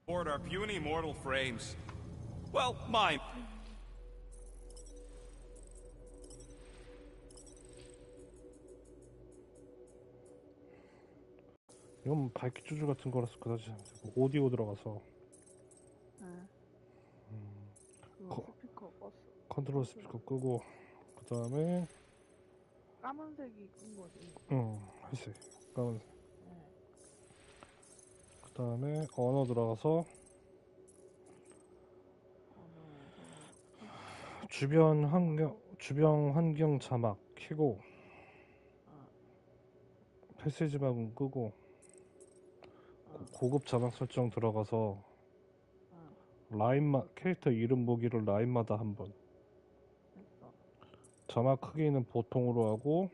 Support our puny mortal frames. Well, mine. 이건 밝기 조절 같은 거라서 그다지 오디오 들어가서 스피커 껐어. 컨트롤 스피커 끄고 그 다음에 까만색이 끈 거지. 회색 까만색. 그 다음에 언어 들어가서 주변 환경 자막 켜고 패시지 박음 끄고 고급 자막 설정 들어가서 캐릭터 이름 보기를 라인마다 한번. 자막 크기는 보통으로 하고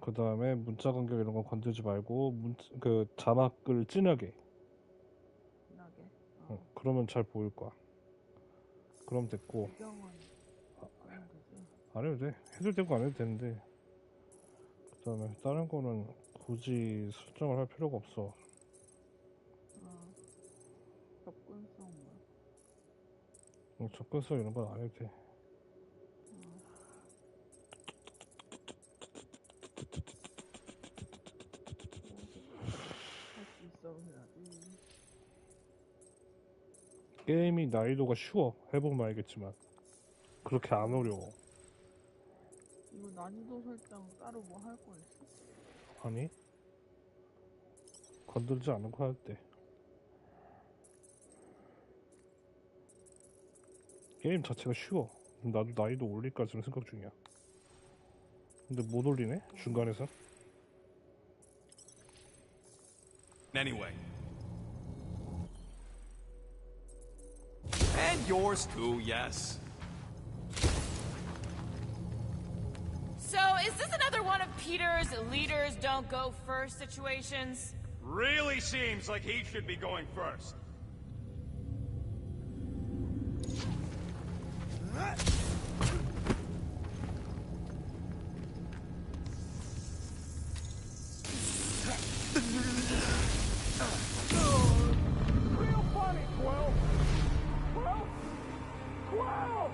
그 다음에 문자 간격 이런 거 건들지 말고 그 자막을 진하게. 그러면 잘 보일 거야. 그럼 됐고. 안 해도 돼. 해도 되고 안 해도 되는데. 그 다음에 다른 거는 굳이 설정을 할 필요가 없어. 접근성 접근성 이런 건 안 해도 돼. 게임이 난이도가 쉬워. 해보면 알겠지만 그렇게 안 어려워. 이거 난이도 설정 따로 뭐 할 거 있어? 아니 건들지 않은 거 할 때. 게임 자체가 쉬워. 나도 난이도 올릴까 지금 생각 중이야. 근데 못 올리네 중간에서. Anyway. And yours too, yes. So, is this another one of Peter's leaders don't go first situations? Really seems like he should be going first. Real funny, Quill! Quill! Quill!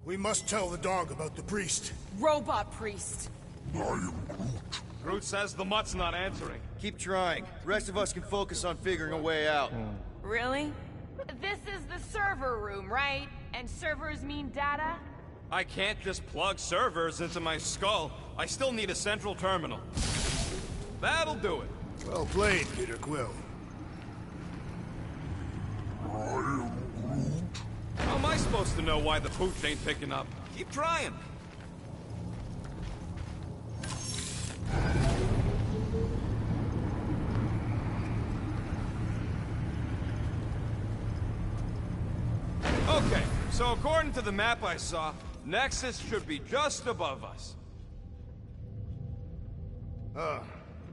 We must tell the dog about the priest. Robot priest. Groot says the mutt's not answering. Keep trying. The rest of us can focus on figuring a way out. Really? This is the server room, right? And servers mean data? I can't just plug servers into my skull. I still need a central terminal. That'll do it. Well played, Peter Quill. How am I supposed to know why the pooch ain't picking up? Keep trying. Okay, so according to the map I saw, Nexus should be just above us.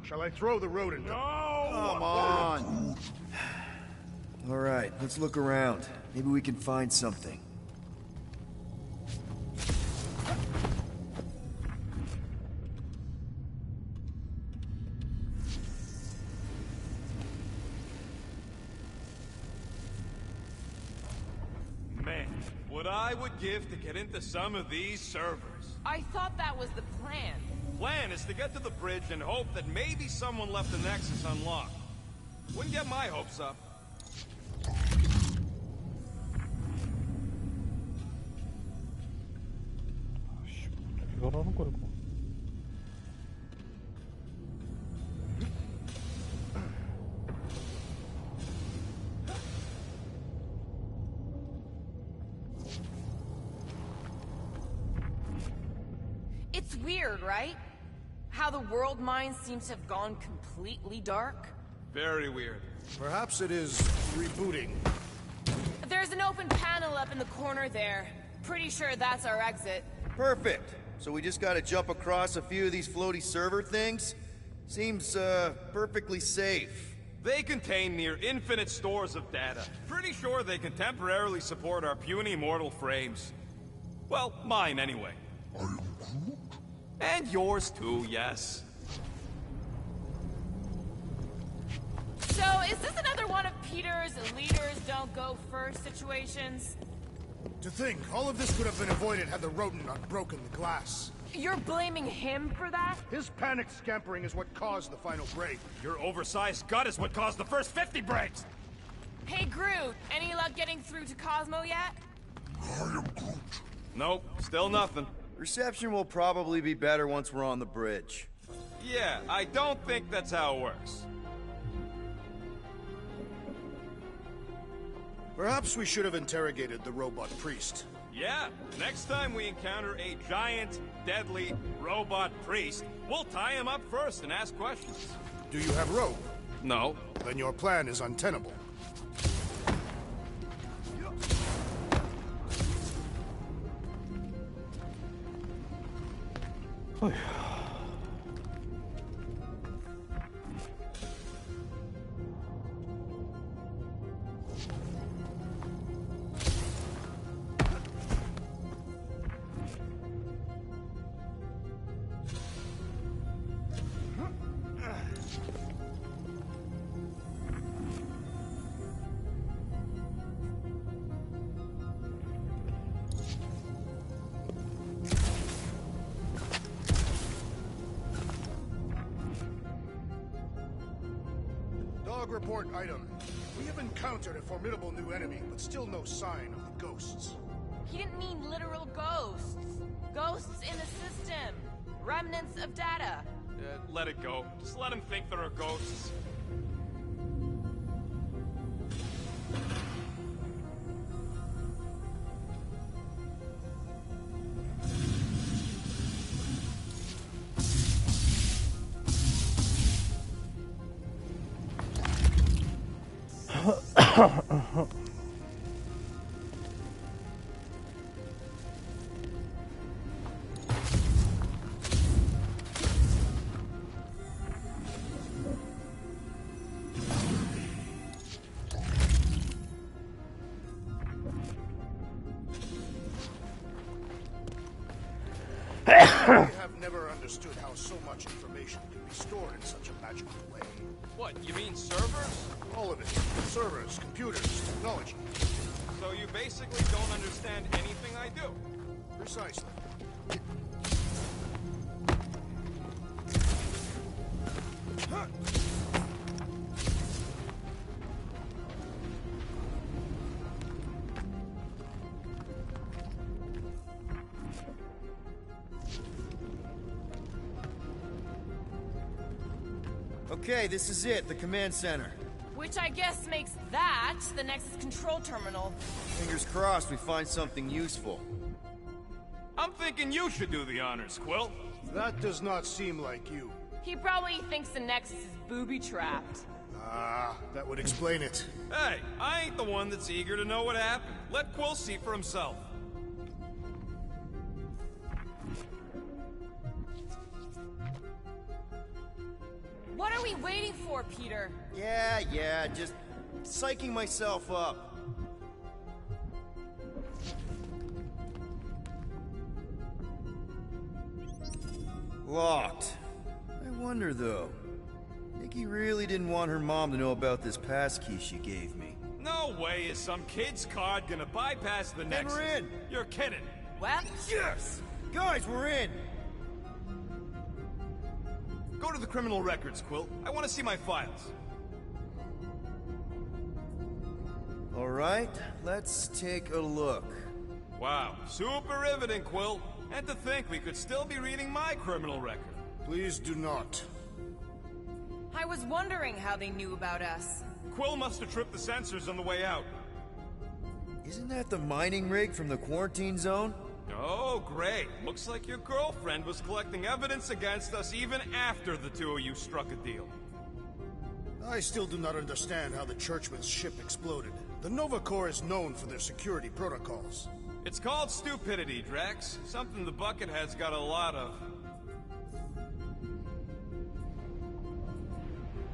Shall I throw the rodent? No! Come on! Alright, let's look around. Maybe we can find something. Man, what I would give to get into some of these servers. I thought that was the plan. Plan is to get to the bridge and hope that maybe someone left the Nexus unlocked. Wouldn't get my hopes up. 이거라는 거야 이거. It's weird, right? How the world mind seems to have gone completely dark. Very weird. Perhaps it is rebooting. There's an open panel up in the corner there. Pretty sure that's our exit. Perfect! So we just gotta jump across a few of these floaty server things? Seems, perfectly safe. They contain near infinite stores of data. Pretty sure they can temporarily support our puny mortal frames. Well, mine anyway. And yours too, yes. So, is this another one of Peter's leaders don't go first situations? To think, all of this could have been avoided had the rodent not broken the glass. You're blaming him for that? His panicked scampering is what caused the final break. Your oversized gut is what caused the first 50 breaks! Hey, Groot, any luck getting through to Cosmo yet? Nope, still nothing. Reception will probably be better once we're on the bridge. Yeah, I don't think that's how it works. Perhaps we should have interrogated the robot priest. Yeah, next time we encounter a giant, deadly robot priest, we'll tie him up first and ask questions. Do you have rope? No. Then your plan is untenable. Dog report item. We have encountered a formidable new enemy, but still no sign of the ghosts. He didn't mean literal ghosts. Ghosts in the system. Remnants of data. Let it go. Just let him think there are ghosts. I have never understood how so much information can be stored in such a magical way. What, you mean servers? All of it. Servers, computers, technology. So you basically don't understand anything I do? Precisely. Okay, this is it, the command center. Which I guess makes that the Nexus control terminal. Fingers crossed we find something useful. I'm thinking you should do the honors, Quill. That does not seem like you. He probably thinks the Nexus is booby-trapped. Ah, that would explain it. Hey, I ain't the one that's eager to know what happened. Let Quill see for himself. What are we waiting for, Peter? Yeah, just psyching myself up. Locked. I wonder, though. Nikki really didn't want her mom to know about this passkey she gave me. No way is some kid's card gonna bypass the Nexus. we're in. You're kidding. Well, Yes! Guys, we're in! Go to the criminal records, Quill. I want to see my files. Alright, let's take a look. Wow, super riveting, Quill. And to think we could still be reading my criminal record. Please do not. I was wondering how they knew about us. Quill must have tripped the sensors on the way out. Isn't that the mining rig from the quarantine zone? Oh, great. Looks like your girlfriend was collecting evidence against us even after the two of you struck a deal. I still do not understand how the Churchman's ship exploded. The Nova Corps is known for their security protocols. It's called stupidity, Drax. Something the Buckethead's got a lot of.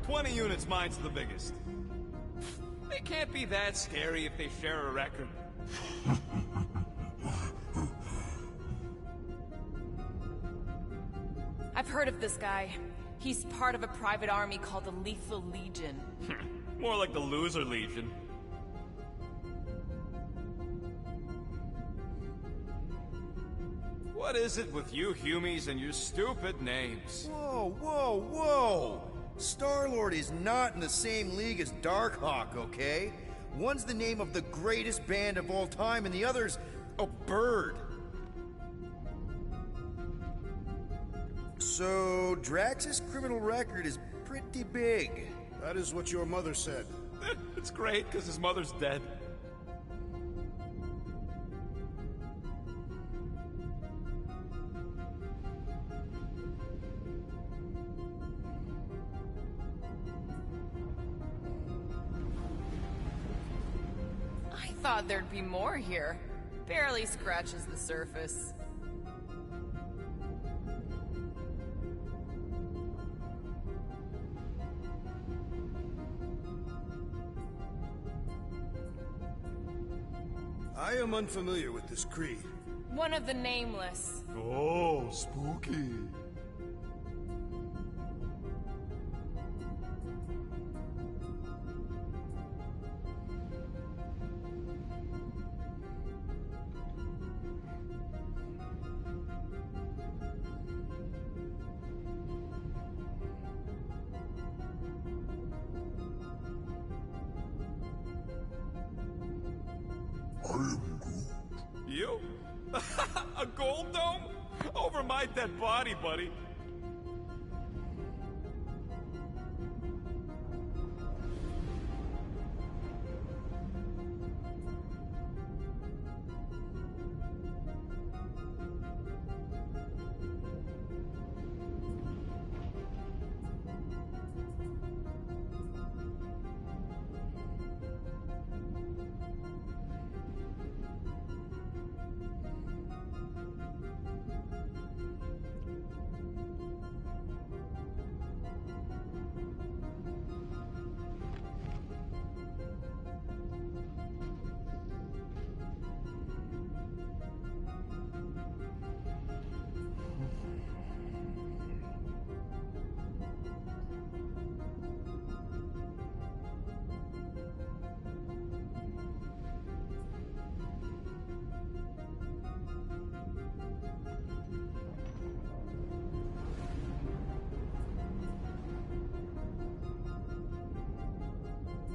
20 units, mine's the biggest. They can't be that scary if they share a record. I've heard of this guy. He's part of a private army called the Lethal Legion. More like the Loser Legion. What is it with you Humies and your stupid names? Whoa, whoa, whoa! Star-Lord is not in the same league as Darkhawk, okay? One's the name of the greatest band of all time, and the other's a bird. So, Drax's criminal record is pretty big. That is what your mother said. It's great, because his mother's dead. I thought there'd be more here. Barely scratches the surface. I am unfamiliar with this creed. One of the Nameless. Oh, spooky. You? A gold dome? Over my dead body, buddy.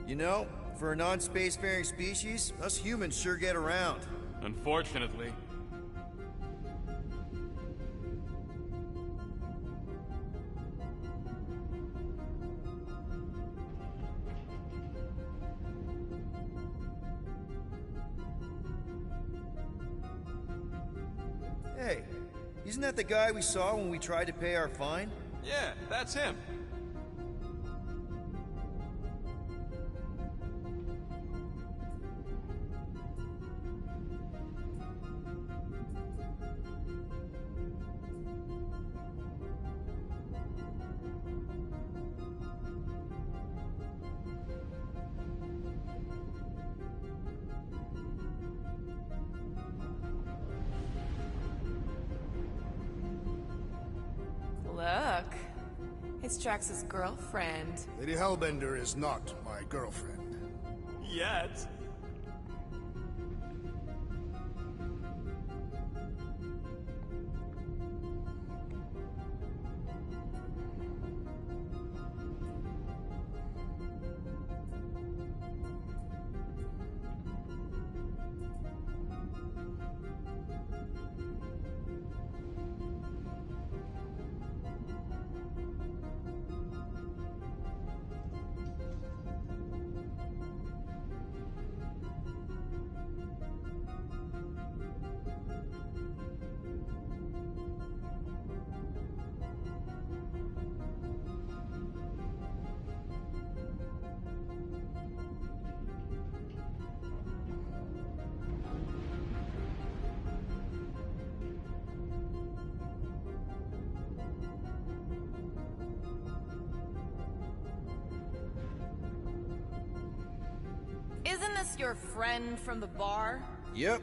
You know, for a non-spacefaring species, us humans sure get around. Unfortunately. Hey, isn't that the guy we saw when we tried to pay our fine? Yeah, that's him. Look. It's Drax's girlfriend. Lady Hellbender is not my girlfriend. Yet. Isn't this your friend from the bar? Yep.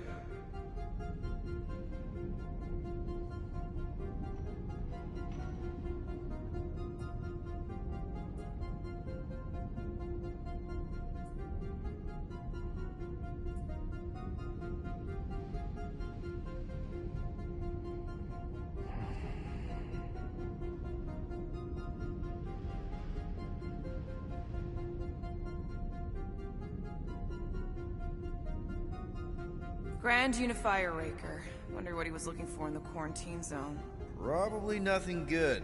Grand Unifier Raker. Wonder what he was looking for in the quarantine zone. Probably nothing good.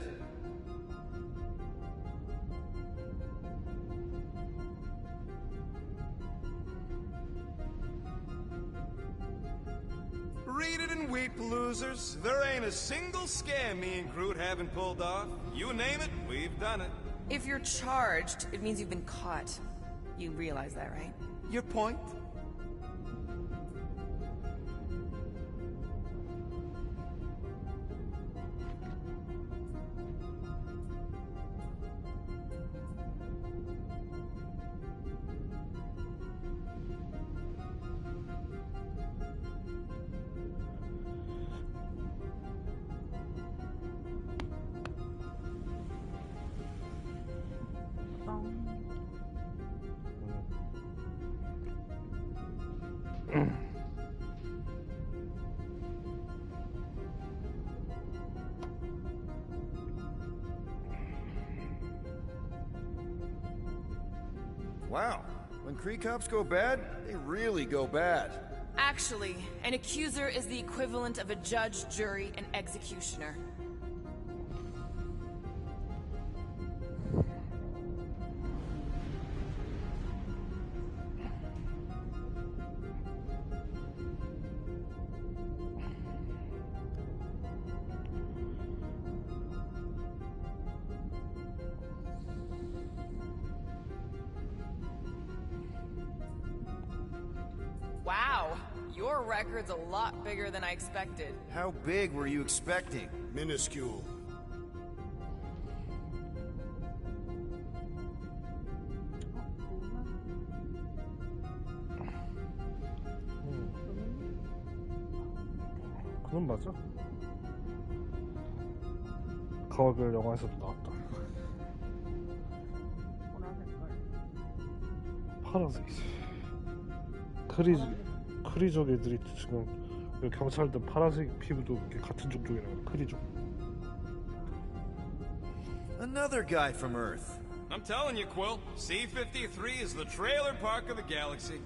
Read it in Wheat Losers. There ain't a single scam me and Groot haven't pulled off. You name it, we've done it. If you're charged, it means you've been caught. You realize that, right? Your point? Wow. When Kree cops go bad, they really go bad. Actually, an accuser is the equivalent of a judge, jury, and executioner. Wow, your record's a lot bigger than I expected. How big were you expecting? Minuscule. 그건 맞아. 가을 영화에서도 나왔다. 파란색이지. 크리족 애들이 지금 경찰들 파란색 피부도 같은 종족이라고. 크리족. Another guy from Earth. I'm telling you, Quill, C-53 is the trailer park of the galaxy.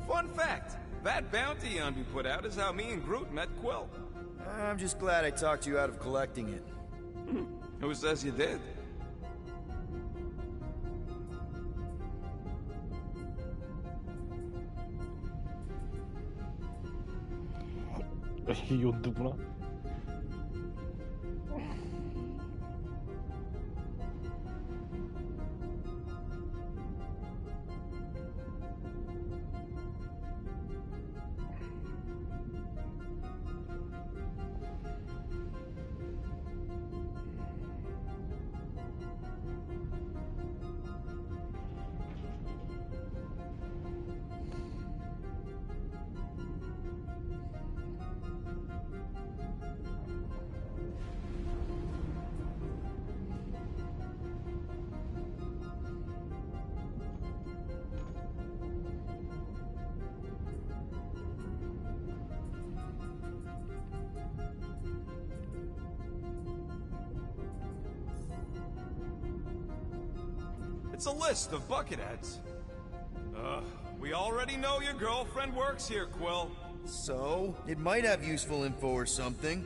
Fun fact, that bounty Yondu put out is how me and Groot met Quill. I'm just glad I talked you out of collecting it. Who says you did? 이게 연두구나. It's a list of bucketheads. We already know your girlfriend works here, Quill. So, it might have useful info or something.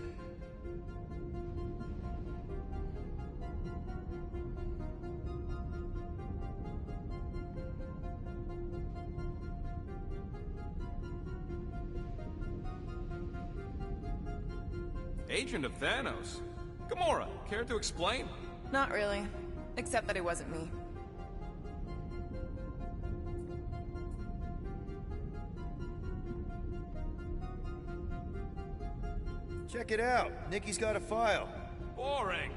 Agent of Thanos? Gamora, care to explain? Not really. Except that it wasn't me. Check it out. Nikki's got a file. Boring.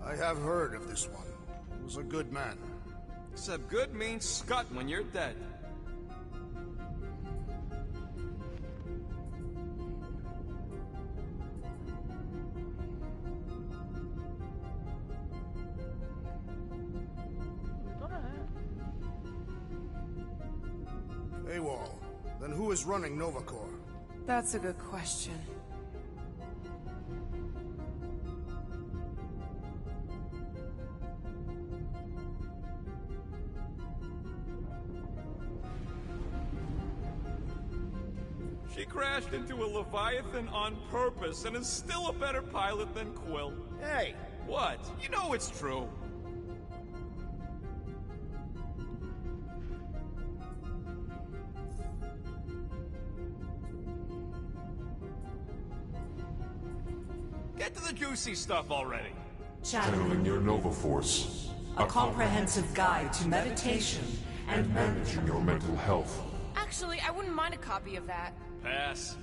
I have heard of this one. He was a good man. Except good means scut when you're dead. AWOL. Then who is running Novacore? That's a good question. She crashed into a Leviathan on purpose and is still a better pilot than Quill. Hey! What? You know it's true. Get to the juicy stuff already. Channeling your Nova Force. A comprehensive guide to meditation and managing your mental health. Actually, I wouldn't mind a copy of that. Pass.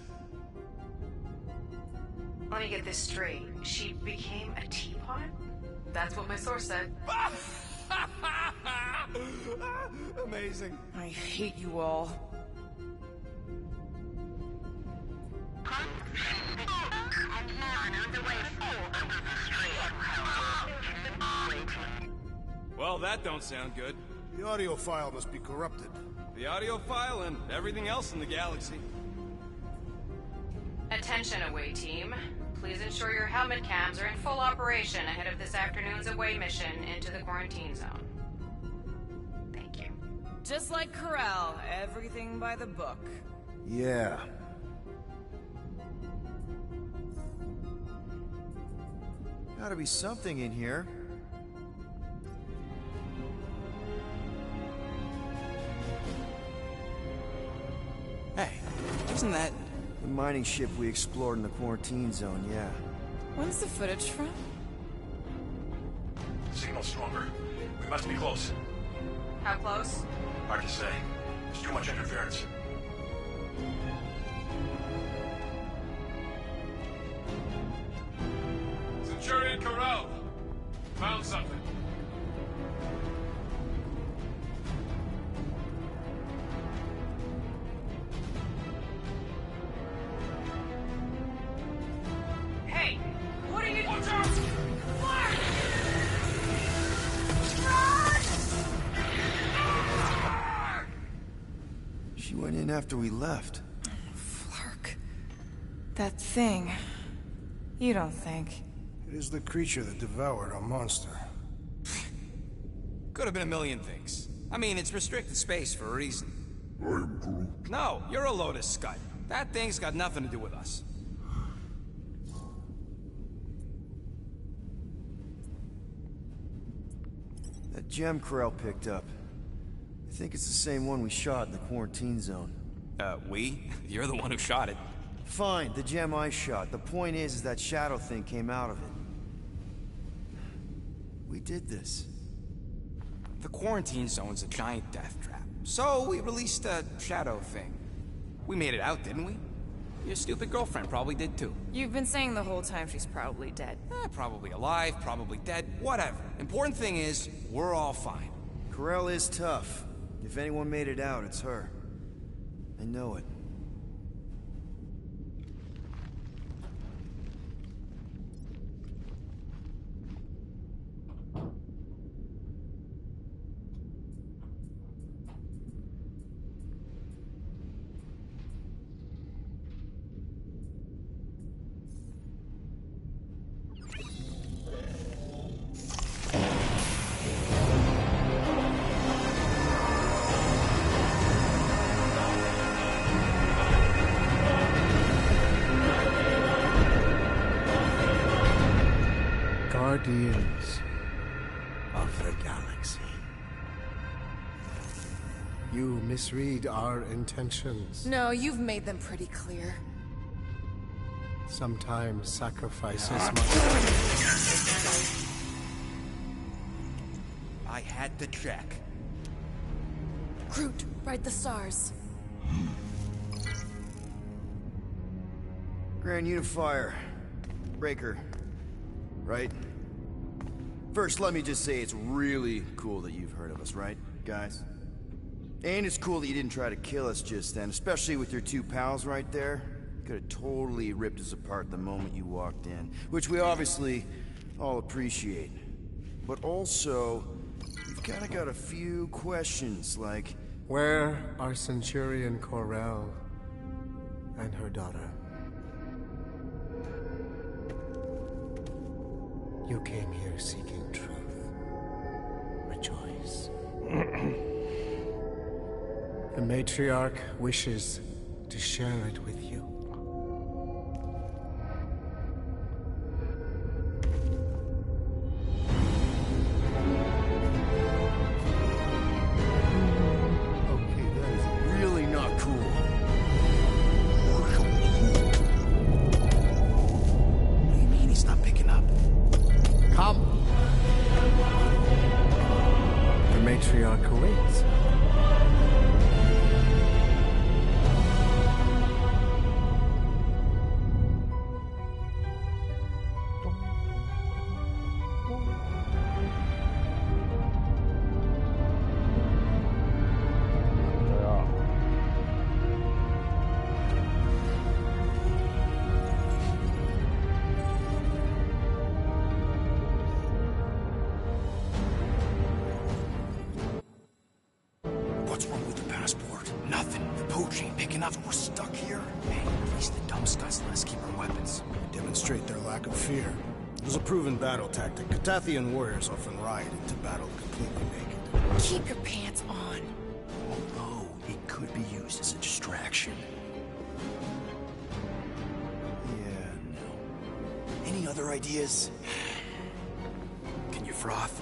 Let me get this straight. She became a teapot? That's what my source said. Amazing. I hate you all. Well, that don't sound good. The audio file must be corrupted. The audio file and everything else in the galaxy. Attention, away team. Please ensure your helmet cams are in full operation ahead of this afternoon's away mission into the quarantine zone. Thank you. Just like Corral, everything by the book. Yeah. Gotta be something in here. Hey, isn't that... The mining ship we explored in the quarantine zone, yeah. When's the footage from? Signal stronger. We must be close. How close? Hard to say. There's too much interference. Centurion Corral. Found something. Hey! What are you... Watch out! She went in after we left. Flark. That thing. You don't think? It is the creature that devoured our monster. Could have been a million things. I mean, it's restricted space for a reason. I am Groot. No, you're a Lotus Scud. That thing's got nothing to do with us. That gem Corell picked up. I think it's the same one we shot in the quarantine zone. We? You're the one who shot it. Fine, the gem I shot. The point is that shadow thing came out of it. We did this. The quarantine zone's a giant death trap. So we released a shadow thing. We made it out, didn't we? Your stupid girlfriend probably did too. You've been saying the whole time she's probably dead. Probably alive, probably dead, whatever. Important thing is, we're all fine. Corell is tough. If anyone made it out, it's her. I know it. guardians of the galaxy. You misread our intentions. No, you've made them pretty clear. Sometimes sacrifices must... I had to check. Groot, ride the stars. Grand Unifier. Breaker. Right? First, let me just say it's really cool that you've heard of us, right, guys? And it's cool that you didn't try to kill us just then, especially with your two pals right there. Could have totally ripped us apart the moment you walked in, which we obviously all appreciate. But also, we've kind of got a few questions, like... Where are Centurion Corell and her daughter? You came here seeking truth. Rejoice. The matriarch wishes to share it with you. Okay, that is really not cool. What do you mean he's not picking up? Come! The matriarch awaits. What's wrong with the passport? Nothing. The poach ain't picking up. We're stuck here. Hey, at least the dumb scuds let us keep our weapons. Demonstrate their lack of fear. It was a proven battle tactic. Katathian warriors often ride into battle completely naked. Keep your pants on. Although, it could be used as a distraction. Yeah, no. Any other ideas? Can you froth?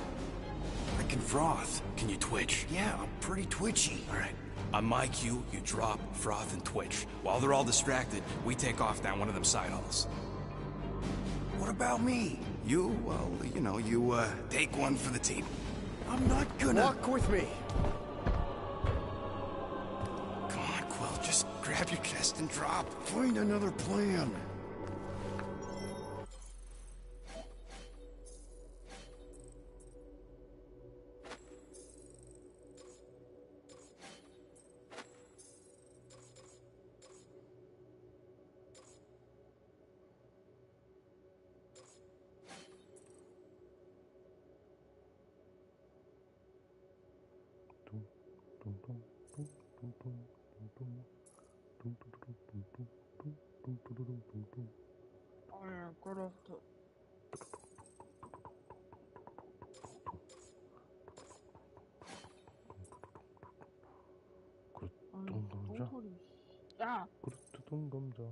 I can froth. Can you twitch? Yeah, I'm pretty twitchy. All right. On my cue, you drop, froth, and twitch. While they're all distracted, we take off down one of them side halls. What about me? You, well, you know, you, take one for the team. I'm not gonna... Walk with me. Come on, Quill, just grab your chest and drop. Find another plan. 아, 그렇다. 똥 감자. 똥소리. 야! 똥 감자.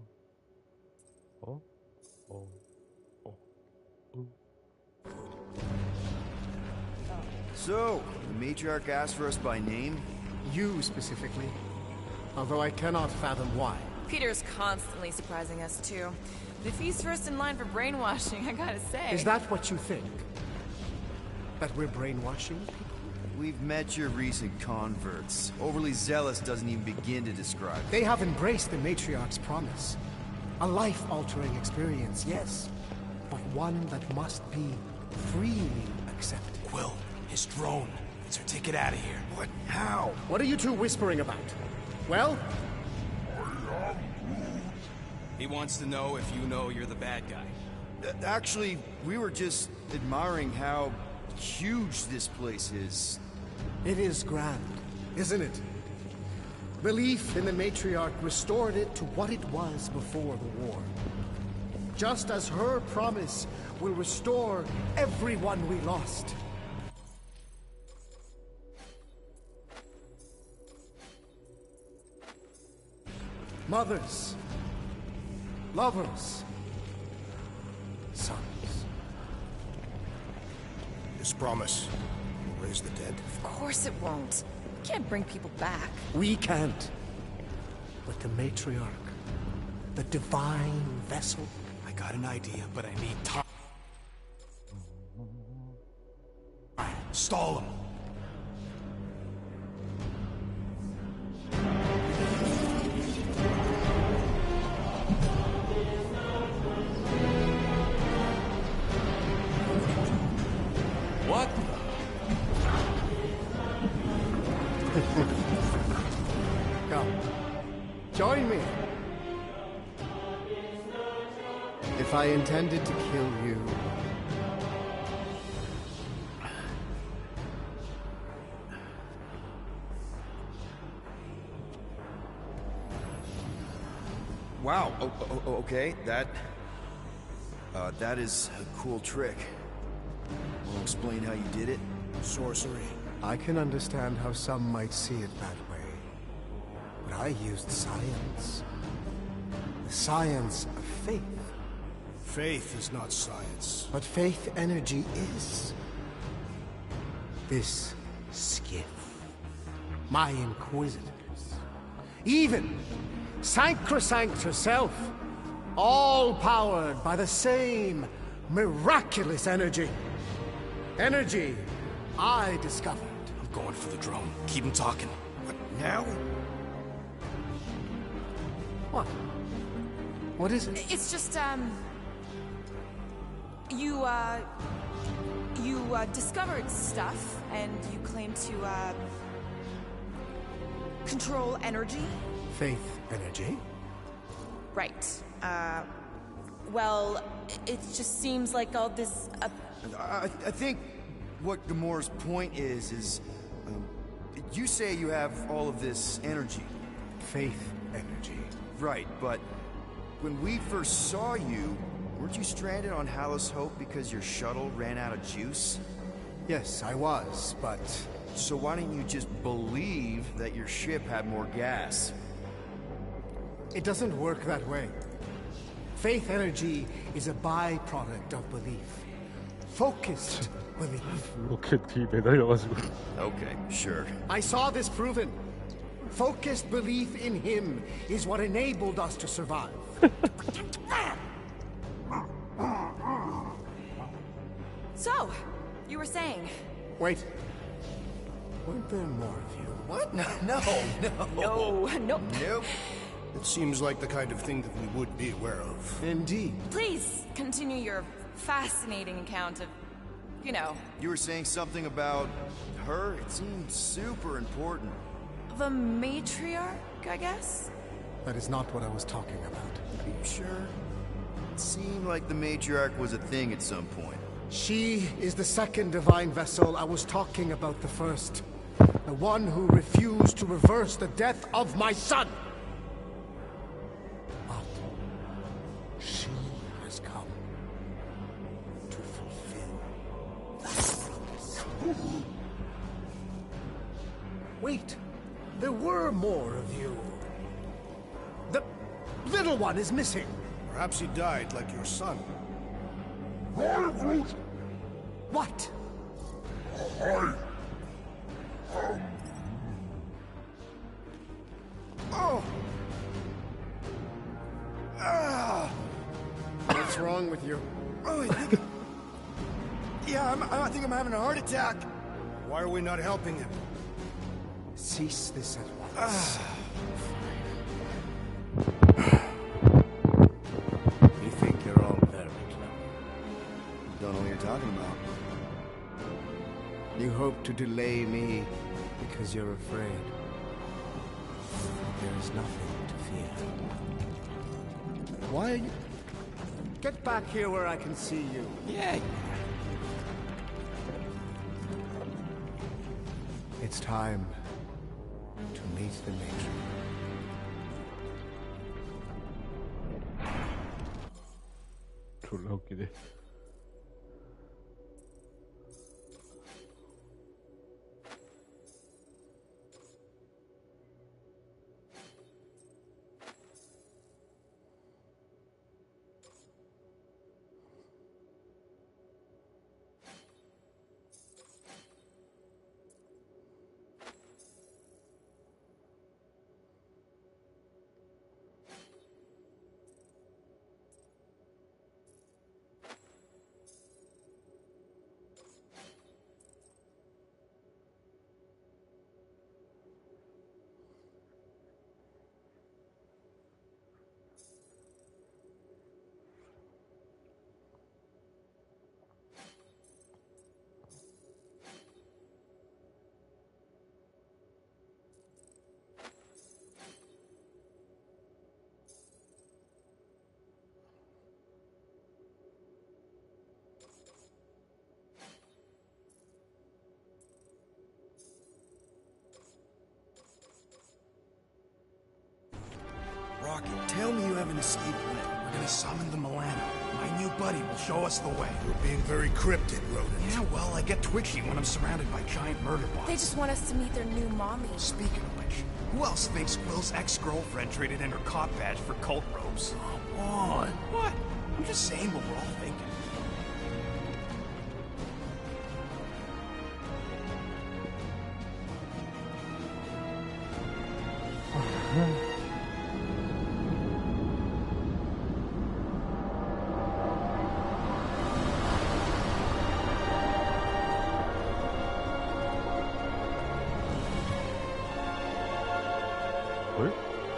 So, the matriarch asked for us by name? You specifically. Although I cannot fathom why. Peter's constantly surprising us, too. If he's first in line for brainwashing, I gotta say. Is that what you think? That we're brainwashing people? We've met your recent converts. Overly zealous doesn't even begin to describe it. They have embraced the matriarch's promise. A life-altering experience, yes. But one that must be freely accepted. Quill, his drone. It's our ticket out of here. What? How? What are you two whispering about? Well? He wants to know if you know you're the bad guy. Actually, we were just admiring how huge this place is. It is grand, isn't it? Belief in the matriarch restored it to what it was before the war. Just as her promise will restore everyone we lost. Mothers, lovers, sons. Promise. We'll raise the dead. Of course it won't. We can't bring people back. We can't. But the matriarch, the divine vessel. I got an idea, but I need time. Stall him. What? Come. Join me. If I intended to kill you, Wow. Okay. That is a cool trick. Will explain how you did it? Sorcery. I can understand how some might see it that way. But I used science. The science of faith. Faith is not science. But faith energy is. This skiff. My inquisitors. Even Sacrosanct herself. All powered by the same miraculous energy. Energy I discovered. I'm going for the drone. Keep him talking. Now? What? What is it? It's just, you discovered stuff, and you claim to, control energy? Faith energy? Right. Well, it just seems like all this, I think what Gamora's point is, you say you have all of this energy. Faith energy. Right, but when we first saw you, weren't you stranded on Hallows Hope because your shuttle ran out of juice? Yes, I was, but... So why don't you just believe that your ship had more gas? It doesn't work that way. Faith energy is a byproduct of belief. Focused belief. 로켓 뒤 매달려가지고. Okay, sure. I saw this proven. Focused belief in him is what enabled us to survive. So, you were saying... Wait. Weren't there more of you? What? No. Nope. It seems like the kind of thing that we would be aware of. Indeed. Please, continue your fascinating account of, you know... You were saying something about her? It seemed super important. The matriarch, I guess? That is not what I was talking about. Are you sure? It seemed like the matriarch was a thing at some point. She is the second divine vessel. I was talking about the first. The one who refused to reverse the death of my son! But she has come to fulfill that promise. Wait, there were more of you. The little one is missing. Perhaps he died like your son. What? Oh! What's wrong with you? Oh, I think I'm having a heart attack. Why are we not helping him? Cease this at once. You think you're all very clever. Don't know what you're talking about. You hope to delay me because you're afraid. There is nothing to fear. Why are you... Get back here where I can see you. Yeah. It's time to meet the matron. 졸라 웃기네. an escape plan. We're gonna summon the Milano. My new buddy will show us the way. You're being very cryptic, Rodent. Yeah, well, I get twitchy when I'm surrounded by giant murder bots. They just want us to meet their new mommy. Speaking of which, who else thinks Quill's ex-girlfriend traded in her cop badge for cult robes? Come on. What? I'm just saying what we're all thinking. 뭘?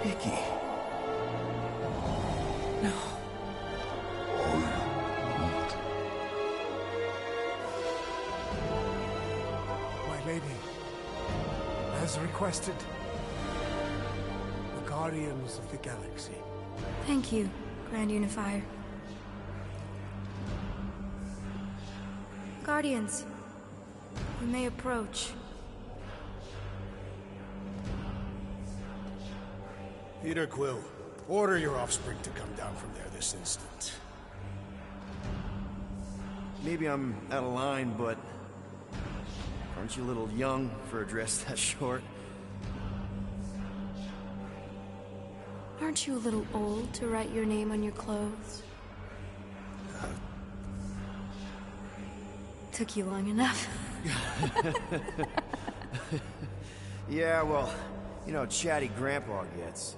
Mickey. No. My lady, as requested, the Guardians of the Galaxy. Thank you, Grand Unifier. Guardians, you may approach. Peter Quill, order your offspring to come down from there this instant. Maybe I'm out of line, but aren't you a little young for a dress that short? Aren't you a little old to write your name on your clothes? Took you long enough. Yeah, well, you know how chatty Grandpa gets.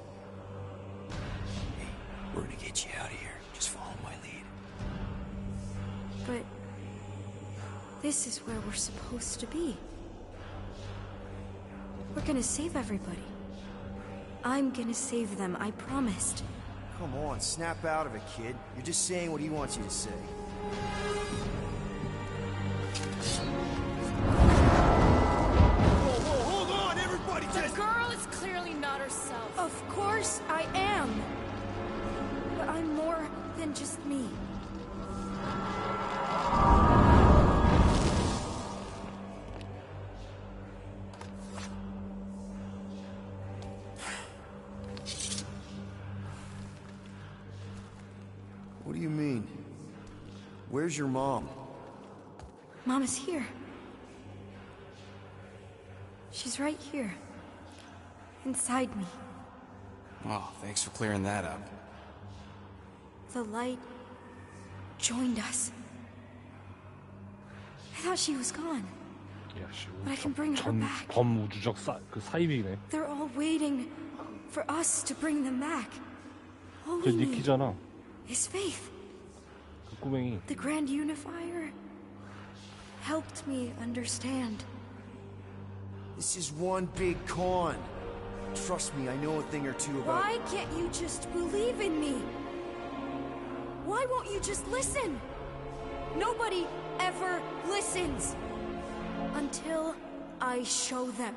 Hey, we're gonna get you out of here. Just follow my lead. But this is where we're supposed to be. We're gonna save everybody. I'm gonna save them, I promised. Come on, snap out of it, kid. You're just saying what he wants you to say. Hold on, everybody The girl is clearly not herself. Of course I am. But I'm more than just me. What do you mean? Where's your mom? Mom is here. She's right here. Inside me. Oh, thanks for clearing that up. The light joined us. I thought she was gone. 야, 씨, But I can bring her back. 범우주적 그 사이비네. They're all waiting for us to bring them back. All 저 we need 니키잖아. is faith. 그 꼬맹이. The Grand Unifier helped me understand. This is one big con. Trust me, I know a thing or two about... Why can't you just believe in me? Why won't you just listen? Nobody ever listens until I show them.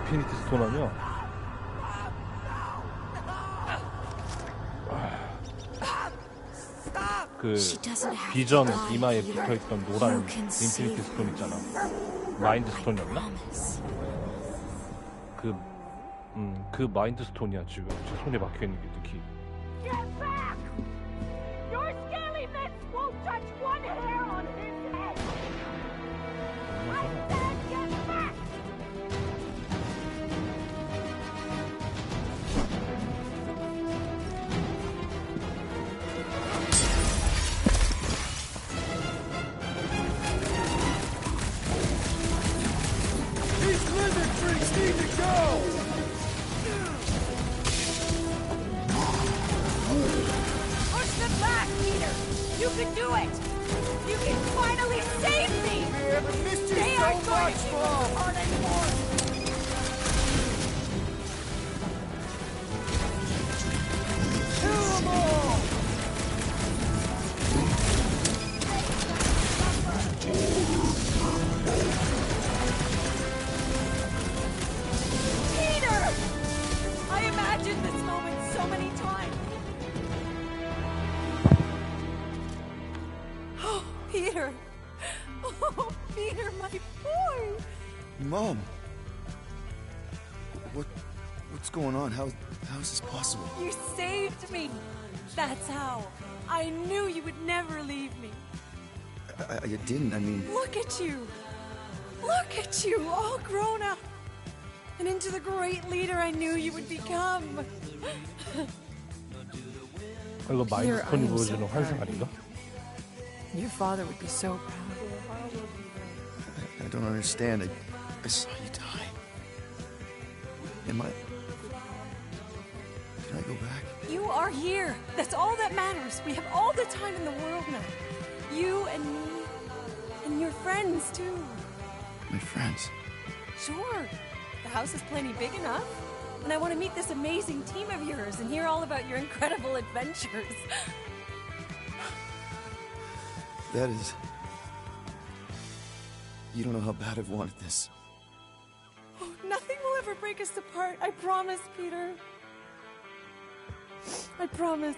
인피니티 스톤 아니야? 그 비전 이마에 붙어있던 노란 인피니티 스톤 있잖아. 마인드 스톤이었나? 그 마인드 스톤이야 지금 제 손에 박혀있는 게 특히. Get back! Your scaly mitts won't touch one hair on his head! I said get back! These lizard freaks need to go! Push them back, Peter! You can do it! You can finally save me! They aren't going to keep us apart anymore! Kill them all! Peter! I imagined this moment so many times. Oh, Peter. Oh, Peter, my boy. Mom. What's going on? How is this possible? You saved me! That's how. I knew you would never leave me. I didn't, I mean... Look at you! Look at you, all grown up! And into the great leader I knew you would become! 이거 마인스톤이 보여주는 환상 아닌가? Your father would be so proud. I don't understand. I saw you die. Can I go back? You are here. That's all that matters. We have all the time in the world now. You and me. And your friends, too. My friends? Sure. The house is plenty big enough. And I want to meet this amazing team of yours and hear all about your incredible adventures. That is... You don't know how bad I've wanted this. Oh, nothing will ever break us apart. I promise, Peter. I promise.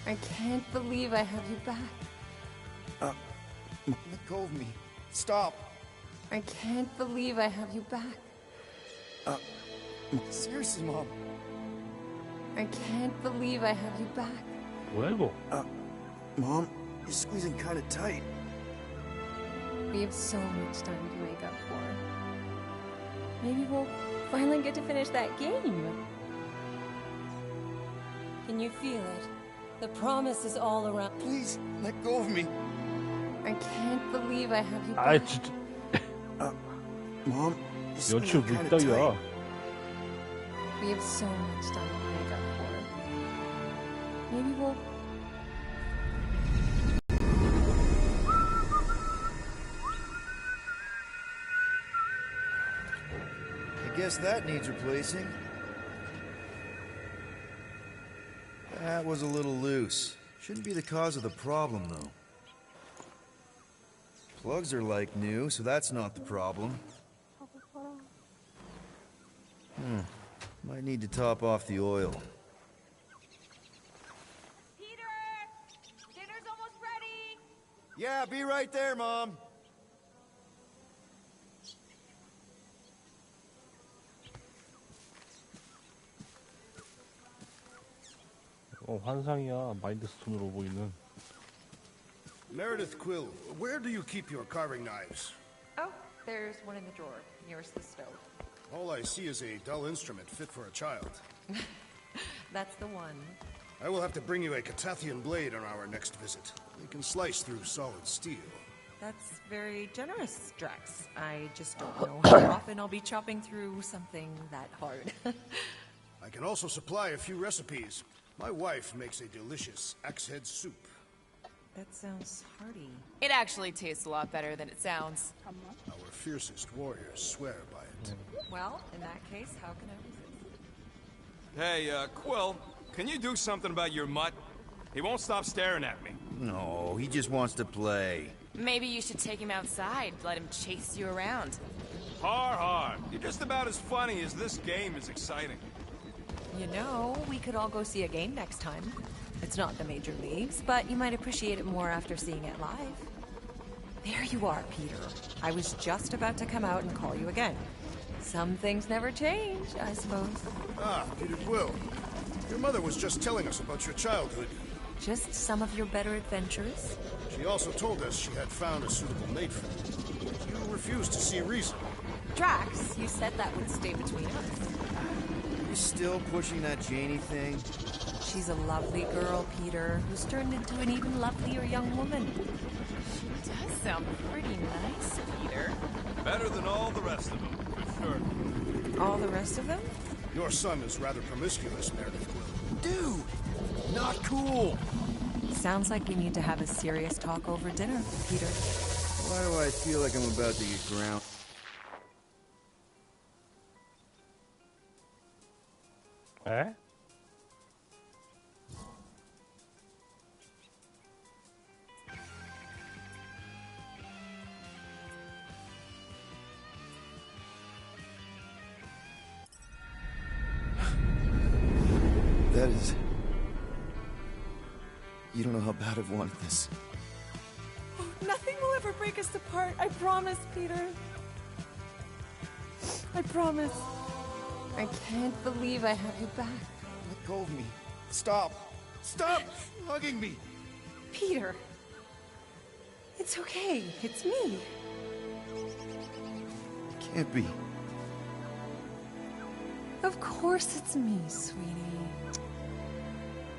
I can't believe I have you back. Let go of me. Stop. I can't believe I have you back. Seriously, Mom. I can't believe I have you back. 뭐야 이거? Mom, you're squeezing kind of tight. We have so much time to make up for. Maybe we'll finally get to finish that game. Can you feel it? The promise is all around. Please, let go of me. I can't believe I have you 아 back. 진짜 Mom, 연출 물떡이야. We have so much time to make up for. Maybe we'll... I guess that needs replacing. That was a little loose. Shouldn't be the cause of the problem, though. Plugs are like new, so that's not the problem. Might need to top off the oil. Peter! Dinner's almost ready! Yeah, be right there, Mom. 환상이야. 마인드스톤으로 보이는. Meredith Quill, where do you keep your carving knives? Oh, there's one in the drawer, nearest the stove. All I see is a dull instrument fit for a child. That's the one. I will have to bring you a Catathian blade on our next visit. They can slice through solid steel. That's very generous, Drax. I just don't know how often I'll be chopping through something that hard. I can also supply a few recipes. My wife makes a delicious axe head soup. That sounds hearty. It actually tastes a lot better than it sounds. Our fiercest warriors swear by it. Well, in that case, how can I resist? Hey, Quill, can you do something about your mutt? He won't stop staring at me. No, he just wants to play. Maybe you should take him outside, let him chase you around. Har har. You're just about as funny as this game is exciting. You know, we could all go see a game next time. It's not the major leagues, but you might appreciate it more after seeing it live. There you are, Peter. I was just about to come out and call you again. Some things never change, I suppose. Ah, Peter Quill. Your mother was just telling us about your childhood. Just some of your better adventures? She also told us she had found a suitable mate for you. You refused to see reason. Drax, you said that would stay between us. You still pushing that Janie thing? She's a lovely girl, Peter, who's turned into an even lovelier young woman. She does sound pretty nice, Peter. Better than all the rest of them, for sure. All the rest of them? Your son is rather promiscuous, Meredith Quill. Dude! Not cool! Sounds like we need to have a serious talk over dinner, Peter. Why do I feel like I'm about to get ground? 에? That is... You don't know how bad I've wanted this. Oh, nothing will ever break us apart, I promise, Peter. I promise. I can't believe I have you back. Let go of me. Stop. Stop hugging me. Peter. It's okay. It's me. Can't be. Of course it's me, sweetie.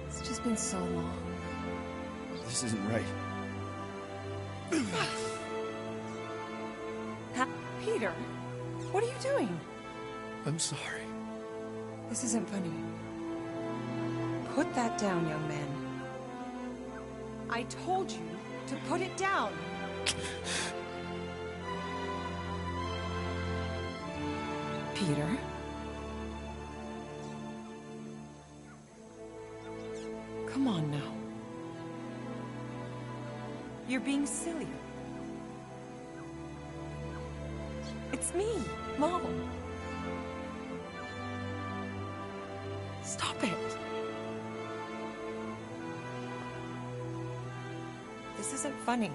It's just been so long. This isn't right. Peter, what are you doing? I'm sorry. This isn't funny. Put that down, young man. I told you to put it down. Peter? Come on now. You're being silly. It's me, Mom. Stop it. This isn't funny.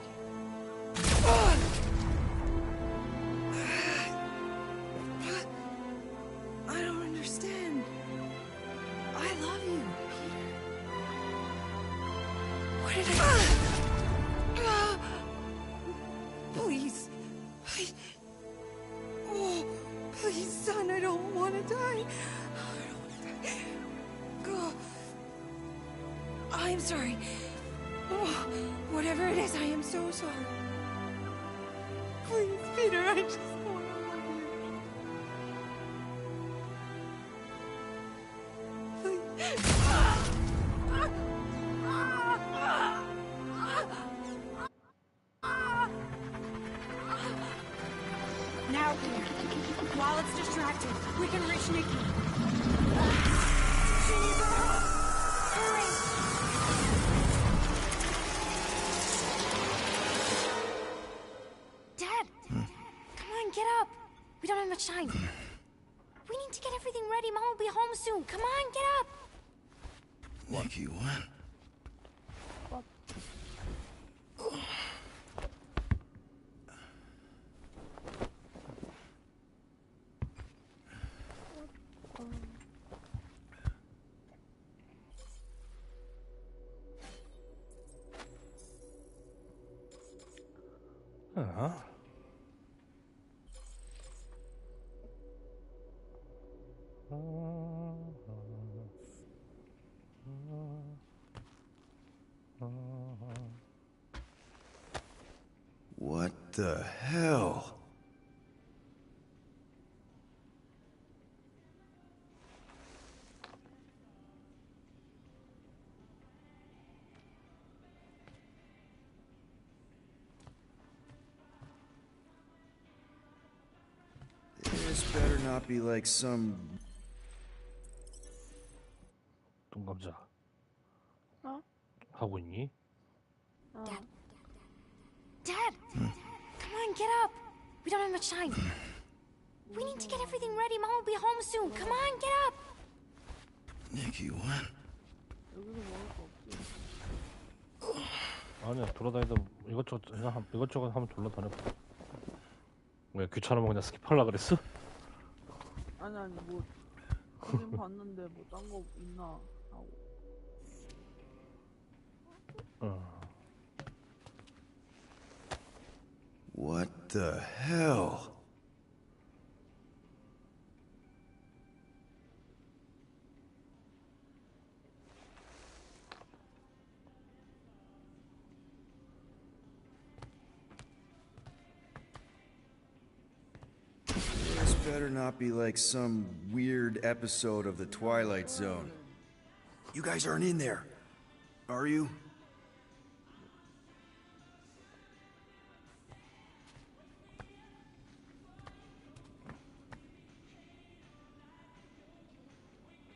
I don't understand. I love you, Peter. What did I... Please. Oh, please, son, I don't want to die. I don't want to die. Oh, I'm sorry. Oh, whatever it is, I am so sorry. Please, Peter, I just want to love you. Please. Now, Peter. While it's distracted, we can reach Nikki. She needs our help. Hurry! Dad! Come on, get up. We don't have much time. We need to get everything ready. Mom will be home soon. Come on, get up. Nikki, what? What the hell? This better not be like some... 똥감자. 어? 하고 있니? Dad! Come on, get up. We don't have much time. We need to get everything ready. Mom will be home soon. Come on, get up. Nikki, what? 여기서 먹을 거 없지. 아니야, 돌아다니다 이것저것 한번 돌아다녀봐. 왜 귀찮으면 그냥 스킵하려고 그랬어? 아니 뭐 그림 봤는데 뭐 딴 거 있나 하고. What the hell? This better not be like some weird episode of the Twilight Zone. You guys aren't in there, are you?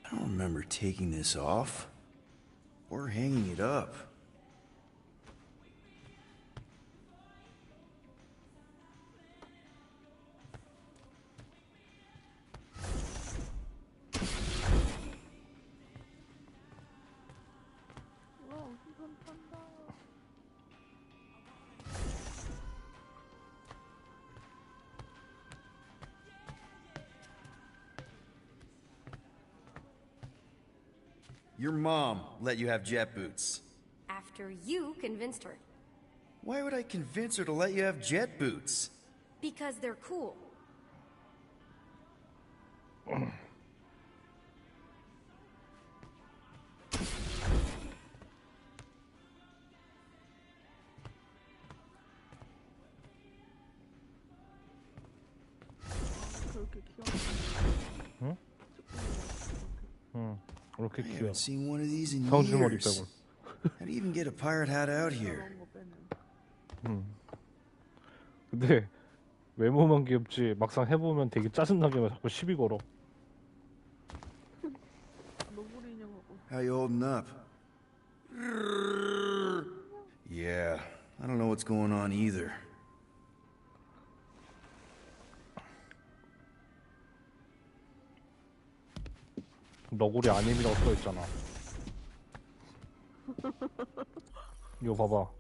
I don't remember taking this off or hanging it up. Your mom let you have jet boots. After you convinced her. Why would I convince her to let you have jet boots? Because they're cool. 그렇게 귀여워. 응? 응. 이렇게 I 귀여워. haven't seen one of these in 성주머리 years. 빼고. How do you even get a pirate hat out here? 근데 외모만 귀엽지 막상 해보면 되게 짜증나게 자꾸 시비 걸어. 너구리 인형하고. How you holding up? Yeah, I don't know what's going on either. 너구리 아님이라고 써있잖아. 이거 봐봐.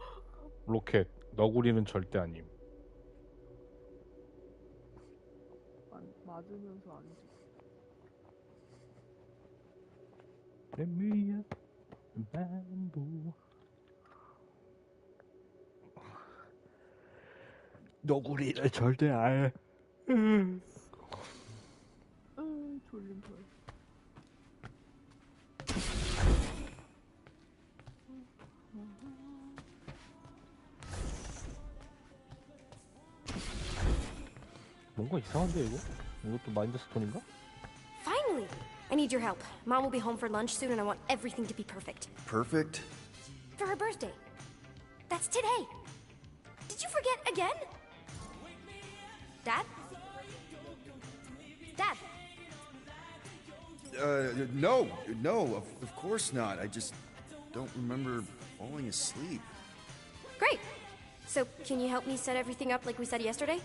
로켓. 너구리는 절대 아님. 맞으면서 아니지. 레미야 만보. 너구리를 절대 안. 졸림털. 뭔가 이상한데 이거? 이것도 마인드 스톤인가? Finally! I need your help. Mom will be home for lunch soon and I want everything to be perfect. Perfect? For her birthday. That's today. Did you forget again? Dad? Dad? No, of course not. I just don't remember falling asleep. Great. So, can you help me set everything up like we said yesterday?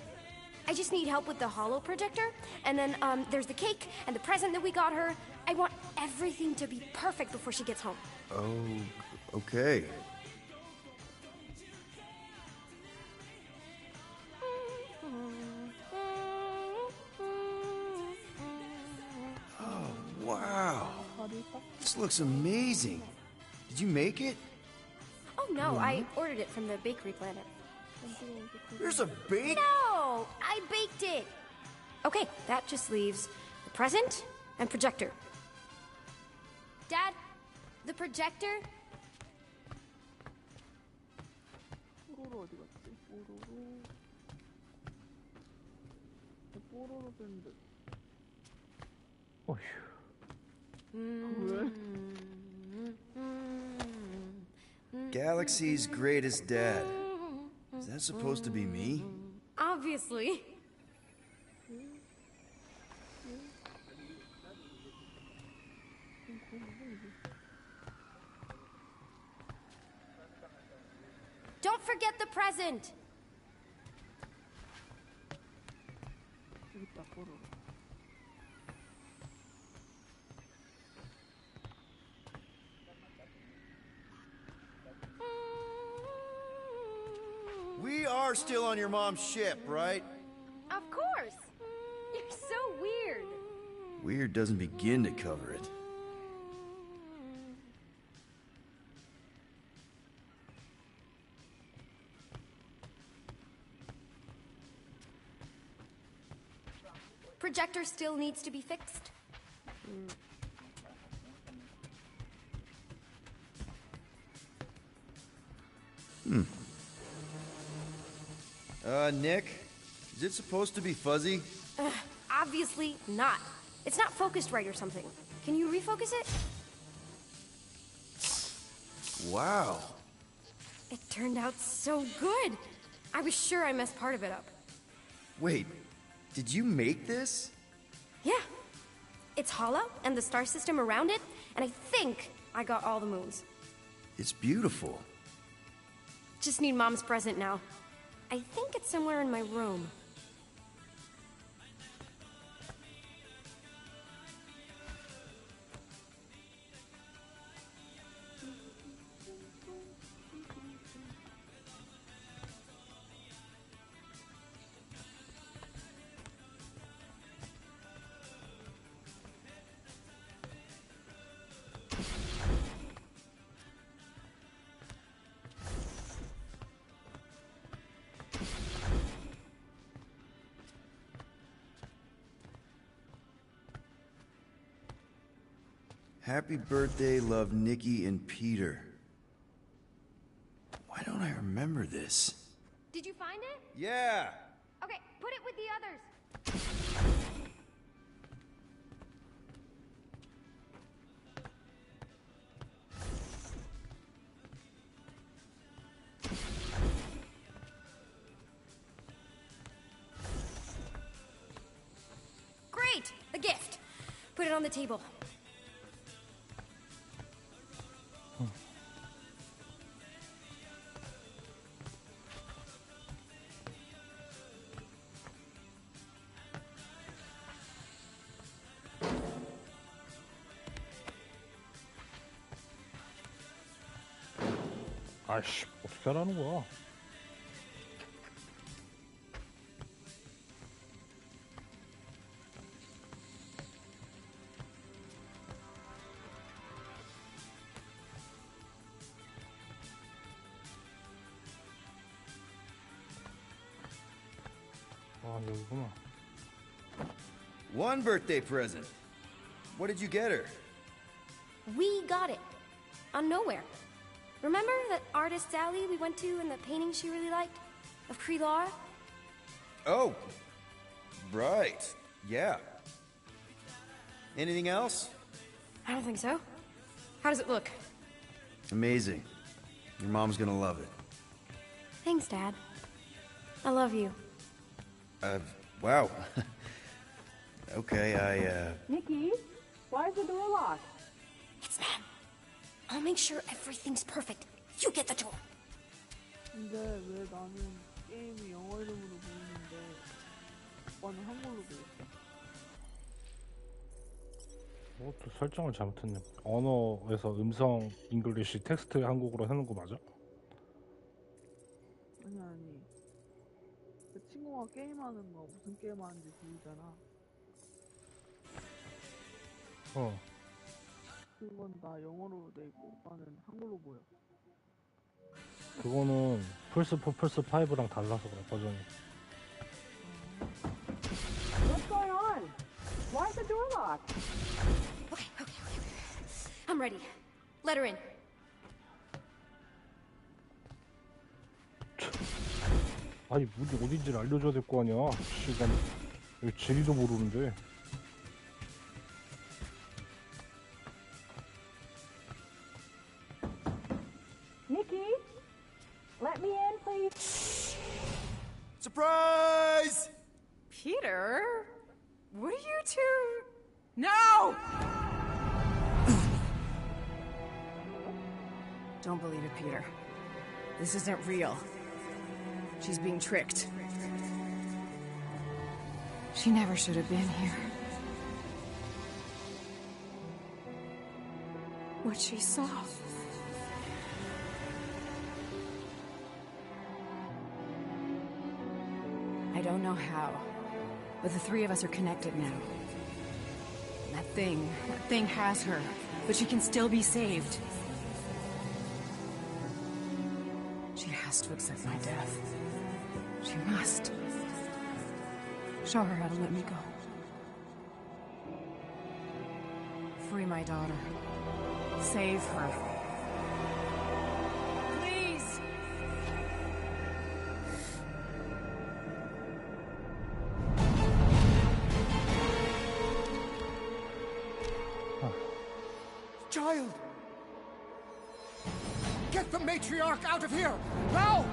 I just need help with the holo projector, and then there's the cake and the present that we got her. I want everything to be perfect before she gets home. Oh, okay. Oh, wow. This looks amazing. Did you make it? Oh no, I ordered it from the bakery planet. There's a bake? No, I baked it. Okay, that just leaves the present and projector. Dad, the projector? 뽀로로 어디 갔지? 뽀로로. 뽀로로 밴드. 어휴. 왜? Galaxy's greatest dad. Is that supposed to be me? Obviously. Don't forget the present. 여기 있다, 뽀로로. We are still on your mom's ship, right? Of course. You're so weird. Weird doesn't begin to cover it. Projector still needs to be fixed. Nick, is it supposed to be fuzzy? Obviously not. It's not focused right or something. Can you refocus it? Wow. It turned out so good. I was sure I messed part of it up. Wait, did you make this? Yeah. It's hollow, and the star system around it, and I think I got all the moons. It's beautiful. Just need Mom's present now. I think it's somewhere in my room. Happy birthday, love Nikki and Peter. Why don't I remember this? Did you find it? Yeah! Okay, put it with the others. Great! The gift. Put it on the table. 아이씨, 어떻게 하라는 거야? 아, 여기구나. One birthday present. What did you get her? We got it. On Nowhere. Remember that artist's alley we went to and the painting she really liked? Of Kree-Lara? Oh, right. Yeah. Anything else? I don't think so. How does it look? Amazing. Your mom's gonna love it. Thanks, Dad. I love you. Wow. Okay, Nikki, why is the door locked? It's Ma'am. I'll make sure everything's perfect. You get the door. 근데 왜 나는 게임이 영어 이름으로 보이는데 오빠는 한글로 보였어? 또 설정을 잘못했네. 언어에서 음성 잉글리시 텍스트 한국어로 해놓은 거 맞아? 아니. 그 친구가 게임하는 거 무슨 게임 하는지 보이잖아. 그건 다 영어로 돼 있고 오빠는 한글로 보여. 그거는 플스4, 플스5랑 달라서 그래, 버전이. What's going on? Why is the door locked? Okay. I'm ready. Let her in. 아니, 문이 어딘지를 알려줘야 될 거 아니야. 씨, 난 여기 지리도 모르는데. Nikki, let me in, please. Surprise! Peter? What are you two? No! Don't believe it, Peter. This isn't real. She's being tricked. She never should have been here. What she saw. I don't know how, but the three of us are connected now. That thing has her, but she can still be saved. She has to accept my death. She must. Show her how to let me go. Free my daughter. Save her. Please! Child! Get the matriarch out of here! Now!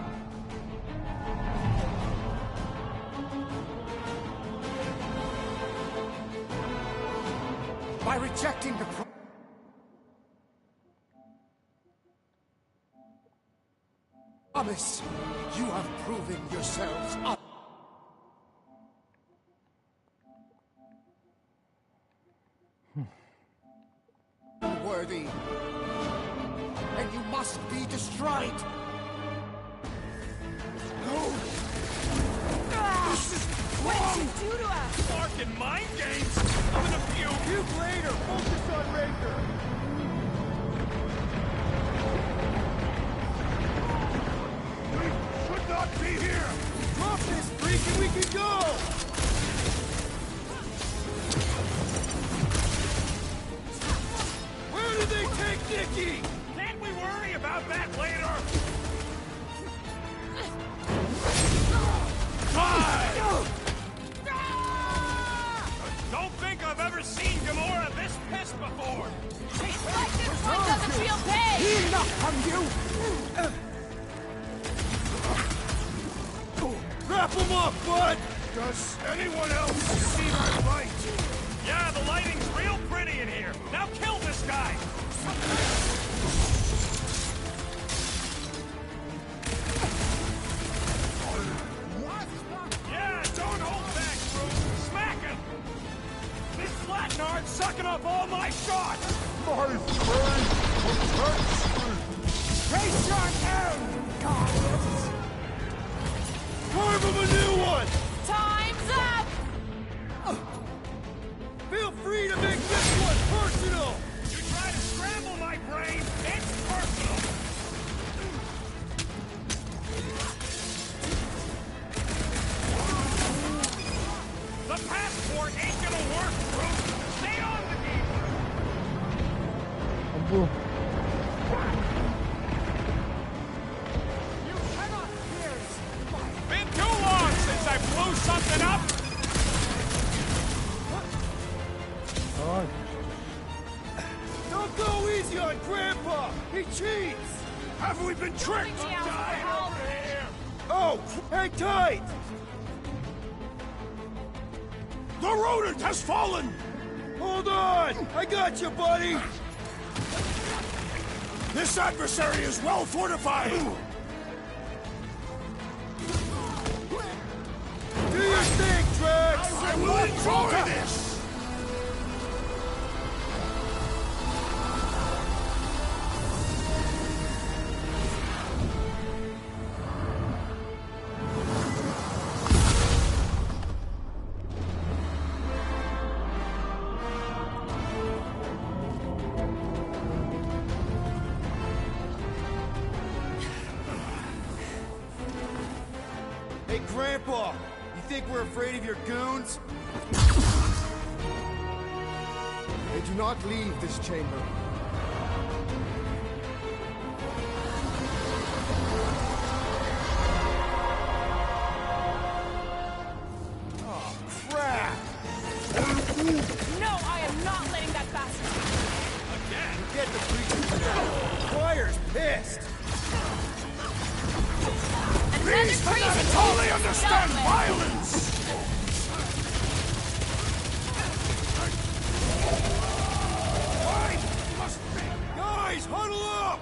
By rejecting the promise, you have proven yourselves unworthy. And you must be destroyed! No! This is What did you do to us? Fucking mind games! I'm gonna puke! Puke later! Focus on Raker! We should not be here! Drop this freak and we can go! that later! Die! Don't think I've ever seen Gamora this pissed before! Like this one doesn't feel pain! Enough from you! Wrap him up, bud! Does anyone else see that light? Yeah, the lighting's real pretty in here. Now kill this guy! Yeah, don't hold back, Bruce! Smack him! This flatnard's sucking up all my shots! My brain protects me! Raise your hand, Guardians! Carve him a new one! Time's up! Feel free to make this one personal! You try to scramble my brain, it's personal! The passport ain't gonna work, Bruce! Stay on the game! 안 보여. Been too long since I blew something up! 아, Don't go easy on Grandpa! He cheats! Have we been tricked? Die over here! Oh, hang tight! The rodent has fallen! Hold on! I got you, buddy! This adversary is well fortified! Do your thing, Drax! I will enjoy this! Hey, Grandpa! You think we're afraid of your goons? They do not leave this chamber. Oh, crap! No, I am not letting that bastard. Again? Get the creature to that! Fire's pissed! These crazy totally understand violence! Why must be? Guys, huddle up!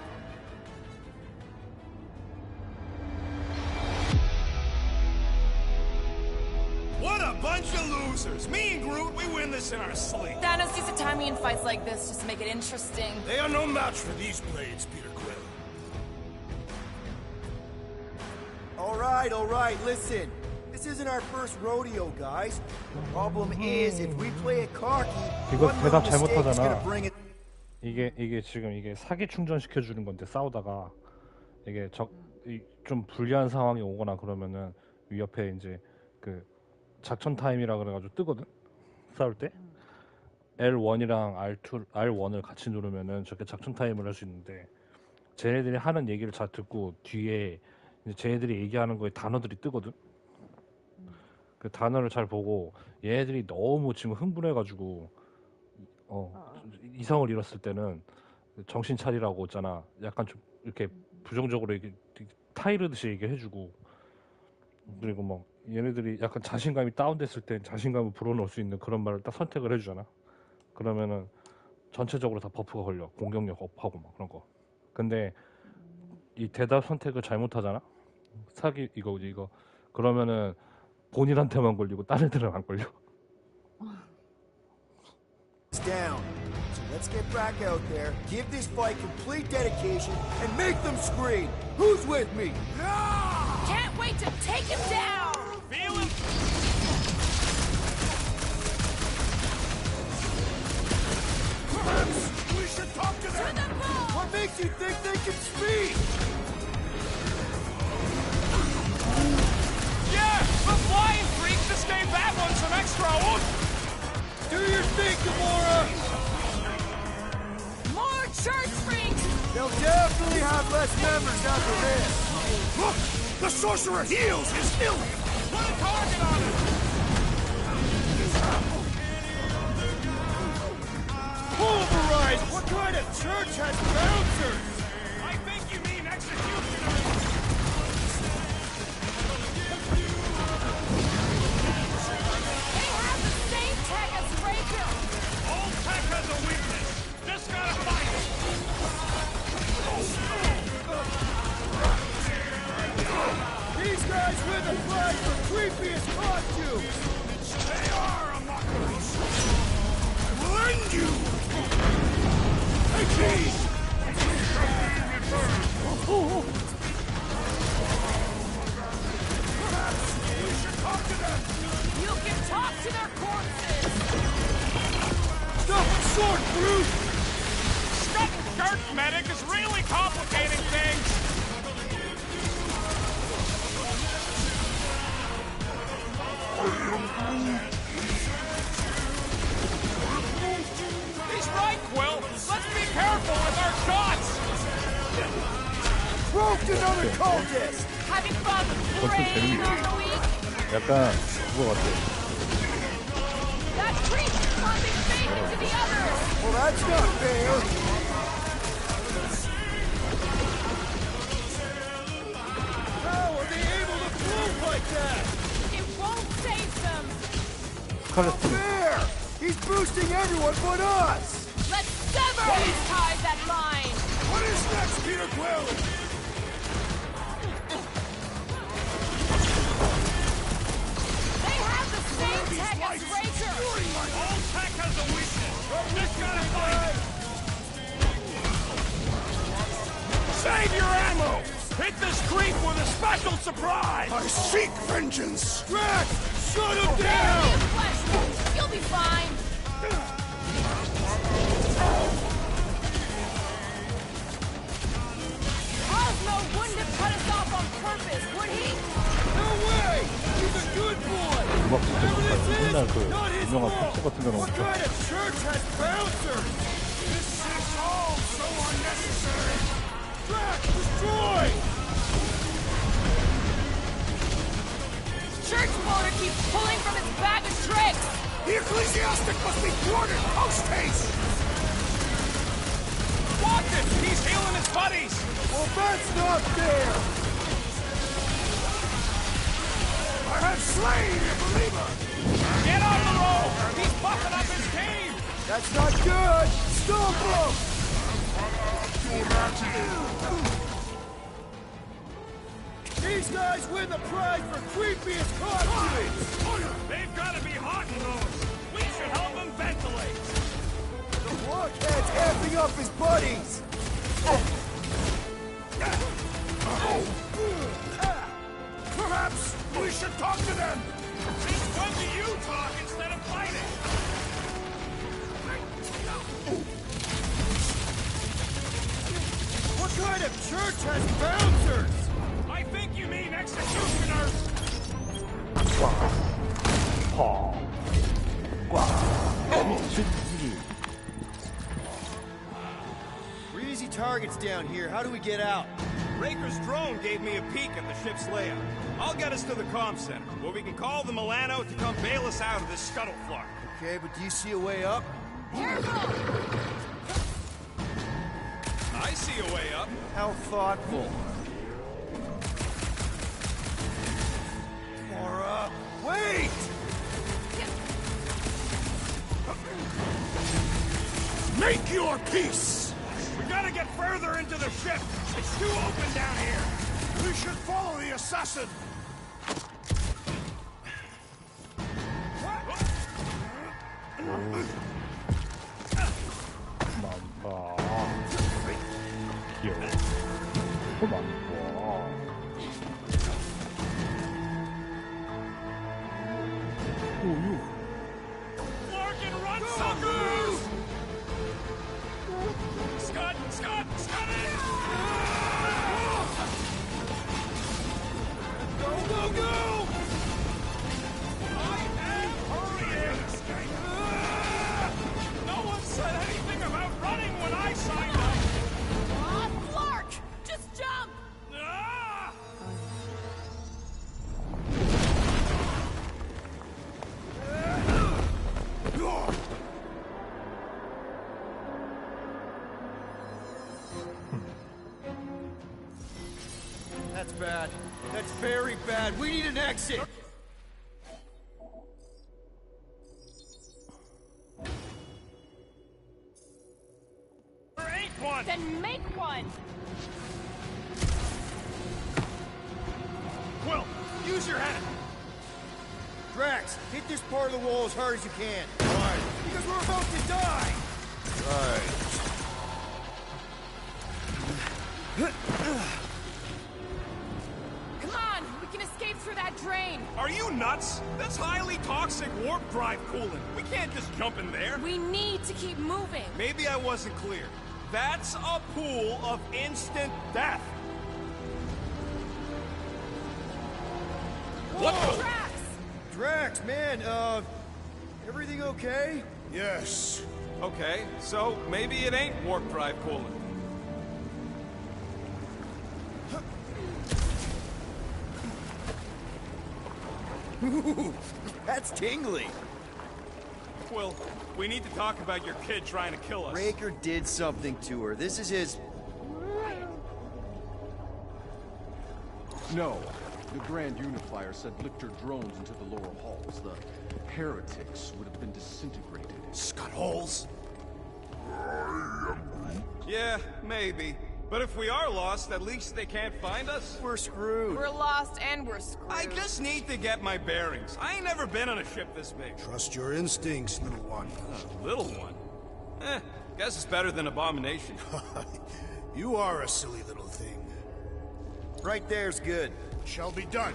What a bunch of losers! Me and Groot, we win this in our sleep. Thanos used to time me in fights like this just to make it interesting. They are no match for these blades, Peter Quill. All right, listen. This isn't our first rodeo, guys. The problem is, if we play it cocky, 이거 one 대답 little mistake is gonna 잘못하잖아. bring it. 이게 지금 이게 사기 충전시켜 주는 건데 싸우다가 이게 좀 불리한 상황이 오거나 그러면은 옆에 이제 그 작전 타임이라 그래가지고 뜨거든. 싸울 때 L1이랑 R1을 같이 누르면은 저렇게 작전 타임을 할 수 있는데 쟤네들이 하는 얘기를 잘 듣고 뒤에 이제 쟤네들이 얘기하는 거에 단어들이 뜨거든. 그 단어를 잘 보고 얘네들이 너무 지금 흥분해가지고 이성을 잃었을 때는 정신 차리라고 있잖아. 약간 좀 이렇게 부정적으로 이렇게 타이르듯이 얘기해주고 그리고 뭐 얘네들이 약간 자신감이 다운됐을 때 자신감을 불어넣을 수 있는 그런 말을 딱 선택을 해주잖아. 그러면은 전체적으로 다 버프가 걸려. 공격력 업하고 막 그런 거. 근데 이 대답 선택을 잘못하잖아. 사기 이거 그러면은 본인한테만 걸리고 다른 애들은 안 걸려. Down. So let's get back out there, give this fight complete dedication, and make them scream. Who's with me? Can't wait to take him down! Feel him? Perhaps we should talk to them. What makes you think they can speak? Yeah, the flying freak just gave that one some extra oomph. Do your thing, Gamora. More church freaks! They'll definitely have less members after this. Look! The sorcerer heals his ill! Put a target on him! Pulverize! What kind of church has bouncers? I think you mean executioners! They have the same tech as Raker! All tech has a weakness! Just gotta fight it! These guys win the prize for creepiest costumes! They are a mockery! I will end you! Hey, Keys! Perhaps we should talk to them! You can talk to their corpses! Stop the sword, brute! Scut dirt medic is really complicating things! He's right, Quill! Let's be careful with our shots! Broke another cultist! Having fun preying on the weak? 약간 그거 같아. That creep pumping faith into the others! Well, that's not fair! How are they able to move like that? It won't save them! 스칼렛 Fair! He's boosting everyone but us! Let's sever these ties that bind! What is next, Peter Quill? They have the same tech as Raker! All tech has a weakness! Just gotta fight it! Save your ammo! Hit this creep with a special surprise! I seek vengeance! Drax! Shut him Barely down! a flesh wound. You'll be fine! Cosmo wouldn't have cut us off on purpose, would he? No way! He's a good boy! 음악 진짜 좋다. 옛날 그 Not his 유명한 fault! 팝스 같은 거는 What 엄청 kind of church has bouncers? This is all so unnecessary! Drax, destroy! Church motor keeps pulling from its bag of tricks! The ecclesiastic must be thwarted post-haste! Watch it! He's healing his buddies! Well, that's not fair! I have slain a believer! Get on the road! He's buffing up his team! That's not good! Stop him! These guys win the prize for creepiest costumes! They've got to be hot in those! We should help them ventilate! The blockhead's amping up his buddies! Perhaps we should talk to them! Since when do you talk instead of fighting? What kind of church has bouncers? I think you mean executioners! We're easy targets down here. How do we get out? Raker's drone gave me a peek at the ship's layout. I'll get us to the comm center, where we can call the Milano to come bail us out of this scuttlefart. Okay, but do you see a way up? I see a way up. How thoughtful. Mora, wait! Make your peace! We gotta get further into the ship. It's too open down here. We should follow the assassin! 많다. 귀여워. 또 많고. 오유. Larkin, run, suckers! Scud! Scud! Scud it! Go, go, go! I am hurrying! No one said anything about running when I signed up! That's bad. That's very bad. We need an exit. There ain't one. Then make one. Quill, use your head. Drax, hit this part of the wall as hard as you can. Why? Because we're about to die. Come on, we can escape through that drain. Are you nuts? That's highly toxic warp drive coolant. We can't just jump in there. We need to keep moving. Maybe I wasn't clear. That's a pool of instant death. What the? Drax! Drax, man, everything okay? Yes. Okay, so maybe it ain't warp drive coolant. Ooh, that's tingly. Quill, we need to talk about your kid trying to kill us. Raker did something to her. This is his... No. The Grand Unifier said Lictor drones into the lower halls. The heretics would have been disintegrated. Scud holes? Yeah, maybe. But if we are lost, at least they can't find us. We're screwed. We're lost and we're screwed. I just need to get my bearings. I ain't never been on a ship this big. Trust your instincts, little one. Little one? Guess it's better than Abomination. You are a silly little thing. Right there's good. Shall be done.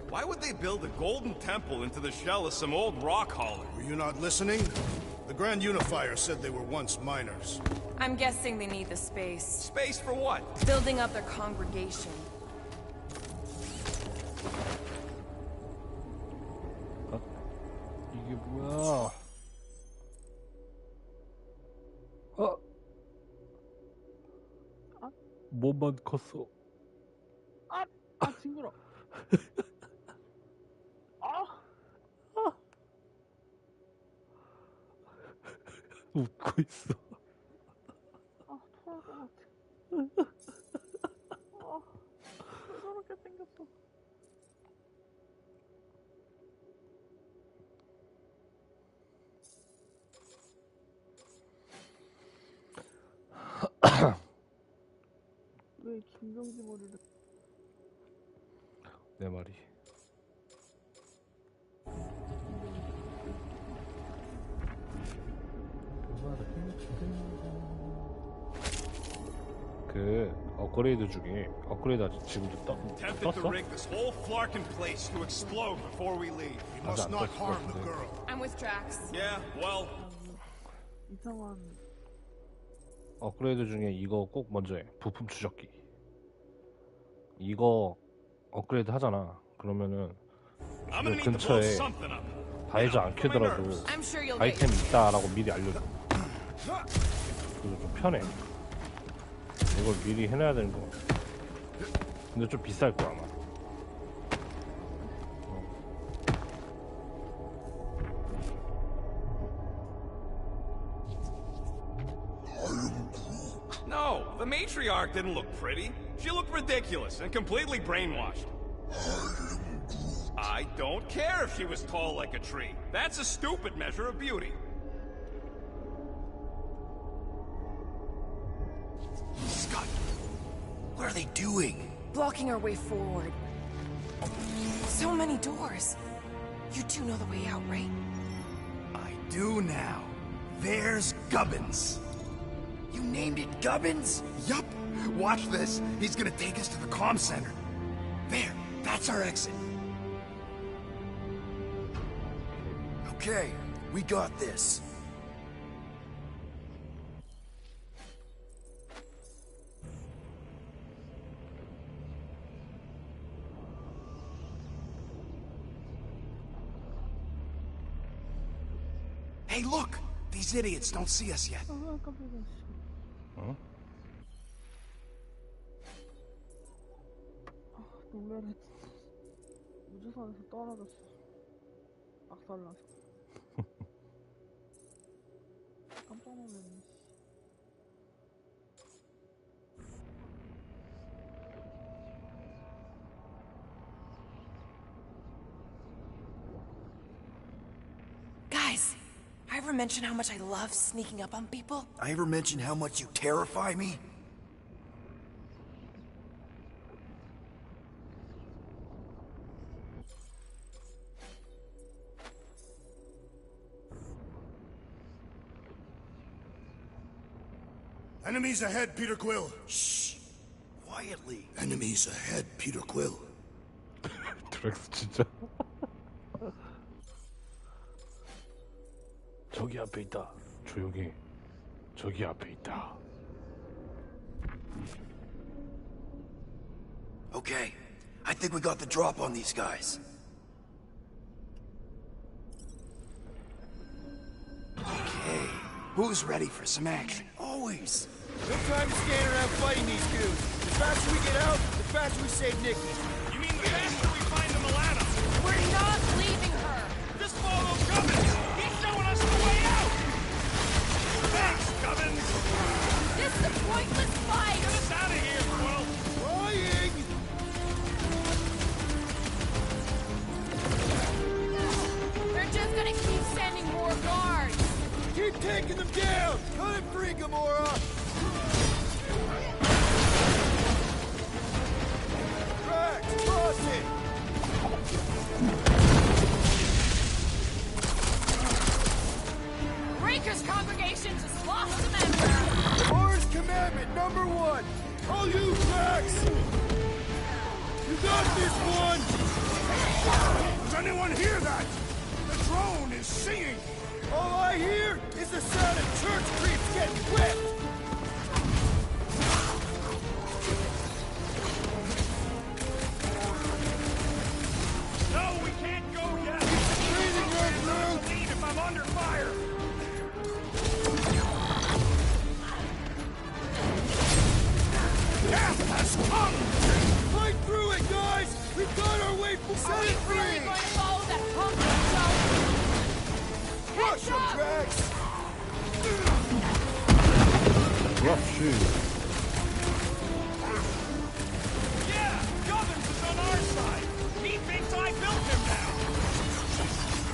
Why would they build a golden temple into the shell of some old rock hauler? Were you not listening? The Grand Unifier said they were once miners. I'm guessing they need the space. Space for what? Building up their congregation. 이게 뭐야? 몸만 컸어. 징그러. 웃고 있어. 토할 것 같아. 왜 저렇게 생겼어? 왜 김정지 머리를? 내 말이. 그 업그레이드 중에 업그레이드 아직 지금도 Tempted to 떴어? rig this whole flarkin' place to explode before we leave. We must not harm the girl. I'm with Drax. Yeah, well, 이상한. 업그레이드 중에 이거 꼭 먼저 해. 부품 추적기. 이거 업그레이드 하잖아. 그러면은 그 근처에 가해지 않게더라도 아이템이 있다라고 미리 알려줘. 그래서 좀 편해. 이걸 미리 해놔야 되는 거 같아. 근데 좀 비쌀 거야 아마. no, the matriarch didn't look pretty. She looked ridiculous and completely brainwashed. I don't care if she was tall like a tree. That's a stupid measure of beauty. Scott, what are they doing? Blocking our way forward. So many doors. You do know the way out, right? I do now. There's Gubbins. You named it Gubbins? Yup. Watch this. He's gonna take us to the comm center. There, that's our exit. Okay, we got this. Hey, look! These idiots don't see us yet. 어? 놀래라. 우주선에서 떨어졌어. 박살나서. 써놓으면. Guys, I ever mention how much I love sneaking up on people? I ever mention how much you terrify me? Enemies ahead, Peter Quill. Shh. Quietly. Enemies ahead, Peter Quill. 드렉스 진짜. 저기 앞에 있다. 조용히. 저기 앞에 있다. Okay, I think we got the drop on these guys. Okay, who's ready for some action? Always. No time to stand around fighting these dudes. The faster we get out, the faster we save Nikki. You mean the faster we find the Milano? We're not leaving her! Just follow Gubbins! He's showing us the way out! Thanks, Gubbins! This is a pointless fight! Get us out of here, Quill! Trying! They're just gonna keep sending more guards! Keep taking them down! Cut him free, Gamora! Drax, toss it! Breaker's congregation just lost a member! Lord's commandment number 1! All you, Drax! You got this one! Does anyone hear that? The drone is singing! All I hear is the sound of church creeps getting whipped! No, we can't go yet! Breathing room, Groot! Leave if I'm under fire! Death has come! Fight through it, guys! We've got our way for set it free! Really going to follow that punk of Rush him, Drax! Rough shoes. Yeah! Gubbins is on our side! He thinks I built him now!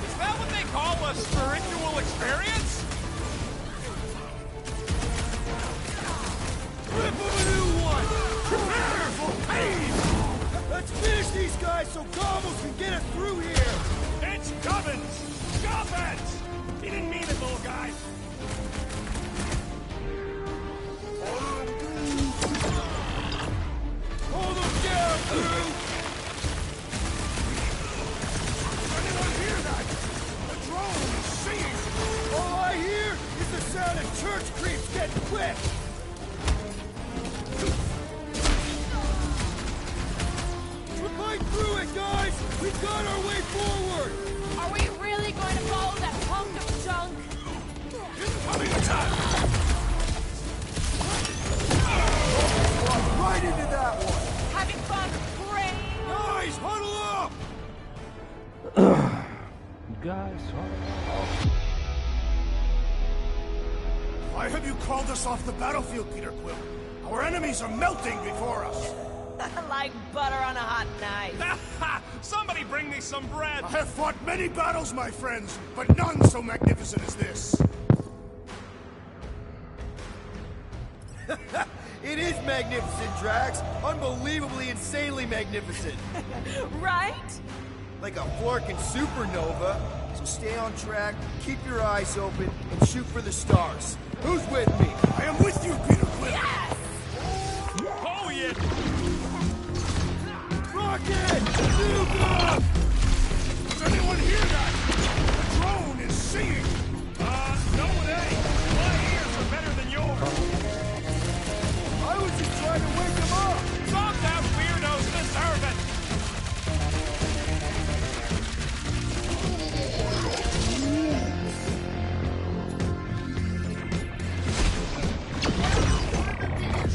Is that what they call a spiritual experience? Rip him a new one! Prepare for pain! Let's finish these guys so Gobbles can get us through here! It's Gubbins! Gubbins! He didn't mean it, little guy! Hold them down, Groot! Does anyone hear that? The drone is singing! All I hear is the sound of church creeps getting whipped! Fight through it, guys! We've got our way forward! Are we really going to follow that hunk of junk? Incoming attack! Right into that one! Having fun, great! Guys, huddle up! Guys, Why have you called us off the battlefield, Peter Quill? Our enemies are melting before us! Like butter on a hot knife. Somebody bring me some bread! I have fought many battles, my friends, but none so magnificent as this! It is magnificent, Drax! Unbelievably, insanely magnificent! Right? Like a florkin' supernova. So stay on track, keep your eyes open, and shoot for the stars. Who's with me? I am with you, Peter Quill! Yes! Oh, yeah! Rocket! Nuka! Does anyone hear that? The drone is singing! No it ain't! My ears are better than yours! I was just trying to wake him up! Some damn weirdos deserve it!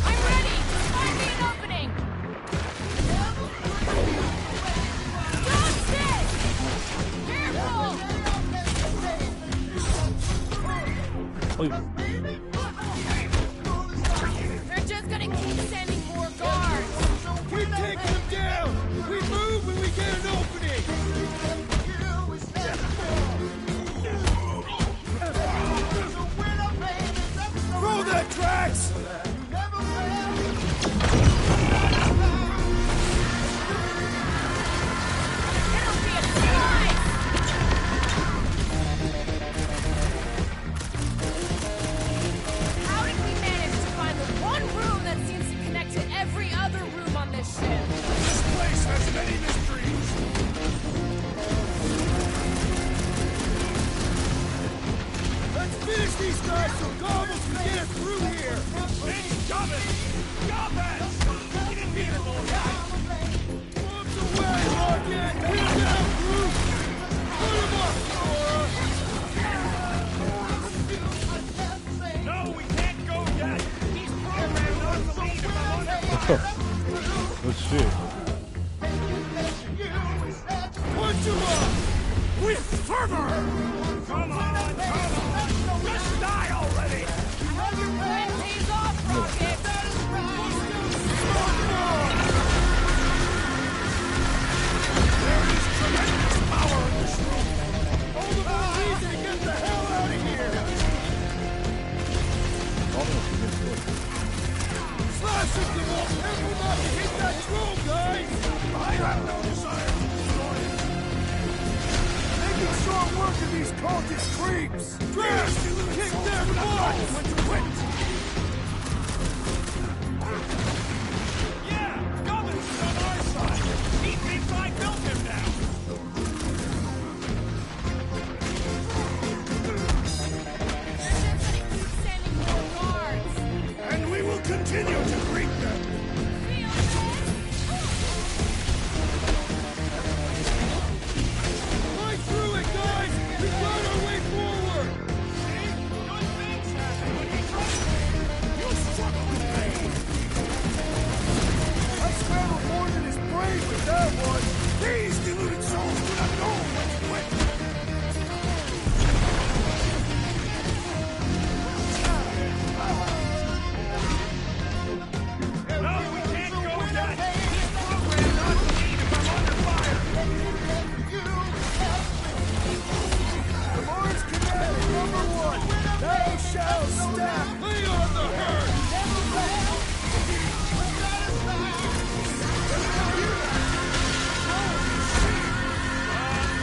I'm ready! Find me an opening! Stop this! Careful! 어이. guys! How did we manage to find the one room that seems to connect to every other room on this ship? This place has many mysteries. Let's finish these guys so Gobbles can get us through here! These Gubbins! Gubbins! You didn't mean it, little guy! Bombs away, Rocket! Get down, Groot! Put him up, Nora! No, we can't go yet! He's programmed not to leave if I'm under fire! 그렇지. Punch him up! With fervor! Come on! Just die already! He's off, Rocket! There is tremendous power in this room! All the more reason to get the hell out of here! Slashing them all! Careful not to hit that drone, guys! I have no desire to destroy it. Making short work of these cultist creeps! Yes, Kick their balls! when to quit. Yeah! Gubbins is on our side! He thinks I built him now! Sending more guards! And we will continue to greet them. Fight through it, guys! We got our way forward! Good things happen when you trust me! You struggle with pain. I scrambled more than his brain with that one! These deluded souls do not know when to quit. No, we can't go yet! He's programmed not to leave if I'm under fire! The Mars Command #1! Thou shalt stack! Lay on the herd!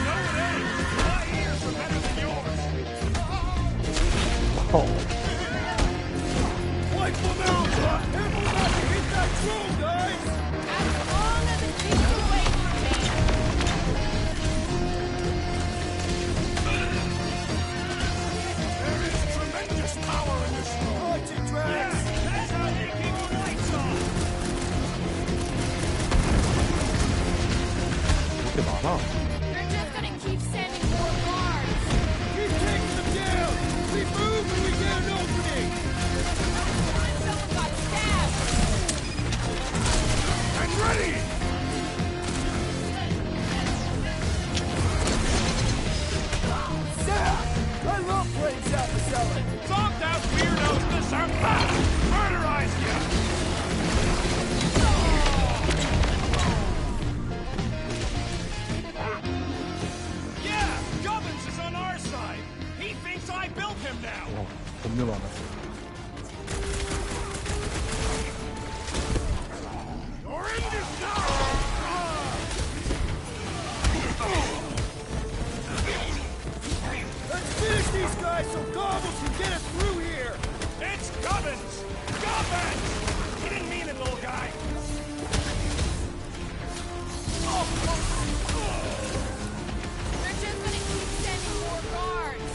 No, it ain't! My ears are better than yours! Wipe them out! Careful not to hit that drone, guys! As long as it keeps away from me! There is tremendous power in this room. Watch it, Drax! That's how they keep the lights on! 이렇게 많아. They're just gonna keep sending more guards! Keep taking them down! We move when we get an opening! Someone got stabbed! And ready! Zap! I love playing Zappacelli! Zonked out weirdos deserve that! Murderize ya! Yeah! Gubbins is on our side! He thinks I built him now! 겁나 많아. Your end is now! Let's finish these guys so Gobbles can get us through here! It's Gubbins! Gubbins! He didn't mean it, little guy! They're just gonna keep sending more guards!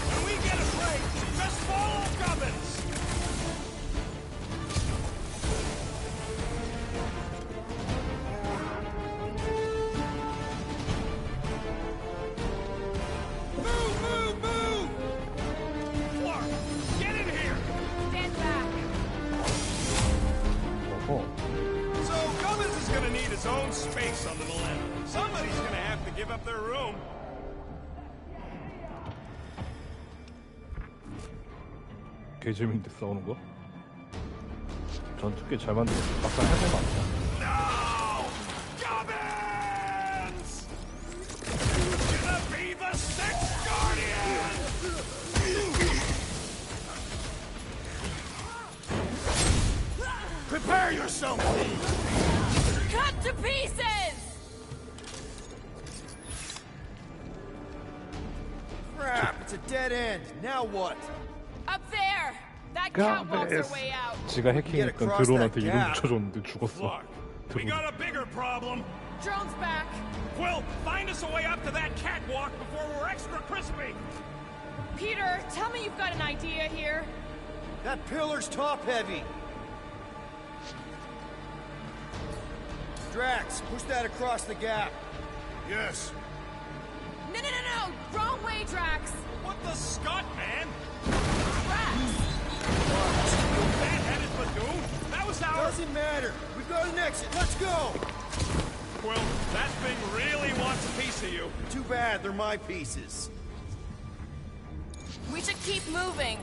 When we get a break, just follow Gubbins! Move, move, move! Clark, get in here! Stand back! So Gubbins is gonna need his own space on the Millennium. Somebody's gonna have to give up their room. 개 재밌는데 싸우는 거? 전투 꽤 잘 만들었어. 막상 해보면 안 돼. No! Gubbins! Gonna be the Sixth Guardian! Prepare yourself, please! Cut to pieces! Crap, it's a dead end. Now what? Up there! That catwalk's our way out. 지가 해킹했던 드론한테 이름 붙여줬는데 죽었어. We got a bigger problem. Drone's back. Quill, find us a way up to that catwalk before we're extra crispy. Peter, tell me you've got an idea here. That pillar's top-heavy. Drax, push that across the gap. Yes. No! Wrong way, Drax! What the scut, man? Drax! Bad-headed Badoon? That was our... Doesn't matter. We've got an exit. Let's go! Quill, that thing really wants a piece of you. Too bad, they're my pieces. We should keep moving.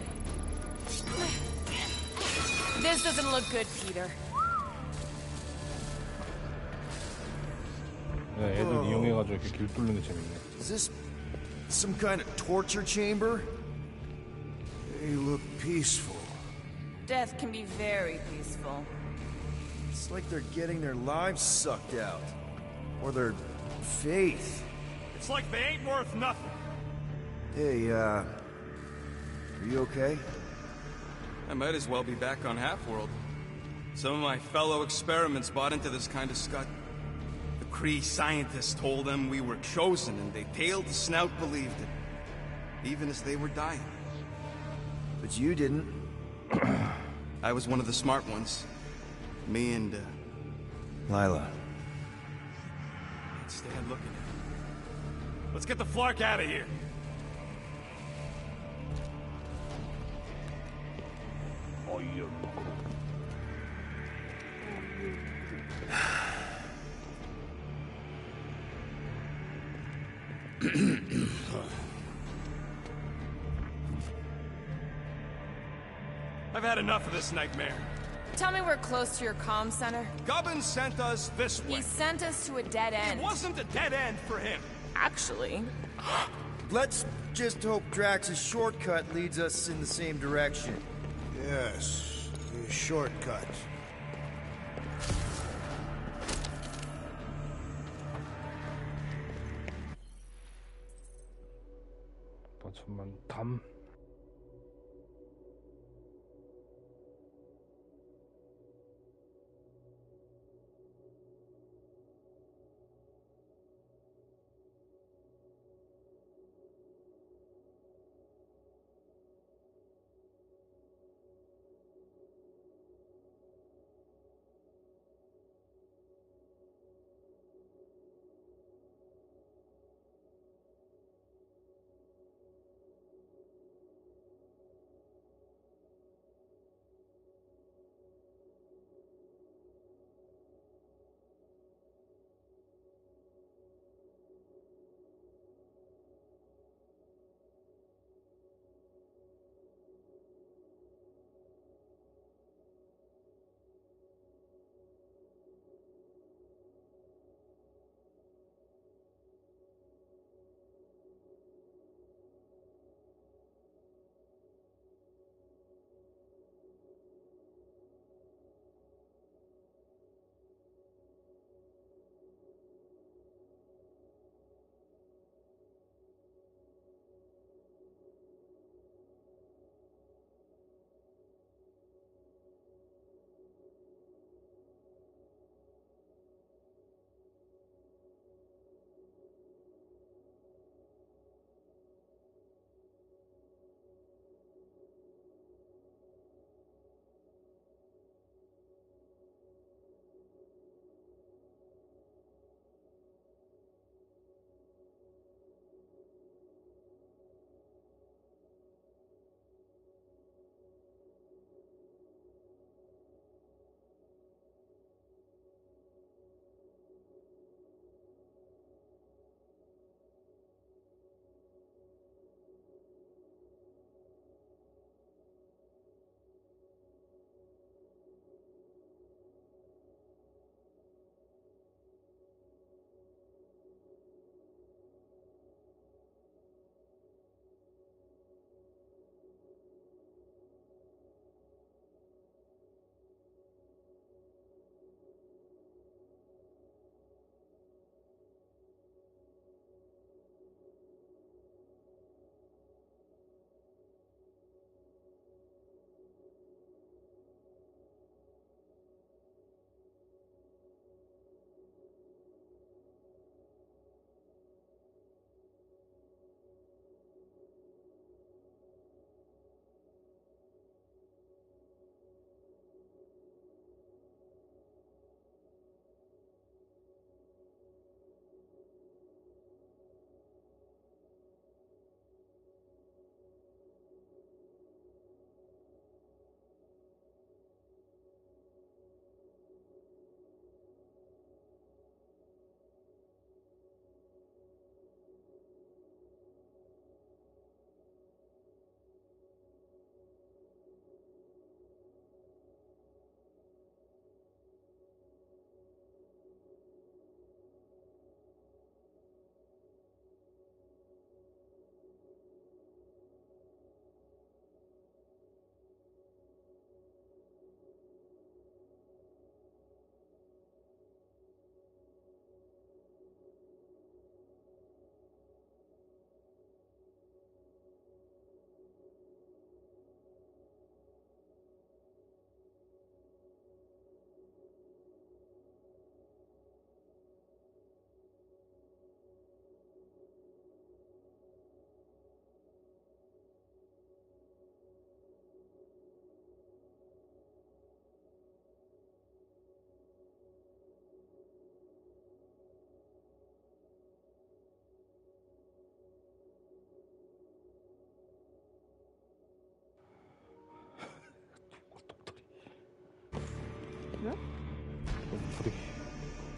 This doesn't look good, Peter. 네, 애들 이용해가지고 이렇게 길 뚫는 게 재밌네. Is this some kind of torture chamber? They look peaceful. Death can be very peaceful. It's like they're getting their lives sucked out. Or their faith. It's like they ain't worth nothing. Hey, are you okay? I might as well be back on Half-World. Some of my fellow experiments bought into this kind of scut. The Kree scientists told them we were chosen, and they tailed the snout believed it. Even as they were dying. But you didn't. I was one of the smart ones. Me and, Lila. Stand looking at it. Let's get the flark out of here. I've had enough of this nightmare. Tell me we're close to your comm center. Gubbins sent us this way. He sent us to a dead end. It wasn't a dead end for him. Actually. Let's just hope Drax's shortcut leads us in the same direction. Yes, the shortcut. 잠만 담.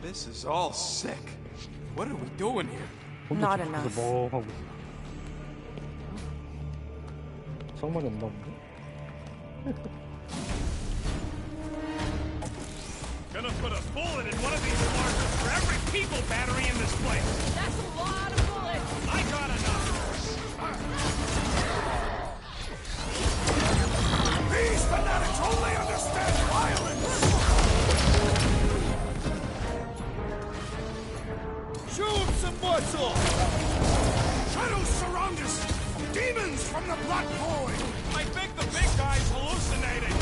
This is all sick. What are we doing here? Not enough. 뭐 하고 있어. 상관이 없나 본데? Gonna put a bullet in one of these markers for every people battery in this place. That's a lot of bullets. I got enough. These fanatics only understand violence. Show him some muscle! Shadows surround us. Demons from the Black Void. I think the big guy's hallucinating.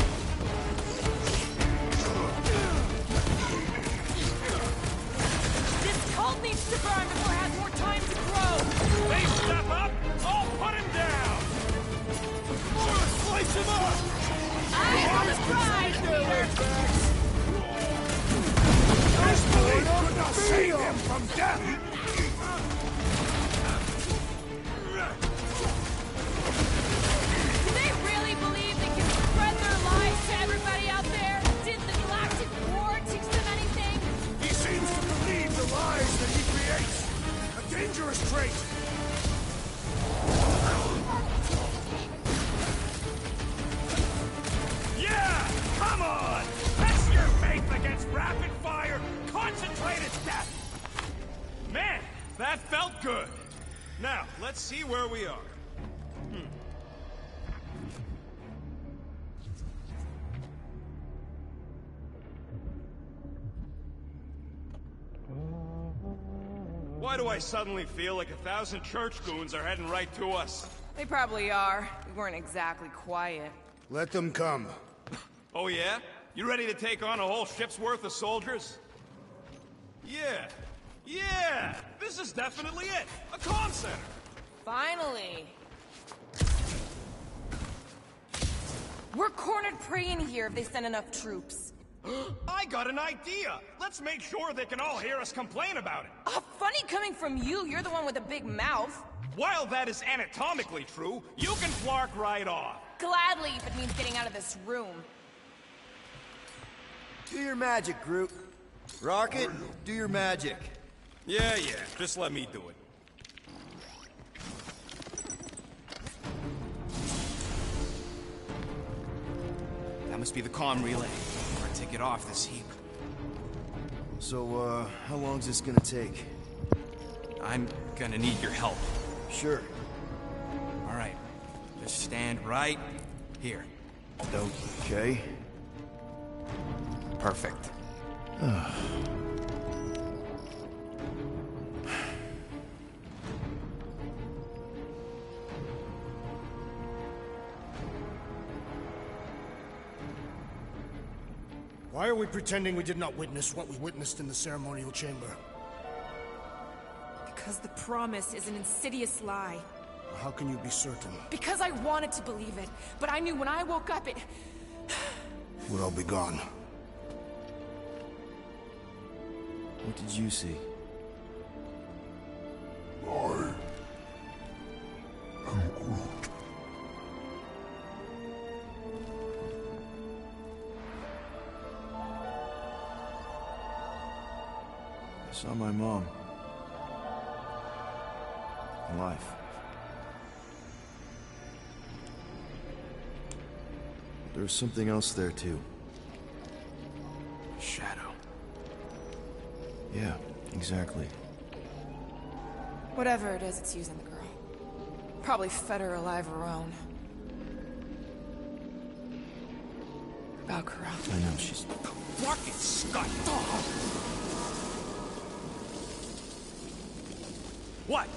This cult needs to burn before it has more time to grow. They step up. I'll put him down. More, slice him up. I have the prize, Peter. This belief could not save him from death. Do they really believe they can spread their lies to everybody out there? Did the Galactic War teach them anything? He seems to believe the lies that he creates. A dangerous trait. Yeah! Come on! Test your faith against rapid-fire, concentrated death! Man, that felt good. Now, let's see where we are. Why do I suddenly feel like 1,000 church goons are heading right to us? They probably are. We weren't exactly quiet. Let them come. Oh yeah? You ready to take on a whole ship's worth of soldiers? Yeah. Yeah! This is definitely it! A comm center! Finally! We're cornered prey in here if they send enough troops. I got an idea! Let's make sure they can all hear us complain about it! Funny coming from you. You're the one with a big mouth. While that is anatomically true, you can flark right off. Gladly, if it means getting out of this room. Do your magic, Groot. Rocket, do your magic. Yeah, just let me do it. That must be the comm relay. Or to get off this heap. So, how long's this gonna take? I'm gonna need your help. Sure. All right. Just stand right here. Okay. Perfect. Why are we pretending we did not witness what we witnessed in the ceremonial chamber? Because the promise is an insidious lie. How can you be certain? Because I wanted to believe it, but I knew when I woke up it... We'll all be gone. What did you see? I am Groot. I saw my mom. Alive. There was something else there, too. Shadow. Yeah, exactly. Whatever it is, it's using the girl. Probably fed her alive her own. Valkyra. I know, she's... Rocket Scott! What?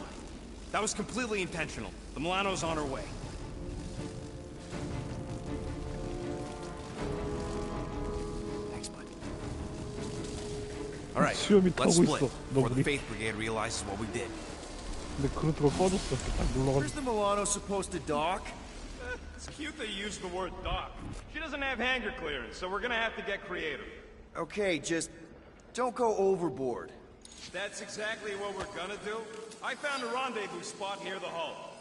That was completely intentional. The Milano's on her way. Thanks, bud. All right, 수염이 let's 타고 split 있어. before the 너구리. Faith Brigade realizes what we did. 근데 그루트가 꺼졌어. 이렇게 딱 Where's 눌러가지고. the Milano supposed to dock? It's cute they used the word dock. She doesn't have hangar clearance, so we're gonna have to get creative. Okay, just don't go overboard. That's exactly what we're gonna do. I found a rendezvous spot near the hull.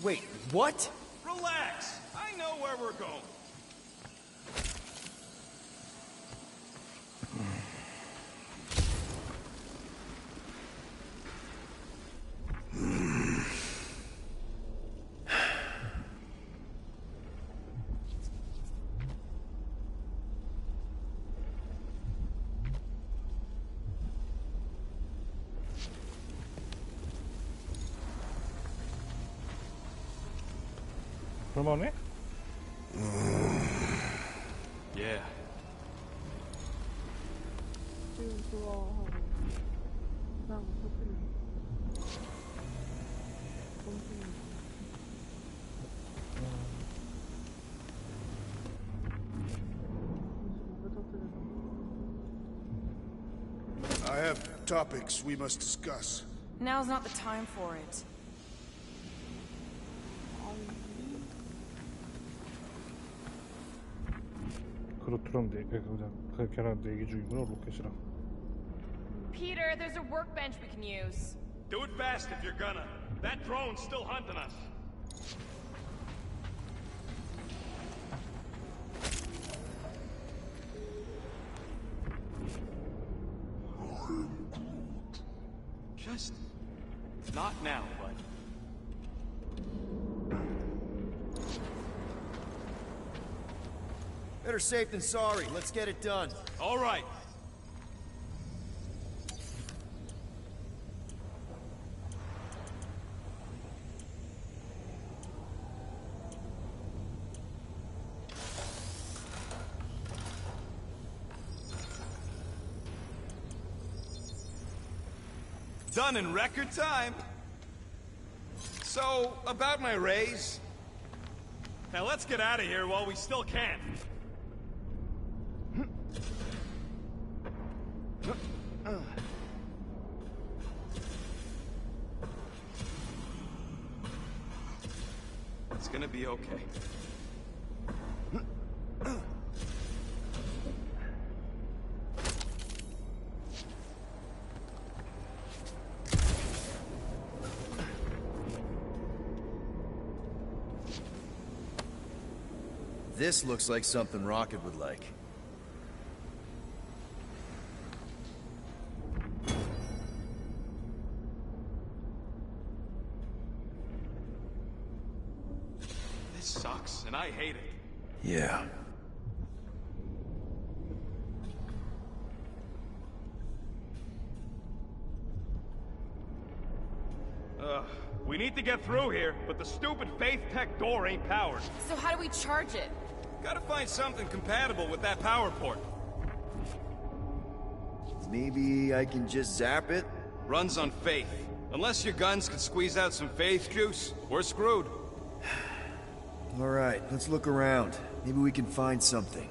Wait, what? Relax. I know where we're going. 그럴만해? Yeah. 지금 좋아하고 그냥 터뜨려. I have topics we must discuss. Now's not the time for it. 그렇더럼 걔랑 얘기 중이구나 로켓이랑. Peter, there's a workbench we can use. Do it fast if you're gonna. That drone's still hunting us. Just not now, bud. Better safe than sorry. Let's get it done. All right. Done in record time. So, about my raise. Now let's get out of here while we still can. It's gonna be okay. This looks like something Rocket would like. This sucks, and I hate it. Yeah. We need to get through here, but the stupid Faith Tech door ain't powered. So how do we charge it? Gotta find something compatible with that power port. Maybe I can just zap it? Runs on faith. Unless your guns can squeeze out some faith juice, we're screwed. Alright, let's look around. Maybe we can find something.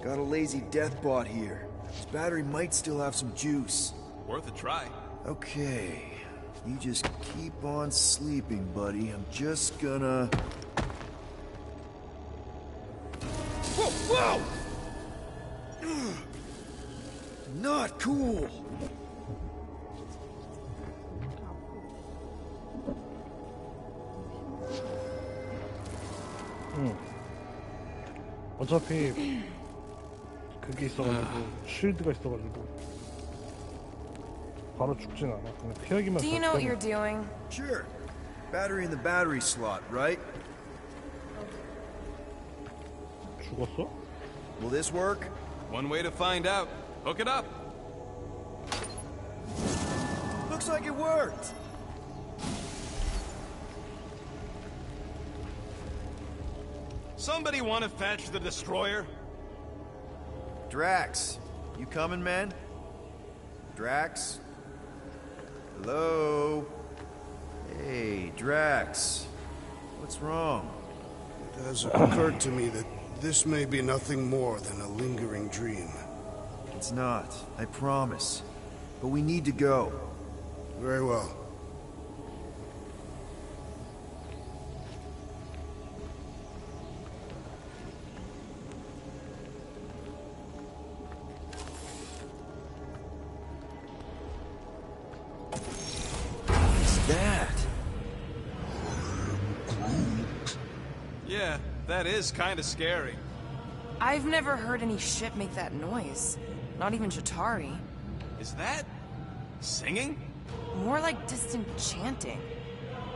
Got a lazy death bot here. This battery might still have some juice. Worth a try. Okay. You just keep on sleeping, buddy. I'm just gonna... Whoa! Whoa! Not cool! 어차피 그게 있어가지고 쉴드가 있어가지고 바로 죽진 않아. 그냥 피하기만. Do you know what you're doing? Sure. Battery in the battery slot, right? 죽었어? Will this work? One way to find out. Hook it up. Looks like it worked. Somebody want to fetch the destroyer? Drax, you coming, man? Drax? Hello? Hey, Drax. What's wrong? It has occurred to me that this may be nothing more than a lingering dream. It's not, I promise. But we need to go. Very well. Yeah, that is kind of scary. I've never heard any ship make that noise. Not even Chitauri. Is that... singing? More like distant chanting.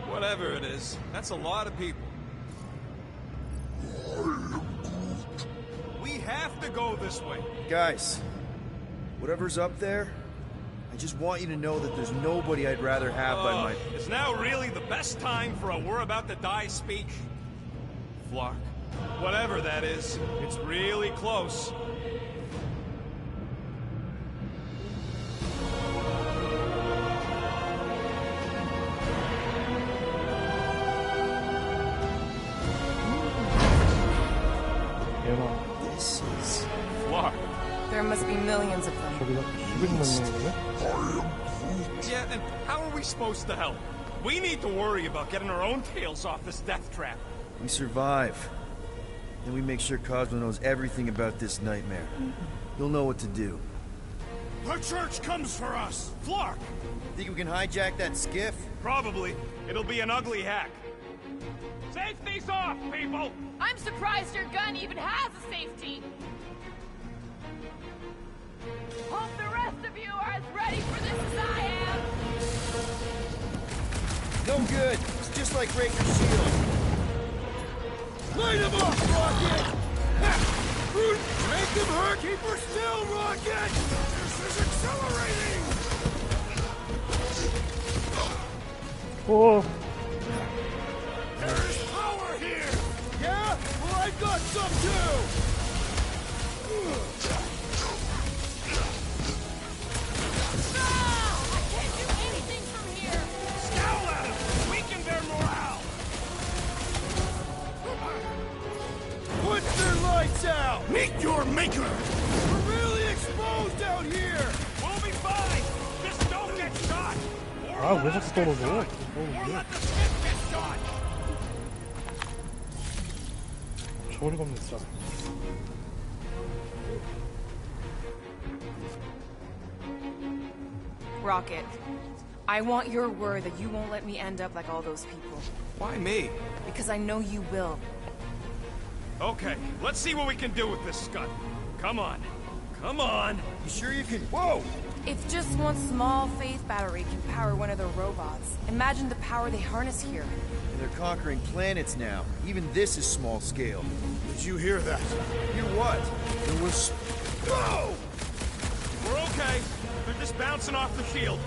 Whatever it is, that's a lot of people. We have to go this way. Guys, Whatever's up there, I just want you to know that there's nobody I'd rather have by my... Is now really the best time for a we're about to die speech? Flark, whatever that is, it's really close. This is... Flark. There must be millions of them. Yeah, and how are we supposed to help? We need to worry about getting our own tails off this death trap. We survive. Then we make sure Cosmo knows everything about this nightmare. He'll know what to do. The church comes for us! Flark! Think we can hijack that skiff? Probably. It'll be an ugly hack. Safety's off, people! I'm surprised your gun even has a safety. Hope the rest of you are as ready for this as I am. No good. It's just like Raker's shield. Light him up, Rocket! Make him hurt! Keep her still, Rocket! This is accelerating! Oh. There is power here! Yeah? Well, I've got some too! Scowl at them! Weaken their morale! Put their lights out! Meet your maker! We're really exposed out here! We'll be fine! Just don't get shot! 아, 왜 자꾸 떨어져? Or let the ship get shot! 저리 겁니다, 진짜. Rocket, I want your word that you won't let me end up like all those people. Why me? Because I know you will. Okay, let's see what we can do with this scud. Come on. Come on! You sure you can... Whoa! If just one small faith battery can power one of the robots, imagine the power they harness here. And they're conquering planets now. Even this is small scale. Did you hear that? Hear what? There was... Whoa! We're okay. They're just bouncing off the shield.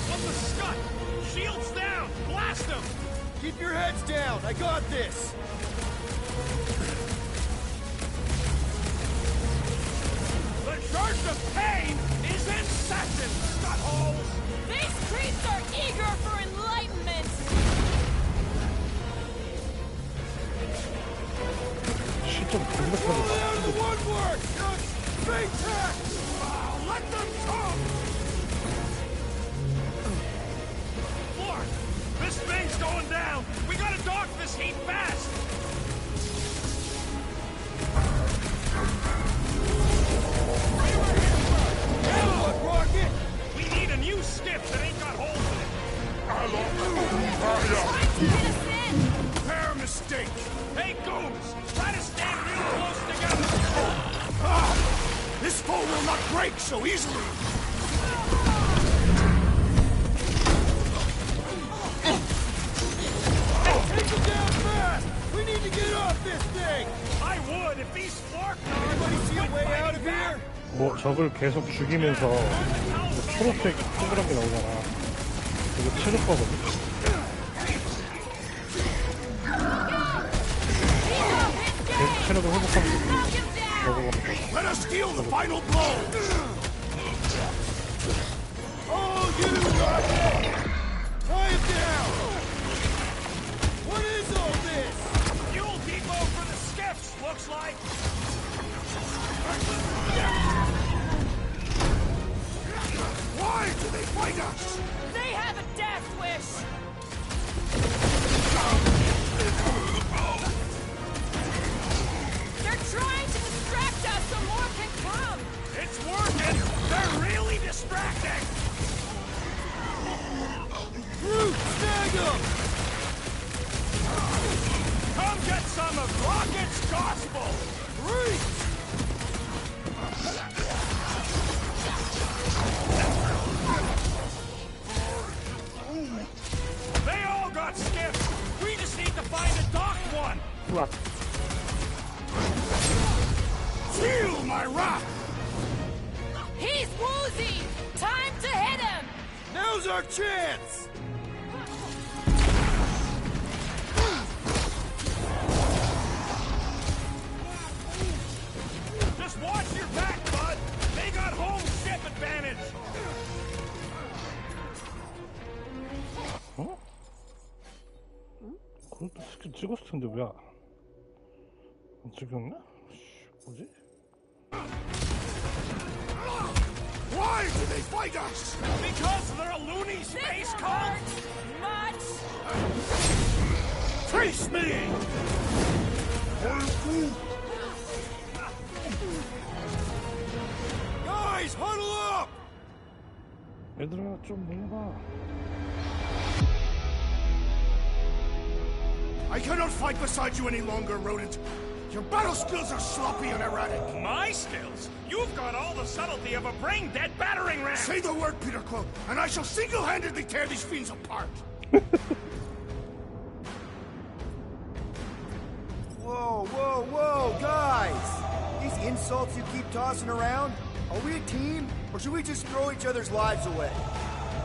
What's the scud? Shield's down! Blast them! Keep your heads down! I got this! The charge of pain is incessant, scud holes! These creeps are eager for enlightenment. 시점 Roll 강력하게 out of the woodwork! Big tech! Let them come! Flark! This thing's going down! We gotta dock this heat fast! Look, Rocket! We need a new skiff that ain't got holes in it! Fair mistake! Hey, Goons! Try to stand real close together! This foe will not break so easily! Take him down fast! We need to get off this thing! I would if these Flark Anybody see a way out of here? 뭐 적을 계속 죽이면서 뭐 초록색 동그란 게 나오잖아. 이거 체력거거든. 계속 체력을 회복하면 저거가 Let us deal the final blow! Oh, you Rocket! Quiet down! What is all this? Fuel depot for the skiffs, looks like! Why do they fight us? They have a death wish. They're trying to distract us so more can come. It's working! They're really distracting! Root, snag them! Come get some of Rocket's gospel! Reach! They all got skiffs! We just need to find a docked one! 우와. Shield Now's our chance! Just watch your back, bud! They got home ship advantage! 어? 그것도 스킬 찍었을 텐데 왜 안 찍었나? 뭐지? Why do they fight us? Because they're a loony space cult? Much! Face me! Guys, huddle up! 얘들아 좀 몰라봐. I cannot fight beside you any longer, rodent. Your battle skills are sloppy and erratic. My skills? You've got all the subtlety of a brain-dead battering ram! Say the word, Peter Quill, and I shall single-handedly tear these fiends apart. Whoa, whoa, whoa, guys! These insults you keep tossing around, are we a team, or should we just throw each other's lives away?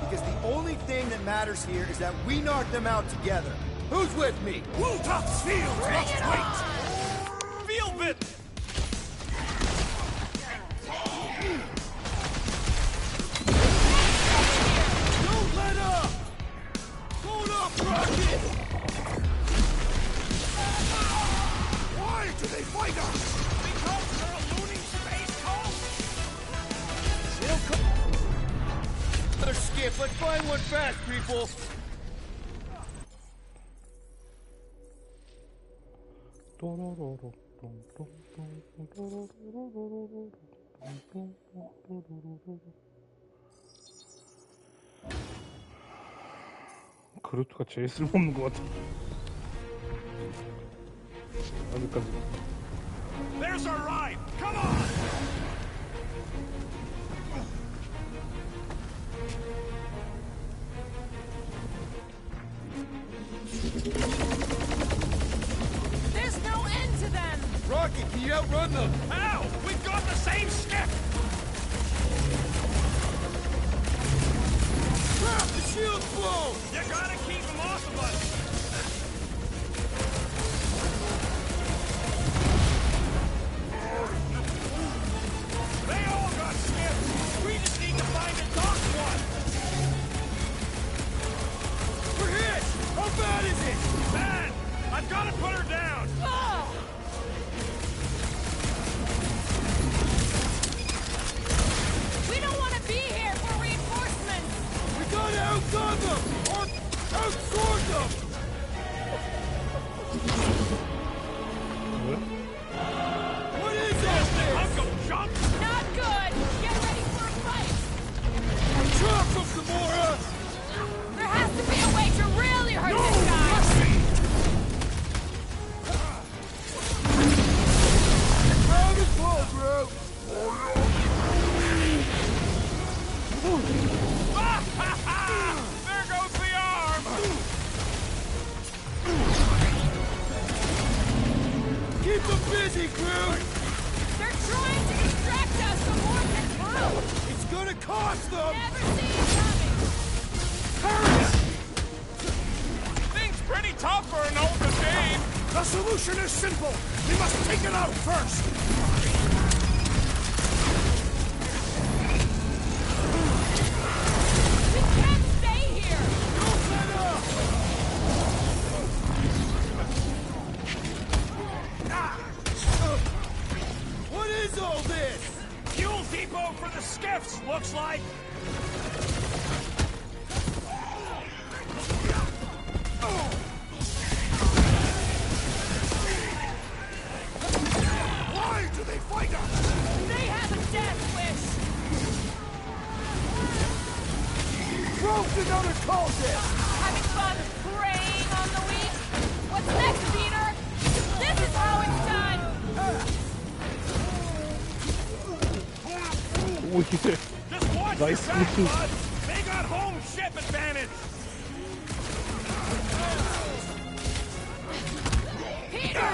Because the only thing that matters here is that we knock them out together. Who's with me? Wooltops Field must wait! Field bit! Don't let up! Hold up, Rocket! Why do they fight us? Because they're a loony space cult? They'll come. Another skip. Let's find one fast, people. 그루트가 제일 쓸모없는 것 같아. 아직까지. There's our ride! Come on! There's no end to them! Rocket, can you outrun them? How? We've got the same skip! Crap, the shield's blown! You gotta keep them off of us! They all got skips! We just need to find a docked one! We're hit! How bad is it? Bad! I've gotta put her down! Oh! We don't want to be here for reinforcements! We gotta outgun them! Or outsword them! What is this? Uncle Jump! Not good! Get ready for a fight! Drop them, Gamora! There has to be a way to really hurt this guy! Grab his ball, bro! There goes the arm! Keep them busy, crew! They're trying to distract us so more can through! It's gonna cost them! Never see it coming! Hurry! Thing's pretty tough for an old machine! The solution is simple. We must take it out first. We can't stay here! Don't let up! What is all this? Fuel depot for the skiffs, looks like! Why do they fight us? They have a death wish! Rope another cauldron! Having fun preying on the weak? What's next, Peter? This is how it's done! 오 이게 Just watch 나이스 your back, 루트. bud! They got home ship advantage! Peter!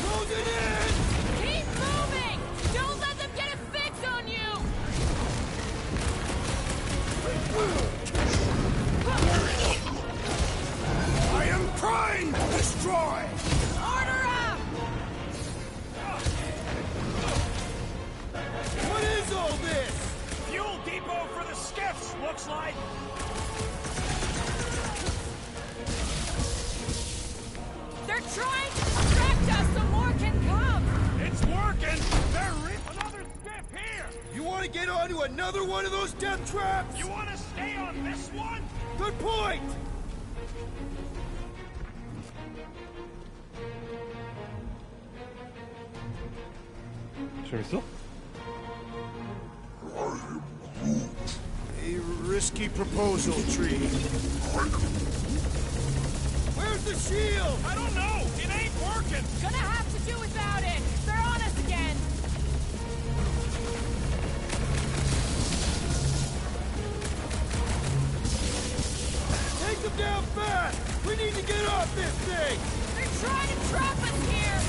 Close it in! Keep moving! Don't let them destroy! Order up! What is all this? Fuel depot for the skiffs, looks like. They're trying to distract us so more can come! It's working! They're another skiff here! You want to get onto another one of those death traps? You want to stay on this one? Good point! 재밌어? A risky proposal, Tree. Where's the shield? I don't know! It ain't working! Gonna have to do without it! They're on us again! Take them down fast! We need to get off this thing! They're trying to trap us here!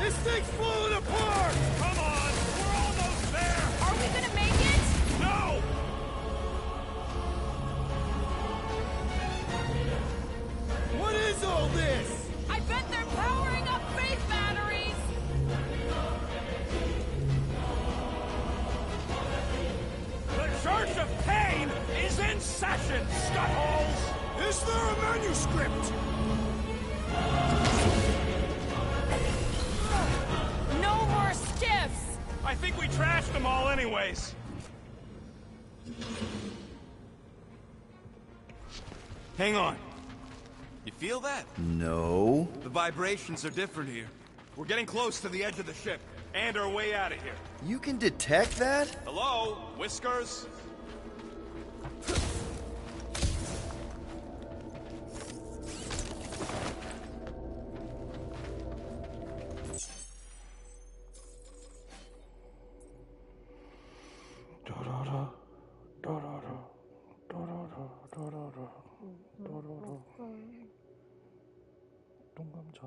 This thing's falling apart! Come on! We're almost there! Are we gonna make it? No! What is all this? I bet they're powering up faith batteries! The Church of Pain is in session, scuttholes! Is there a manuscript? No more skiffs! I think we trashed them all anyways. Hang on. You feel that? No. The vibrations are different here. We're getting close to the edge of the ship, and our way out of here. You can detect that? Hello? Whiskers? 똥감자.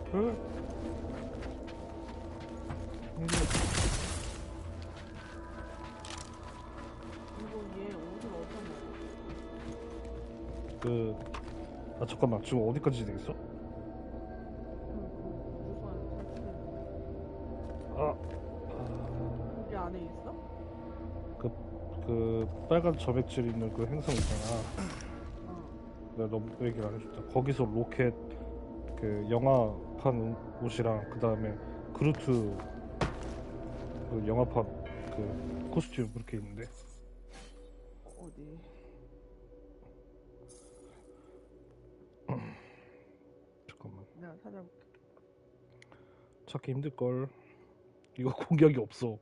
이거 얘 옷을 어디다 먹어? 아 잠깐만 지금 어디까지 돼 있어? 거기 안에 있어? 그 빨간 점액질 있는 그 행성 있잖아. 내가 너무 얘기를 안 해줬다. 거기서 로켓 그 영화판 옷이랑 그 다음에 그루트 그 영화판 그 코스튬 그렇게 있는데. 어디? 잠깐만. 내가 찾아볼게. 찾기 힘들걸. 이거 공격이 없어.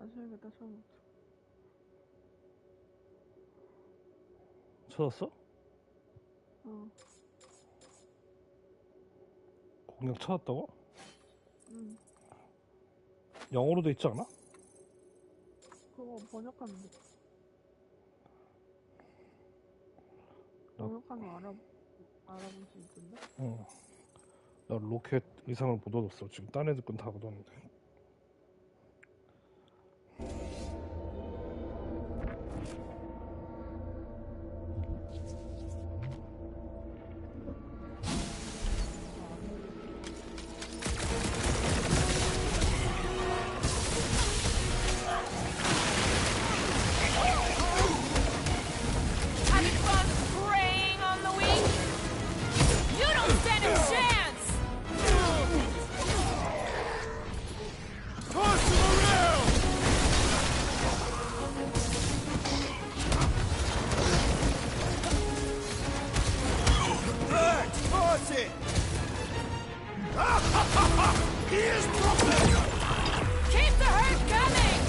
다시 해야겠다, 처음부터. 찾았어? 어. 공략 찾았다고? 응. 영어로 돼 있지 않아? 그거 번역하면 돼. 나- 번역하면 알아볼 수 있던데? 어. 나 로켓 의상을 못 얻었어. 지금 딴 애들 건 다 얻었는데. Having fun preying on the weak? You don't stand a chance! Toss him around! Back! Toss it! He is broken! Keep the hurt coming!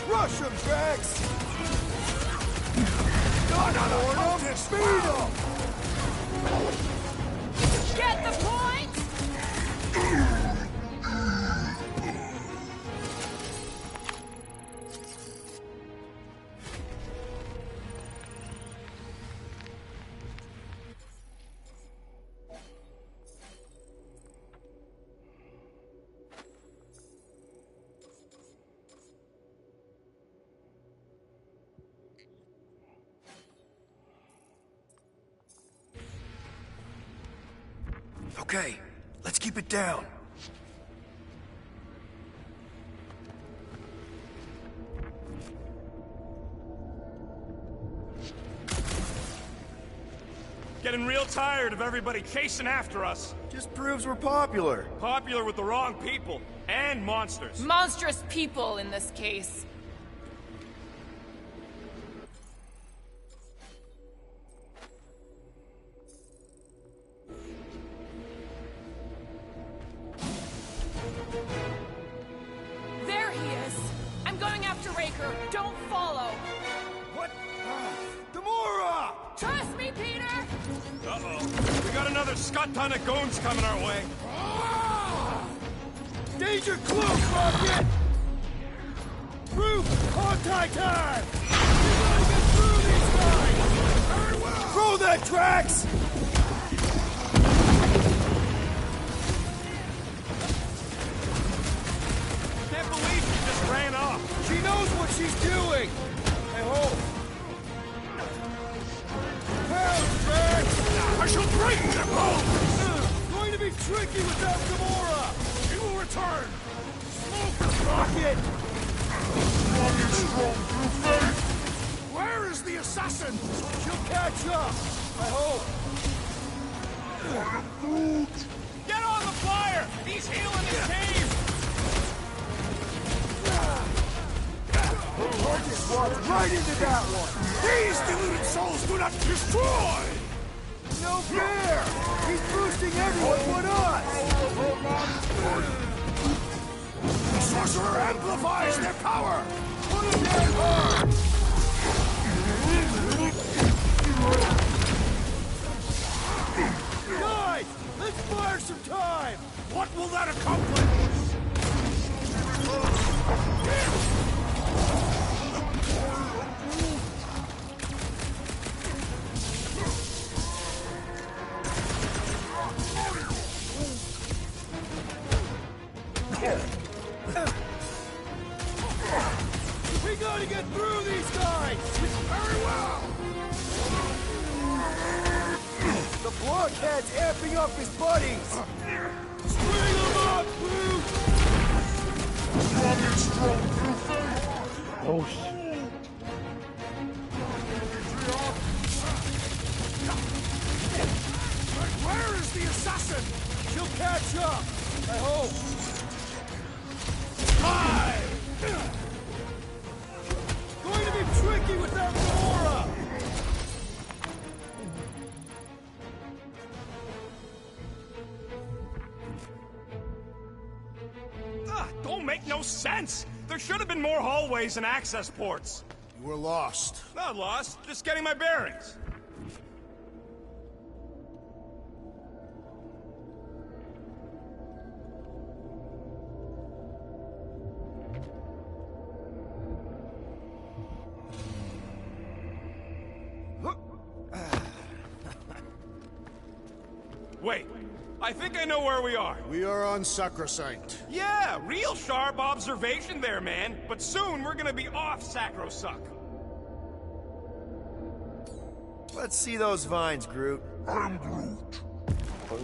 Crush him, Drax! Got him! Speed him! Get the point? Okay, let's keep it down. Getting real tired of everybody chasing after us. Just proves we're popular. Popular with the wrong people and monsters. Monstrous people in this case. There he is. I'm going after Raker. Don't follow. What? Gamora! Trust me, Peter! Uh-oh. We got another scut ton of goons coming our way. Danger close, Rocket! Roof, contact time! We gotta get through these guys! Very well! Throw that, Drax! Can't believe she just ran off. She knows what she's doing! I hope. Help, Drax! I shall break their bones! Going to be tricky without Gamora! She will return! Smoke, Rocket! Where is the assassin? She'll catch up! I hope. Get on the flyer! He's healing his cave! Rocket walked right into that one! These deluded souls do not destroy! No fair! He's boosting everyone but us! The sorcerer amplifies their power! Put him down hard! Guys! Let's fire some time! What will that accomplish? We gotta get through these guys! Very well! The blockhead's amping up his buddies! String them up, Groot! Oh shit. Where is the assassin? She'll catch up! I hope! Hi! Going to be tricky without Gamora! don't make no sense. There should have been more hallways and access ports. You were lost. Not lost, just getting my bearings. Wait, I think I know where we are. We are on Sacrosanct. Yeah, real sharp observation there, man. But soon we're gonna be off Sacrosuck. Let's see those vines, Groot. I'm Groot. I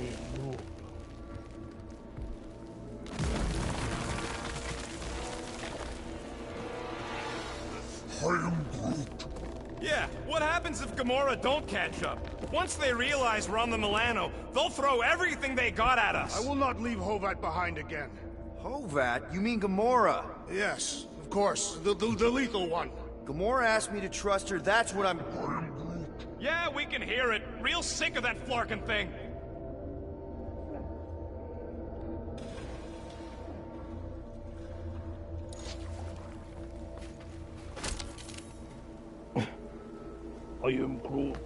am Groot. Yeah, what happens if Gamora don't catch up? Once they realize we're on the Milano, they'll throw everything they got at us. I will not leave Hovat behind again. Hovat? You mean Gamora? Yes, of course. The lethal one. Gamora asked me to trust her, that's what I'm... Yeah, we can hear it. Real sick of that flarkin' thing. I am Groot.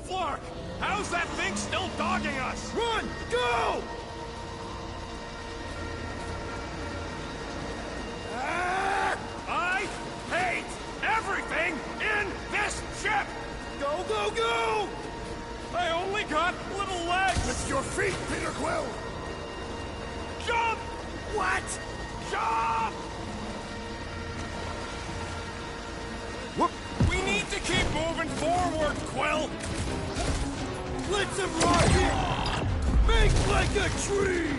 Flark! How's that thing still dogging us? Run! Go! I hate everything in this ship! Go, go, go! I only got little legs! With your feet, Peter Quill! Jump! What? Jump! Whoop! We need to keep moving forward, Quill! Let's him rocket! Make like a tree!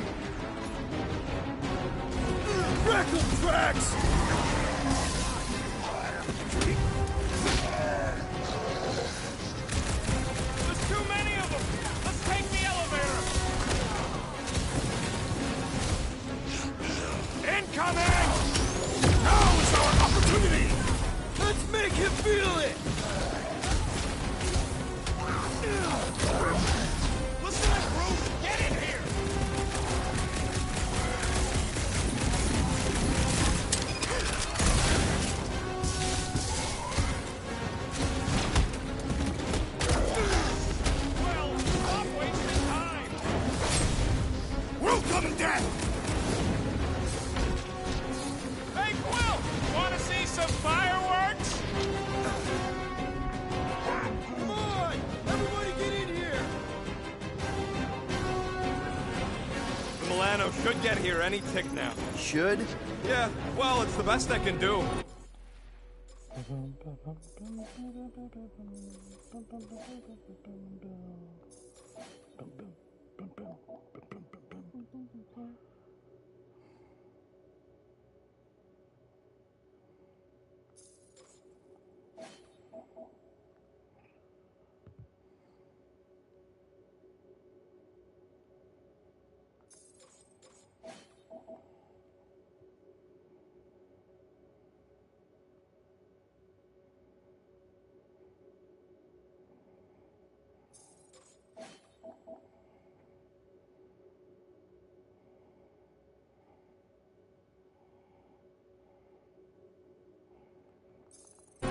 Wreckle tracks! There's too many of them! Let's take the elevator! Incoming! Now is our opportunity! Let's make him feel it! Listen to Groot! Get in here! Well, stop wasting time! We'll come and death! Hey, Quill! Want to see some fireworks? Come on! Everybody get in here! The Milano should get here any tick now. Should? Yeah, well, it's the best I can do.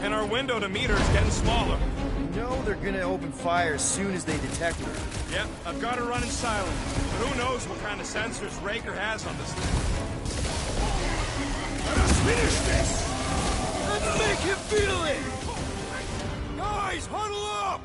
And our window to meet her is getting smaller. You know they're gonna open fire as soon as they detect her. Yep, I've got her running silent. But who knows what kind of sensors Raker has on this thing. Let us finish this! Let's make him feel it! Guys, huddle up!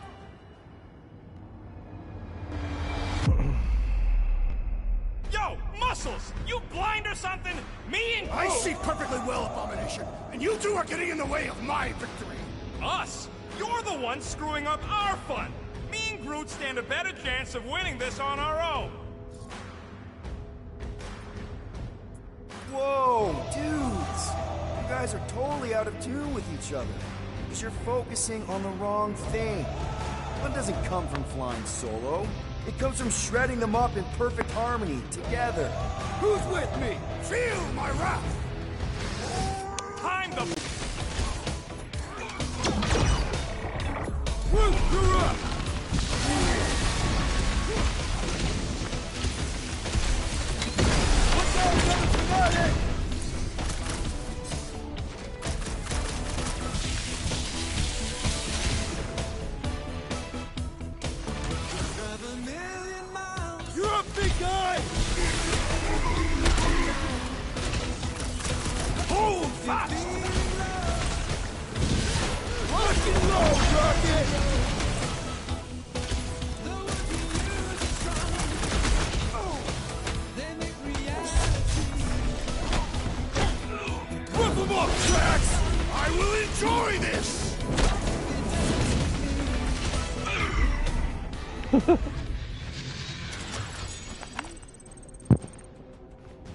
Yo, Muscles! You blind or something? Me and Groot... I see perfectly well, Abomination, and you two are getting in the way of my victory! Us? You're the one screwing up our fun! Me and Groot stand a better chance of winning this on our own! Whoa, dudes! You guys are totally out of tune with each other. Because you're focusing on the wrong thing. Fun doesn't come from flying solo. It comes from shredding them up in perfect harmony, together. Who's with me? Feel my wrath! Time the... Groot, you're up! Enjoy this!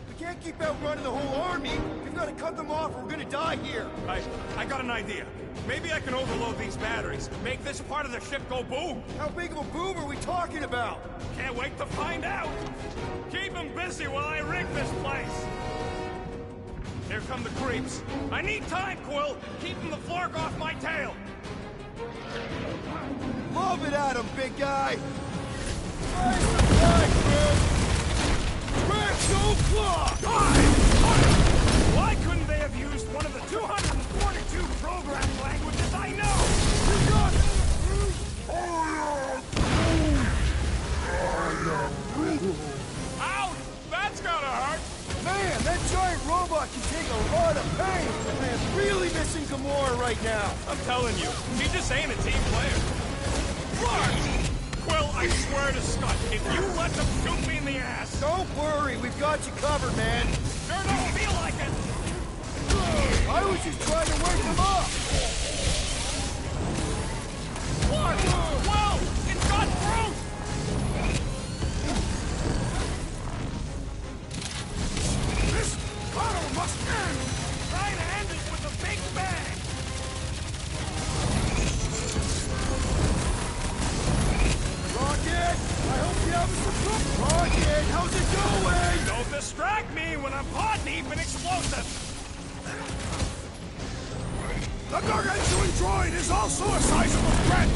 We can't keep outrunning the whole army. We've got to cut them off or we're gonna die here. I got an idea. Maybe I can overload these batteries, make this part of the ship go boom. How big of a boom are we talking about? Can't wait to find out. Keep them busy while I rig this place. Here come the creeps. I need time, Quill. Keeping the Flark off my tail. Love it at him, big guy. Nice supply, Chris. Red Claw! Why couldn't they have used one of the 242 programming languages I know? You got it! Ouch! That's gotta hurt! Man, that giant robot can take a lot of pain! I am really missing Gamora right now! I'm telling you, he just ain't a team player. Clark! Quill, I swear to Scott, if you let them shoot me in the ass... Don't worry, we've got you covered, man! Sure don't feel like it! I was just trying to wake them up! Clark! Whoa! It's got fruit! This battle must end! Try to end it with a big bang! Rocket! I hope you have some cook! Rocket, how's it going? Don't distract me when I'm paw deep in explosives! The gargantuan droid is also a sizable threat!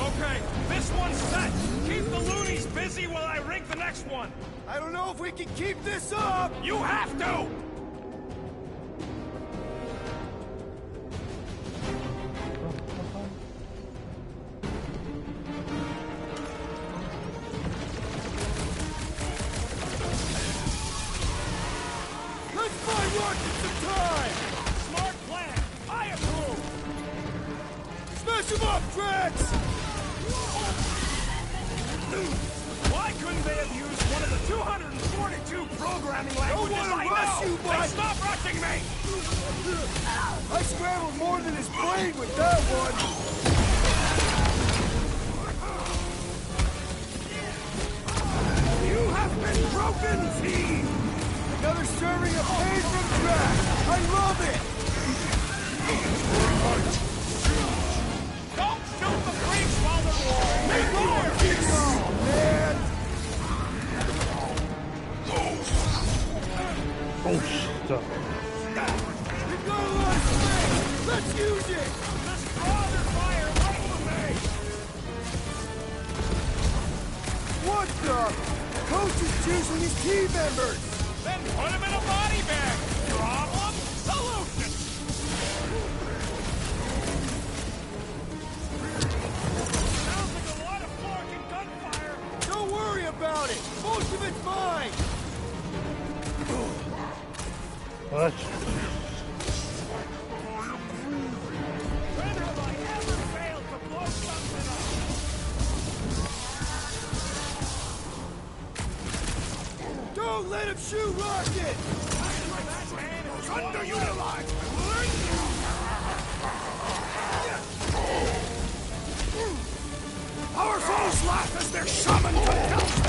Okay, this one's set! Keep the loonies busy while I rig the next one! I don't know if we can keep this up! You have to! Let's buy Rocket some time! Smart plan! I approve! Smash him up, Drax! Why couldn't they have used one of the 242 programming languages I know? You, They stop rushing me! I scrambled more than his brain with that one! You have been broken, team! Another serving of pain from Drax! I love it! Don't shoot the creeps while they're warring! Make more peace! Oh, man! Oh, shit. We've got a lot of space! Let's use it! Just draw their fire right with me! What the? Coach is choosing his team members! Then put him in a body bag! Problem? Solution! Sounds like a lot of Flark and gunfire! Don't worry about it! Most of it's mine! What? When have I ever failed to blow something up? Don't let him shoot Rocket! It's underutilized! Our foes laugh as they're summoned to hell's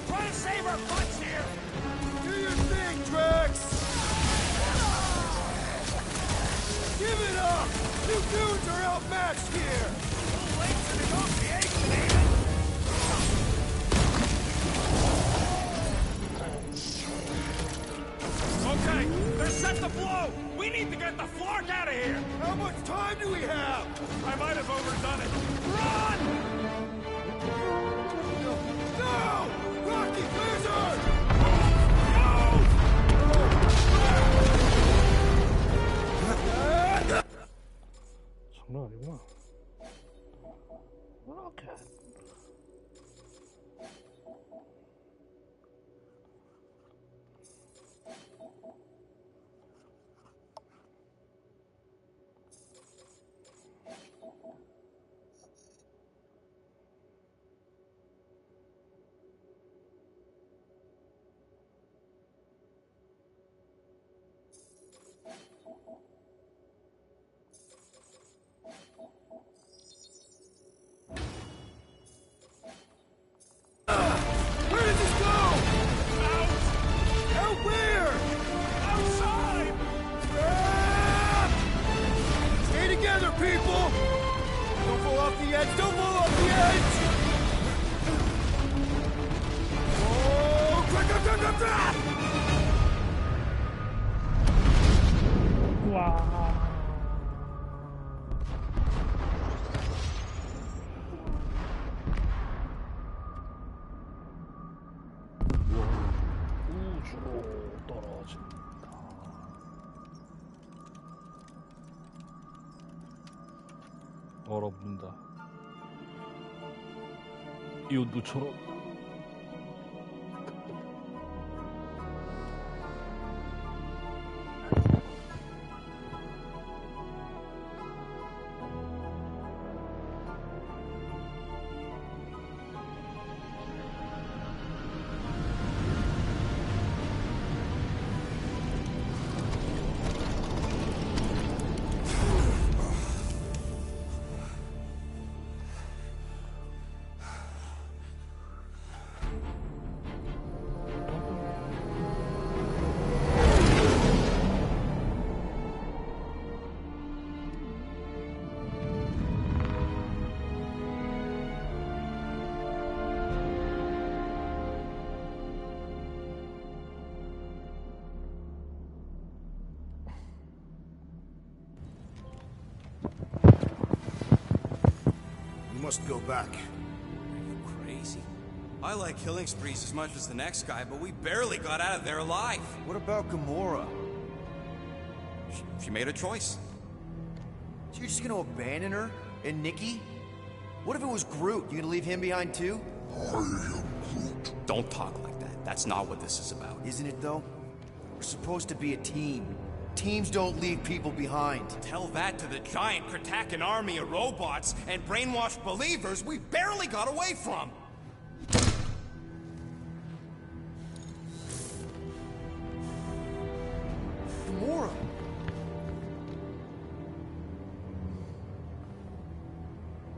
Try to save our butts here! Do your thing, Drax! Give it up! You dudes are outmatched here! Too late to negotiate, David! Okay, they're set to blow! We need to get the Flark out of here! How much time do we have? I might have overdone it. Run! No! Rocky Blizzard! 장난 아니구나. 이렇게. together, people! Don't fall off the edge! Don't fall off the edge! Oh, quick, 우주로 떨어진다. 얼어붙는다. 이웃누처럼. Must go back. Are you crazy? I like killing sprees as much as the next guy, but we barely got out of there alive. What about Gamora? She made a choice. So you're just gonna abandon her? And Nikki? What if it was Groot? You gonna leave him behind too? Don't talk like that. That's not what this is about. Isn't it though? We're supposed to be a team. Teams don't leave people behind. Tell that to the giant Kratakan army of robots and brainwashed believers we barely got away from! Gamora!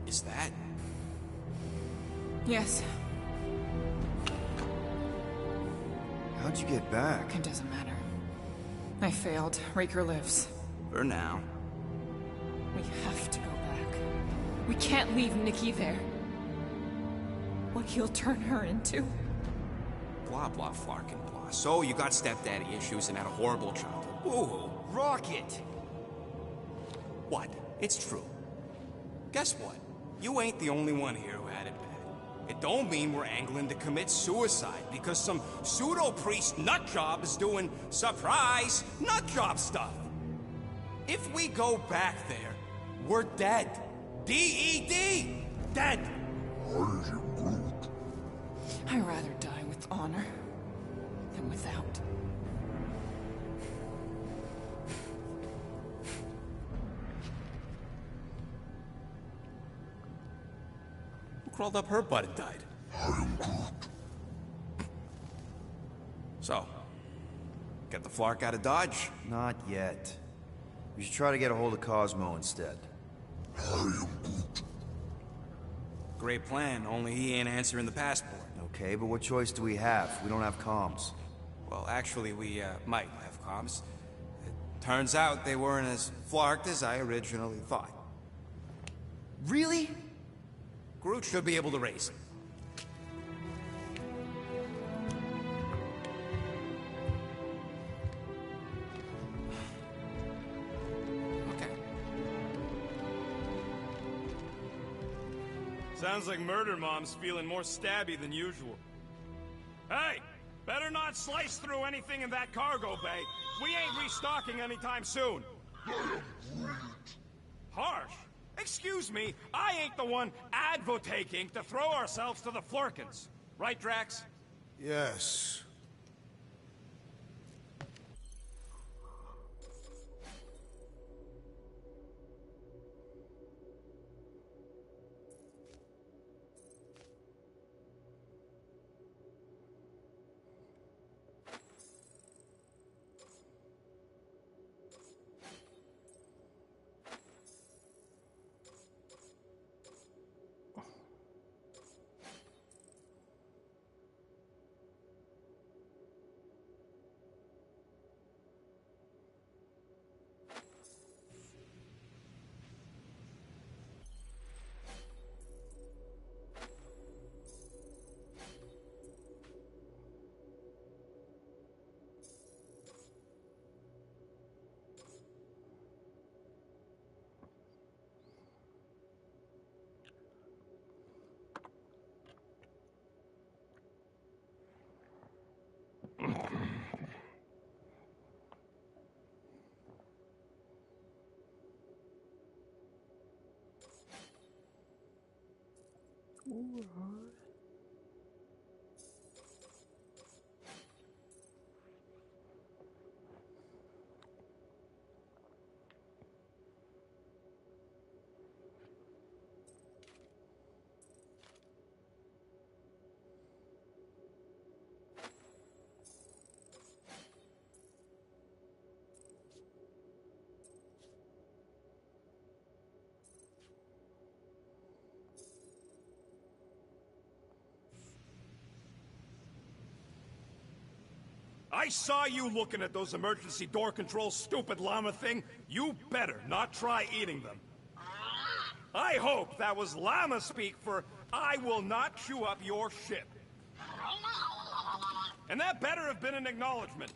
Is that... Yes. How'd you get back? It doesn't matter. I failed. Raker lives. For now. We have to go back. We can't leave Nikki there. What he'll turn her into. Blah, blah, flark and blah. So you got stepdaddy issues and had a horrible childhood. Woo! Rocket! What? It's true. Guess what? You ain't the only one here who had it bad. It don't mean we're angling to commit suicide because some pseudo-priest nutjob is doing surprise nutjob stuff. If we go back there, we're dead. D-E-D! Dead! I'd rather die with honor than without. Crawled up her butt and died. So, get the Flark out of Dodge? Not yet. We should try to get a hold of Cosmo instead. Great plan, only he ain't answering the passport. Okay, but what choice do we have? We don't have comms. Well, actually, we might have comms. It turns out they weren't as flarked as I originally thought. Really? Groot should be able to raise it. Okay. Sounds like Murder Mom's feeling more stabby than usual. Hey! Better not slice through anything in that cargo bay. We ain't restocking anytime soon. Harsh? Excuse me, I ain't the one advocating to throw ourselves to the Flurkins. Right, Drax? Yes. I saw you looking at those emergency door controls, stupid llama thing. You better not try eating them. I hope that was llama speak for I will not chew up your ship. And that better have been an acknowledgement.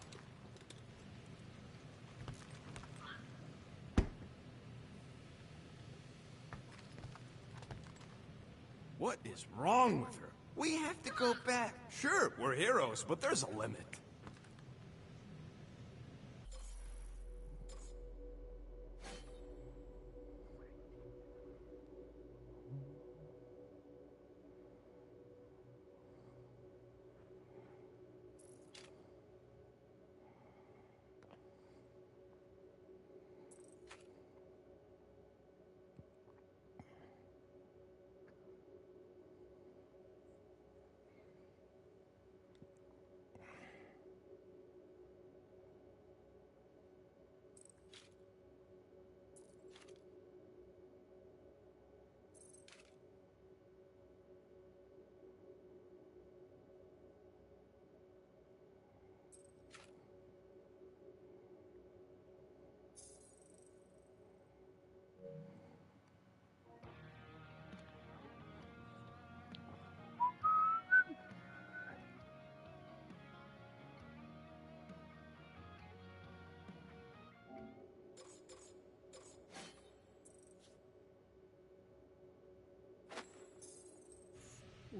What is wrong with her? We have to go back. Sure, we're heroes, but there's a limit.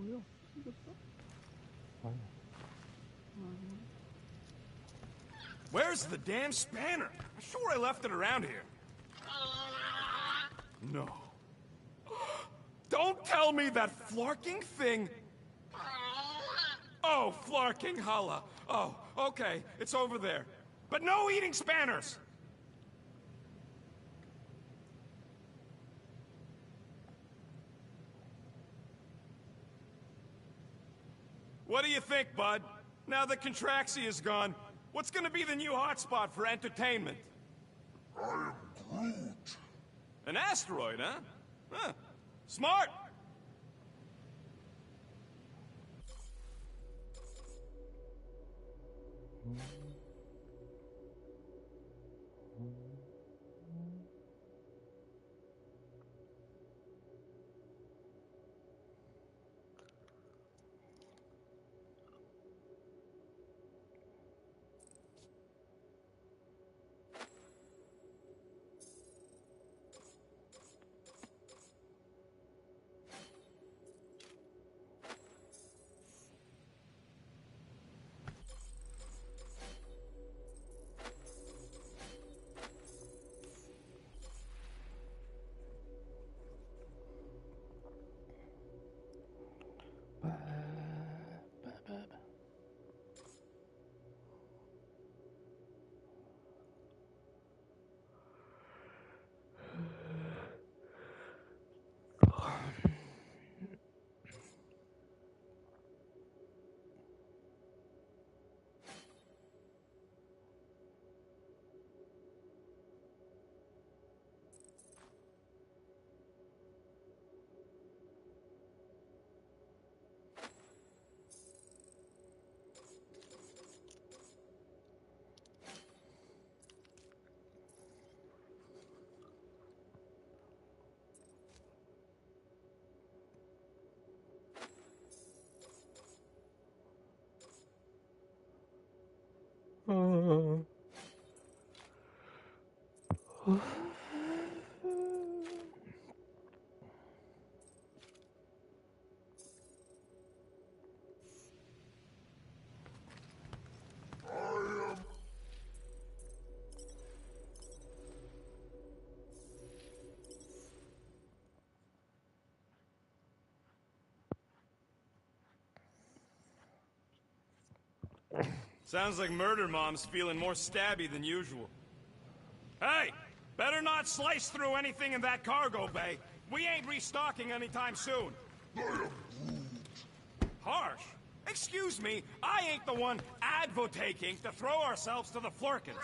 뭐야? 생겼어? Where's the damn spanner? I'm sure I left it around here. No. Don't tell me that flarking thing... Oh, flarking holla. Oh, okay, it's over there. But no eating spanners! What do you think, bud? Now that Contraxi is gone, what's gonna be the new hotspot for entertainment? I am Groot. An asteroid, huh? Huh. Smart! Sounds like Murder Mom's feeling more stabby than usual. Hey! Better not slice through anything in that cargo bay. We ain't restocking anytime soon. Harsh? Excuse me, I ain't the one advocating to throw ourselves to the Flurkins.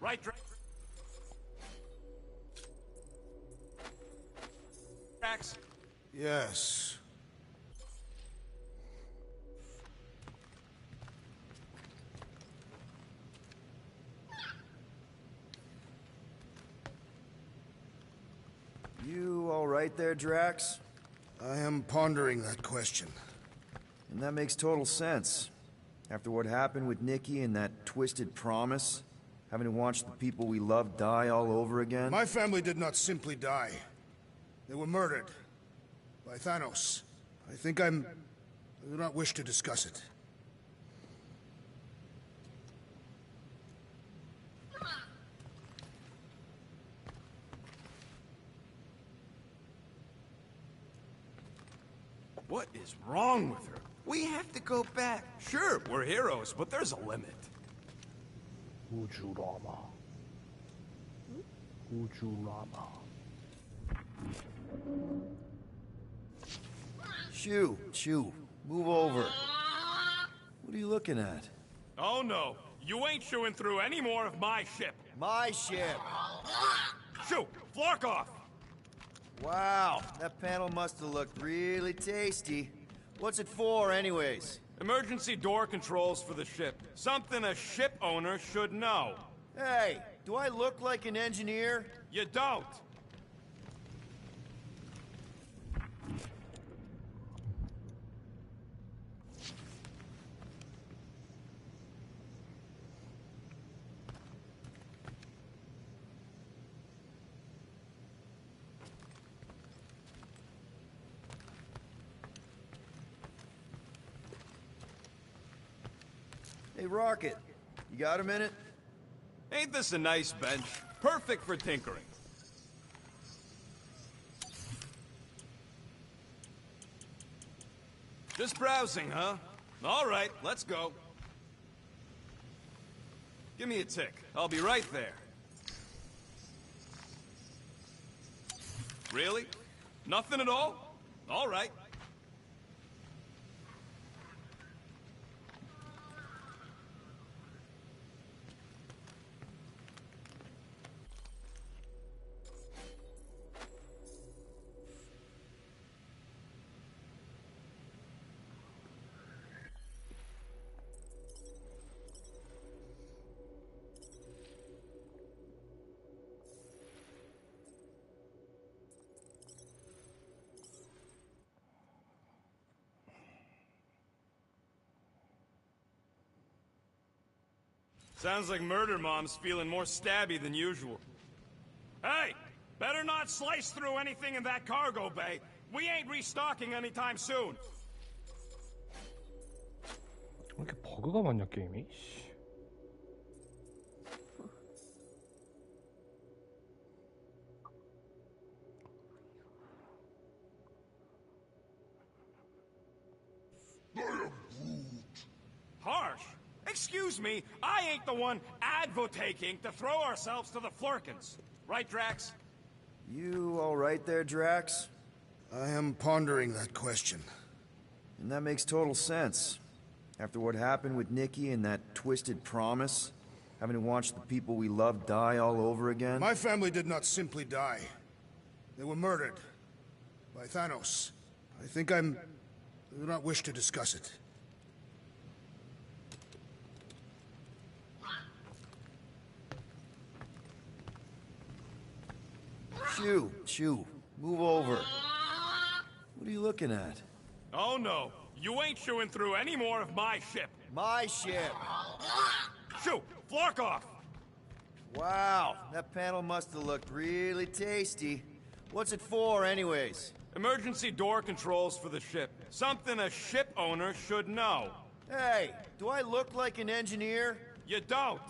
Right, Drax? Yes. You all right there, Drax? I am pondering that question. And that makes total sense. After what happened with Nikki and that twisted promise, having to watch the people we love die all over again. My family did not simply die. They were murdered. By Thanos. I do not wish to discuss it. What is wrong with her? We have to go back. Sure, we're heroes, but there's a limit. 우주라마. 우주라마. Chew, move over. What are you looking at? Oh no, you ain't chewing through any more of my ship. My ship! Shoo, Flark off! Wow, that panel must have looked really tasty. What's it for, anyways? Emergency door controls for the ship. Something a ship owner should know. Hey, do I look like an engineer? You don't. Hey, Rocket, you got a minute? Ain't this a nice bench? Perfect for tinkering. Just browsing, huh? All right, let's go. Give me a tick. I'll be right there. Really? Nothing at all? All right. Sounds like Murder Mom's feeling more stabby than usual. Hey! Better not slice through anything in that cargo bay. We ain't restocking anytime soon. 왜 이렇게 버그가 많냐, 게임이? Harsh? Excuse me, I ain't the one advocating to throw ourselves to the Flurkins. Right, Drax? You all right there, Drax? I am pondering that question. And that makes total sense. After what happened with Nikki and that twisted promise, having to watch the people we love die all over again. My family did not simply die. They were murdered. By Thanos. I do not wish to discuss it. Chew, move over. What are you looking at? Oh no, you ain't chewing through any more of my ship. My ship! Shoo, Flark off! Wow, that panel must have looked really tasty. What's it for, anyways? Emergency door controls for the ship. Something a ship owner should know. Hey, do I look like an engineer? You don't.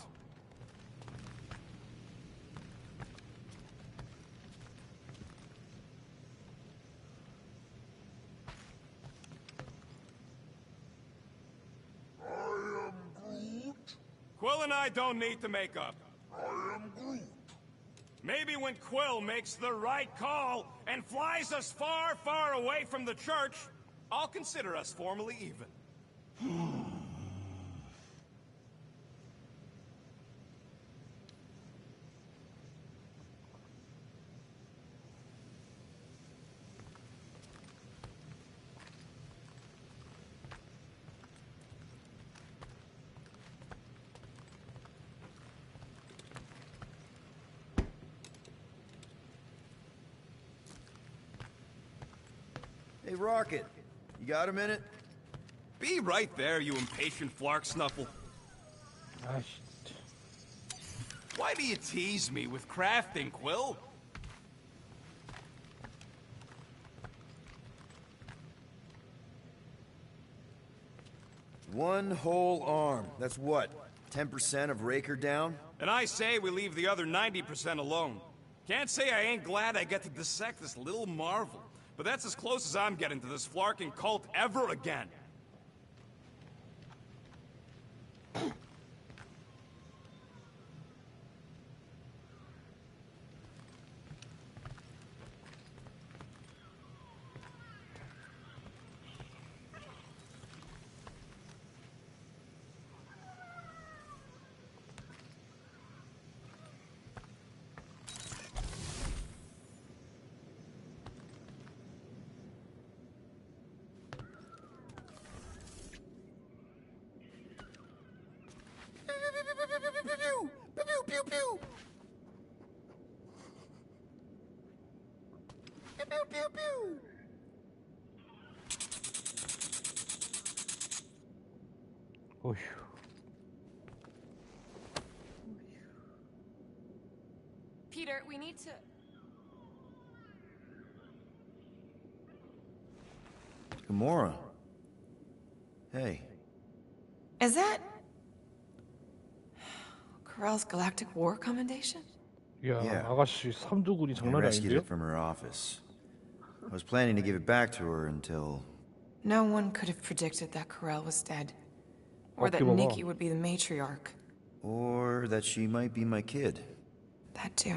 Quill and I don't need to make up. I am Groot. Maybe when Quill makes the right call and flies us far, far away from the church, I'll consider us formally even. Hey, Rocket. You got a minute? Be right there, you impatient flark snuffle. Why do you tease me with crafting, Quill? One whole arm. That's what? 10% of Raker down? And I say we leave the other 90% alone. Can't say I ain't glad I get to dissect this little marvel. But that's as close as I'm getting to this flarking cult ever again. 어휴. Peter, we need to... Gamora. Hey. Is that... Corell's Galactic War Commendation? 야, Yeah. 아가씨 삼두근이 I 장난이 rescued 아닌데요? it from her office. I was planning to give it back to her until... No one could have predicted that Corell was dead. Or that Okay, Nikki would be the matriarch. Or that she might be my kid. That too.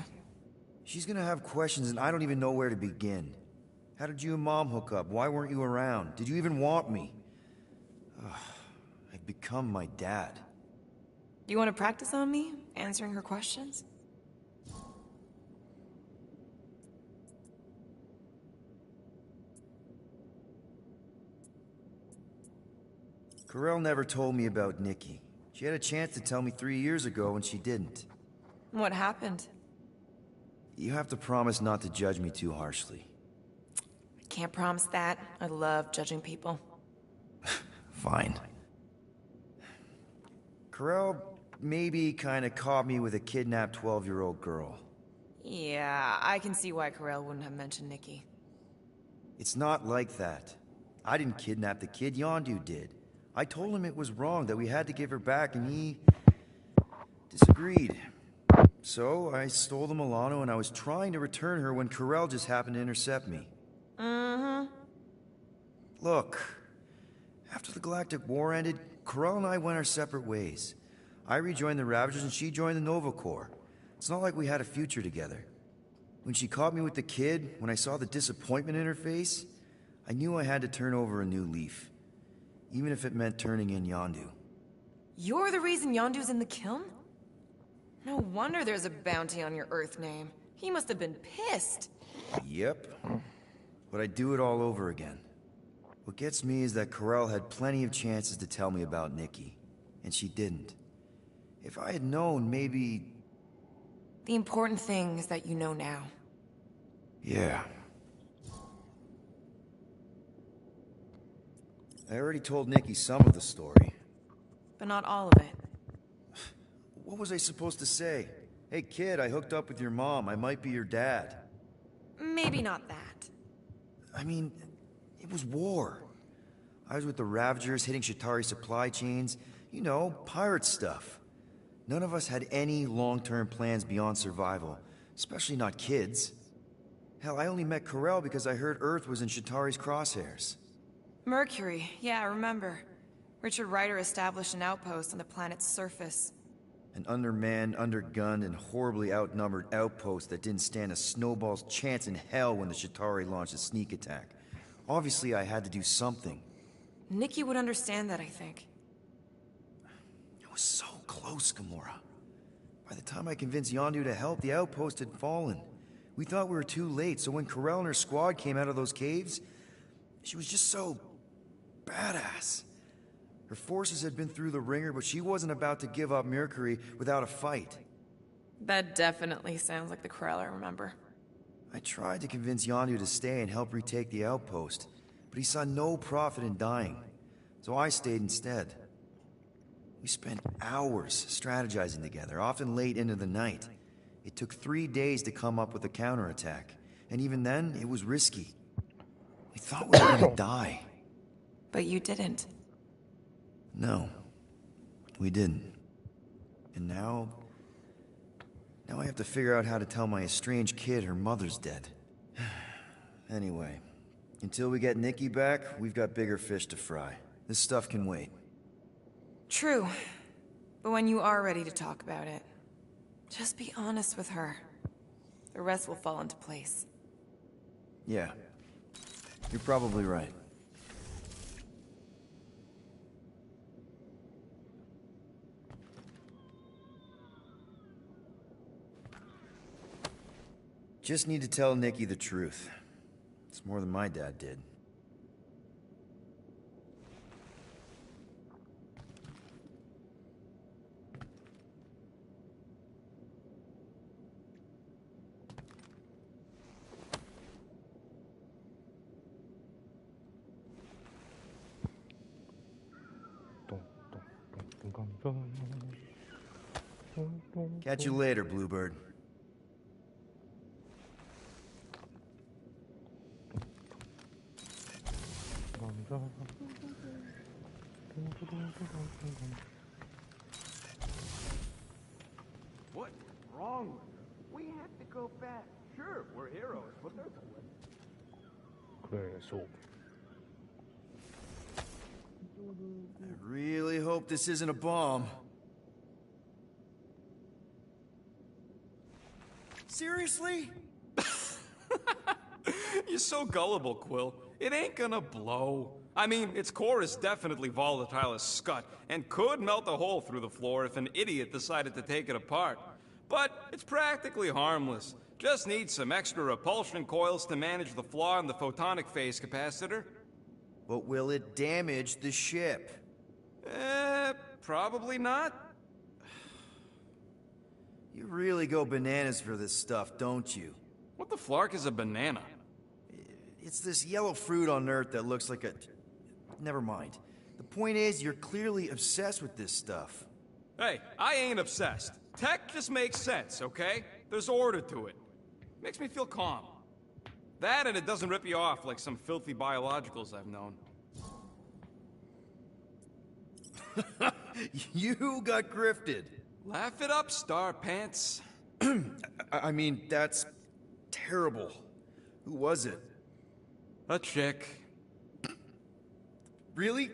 She's gonna have questions and I don't even know where to begin. How did you and Mom hook up? Why weren't you around? Did you even want me? Ugh, I've become my dad. Do you want to practice on me, answering her questions? Corell never told me about Nikki. She had a chance to tell me 3 years ago and she didn't. What happened? You have to promise not to judge me too harshly. I can't promise that. I love judging people. Fine. Corell maybe kinda caught me with a kidnapped 12-year-old girl. Yeah, I can see why Corell wouldn't have mentioned Nikki. It's not like that. I didn't kidnap the kid, Yondu did. I told him it was wrong, that we had to give her back, and he... disagreed. So, I stole the Milano and I was trying to return her when Corell just happened to intercept me. Mm-hmm. Look, after the Galactic War ended, Corell and I went our separate ways. I rejoined the Ravagers and she joined the Nova Corps. It's not like we had a future together. When she caught me with the kid, when I saw the disappointment in her face, I knew I had to turn over a new leaf. Even if it meant turning in Yondu. You're the reason Yondu's in the kiln? No wonder there's a bounty on your Earth name. He must have been pissed. Yep. But I'd do it all over again. What gets me is that Corell had plenty of chances to tell me about Nikki. And she didn't. If I had known, maybe... The important thing is that you know now. Yeah. I already told Nikki some of the story. But not all of it. What was I supposed to say? Hey kid, I hooked up with your mom. I might be your dad. Maybe not that. I mean, it was war. I was with the Ravagers hitting Shatari supply chains. You know, pirate stuff. None of us had any long-term plans beyond survival. Especially not kids. Hell, I only met Corell because I heard Earth was in Shatari's crosshairs. Mercury, yeah, I remember. Richard Ryder established an outpost on the planet's surface. An undermanned, undergunned, and horribly outnumbered outpost that didn't stand a snowball's chance in hell when the Chitauri launched a sneak attack. Obviously, I had to do something. Nikki would understand that, I think. It was so close, Gamora. By the time I convinced Yondu to help, the outpost had fallen. We thought we were too late, so when Corell and her squad came out of those caves, she was just so badass. Her forces had been through the ringer, but she wasn't about to give up Mercury without a fight. That definitely sounds like the Corral I remember. I tried to convince Yondu to stay and help retake the outpost, but he saw no profit in dying, so I stayed instead. We spent hours strategizing together, often late into the night. It took 3 days to come up with a counterattack, and even then, it was risky. We thought we were gonna die. But you didn't. No, we didn't. And now I have to figure out how to tell my estranged kid her mother's dead. Anyway, until we get Nikki back, we've got bigger fish to fry. This stuff can wait. True. But when you are ready to talk about it, just be honest with her. The rest will fall into place. Yeah, you're probably right. Just need to tell Nikki the truth. It's more than my dad did. Catch you later, Bluebird. What's wrong with her? We have to go back. Sure, we're heroes, but there's a limit. 그래서 I really hope this isn't a bomb. Seriously? You're so gullible, Quill. It ain't gonna blow. I mean, its core is definitely volatile as scut, and could melt a hole through the floor if an idiot decided to take it apart. But it's practically harmless. Just needs some extra repulsion coils to manage the flaw in the photonic phase capacitor. But will it damage the ship? Probably not. You really go bananas for this stuff, don't you? What the flark is a banana? It's this yellow fruit on Earth that looks like a... Never mind. The point is, you're clearly obsessed with this stuff. Hey, I ain't obsessed. Tech just makes sense, okay? There's order to it. Makes me feel calm. That and it doesn't rip you off like some filthy biologicals I've known. You got grifted. Laugh it up, Star Pants. I mean, that's terrible. Who was it? A chick. Really?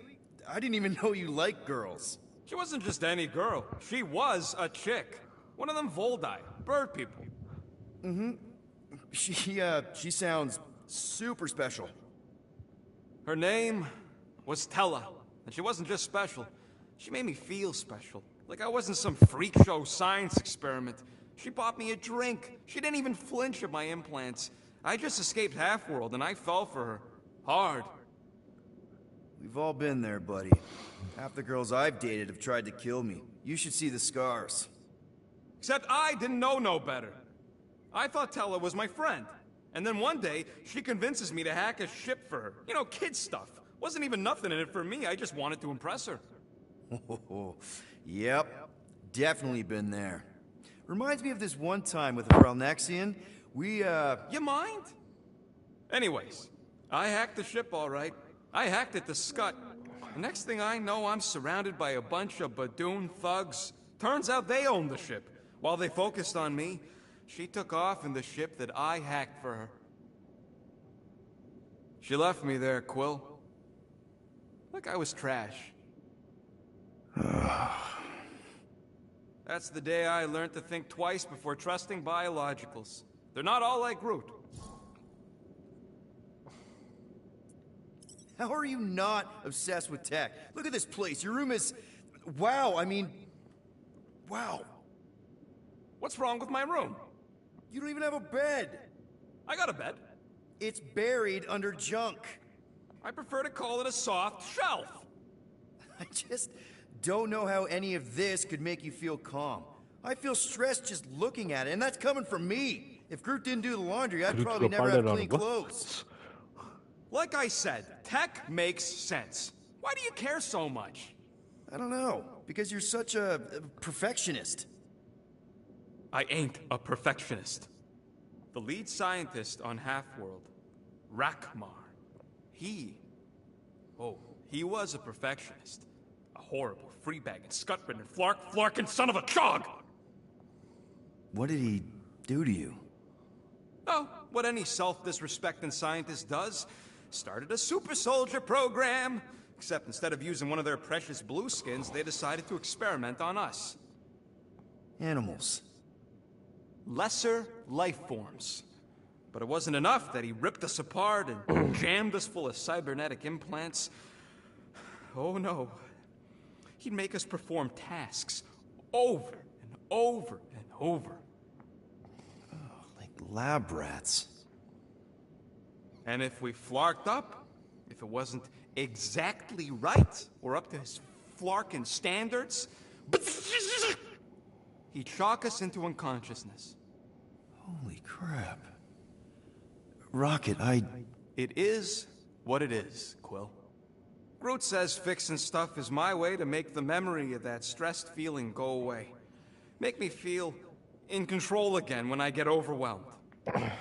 I didn't even know you liked girls. She wasn't just any girl. She was a chick. One of them Voldi, bird people. Mm-hmm. She sounds super special. Her name was Tella, and she wasn't just special. She made me feel special, like I wasn't some freak show science experiment. She bought me a drink. She didn't even flinch at my implants. I just escaped Half-World, and I fell for her. Hard. We've all been there, buddy. Half the girls I've dated have tried to kill me. You should see the scars. Except I didn't know no better. I thought Tella was my friend. And then one day, she convinces me to hack a ship for her. You know, kid stuff. Wasn't even nothing in it for me, I just wanted to impress her. Yep, definitely been there. Reminds me of this one time with the Relnexian. You mind? Anyways, I hacked the ship all right. I hacked it to Scut. The next thing I know, I'm surrounded by a bunch of Badoon thugs. Turns out they owned the ship. While they focused on me, she took off in the ship that I hacked for her. She left me there, Quill. Like I was trash. That's the day I learned to think twice before trusting biologicals. They're not all like Groot. How are you not obsessed with tech? Look at this place. Your room is... Wow, I mean... Wow. What's wrong with my room? You don't even have a bed. I got a bed. It's buried under junk. I prefer to call it a soft shelf. I just don't know how any of this could make you feel calm. I feel stressed just looking at it, and that's coming from me. If Groot didn't do the laundry, I'd probably never have clean clothes. Like I said, tech makes sense. Why do you care so much? I don't know. Because you're such a perfectionist. I ain't a perfectionist. The lead scientist on Half-World, Rakmar, he was a perfectionist. A horrible, free-bagging, scut-ridden, flarkin' son of a chog! What did he do to you? Oh, what any self-disrespecting scientist does. Started a super soldier program. Except instead of using one of their precious blueskins, they decided to experiment on us. Animals. Lesser life forms. But it wasn't enough that he ripped us apart and jammed us full of cybernetic implants. Oh no. He'd make us perform tasks over and over and over. Oh, like lab rats. And if we flarked up, if it wasn't exactly right or up to his flarkin' standards, he'd shock us into unconsciousness. Holy crap. Rocket, It is what it is, Quill. Groot says fixing stuff is my way to make the memory of that stressed feeling go away. Make me feel in control again when I get overwhelmed.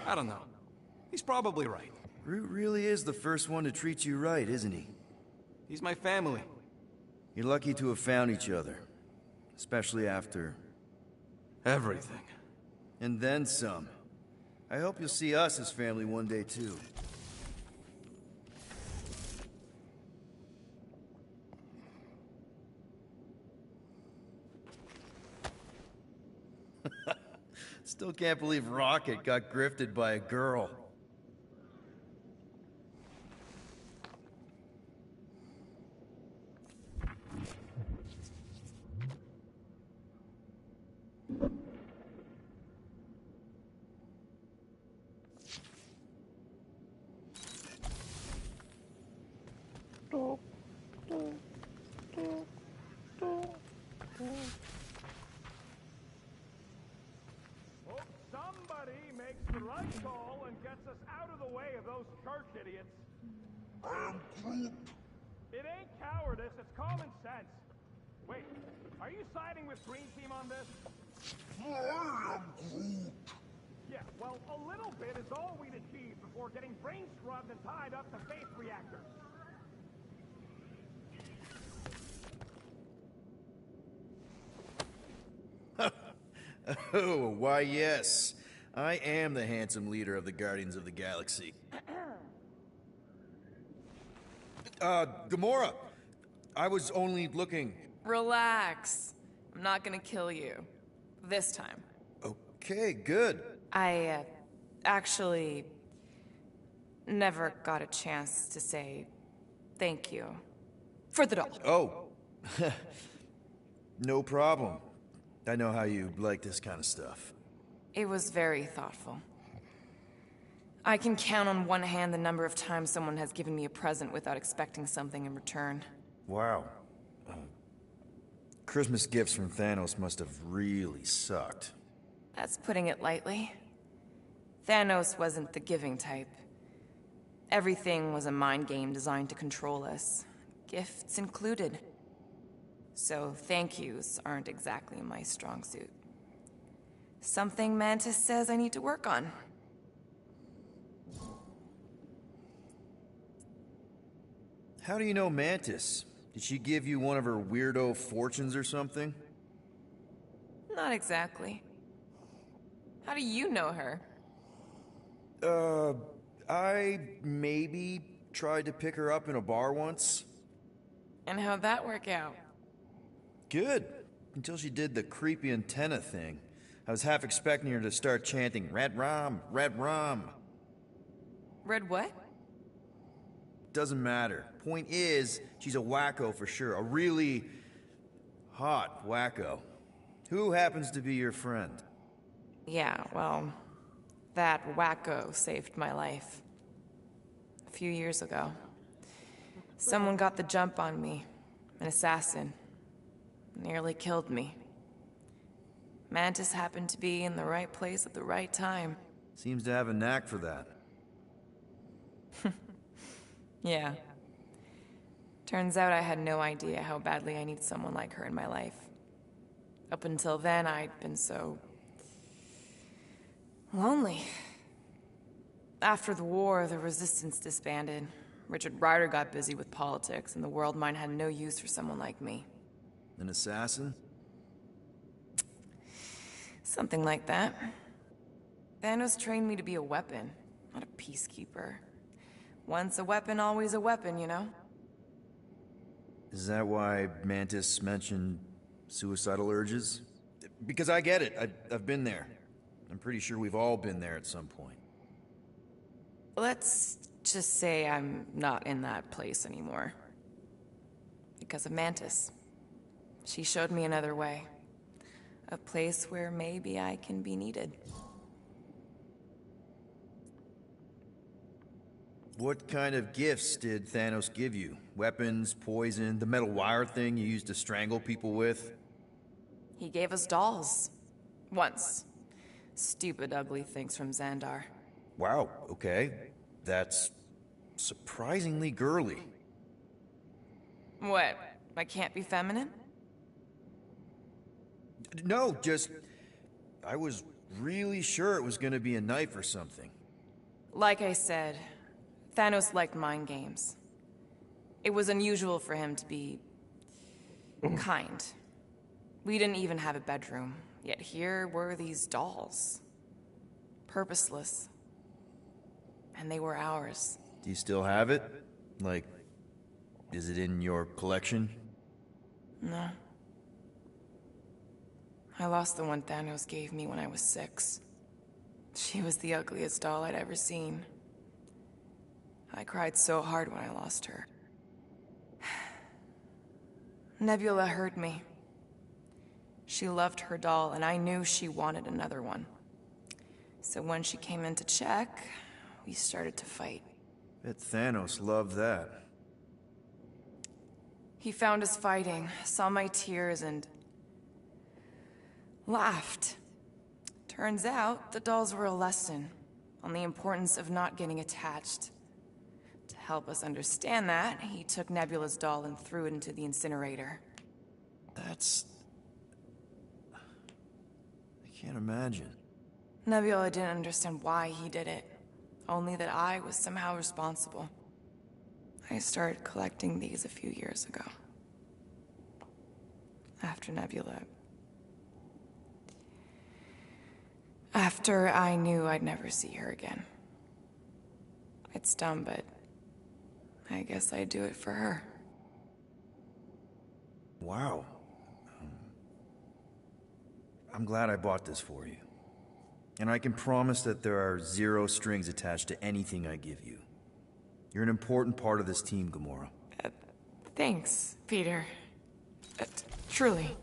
I don't know. He's probably right. Groot really is the first one to treat you right, isn't he? He's my family. You're lucky to have found each other. Especially after... everything. And then some. I hope you'll see us as family one day, too. Still can't believe Rocket got grifted by a girl. Somebody makes the right call and gets us out of the way of those church idiots. It ain't cowardice, it's common sense. Wait, are you siding with Green Team on this? Yeah, well, a little bit is all we'd achieve before getting brain scrubbed and tied up to faith reactors. Oh, why yes. I am the handsome leader of the Guardians of the Galaxy. Gamora, I was only looking... Relax. I'm not gonna kill you. This time. Okay, good. I, actually... never got a chance to say thank you. For the doll. Oh. No problem. I know how you like this kind of stuff. It was very thoughtful. I can count on one hand the number of times someone has given me a present without expecting something in return. Wow. Christmas gifts from Thanos must have really sucked. That's putting it lightly. Thanos wasn't the giving type. Everything was a mind game designed to control us, gifts included. So thank yous aren't exactly my strong suit. Something Mantis says I need to work on. How do you know Mantis? Did she give you one of her weirdo fortunes or something? Not exactly. How do you know her? I maybe tried to pick her up in a bar once. And how'd that work out? Good. Until she did the creepy antenna thing. I was half expecting her to start chanting, Red Rum, Red Rum. Red what? Doesn't matter. Point is, she's a wacko for sure. A really hot wacko. Who happens to be your friend? Yeah, well, that wacko saved my life. A few years ago. Someone got the jump on me. An assassin. Nearly killed me. Mantis happened to be in the right place at the right time. Seems to have a knack for that. Yeah. Turns out I had no idea how badly I needed someone like her in my life. Up until then, I'd been so... lonely. After the war, the resistance disbanded. Richard Ryder got busy with politics, and the world mind had no use for someone like me. An assassin? Something like that. Thanos trained me to be a weapon, not a peacekeeper. Once a weapon, always a weapon, you know? Is that why Mantis mentioned suicidal urges? Because I get it. I've been there. I'm pretty sure we've all been there at some point. Let's just say I'm not in that place anymore. Because of Mantis. She showed me another way. A place where maybe I can be needed. What kind of gifts did Thanos give you? Weapons, poison, the metal wire thing you used to strangle people with? He gave us dolls. Once. Stupid, ugly things from Xandar. Wow, okay. That's surprisingly girly. What? I can't be feminine? No, just... I was really sure it was gonna be a knife or something. Like I said, Thanos liked mind games. It was unusual for him to be... kind. We didn't even have a bedroom, yet here were these dolls. Purposeless. And they were ours. Do you still have it? Like, is it in your collection? No. I lost the one Thanos gave me when I was 6. She was the ugliest doll I'd ever seen. I cried so hard when I lost her. Nebula hurt me. She loved her doll, and I knew she wanted another one. So when she came in to check, we started to fight. Bet Thanos loved that. He found us fighting, saw my tears, and... laughed. Turns out, the dolls were a lesson on the importance of not getting attached. To help us understand that, he took Nebula's doll and threw it into the incinerator. That's... I can't imagine. Nebula didn't understand why he did it, only that I was somehow responsible. I started collecting these a few years ago. After Nebula... after I knew I'd never see her again. It's dumb, but I guess I'd do it for her. Wow. I'm glad I bought this for you. And I can promise that there are 0 strings attached to anything I give you. You're an important part of this team, Gamora. Thanks, Peter. Truly.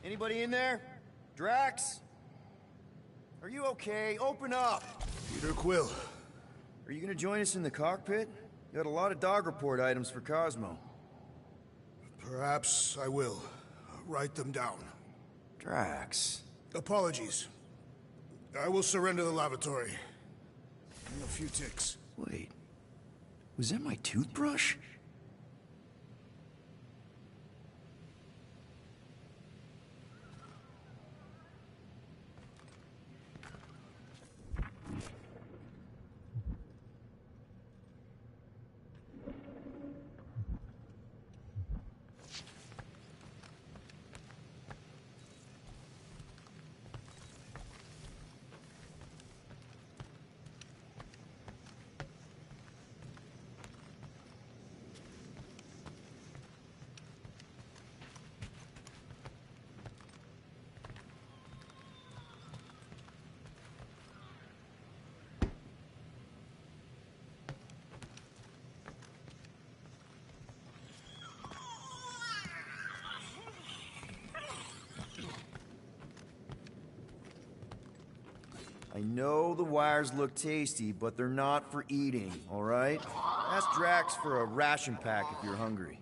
Anybody in there? Drax? Are you okay? Open up! Peter Quill. Are you gonna join us in the cockpit? You got a lot of dog report items for Cosmo. Perhaps I will. Write them down. Drax. Apologies. I will surrender the lavatory. In a few ticks. Wait. Was that my toothbrush? I know the wires look tasty, but they're not for eating, all right? Ask Drax for a ration pack if you're hungry.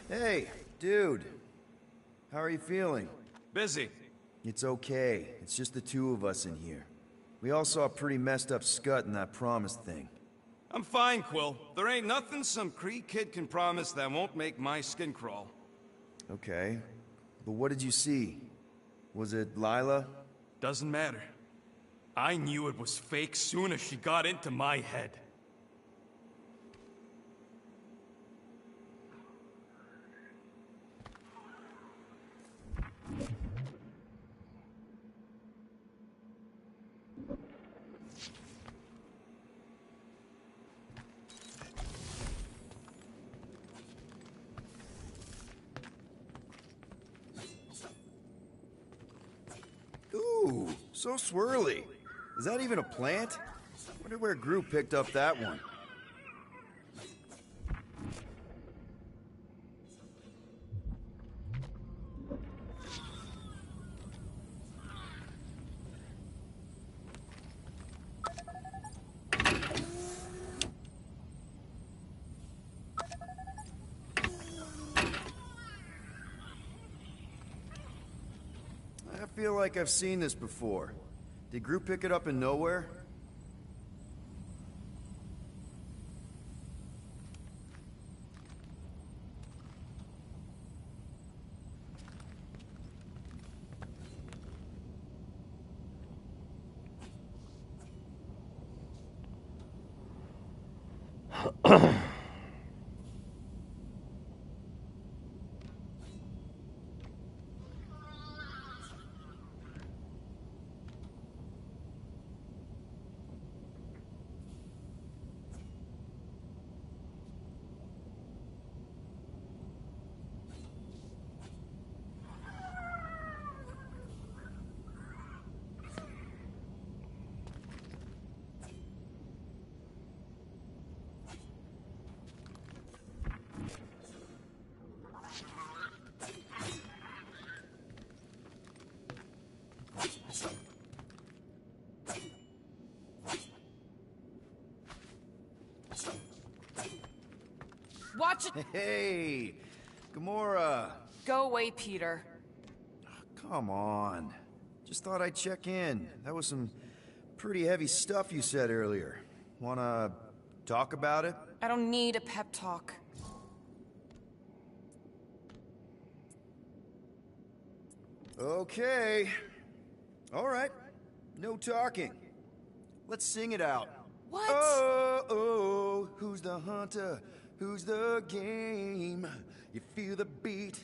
Hey, dude. How are you feeling? Busy. It's okay. It's just the two of us in here. We all saw a pretty messed up scut in that promise thing. I'm fine, Quill. There ain't nothing some Kree kid can promise that won't make my skin crawl. Okay. But what did you see? Was it Lila? Doesn't matter. I knew it was fake soon as she got into my head. Ooh, so swirly. Is that even a plant? Wonder where Gru picked up that one. I feel like I've seen this before. Did Gru pick it up in nowhere? Watch it! Hey, Gamora. Go away, Peter. Come on. Just thought I'd check in. That was some pretty heavy stuff you said earlier. Wanna talk about it? I don't need a pep talk. Okay. All right. No talking. Let's sing it out. What? Oh, oh, who's the hunter? Who's the game? You feel the beat,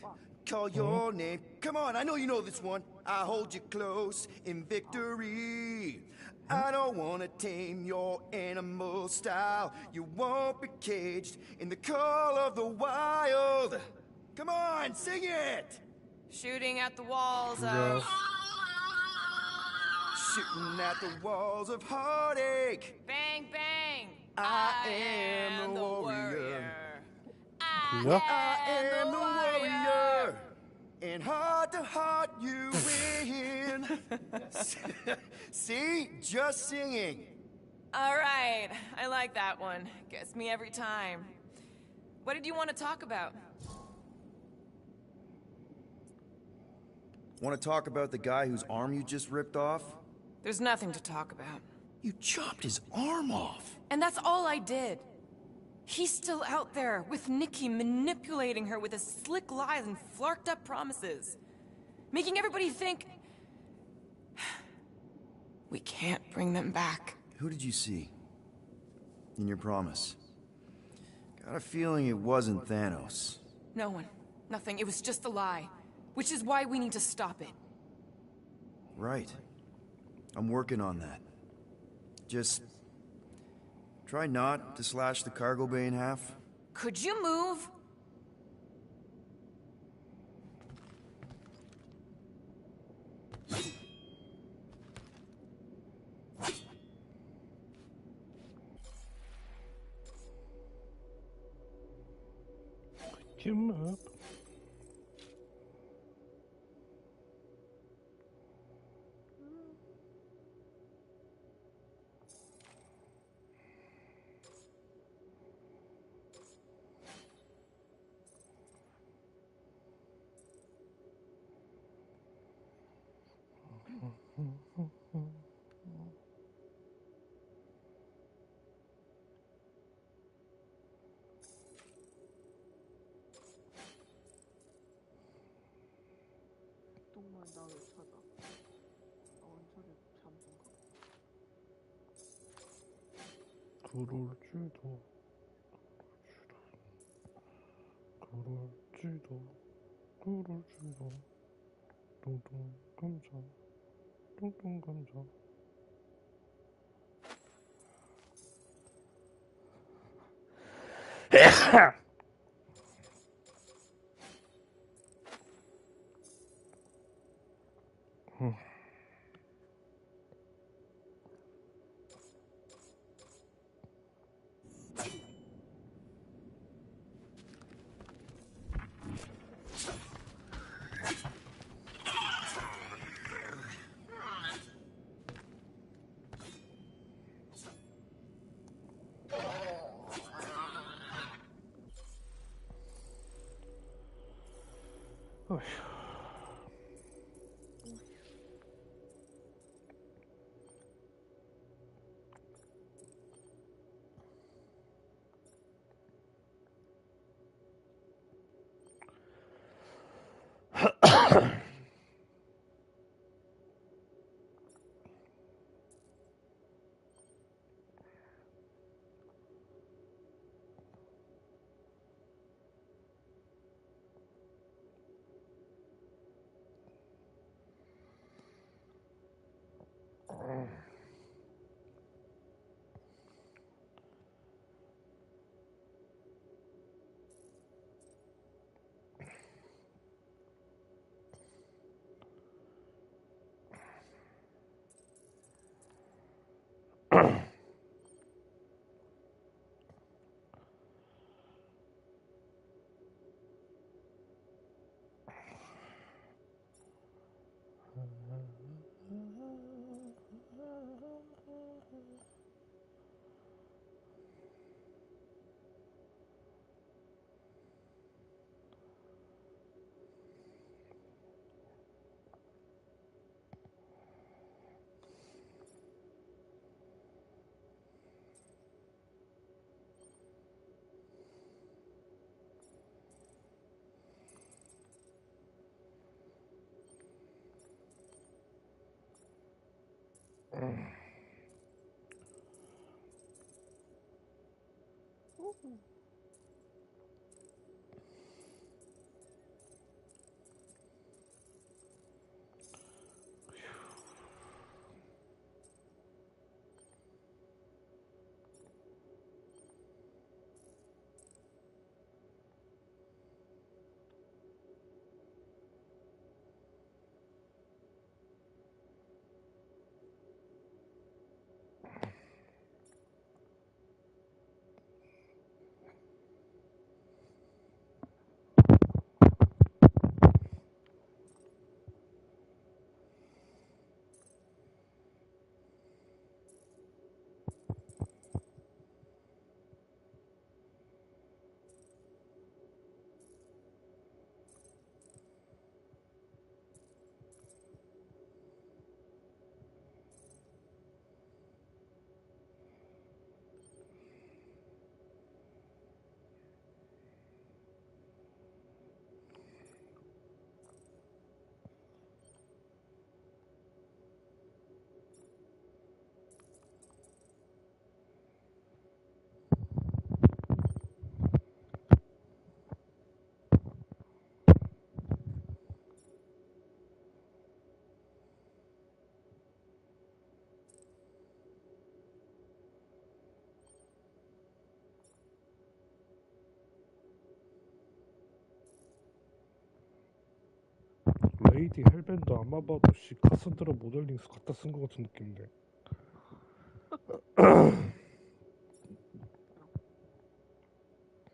call your name. Come on, I know you know this one. I hold you close in victory. I don't wanna tame your animal style. You won't be caged in the call of the wild. Come on, sing it! Shooting at the walls Yes. of... Shooting at the walls of heartache. Bang, bang! I am the warrior. 들려? I am the warrior, and heart to heart you win. See? Just singing. All right, I like that one. Gets me every time. What did you want to talk about? Want to talk about the guy whose arm you just ripped off? There's nothing to talk about. You chopped his arm off. And that's all I did. He's still out there, with Nikki manipulating her with his slick lies and flarked up promises. Making everybody think... we can't bring them back. Who did you see? In your promise? Got a feeling it wasn't Thanos. No one. Nothing. It was just a lie. Which is why we need to stop it. Right. I'm working on that. Just... try not to slash the cargo bay in half. Could you move? Him up. 똥만 나를 찾아. 원소리 잠든가. 그럴지도 뚱뚱 감자 뚱뚱 감자 레이디 헬밴드 안만 봐도 씨 카산드라 모델링스 갖다 쓴 것 같은 느낌인데.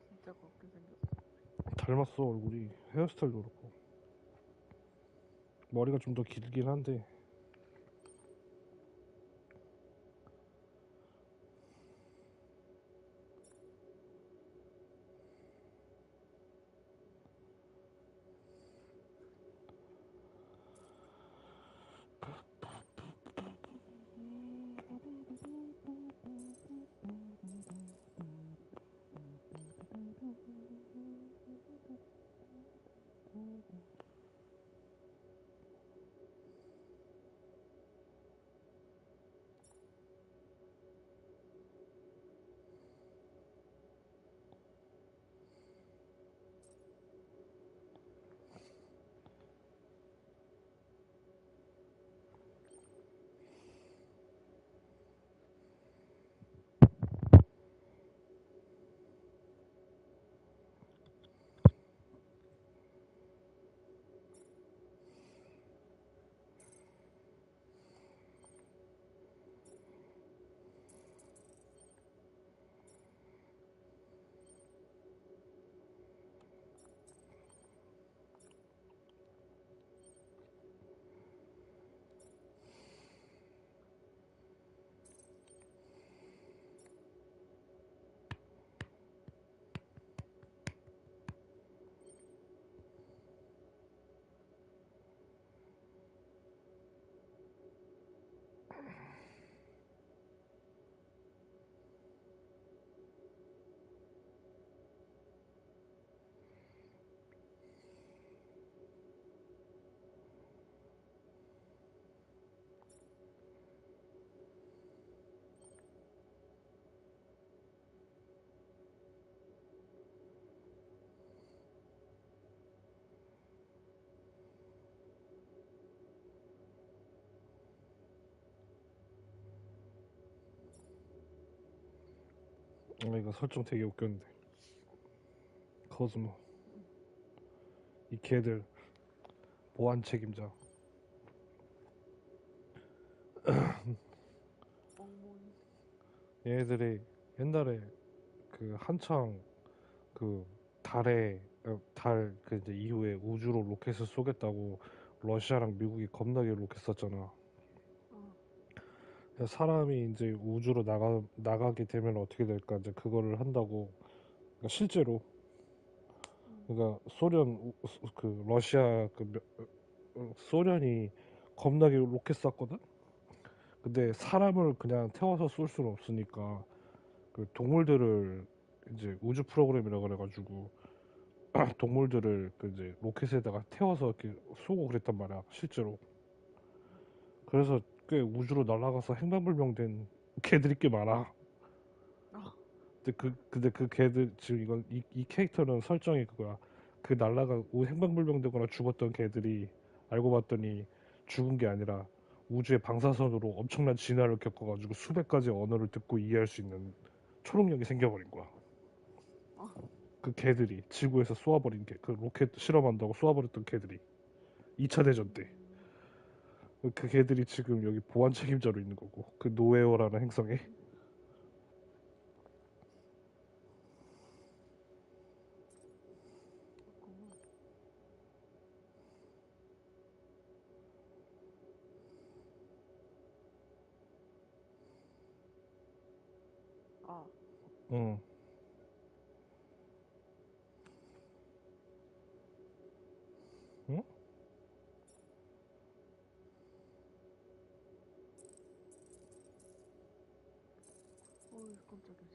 진짜 그렇게 생겼어. 닮았어 얼굴이. 헤어스타일도 그렇고 머리가 좀 더 길긴 한데. 이거 설정 되게 웃겼는데. 코스모 이 걔들 보안 책임자. 얘네들이 옛날에 그 한창 그 달에 달 그 이제 이후에 우주로 로켓을 쏘겠다고 러시아랑 미국이 겁나게 로켓 쐈잖아. 사람이 이제 우주로 나가게 되면 어떻게 될까 이제 그거를 한다고. 그러니까 실제로 그러니까 그 러시아 소련이 겁나게 로켓 쐈거든. 근데 사람을 그냥 태워서 쏠 수는 없으니까 그 동물들을 이제 우주 프로그램이라 그래가지고 동물들을 그 이제 로켓에다가 태워서 이렇게 쏘고 그랬단 말이야 실제로. 그래서 꽤 우주로 날아가서 행방불명된 개들이 꽤 많아. 근데 그 개들 지금 이 캐릭터는 설정이 그거야. 그 행방불명되거나 죽었던 개들이 알고 봤더니 죽은 게 아니라 우주의 방사선으로 엄청난 진화를 겪어가지고 수백 가지 언어를 듣고 이해할 수 있는 초능력이 생겨버린 거야. 그 개들이 지구에서 쏘아버린 그 로켓 실험한다고 쏘아버렸던 개들이 2차 대전 때. 그 개들이 지금 여기 보안 책임자로 있는 거고 그 노에어라는 행성에. 응. 응? 어이 깜짝이야.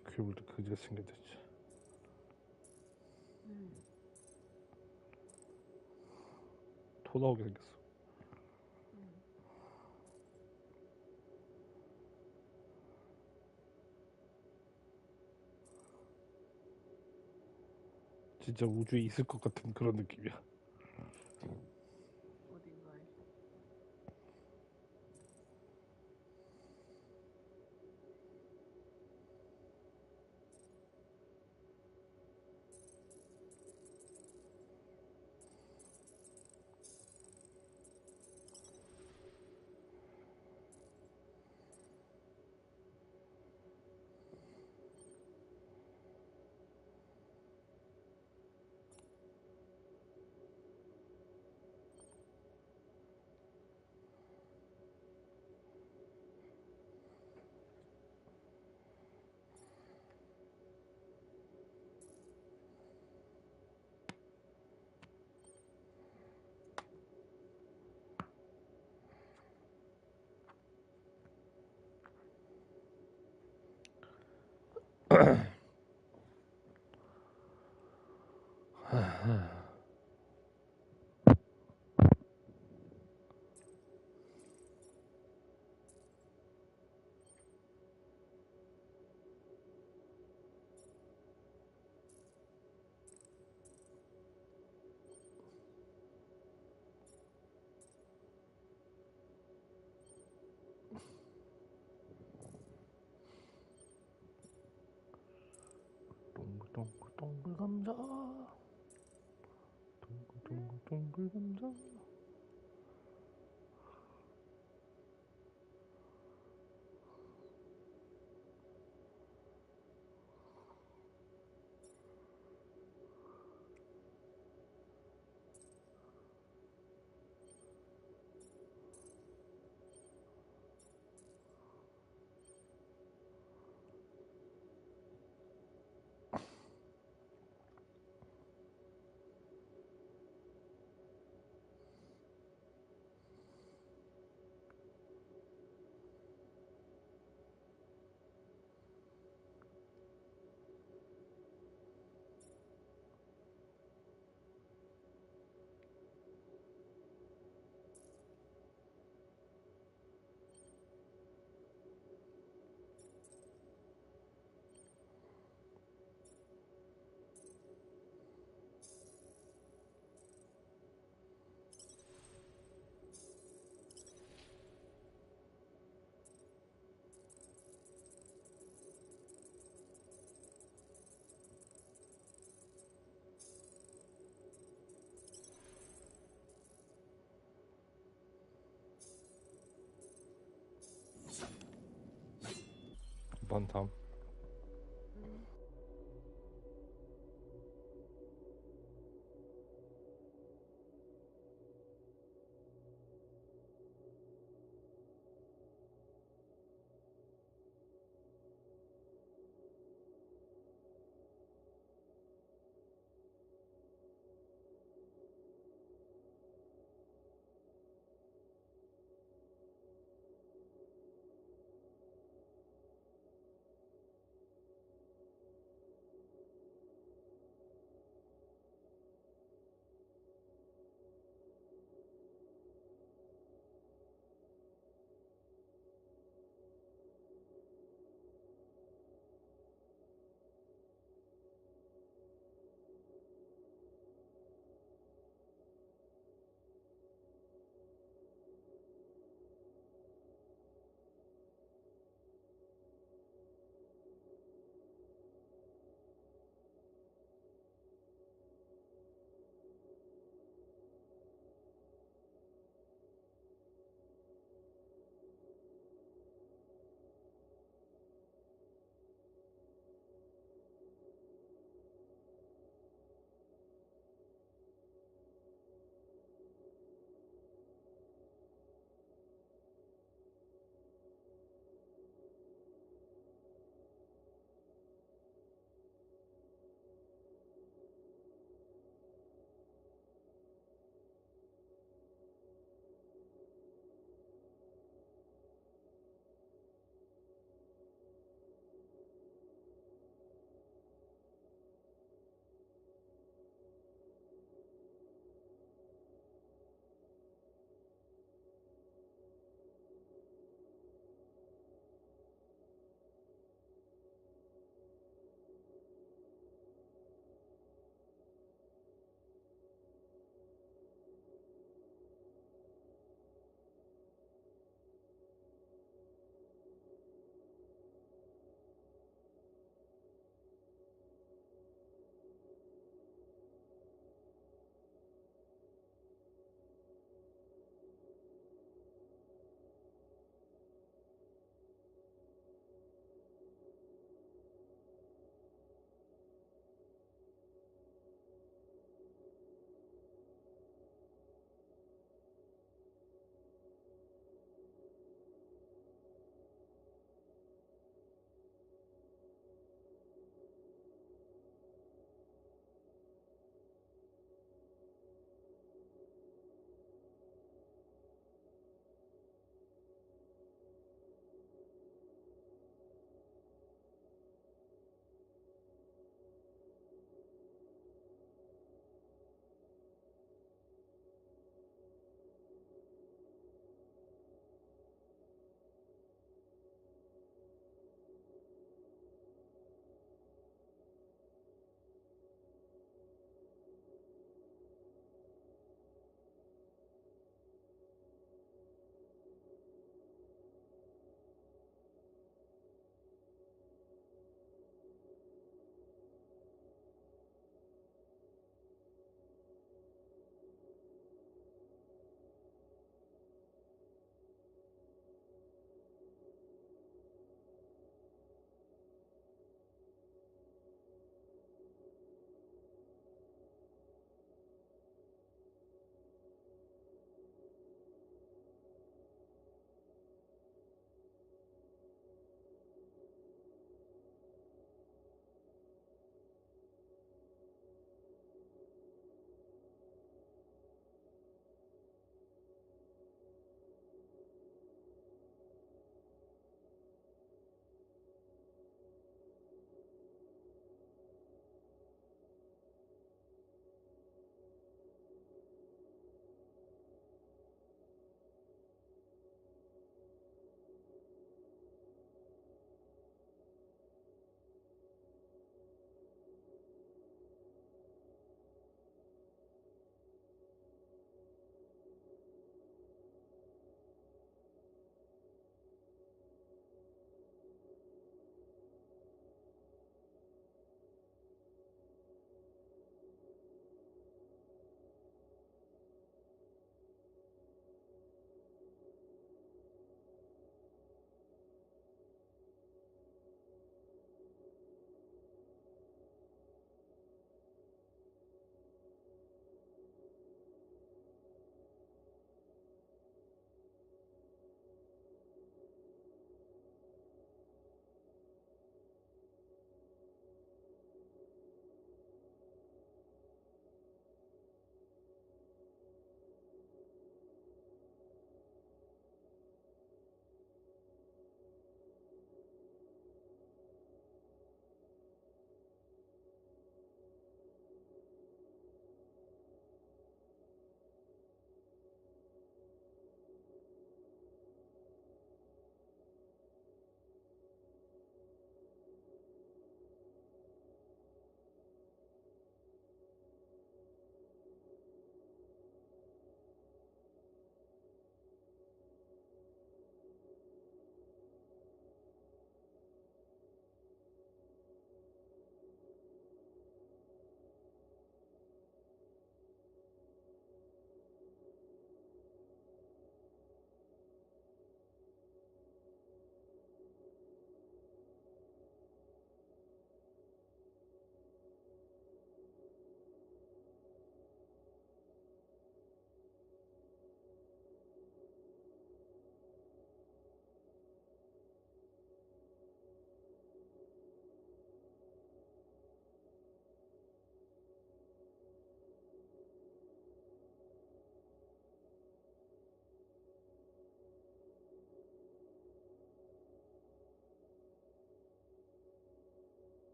괴물도 그지가 생겼지. 토 나오게 생겼어. 진짜 우주에 있을 것 같은 그런 느낌이야. 어딘가에. 동글 감자. 동글 감자. 반탐.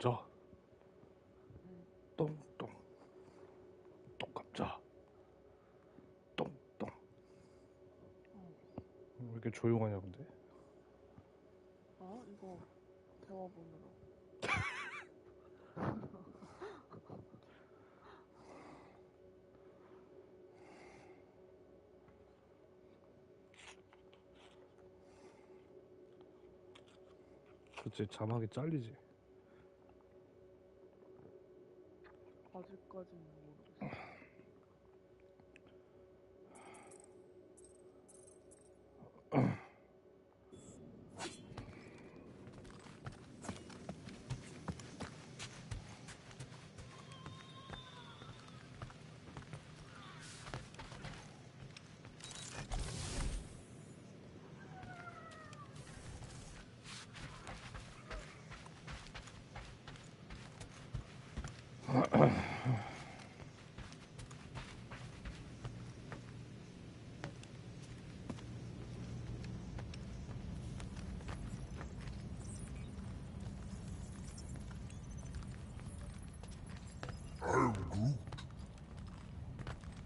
감자. 똥똥. 똥 감자. 똥똥. 왜 이렇게 조용하냐 근데? 이거 대화번호로. 그치, 자막이 잘리지. 아직까지는 모르겠어.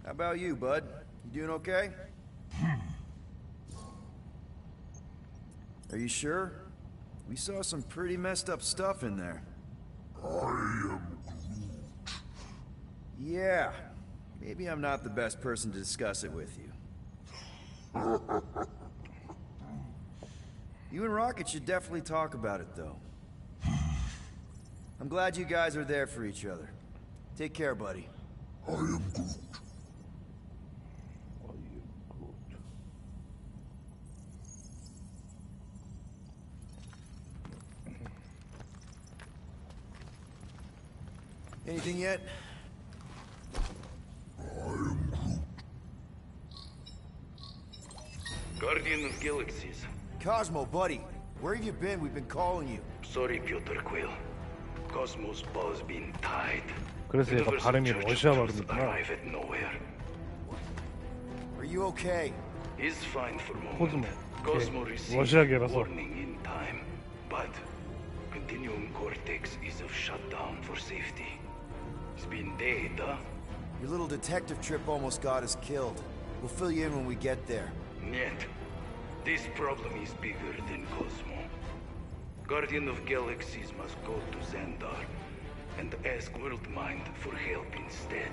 How about you, bud? You doing okay? Are you sure? We saw some pretty messed up stuff in there. Yeah. Maybe I'm not the best person to discuss it with you. You and Rocket should definitely talk about it, though. I'm glad you guys are there for each other. Take care, buddy. I am Groot. Anything yet? Guardian of Galaxies. Cosmo, buddy. Where have you been? We've been calling you. Sorry, Piotr Quill. Cosmo's bow's been tied. 그래서 얘가 발음이 러시아 발음이구나. Arrive at nowhere. Are you okay? He's fine for a 코즈모. moment. Cosmo received 러시아계라서. warning in time, but Continuum Cortex is of shutdown for safety. He's been dead, huh? Your little detective trip almost got us killed. We'll fill you in when we get there. Niet. This problem is bigger than Cosmo. Guardian of Galaxies must go to Xandar and ask Worldmind for help instead.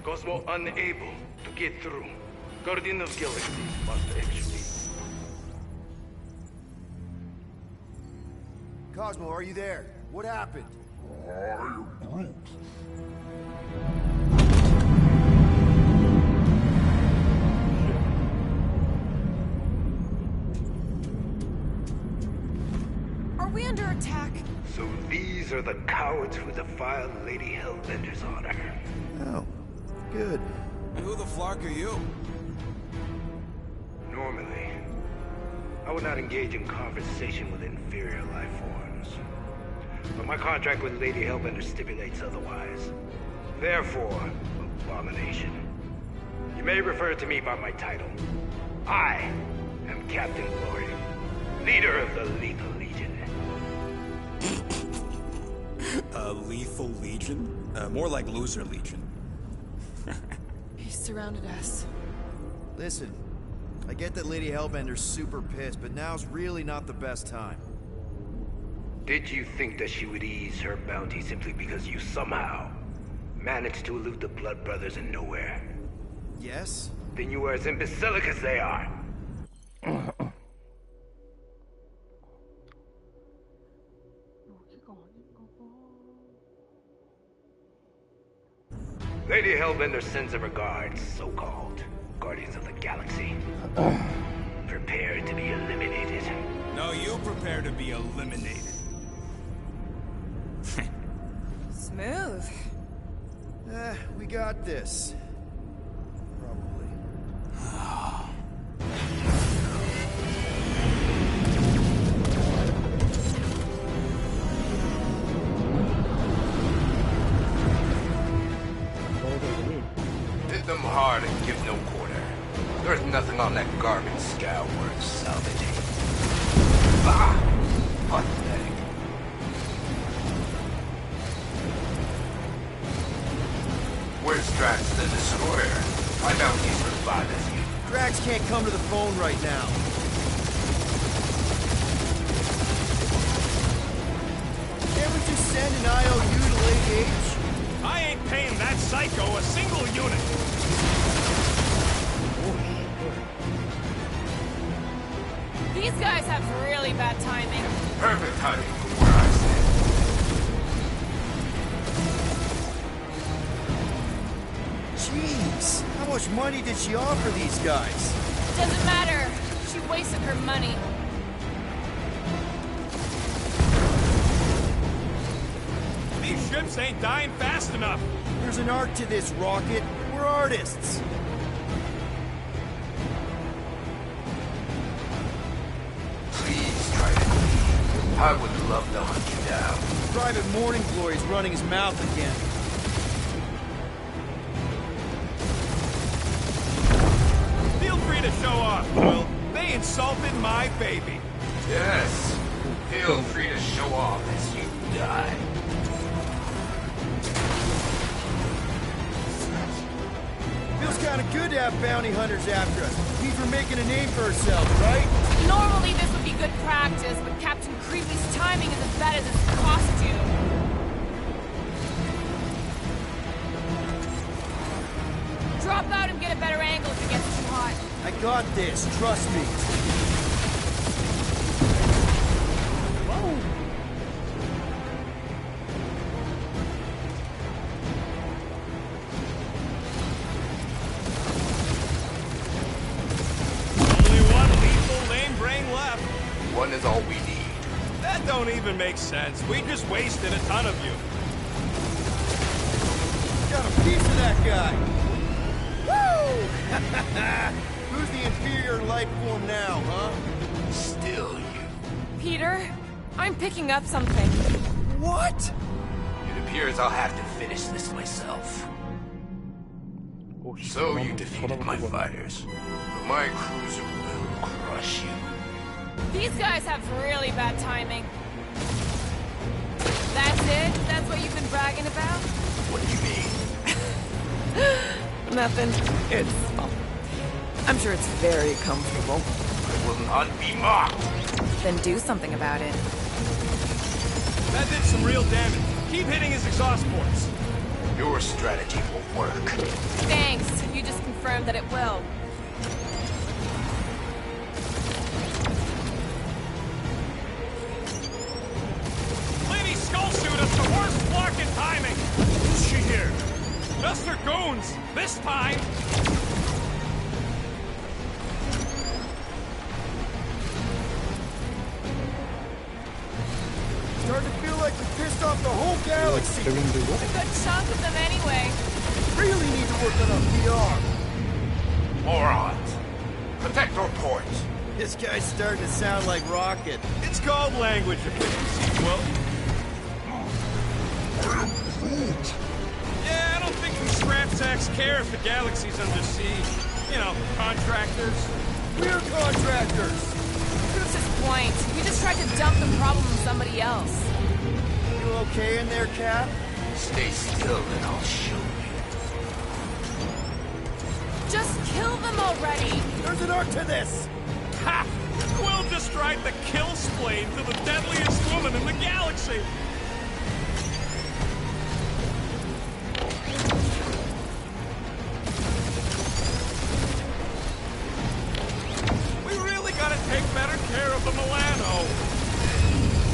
Cosmo unable to get through. Guardian of Galaxies must actually... Cosmo, are you there? What happened? I am Groot. Are we under attack? So these are the cowards who defiled Lady Hellbender's honor. Oh, good. And who the flark are you? Normally, I would not engage in conversation with inferior life forms. But my contract with Lady Hellbender stipulates otherwise. Therefore, Abomination, you may refer to me by my title. I am Captain Glory, leader of the Lethal Legion. Lethal Legion? More like Loser Legion. He surrounded us. Listen, I get that Lady Hellbender's super pissed, but now's really not the best time. Did you think that she would ease her bounty simply because you somehow managed to elude the Blood Brothers in nowhere? Yes? Then you were as imbecilic as they are. Lady Hellbender sends her regards, so-called Guardians of the Galaxy. Prepare to be eliminated. No, you prepare to be eliminated. Smooth. We got this. Probably. Hit them hard and give no quarter. There's nothing on that garbage scow worth salvaging. Ah! Pathetic. right now. Can't we just send an IOU to Lady H? I ain't paying that psycho a single unit. These guys have really bad timing. Perfect timing from where I stand. Jeez, how much money did she offer these guys? Doesn't matter. She wasted her money. These ships ain't dying fast enough. There's an art to this, Rocket. We're artists. Please try to leave. I would love to hunt you down. Private Morning Glory's running his mouth again. Feel free to show off, Will. They insulted my baby. Yes. Feel free to show off as you die. Feels kind of good to have bounty hunters after us. Means we're making a name for ourselves, right? Normally this would be good practice, but Captain Creepy's timing is as bad as his costume. Drop out and get a better angle if it gets too hot. I got this, trust me. Whoa. Only one lethal lame brain left. One is all we need. That don't even make sense. We just wasted a ton of you. Got a piece of that guy. Woo! Who's the inferior life form now, huh? Still you. Peter, I'm picking up something. What? It appears I'll have to finish this myself. So you defeated my fighters, but my cruiser will crush you. These guys have really bad timing. That's it? That's what you've been bragging about? What do you mean? Nothing. It's... well, I'm sure it's very comfortable. I will not be mocked. Then do something about it. That did some real damage. Keep hitting his exhaust ports. Your strategy will work. Thanks. You just confirmed that it will. Lady Skullsuit has the worst block in timing. Who's she here? Just her goons. This time. Starting to feel like we pissed off the whole galaxy. A good chunk of them anyway. Really need to work on our PR. Morons. Protect our ports. This guy's starting to sound like Rocket. It's called language efficiency, Well. Yeah, I don't think you scrap sacks care if the galaxy's under siege. You know, contractors. We're contractors. Proves his point. You just tried to dump the problem on somebody else. You okay in there, Cap? Stay still and I'll show you. Just kill them already. There's an art to this. Ha! Quill just tried to kill Splane to the deadliest woman in the galaxy. We really gotta take better care of the Milano.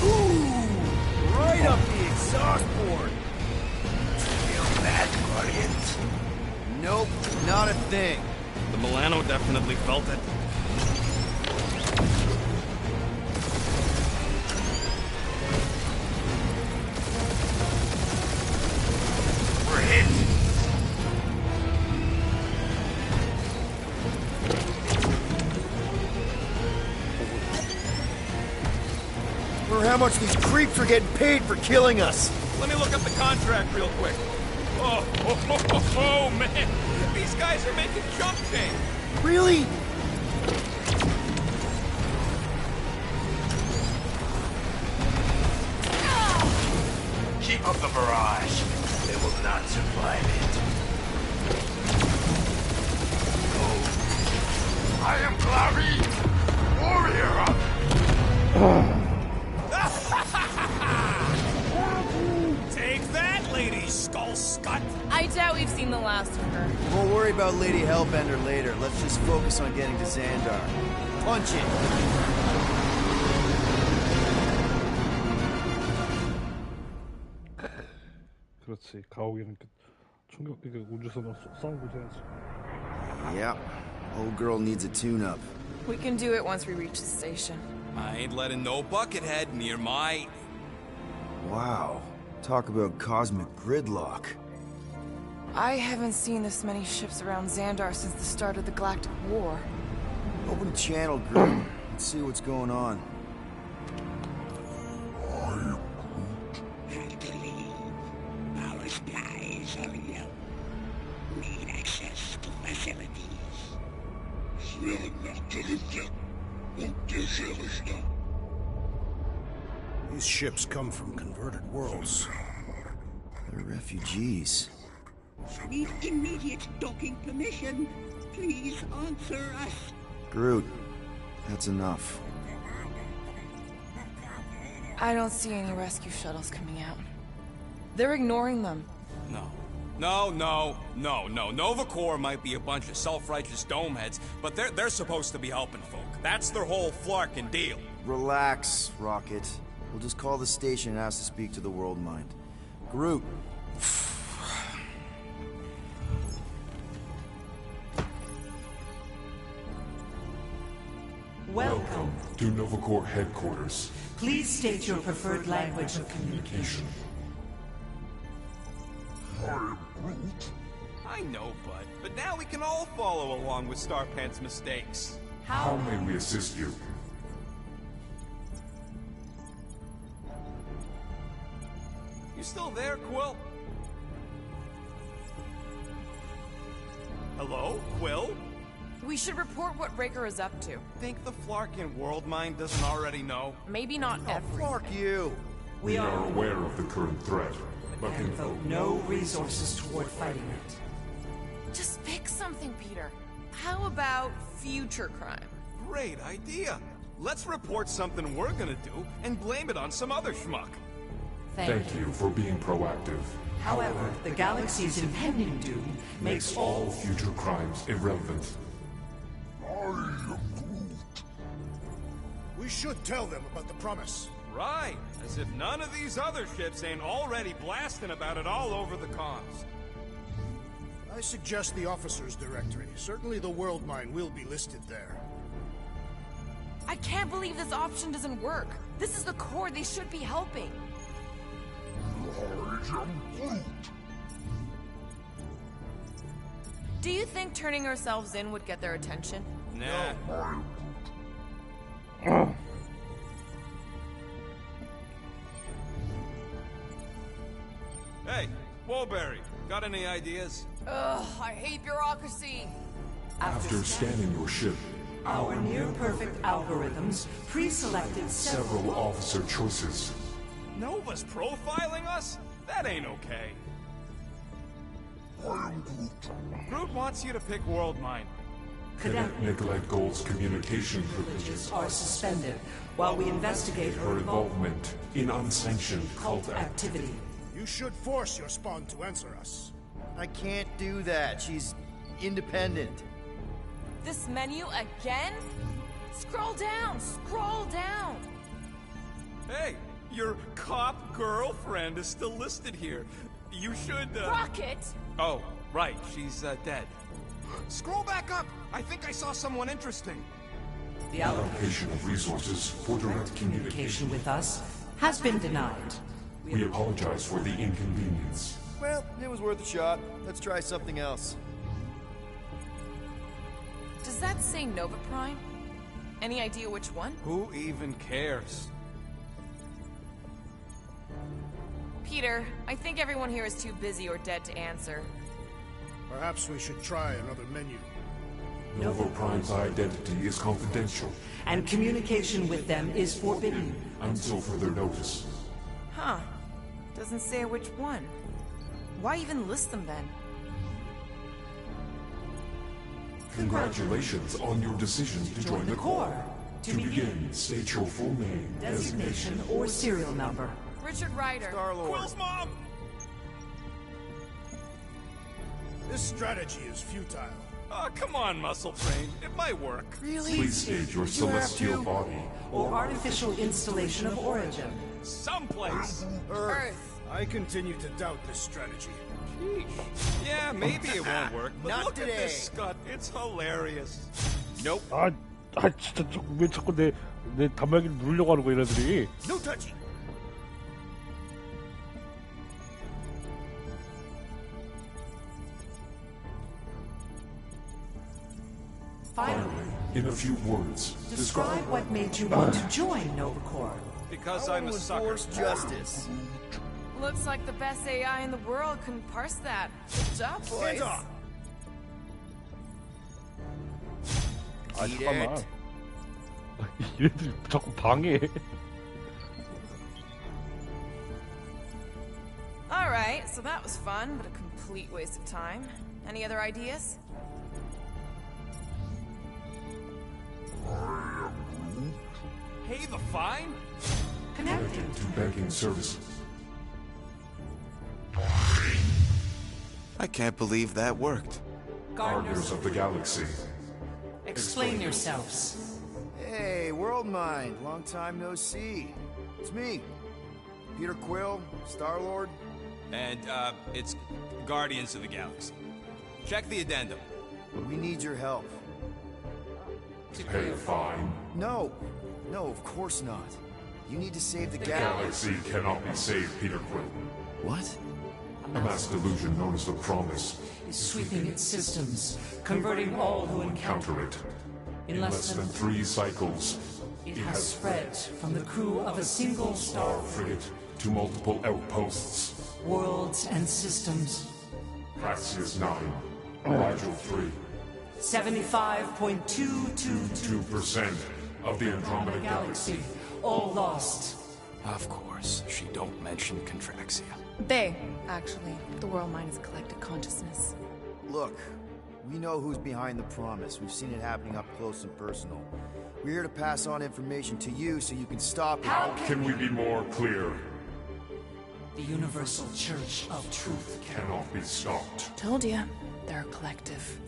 Ooh! Right up the exhaust port. Feel that, Guardians? Nope, not a thing. The Milano definitely felt it. We're hit. For how much these creeps are getting paid for killing us. Let me look up the contract real quick. Oh, man. These guys are making jump change. Really? Keep up the barrage. They will not survive it. I am Clary, warrior. Take that, Lady Skull Scut! I doubt we've seen the last of her. We'll worry about Lady Hellbender later. Let's just focus on getting to Xandar. Punch it! 그렇지. 가오기는 총격 우주선으로 싸우고 해야지. Yep. Old girl needs a tune-up. We can do it once we reach the station. I ain't letting no buckethead near my... Wow. Talk about cosmic gridlock. I haven't seen this many ships around Xandar since the start of the Galactic War. Open the channel, Groot. Let's see what's going on. Our skies are yellow. Need access to facilities. These ships come from converted worlds. They're refugees. Need immediate docking permission. Please answer us. Groot, that's enough. I don't see any rescue shuttles coming out. They're ignoring them. No. Nova Corps might be a bunch of self-righteous domeheads, but they're supposed to be helping folk. That's their whole flarkin' deal. Relax, Rocket. We'll just call the station and ask to speak to the World Mind. Groot. Welcome to Nova Corps headquarters. Please state your preferred language of communication. I know, Bud, but now we can all follow along with Starpant's mistakes. How may we assist you? You still there, Quill? Hello, Quill? We should report what Raker is up to. Think the Flarkin World Mind doesn't already know? Maybe not every. Flark you! We are aware of the current threat, but can Devote no resources toward fighting it. Just pick something, Peter. How about future crime? Great idea. Let's report something we're gonna do and blame it on some other schmuck. Thank you for being proactive. However, the galaxy's impending doom makes all future crimes irrelevant. We should tell them about the promise. Right, as if none of these other ships ain't already blasting about it all over the comms. I suggest the officers' directory. Certainly the World Mine will be listed there. I can't believe this option doesn't work. This is the Corps. They should be helping. Do you think turning ourselves in would get their attention? Nah. Hey, Woolberry, got any ideas? Ugh, I hate bureaucracy. After scanning your ship, our near-perfect algorithms pre-selected several officer choices. Nova's profiling us? That ain't okay. Groot wants you to pick World Mind. Cadet Nicolette Gold's communication privileges are suspended while we investigate her involvement in unsanctioned cult activity. You should force your spawn to answer us. I can't do that. She's independent. This menu again? Scroll down! Scroll down! Hey, your cop girlfriend is still listed here. You should, Rocket! Oh, right, she's, dead. Scroll back up! I think I saw someone interesting. The allocation of resources for direct communication with us has been denied. We apologize for the inconvenience. Well, it was worth a shot. Let's try something else. Does that say Nova Prime? Any idea which one? Who even cares? Peter, I think everyone here is too busy or dead to answer. Perhaps we should try another menu. Nova Prime's identity is confidential. And communication with them is forbidden. Until further notice. Huh. Doesn't say which one. Why even list them then? Congratulations on your decision to join the Corps. To begin, state your full name, Designation or serial number. Richard Ryder. Star-Lord. Quill's mom! This strategy is futile. Oh, come on, Muscle Brain. It might work. Really? Please state your celestial body Or artificial installation of origin. Someplace. Earth. I continue to doubt this strategy. Yeah, maybe it won't work, but Not look today. at this, Scott. It's hilarious. Nope. 아 진짜 왜 자꾸 내 단말기를 누르려고 하는 거야 얘네들이. No touchy. Finally, in a few words, Describe what made you want to join Nova Corps. Because I I'm a wanna sucker. enforce justice. Looks like the best AI in the world couldn't parse that. Good job, boys. Hands off. 아 Eat 잠깐만. it. 얘네들이 자꾸 방해해. Alright, so that was fun, but a complete waste of time. Any other ideas? Pay the fine? connected to banking services. I can't believe that worked. Guardians of the Galaxy. Explain yourselves. Hey, World Mind. Long time no see. It's me. Peter Quill, Star-Lord. And, it's Guardians of the Galaxy. Check the addendum. We need your help. To pay a fine. No. No, of course not. You need to save the The galaxy. galaxy cannot be saved, Peter Quill. What? A mass delusion known as the Promise Is sweeping its systems, converting all who encounter counter it. In In less less than than 3 cycles, it has spread from the crew of a single star frigate to multiple outposts. worlds and systems. Praxius 9, Rigel 3, 75.222 2% of the Andromeda Galaxy. all lost. Of course, she don't mention Contraxia. They, actually. The world mind is a collective consciousness. Look, we know who's behind the Promise. We've seen it happening up close and personal. We're here to pass on information to you so you can stop it. How can we be more clear? The Universal Church of Truth Cannot be stopped. Told ya. They're a collective.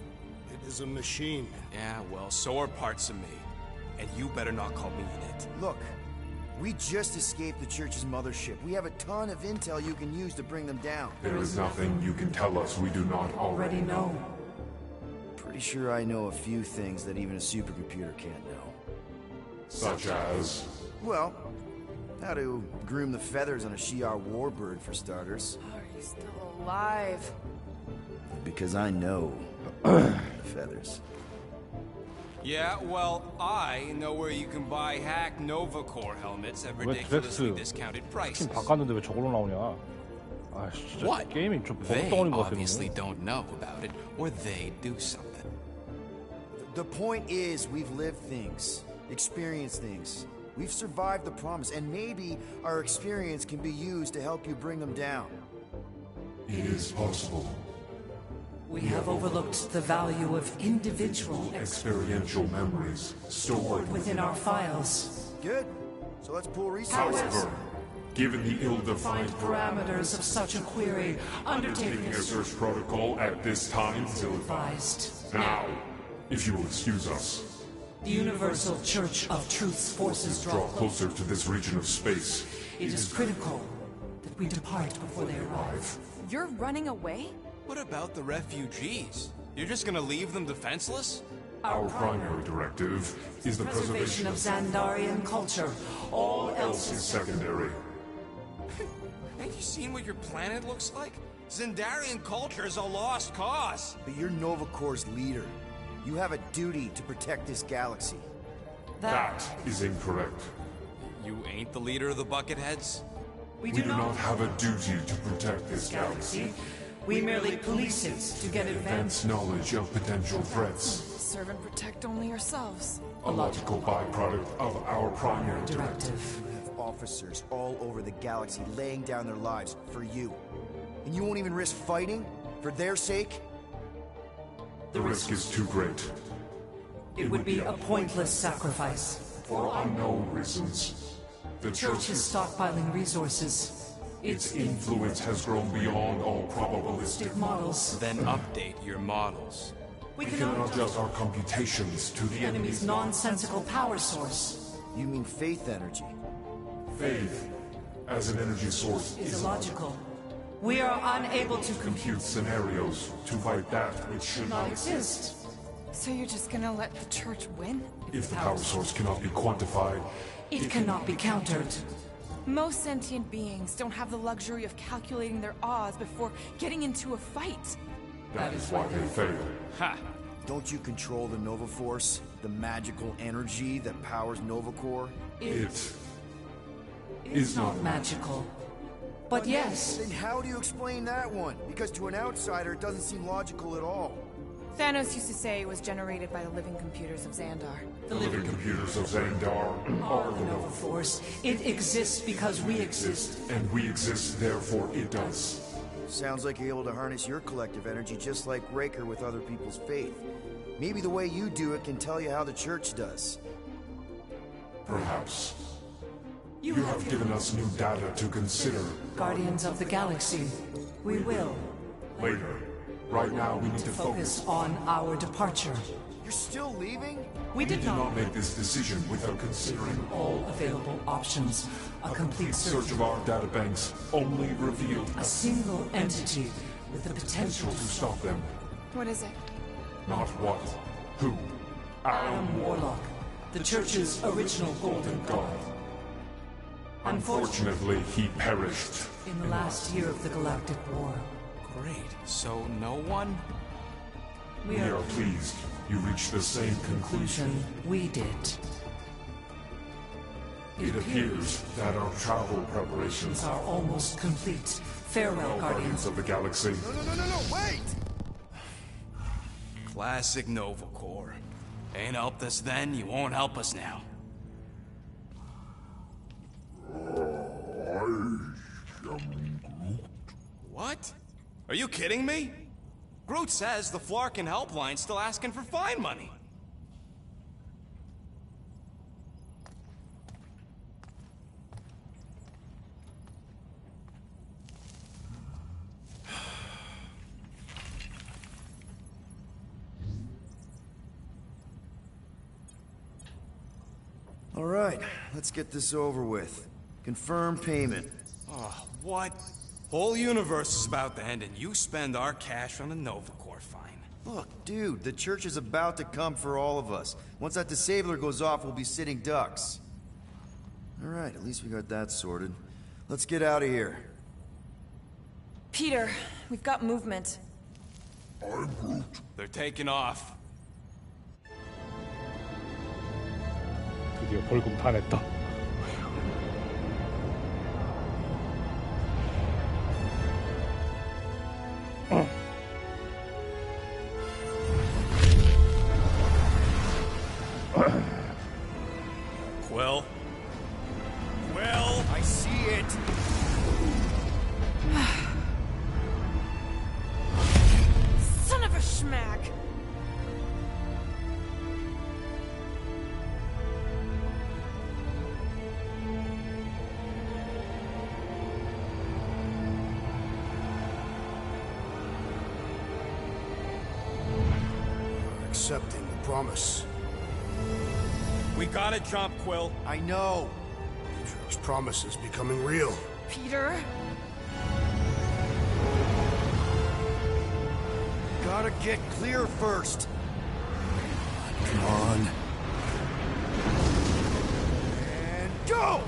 It is a machine. Yeah, well, so are parts of me. And you better not call me in it. Look, we just escaped the Church's mothership. We have a ton of intel you can use to bring them down. There is nothing you can tell us we do not already know. Pretty sure I know a few things that even a supercomputer can't know. Such as... Well, how to groom the feathers on a Shi'ar warbird, for starters. Are you still alive? Because I know the feathers. Yeah, well, I know where you can buy hack Nova Corps helmets at 왜 ridiculously 드렉스 discounted 스킨 prices. 바꿨는데 왜 저걸로 나오냐? 아 진짜 What? 게임이 좀 They 버벅덩어린 것 같아. obviously don't know about it, or they do something. The point is, we've lived things, experienced things. We've survived the Promise, and maybe our experience can be used to help you bring them down. It is possible. We have overlooked the value of individual Experiential memories stored within our files. Good. So let's pool resources. However, given the ill-defined Parameters of such a query, undertaking taking a search protocol at this time is ill-advised. Now, if you will excuse us, The Universal Church of Truth's forces draw closer to this region of space. It is critical that we depart before they arrive. You're running away? What about the refugees? You're just gonna leave them defenseless? Our primary directive is the preservation of Xandarian culture. All else is secondary. Ain't you seen what your planet looks like? Xandarian culture is a lost cause. But you're Nova Corps' leader. You have a duty to protect this galaxy. That is incorrect. You ain't the leader of the Bucketheads? We do not have a duty to protect this galaxy. We merely police it to get Advance knowledge of potential threats. Serve and protect only yourselves. A logical byproduct of our primary directive. You have officers all over the galaxy laying down their lives for you. And you won't even risk fighting? For their sake? The risk is too great. It would be a pointless sacrifice. For unknown reasons. The Church is stockpiling resources. Its influence has grown beyond all probabilistic models. Then update your models. We cannot adjust our computations to the enemy's nonsensical power source. You mean faith energy? Faith, as an energy source, is illogical. We are unable to compute scenarios to fight that which should not exist. So you're just gonna let the church win? If the power source cannot be quantified, it cannot be countered. Most sentient beings don't have the luxury of calculating their odds before getting into a fight. That is why they fail. Ha! Don't you control the Nova Force? The magical energy that powers Nova Corps? It is not magical. But yes. Then how do you explain that one? Because to an outsider, it doesn't seem logical at all. Thanos used to say it was generated by the living computers of Xandar. The living computers of Xandar are the Nova Force. It exists because we exist. And we exist, therefore it does. Sounds like you're able to harness your collective energy just like Raker with other people's faith. Maybe the way you do it can tell you how the Church does. Perhaps. You have given us new data to consider. Guardians of the Galaxy. We will. Later. Right now, we need to focus on our departure. You're still leaving? We did not make this decision without considering all available options. A complete search of our databanks only revealed a single entity with the potential to stop them. What is it? Not what. Who? Adam Warlock, the Church's original Golden God. Unfortunately, he perished in the last year of the Galactic War. Great. So no one? We are pleased you reached the same conclusion we did. It appears that our travel preparations are almost complete. Farewell, Guardians of the Galaxy. No, wait! Classic Nova Corps. Ain't helped us then, you won't help us now. What? Are you kidding me? Groot says the Flarkin helpline's still asking for fine money. All right, let's get this over with. Confirm payment. Oh, what? Whole universe is about to end and you spend our cash on a Nova Corps fine. Look, dude, the Church is about to come for all of us. Once that disabler goes off, we'll be sitting ducks. All right, at least we got that sorted. Let's get out of here. Peter, we've got movement. I'm Groot. They're taking off. 드디어 벌금 다 냈다. Quill? Quill? I see it! Son of a schmack! Accepting the promise. We gotta jump, Quill. I know. Drake's promise is becoming real. Peter? Gotta get clear first. Come on. And go!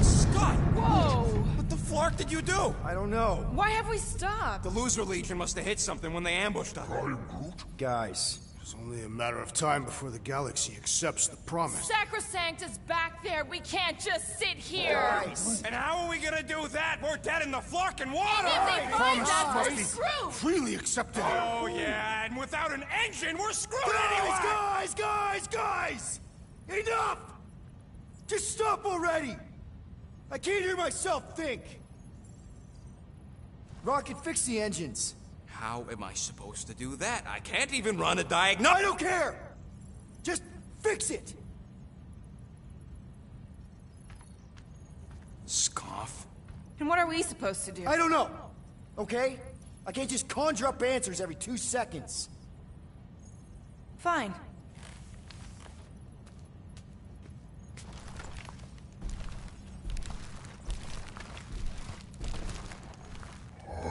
Scott! Whoa! What the flark did you do? I don't know. Why have we stopped? The Loser Legion must have hit something when they ambushed us. Guys. It's only a matter of time before the galaxy accepts the promise. Sacrosanct is back there. We can't just sit here. And how are we gonna do that? We're dead in the flarkin' water! If they find Promise us, must we're be screwed. freely accepted. Oh yeah, and without an engine, we're screwed Guys, anyway! guys! Enough! Just stop already! I can't hear myself think! Rocket, fix the engines. How am I supposed to do that? I can't even run a diagnostic. I don't care! Just fix it! Scoff? And what are we supposed to do? I don't know, okay? I can't just conjure up answers every 2 seconds. Fine.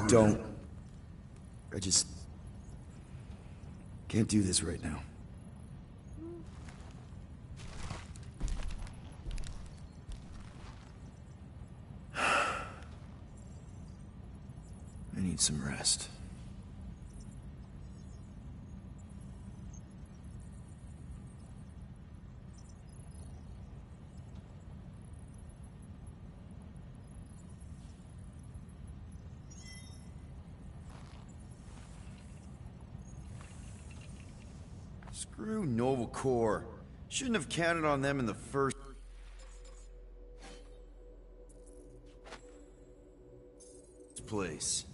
Don't. I just can't do this right now. I need some rest. Screw Nova Corps. Shouldn't have counted on them in the first place.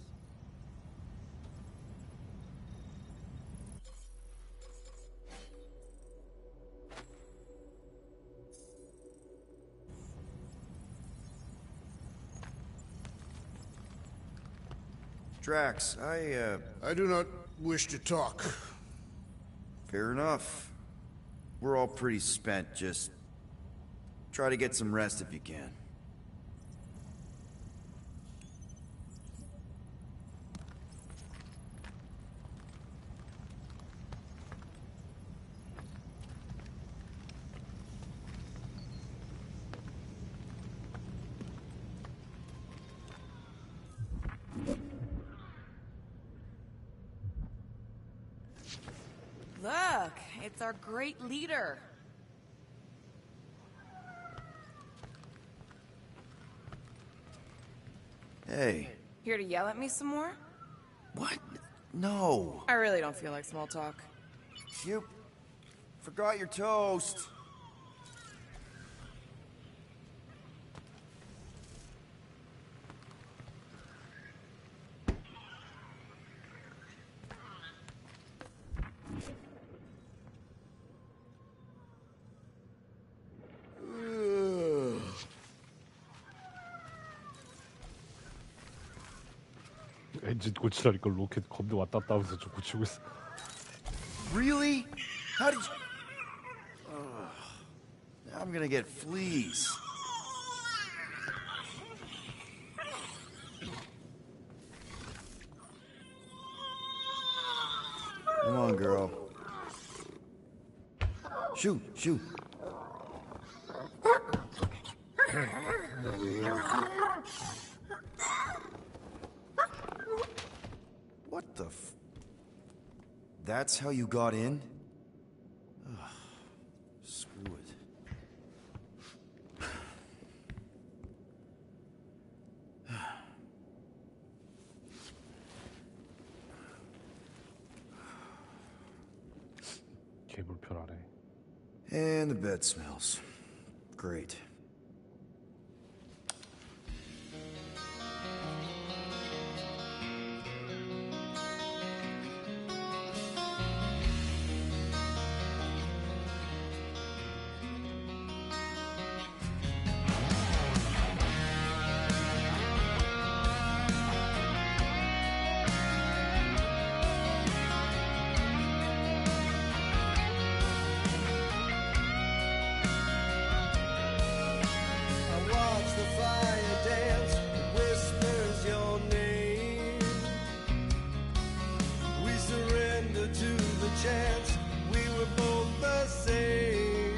Drax, I do not wish to talk. Fair enough. We're all pretty spent, just try to get some rest if you can. Look, it's our great leader. Hey. Here to yell at me some more? What? No. I really don't feel like small talk. You forgot your toast. 엔진 고치라니까 로켓 겁나 왔다 갔다 하면서 좀 고치고 있어. Really? How did you... I'm gonna get fleas. Come on, girl. Shoot, shoot. What the f... That's how you got in? Ugh, screw it. 개 불편하네. And the bed smells. Great. chance we were both the same.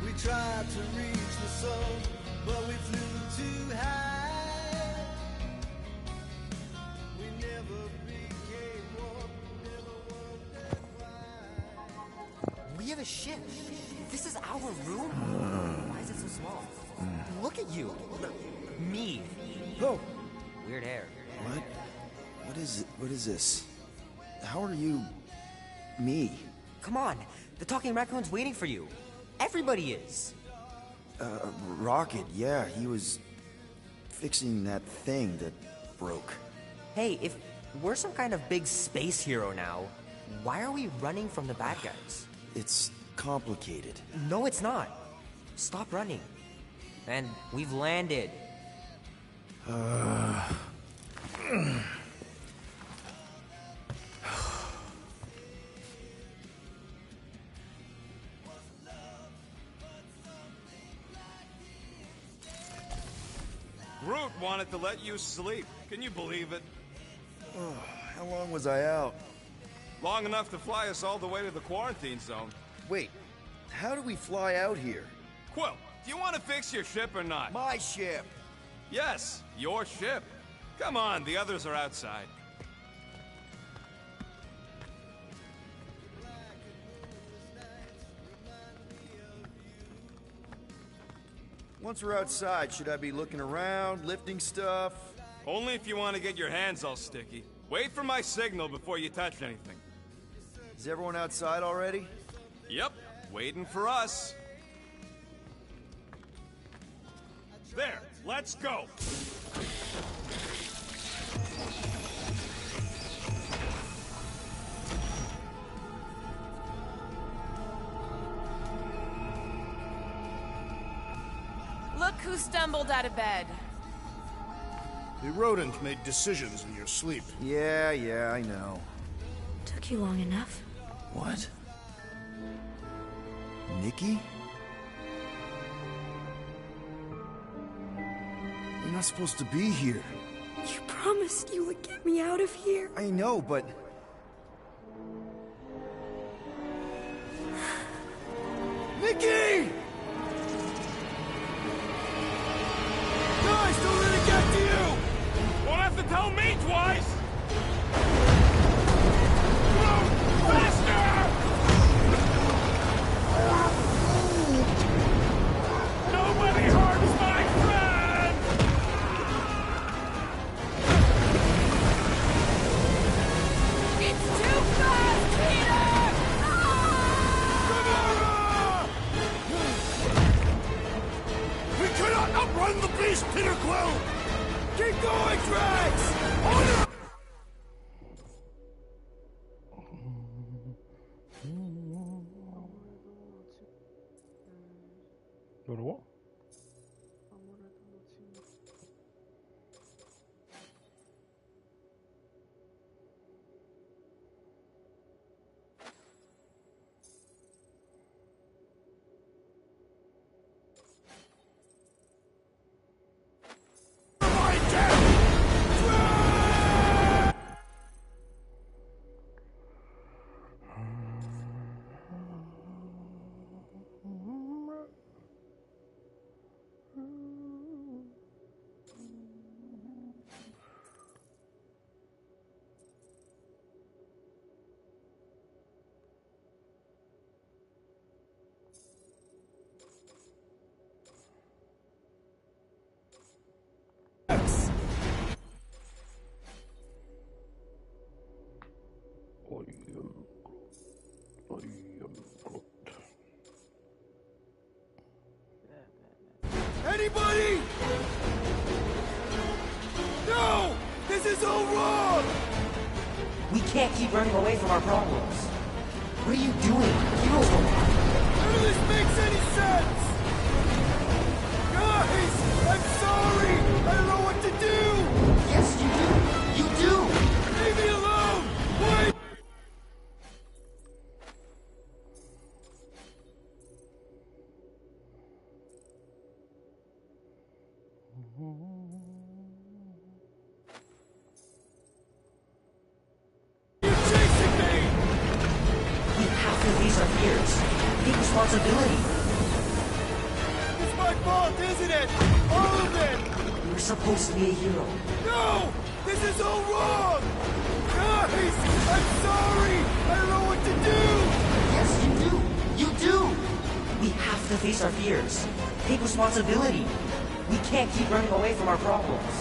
We tried to reach the sun, but we flew too high. We never became one, never wondered why. We have a ship. This is our room? Why is it so small? Look at you. Look, me. Oh. Weird hair. What? What is it? What is this? How are you... me? Come on. The talking raccoon's waiting for you. Everybody is. Rocket, yeah, he was... fixing that thing that broke. Hey, if we're some kind of big space hero now, why are we running from the bad guys? It's complicated. No, it's not. Stop running. And we've landed. Groot wanted to let you sleep. Can you believe it? How long was I out? Long enough to fly us all the way to the quarantine zone. Wait, how do we fly out here? Quill, do you want to fix your ship or not? My ship. Yes, your ship. Come on, the others are outside. Once we're outside, should I be looking around, lifting stuff? Only if you want to get your hands all sticky. Wait for my signal before you touch anything. Is everyone outside already? Yep, waiting for us. There, let's go. Look who stumbled out of bed. The rodent made decisions in your sleep. Yeah, I know. Took you long enough. What? Nikki? You're not supposed to be here. You promised you would get me out of here. I know, but... Nikki! Guys, don't let it get to you! Won't have to tell me twice! Nobody harms my friend! It's too fast, Peter! We cannot outrun the beast, Peter Quill! Keep going, Drax! On it! 뭐라고? Anybody? No! This is all wrong! We can't keep running away from our problems. What are you doing? Heroes don't lie. None of this makes any sense! Guys! I'm sorry! I don't know what to do! Yes, you do! You do! Leave me alone! Wait! Responsibility. It's my fault, isn't it? All of it! You were supposed to be a hero. No! This is all wrong! Guys! I'm sorry! I don't know what to do! Yes, you do! You do! We have to face our fears. Take responsibility. We can't keep running away from our problems.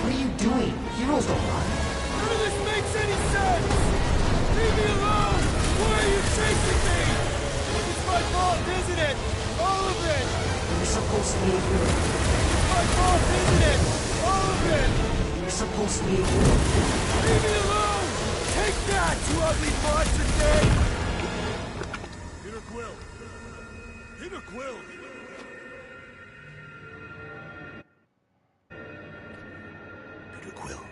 What are you doing? Heroes don't run. None of this makes any sense! Leave me alone! Why are you chasing me? It's my fault, isn't it? All of it! You were supposed to be a hero. It's my my fault, isn't it? All of it! You're supposed to be... Leave me alone! Take that, you ugly monster thing! Peter Quill! Peter Quill! Peter Quill.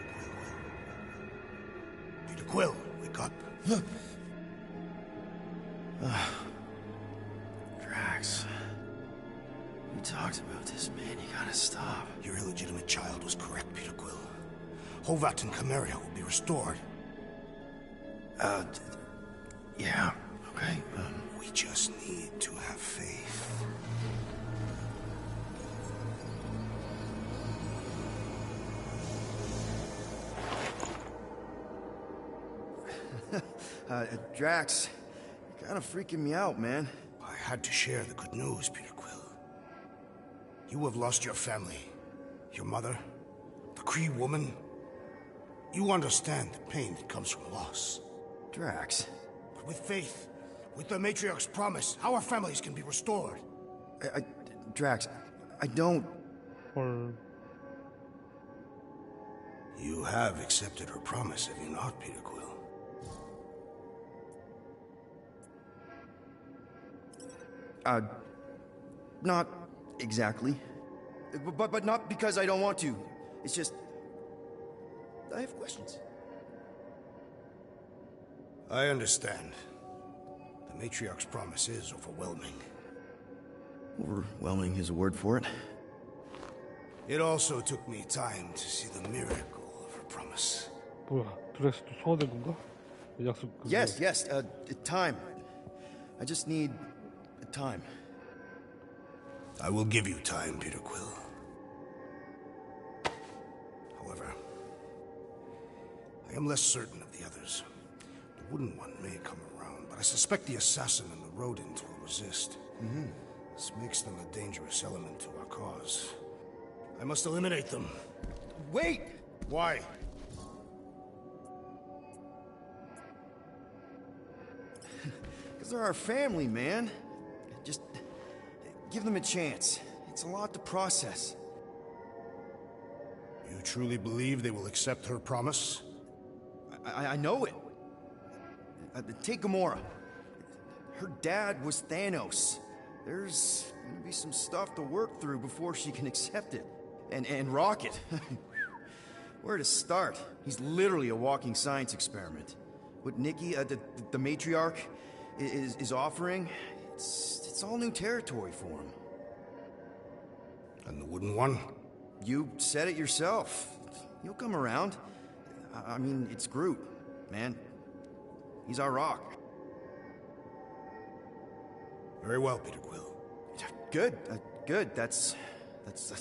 Peter Quill, wake up. Drax. We talked about this, man. You gotta stop. Your illegitimate child was correct, Peter Quill. Hovat and Chimeria will be restored. Yeah, okay. We just need to have faith. Drax, you're kind of freaking me out, man. I had to share the good news, Peter Quill. You have lost your family. Your mother, the Kree woman. You understand the pain that comes from loss. Drax. But with faith, with the Matriarch's promise, our families can be restored. Drax, I don't... You have accepted her promise, have you not, Peter Quill? Not exactly. But not because I don't want to. It's just... I have questions. I understand. The Matriarch's promise is overwhelming. Overwhelming is a word for it. It also took me time to see the miracle of her promise. 뭐야, 드렉스도 소화된 건가? 약속. Yes, time. I just need time. I will give you time, Peter Quill. However, I am less certain of the others. The Wooden One may come around, but I suspect the assassin and the rodent will resist. This makes them a dangerous element to our cause. I must eliminate them. Wait! Why? Because they're our family, man. Just give them a chance. It's a lot to process. You truly believe they will accept her promise? I know it. Take Gamora. Her dad was Thanos. There's gonna be some stuff to work through before she can accept it. And Rocket. Where to start? He's literally a walking science experiment. What Nikki, the matriarch, is offering, it's all new territory for him. And the Wooden One? You said it yourself. He'll come around. I mean, it's Groot, man. He's our rock. Very well, Peter Quill. Good, good. That's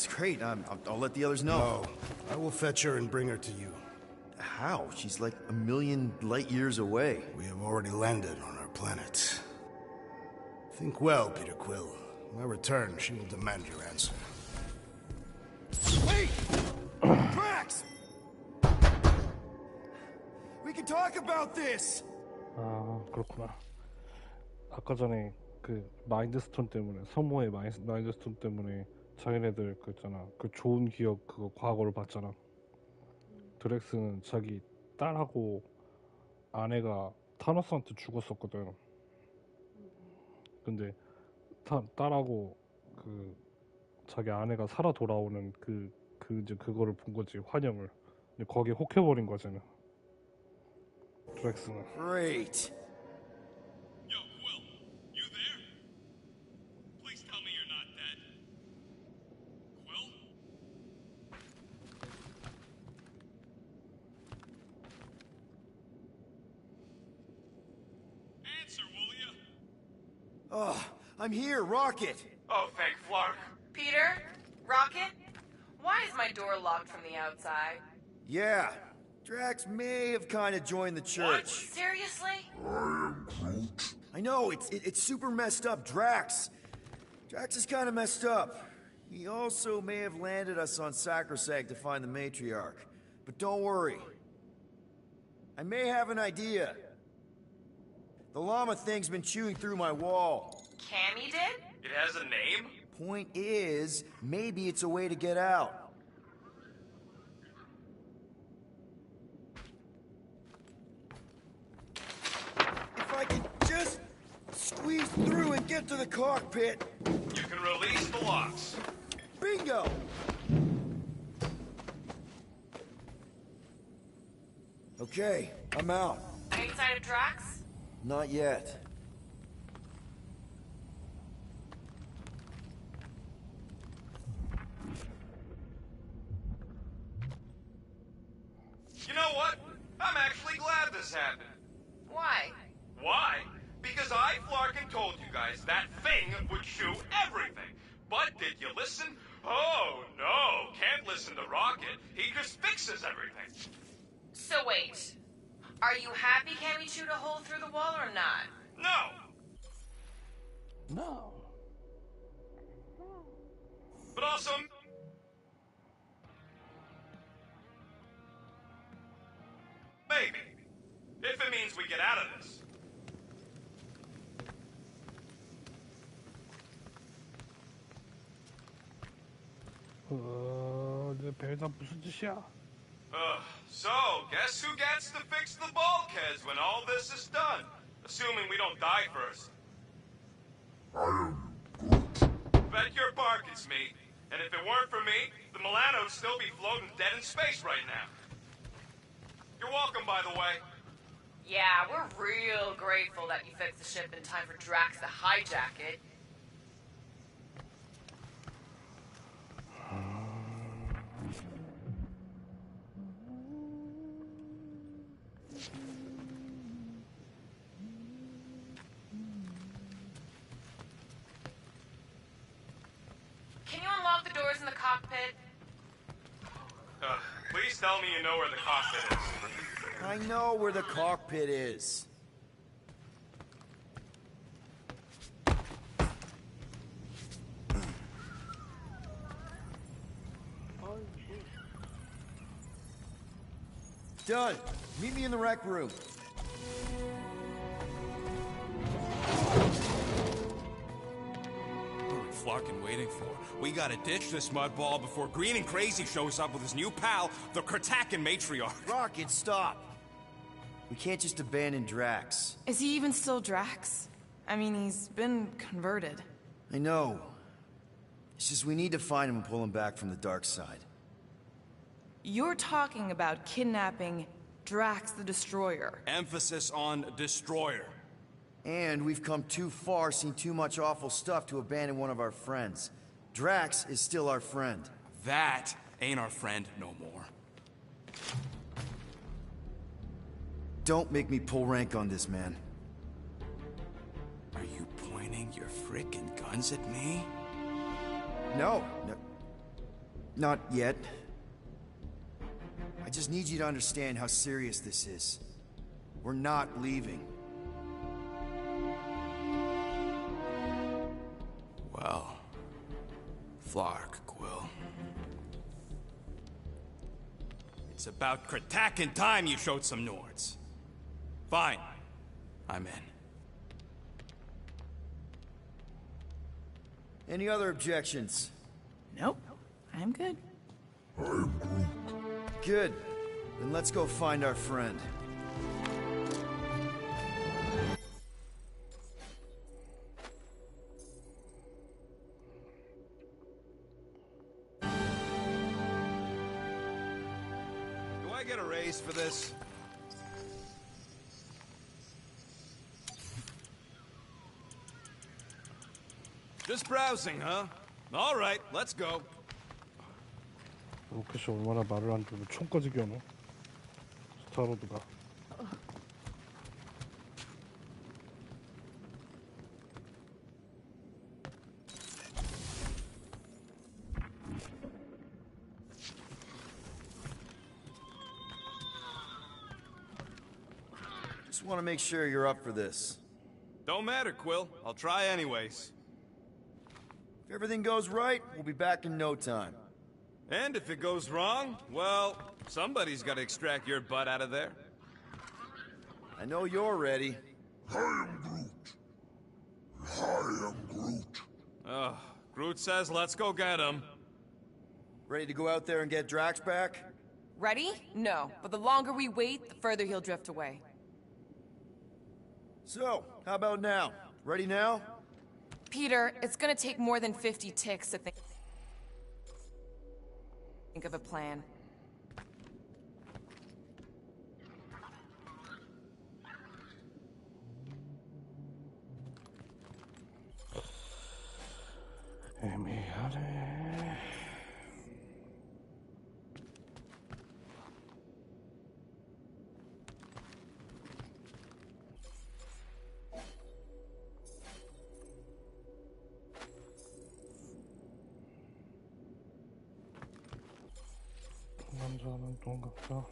great. I'll let the others know. No, I will fetch her and bring her to you. How? She's like a million light years away. We have already landed on our planet. Think well, Peter Quill. When I return, she will demand your answer. Wait! Drax! We can talk about this! 아, 그렇구나. 아까 전에 그 마인드스톤 때문에, 성모의 마인드스톤 때문에 자기네들 그 있잖아. 그 좋은 기억 그거 과거를 봤잖아. 드렉스는 자기 딸하고 아내가 타노스한테 죽었었거든. 근데 딸하고 그 자기 아내가 살아 돌아오는 이제 그거를 본 거지, 환영을. 근데 거기에 혹해버린 거잖아. 드렉스는. Great. Yo, Quill, you there? Please tell me you're not dead. Quill? Answer, will ya? Oh, I'm here, Rocket. Oh, thank Flark. Peter? Rocket? Why is my door locked from the outside? Yeah, Drax may have kind of joined the church. What? Seriously? I know, it's super messed up, Drax. Drax is kind of messed up. He also may have landed us on Sacrosag to find the Matriarch. But don't worry. I may have an idea. The llama thing's been chewing through my wall. Cammy did? It has a name? Point is, maybe it's a way to get out. If I could just squeeze through and get to the cockpit. You can release the locks. Bingo! Okay, I'm out. Are you inside of Drax? Not yet. You know what? I'm actually glad this happened. Why? Why? Because I, Flarkin, told you guys that thing would shoot everything. But did you listen? Oh, no. Can't listen to Rocket. He just fixes everything. So wait. Are you happy Cammy chewed a hole through the wall or not? No. No. But also... maybe. If it means we get out of this. 내 배가 무슨 짓이야? So, guess who gets to fix the bulkheads when all this is done? Assuming we don't die first. Bet your bark it's me. And if it weren't for me, the Milano'd still be floating dead in space right now. You're welcome, by the way. Yeah, we're real grateful that you fixed the ship in time for Drax to hijack it. Can you unlock the doors in the cockpit? Please tell me you know where the cockpit is. I know where the cockpit is. Done. Meet me in the rec room. What are we Flarkin waiting for? We gotta ditch this mudball before Green and Crazy shows up with his new pal, the Kratakan Matriarch. Rocket, stop! We can't just abandon Drax. Is he even still Drax? I mean, he's been converted. I know. It's just we need to find him and pull him back from the dark side. You're talking about kidnapping Drax the Destroyer. Emphasis on Destroyer. And we've come too far, seen too much awful stuff to abandon one of our friends. Drax is still our friend. That ain't our friend no more. Don't make me pull rank on this, man. Are you pointing your frickin' guns at me? No. Not yet. I just need you to understand how serious this is. We're not leaving. Well, Flark, Quill. It's about Kratakan time you showed some Nords. Fine. I'm in. Any other objections? Nope. I'm good. Good. Then let's go find our friend. Do I get a raise for this? Just browsing, huh? All right, let's go. 로켓이 얼마나 말을 안 들고 총까지 겨누 스타로드가. Just want to make sure you're up for this. Don't matter, Quill. I'll try anyways. If everything goes right, we'll be back in no time. And if it goes wrong, well, somebody's got to extract your butt out of there. I know you're ready. Oh, Groot says let's go get him. Ready to go out there and get Drax back? Ready? No, but the longer we wait, the further he'll drift away. So, how about now? Ready now? Peter, it's gonna take more than 50 ticks to think of a plan. 애매하네. 남자는 동갑자.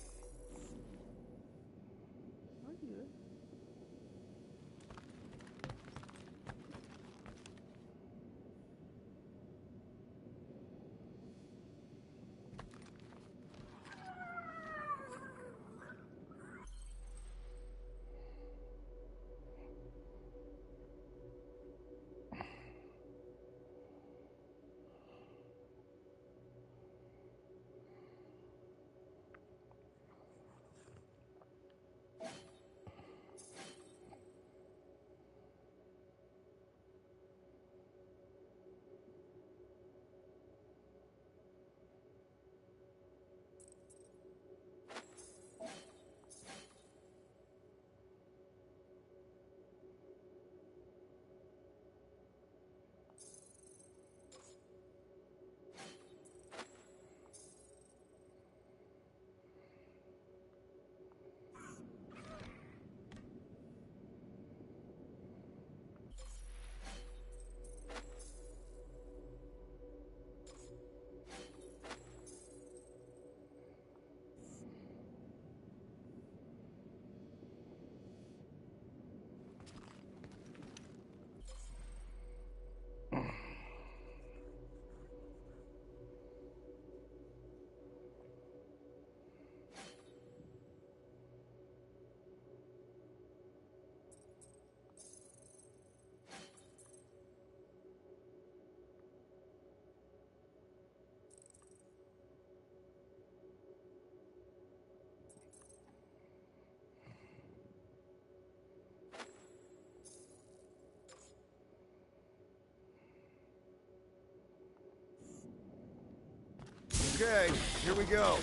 Okay, here we go.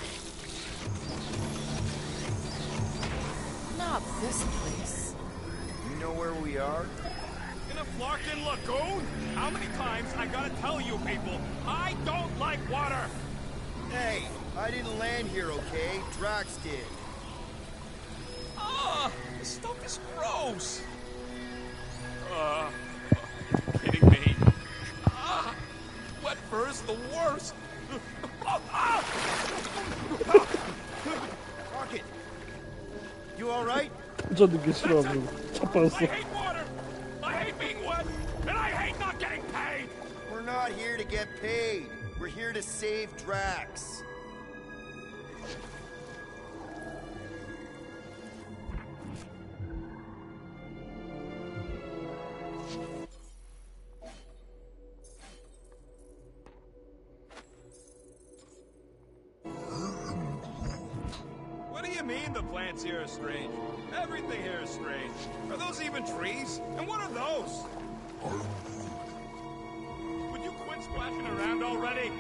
Not this place. You know where we are? In a Flarkin lagoon? How many times I gotta tell you people, I don't like water! Hey, I didn't land here, okay? Drax did. Ah, this stuff is gross. Kidding me? Ah, wet fur is the worst. Rocket, you all right? 젖는 게 싫어하고 차 빠졌어. I hate water! I hate being wet! And I hate not getting paid! We're not here to get paid. We're here to save Drax. What do you mean the plants here are strange? Everything here is strange. Are those even trees? And what are those? Would you quit splashing around already?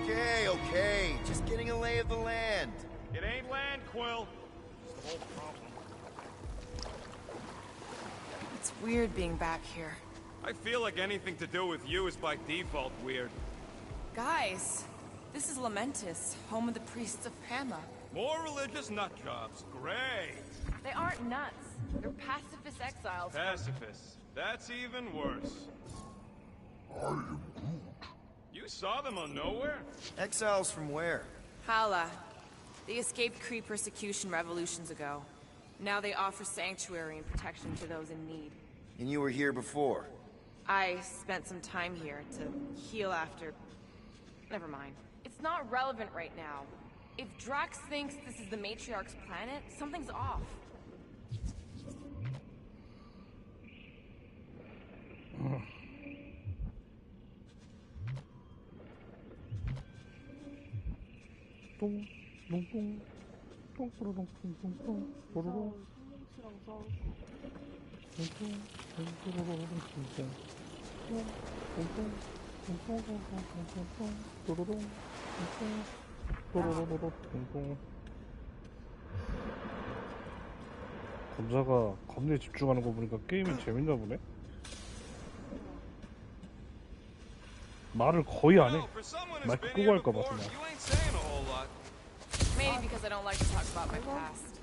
Okay, okay. Just getting a lay of the land. It ain't land, Quill. It's the whole problem. It's weird being back here. I feel like anything to do with you is by default weird. Guys, this is Lamentis, home of the priests of Pama. More religious nutjobs. Great. They aren't nuts. They're pacifist exiles. Pacifists. That's even worse. You saw them on Nowhere? Exiles from where? Hala. They escaped Kree persecution revolutions ago. Now they offer sanctuary and protection to those in need. And you were here before? I spent some time here to heal after... Never mind. It's not relevant right now. If Drax thinks this is the Matriarch's planet, something's off. 뚱뚱 뚱뚱 뚱뚜루룽 뚱뚱 또루룽 성뭉치랑 싸울 뚱뚱 뚱뚜루룽 뚱뚱 뚱뚱 뚱뚱 또루룽 뚱뚱 또루루루 뚱뚱. 감자가 겁내 집중하는 거 보니까 게임이 재밌나 보네. 말을 거의 안 해. 마이크 끄고 할까 봐 그냥. Maybe because I don't like to talk about my past.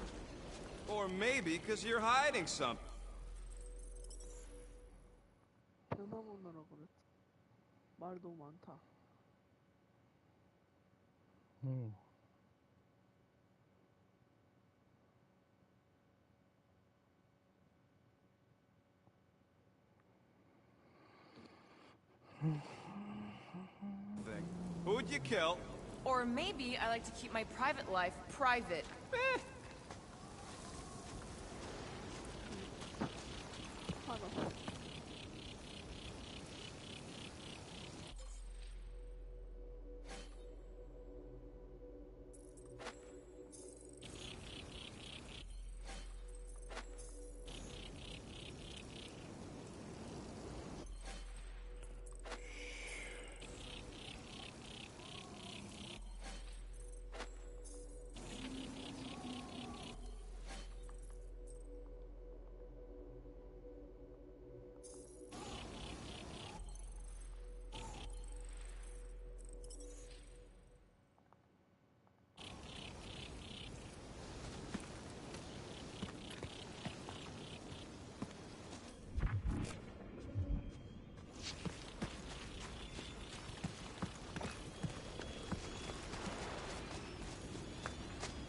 Or maybe because you're hiding something. 대사보느라 그랬지. 말 너무 많다. Who'd you kill? Or maybe I like to keep my private life private.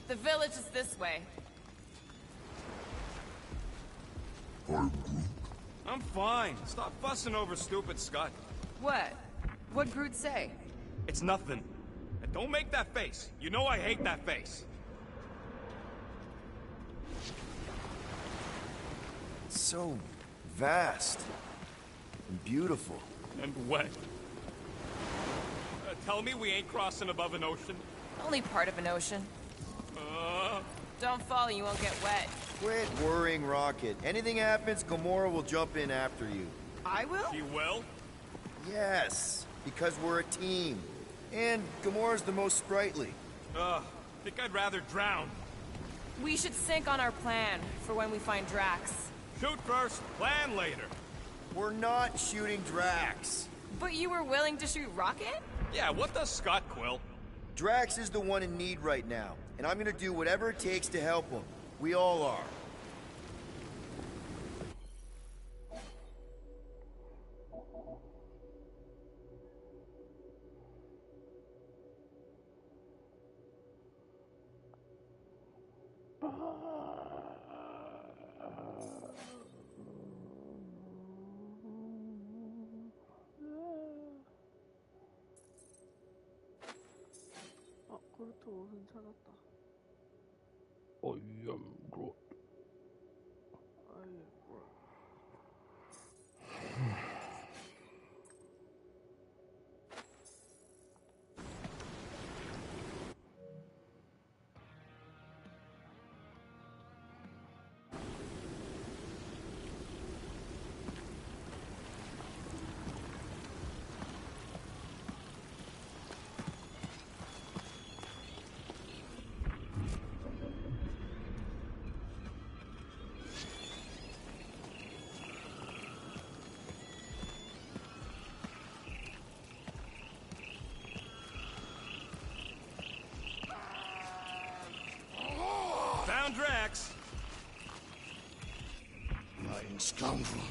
The village is this way. I'm fine. Stop fussing over stupid Scott. What? What'd Groot say? It's nothing. And don't make that face. You know I hate that face. It's so vast and beautiful. And wet. Tell me we ain't crossing above an ocean? Only part of an ocean. Don't fall, you won't get wet. Quit worrying, Rocket. Anything happens, Gamora will jump in after you. I will? She will? Yes, because we're a team. And Gamora's the most sprightly. Think I'd rather drown. We should sync on our plan for when we find Drax. Shoot first, plan later. We're not shooting Drax. But you were willing to shoot Rocket? Yeah, what does Scott Quill? Drax is the one in need right now, and I'm gonna do whatever it takes to help him. We all are. 그루트 옷은 찾았다. 어이염 아예 뭐야. Found Drax. Lying scoundrel.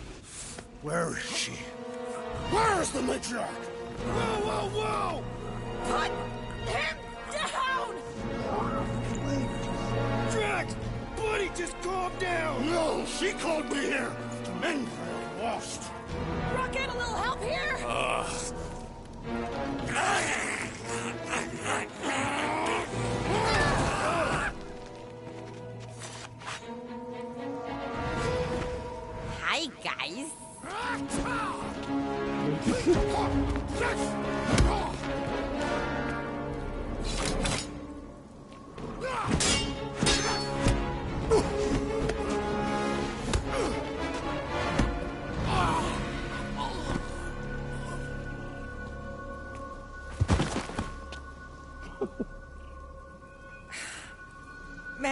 Where is she? Where is the matriarch? Whoa, whoa, whoa! Put him down! Drax! Buddy, just calm down! No, she called me here to mend her lost. Rocket, a little help here? Hi, guys.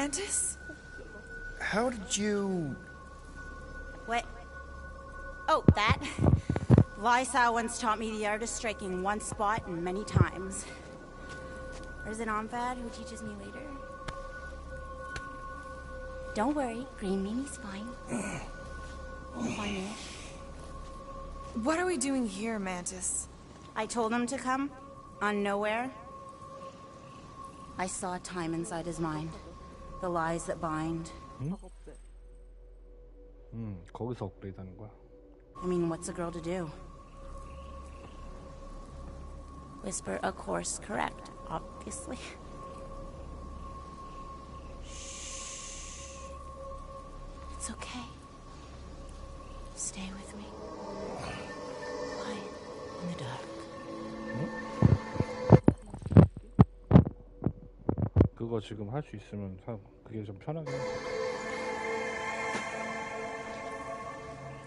Mantis? How did you... What? Oh, that? Lysa once taught me the art of striking one spot and many times. There's an Omphad who teaches me later. Don't worry, Green Mimi's fine. Fine-ish. What are we doing here, Mantis? I told him to come. On nowhere. I saw time inside his mind. The lies that bind. 거기서 업그레이드 하는 거야. I mean, what's a girl to do? Whisper a course correct, obviously. Shh. It's okay. Stay with me. Quiet in the dark. 그거 지금 할 수 있으면 그게 좀 편하게.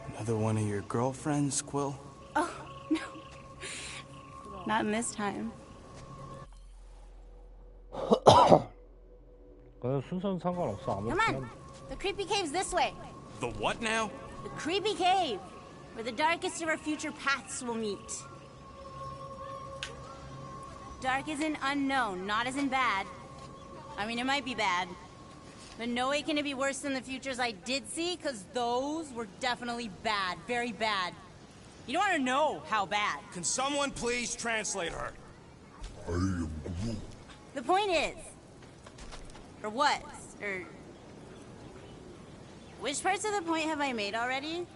Another one of your girlfriends, Quill? Oh, no. Not in this time. 순서는 상관없어. 아무튼. Come on! The creepy cave's this way. The what now? The creepy cave, where the darkest of our future paths will meet. Dark as in unknown, not as in bad. I mean, it might be bad. But no way can it be worse than the futures I did see, because those were definitely bad. Very bad. You don't want to know how bad. Can someone please translate her? I am Groot. The point is... Or was, or... Which parts of the point have I made already?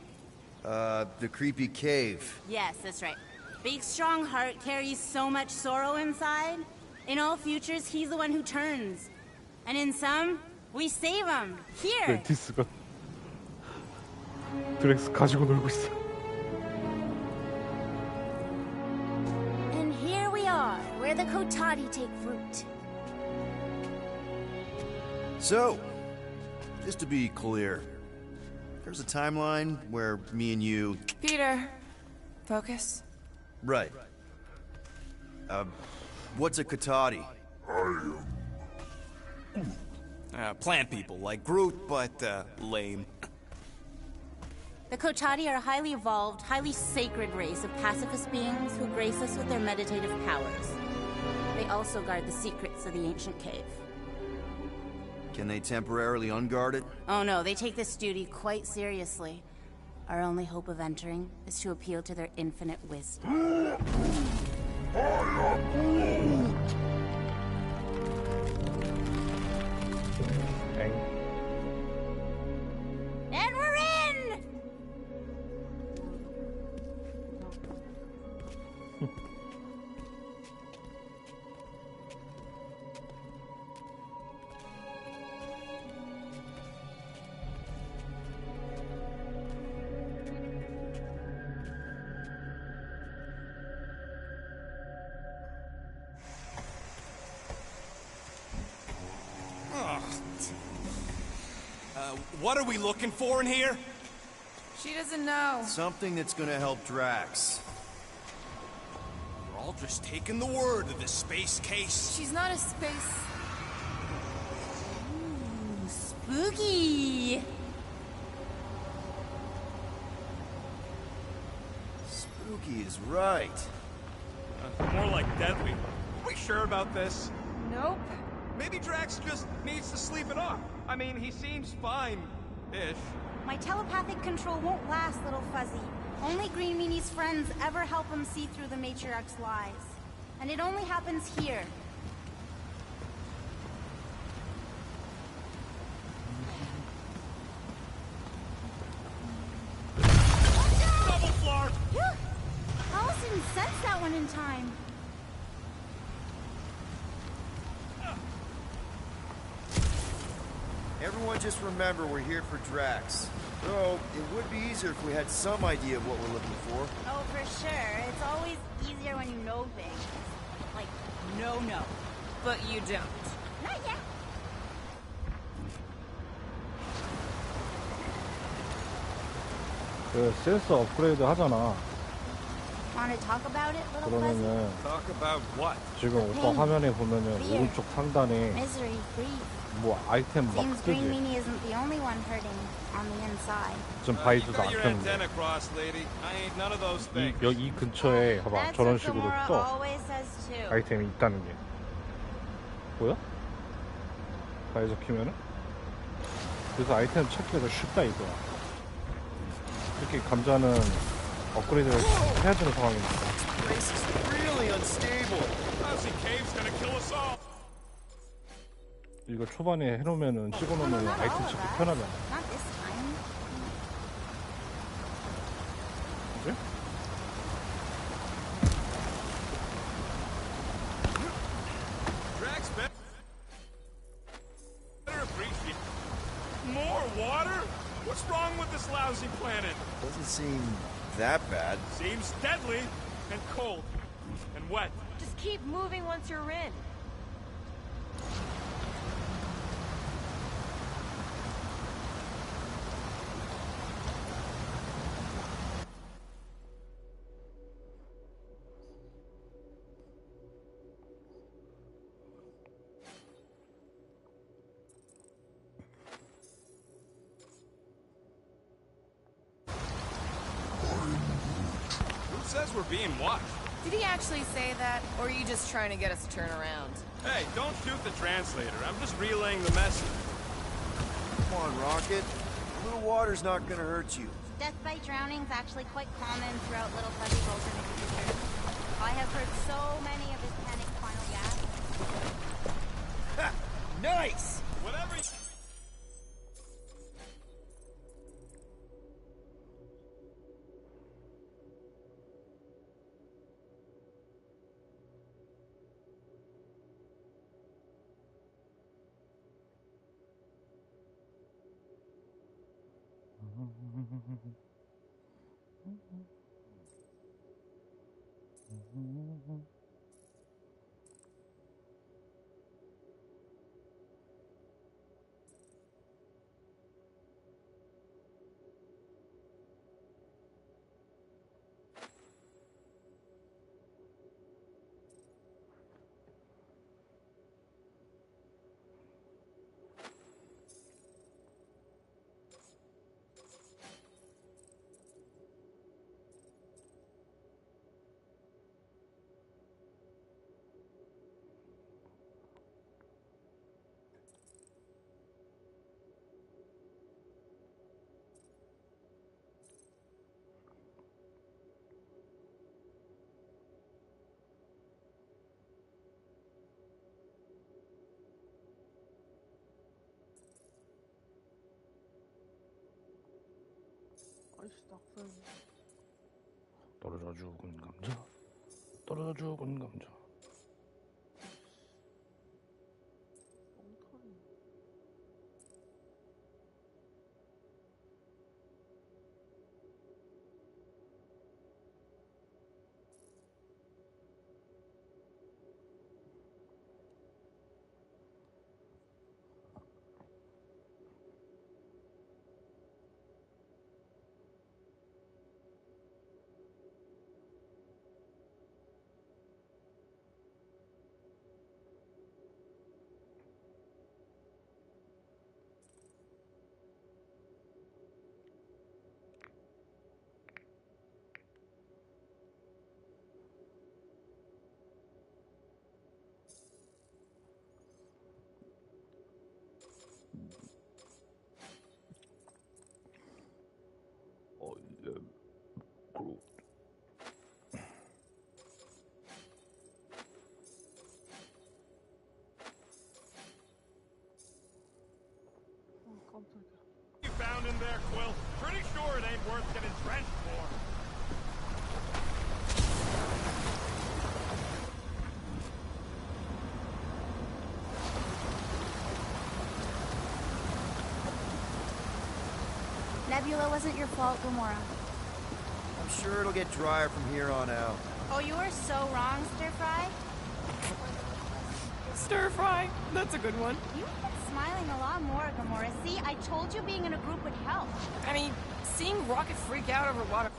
The creepy cave. Yes, that's right. Big, strong heart carries so much sorrow inside. In all futures, he's the one who turns. And in some, we save him. Here! 멘티스가 드렉스 가지고 놀고 있어. And here we are, where the Kotati take fruit. So, just to be clear, there's a timeline where me and you... Peter, focus. Right. What's a Kotati? Plant people, like Groot, but, lame. The Kotati are a highly evolved, highly sacred race of pacifist beings who grace us with their meditative powers. They also guard the secrets of the ancient cave. Can they temporarily unguard it? Oh no, they take this duty quite seriously. Our only hope of entering is to appeal to their infinite wisdom. And we're in! What are we looking for in here? She doesn't know. Something that's gonna help Drax. We're all just taking the word of this space case. She's not a space... Ooh, spooky! Spooky is right. More like deadly. Are we sure about this? Nope. Maybe Drax just needs to sleep it off. I mean, he seems fine-ish. My telepathic control won't last, little fuzzy. Only Green Meanie's friends ever help him see through the Matriarch's lies. And it only happens here. Double floor! Alice didn't sense that one in time. Everyone just remember we're here for Drax. Though, it would be easier if we had some idea of what we're looking for. Oh, for sure. It's always easier when you know things. Like, no. But you don't. Not yet. 그 센스 업그레이드 하잖아. Want to talk about it, little fuzzy? 그러면은 Talk about what? 지금 오빠 화면에 보면은 오른쪽 상단에 Misery, grief, 뭐 아이템 막 Seems Green 뜨지. Meanie isn't the only one hurting on the inside. 좀 You 바이드도 got your 아꼈는데. antenna crossed, lady. I ain't none of those things. 이 근처에 봐봐 That's 저런 what 식으로 Gamora 또 always says too. 아이템이 있다는 게 뭐야? 바이저 키면은? 그래서 아이템 찾기가 더 쉽다 이거야. 특히 감자는 업그레이드를 해야 되는 상황이니까. This is really unstable. Lousy cave's gonna kill us all. 이거 초반에 해놓으면은 찍어놓으면 아이템 찾기 편하잖아. Not this time. 그지? Drax better appreciate more water? What's wrong with this lousy planet? Doesn't seem that bad. Seems deadly and cold and wet. Just keep moving once you're in. Who says we're being watched? Did he actually say that, or are you just trying to get us to turn around? Hey, don't shoot the translator. I'm just relaying the message. Come on, Rocket. A little water's not gonna hurt you. Death by drowning is actually quite common throughout Little Fuzzy Rolls in the future. I have heard so many of his panic final gasps. Ha! Nice! Whatever you... 아이씨 낙선. 떨어져 죽은 감자. 떨어져 죽은 감자. 엉터리. You found in there, Quill? Pretty sure it ain't worth getting drenched for. Nebula wasn't your fault, Gamora. I'm sure it'll get drier from here on out. Oh, you are so wrong, Stir Fry. Stir fry. That's a good one. You've been smiling a lot more, Gamora. See, I told you being in a group would help. I mean, seeing Rocket freak out over water.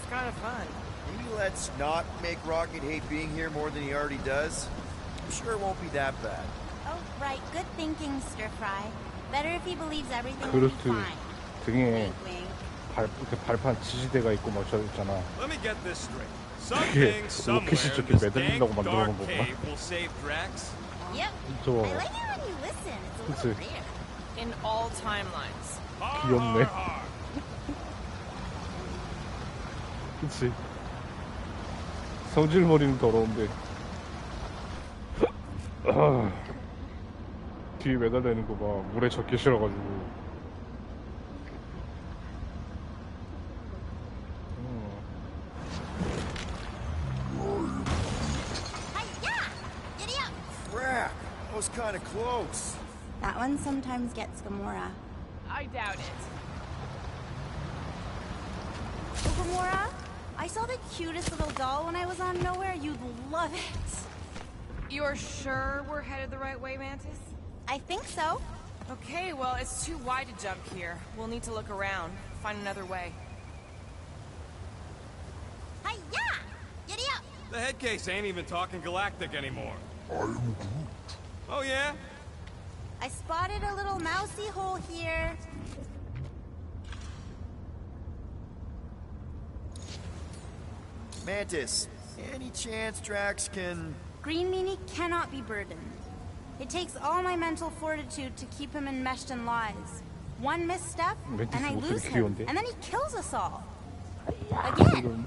kind of fun. Maybe let's not make Rocket hate being here more than he already does. I'm sure it won't be that bad. Oh, right. Good thinking, Stir Fry. Better if he believes everything will be 그루트 fine. 등에 Wink, wink. 이렇게 발판 지지대가 있고 막 저기 있잖아. Let me get this straight. 그게 Something somewhere 로켓이 in 저렇게 this 매달리려고 dank 만들어 놓은 dark 거구나. cave will save Drax. Yep. 저 I like it when you listen. It's a 그치. little rare. In all timelines. 귀엽네. 그치. 성질머리는 더러운데. 뒤에 매달리는 거 봐. 물에 젖기 싫어가지고. Crap! That was kind of close. That one sometimes gets Gamora. I doubt it. Oh, Gamora, I saw the cutest little doll when I was on Nowhere. You'd love it. You're sure we're headed the right way, Mantis? I think so. Okay, well, it's too wide to jump here. We'll need to look around, find another way. Hi-ya! Giddy up! The head case ain't even talking galactic anymore. I am Groot. Oh, yeah? I spotted a little mousy hole here. Mantis, any chance Drax can... Green Meanie cannot be burdened. It takes all my mental fortitude to keep him enmeshed in lies. One misstep, and I lose him, and then he kills us all. Again!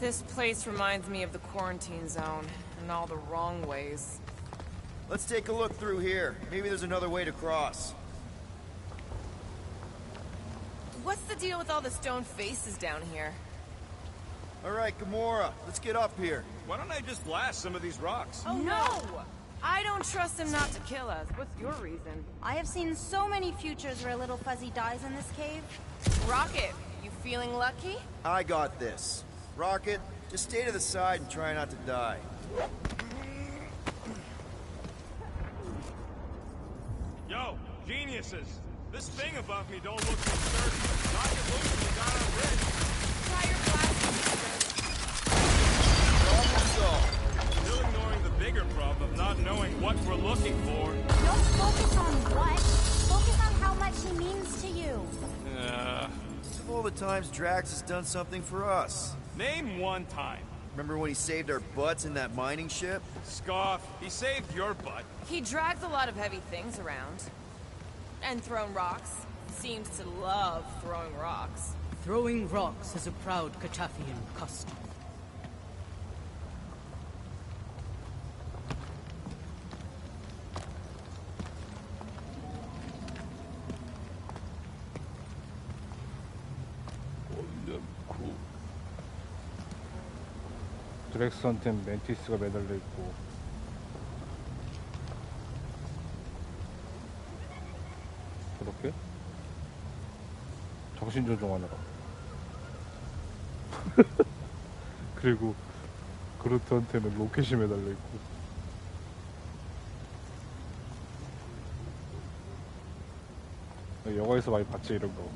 This place reminds me of the quarantine zone, in all the wrong ways. Let's take a look through here. Maybe there's another way to cross. What's the deal with all the stone faces down here? All right, Gamora, let's get up here. Why don't I just blast some of these rocks? Oh no! I don't trust him not to kill us. What's your reason? I have seen so many futures where Little Fuzzy dies in this cave. Rocket, you feeling lucky? I got this. Rocket, just stay to the side and try not to die. Yo, geniuses! This thing above me don't look so sturdy. Knock it loose and we got our bridge. Try your Problem solved. Still ignoring the bigger problem of not knowing what we're looking for. Don't focus on what. Focus on how much he means to you. Think of all the times Drax has done something for us. Name one time. Remember when he saved our butts in that mining ship? Scoff. He saved your butt. He drags a lot of heavy things around. And thrown rocks. Seems to love throwing rocks. Throwing rocks is a proud Katafian custom. 드렉스한텐 멘티스가 매달려 있고. 그렇게? 정신 조종하느라. 그리고 그루트한테는 로켓이 매달려 있고. 영화에서 많이 봤지 이런 거.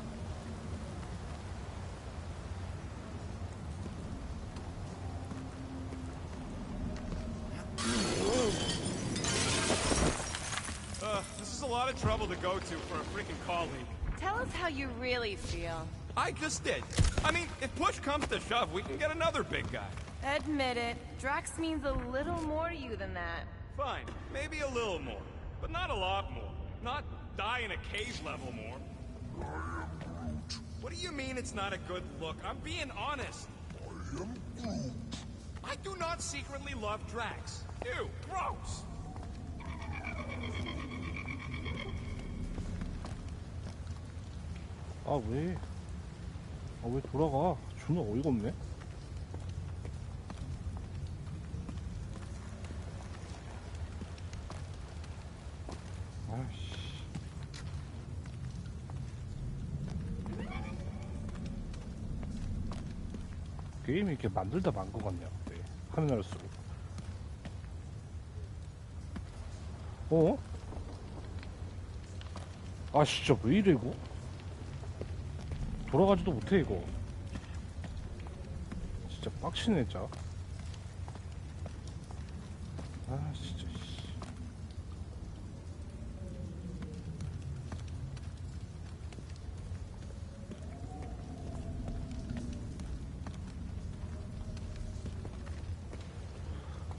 This is a lot of trouble to go to for a freaking colleague. Tell us how you really feel. I just did. I mean, if push comes to shove, we can get another big guy. Admit it. Drax means a little more to you than that. Fine, maybe a little more, but not a lot more. Not die in a cave level more. What do you mean it's not a good look? I'm being honest. I am Groot. I do not secretly love Drax. Ew, gross. 아 왜? 아 왜 돌아가? 존나 어이가 없네. 아이씨. 게임이 이렇게 만들다 만 것 같네요. 네. 화면을 쓰고. 어? 아 진짜 왜 이래 이거? 돌아가지도 못해 이거. 진짜 빡치네 진짜. 아 진짜.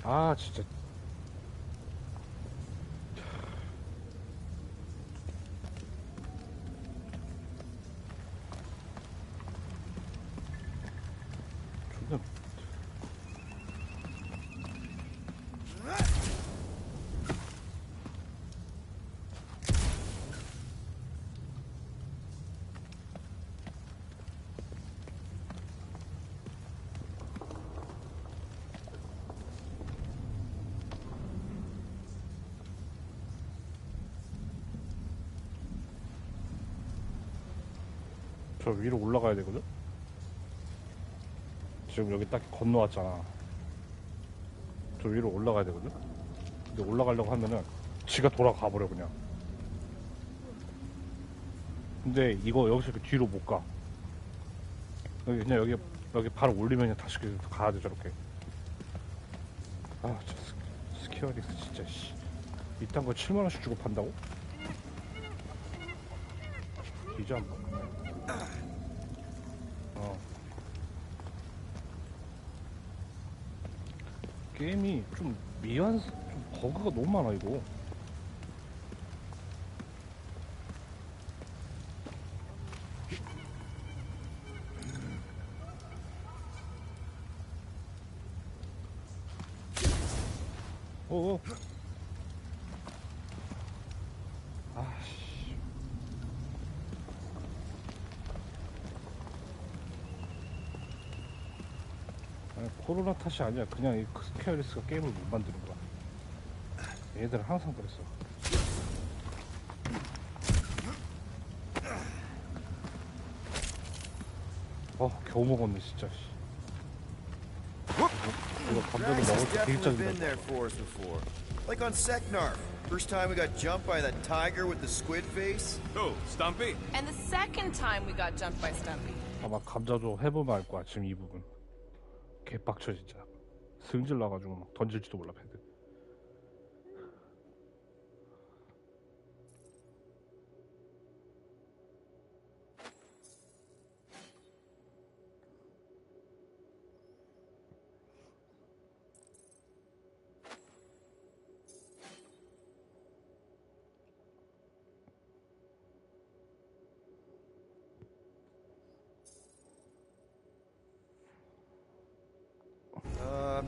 아 진짜. 존나. 저 위로 올라가야 되거든? 지금 여기 딱 건너왔잖아. 저 위로 올라가야 되거든? 근데 올라가려고 하면은 지가 돌아가 버려 그냥. 근데 이거 여기서 이렇게 뒤로 못 가. 여기 그냥 여기 바로 올리면 그냥 다시 가야 돼 저렇게. 아, 저 스퀘어릭스 진짜 씨. 이딴 거 7만 원씩 주고 판다고? 뒤져 한번. 게임이 좀 버그가 너무 많아 이거. 어어. 아씨. 아니, 코로나 탓이 아니야. 그냥 이 스퀘어리스가 게임을 못 만드는 거야. 얘들은 항상 그랬어. 겨우 먹었네 진짜. 이거 감자도 먹을 때 되게 짜증나. Like on Seknarf. First time we got jumped by that tiger with the squid face. Who? Stumpy? And the second time we got jumped by Stumpy. 아마 감자도 해보면 알 거야. 지금 이 부분 개빡쳐 진짜. 승질 나가지고 막 던질지도 몰라 패드.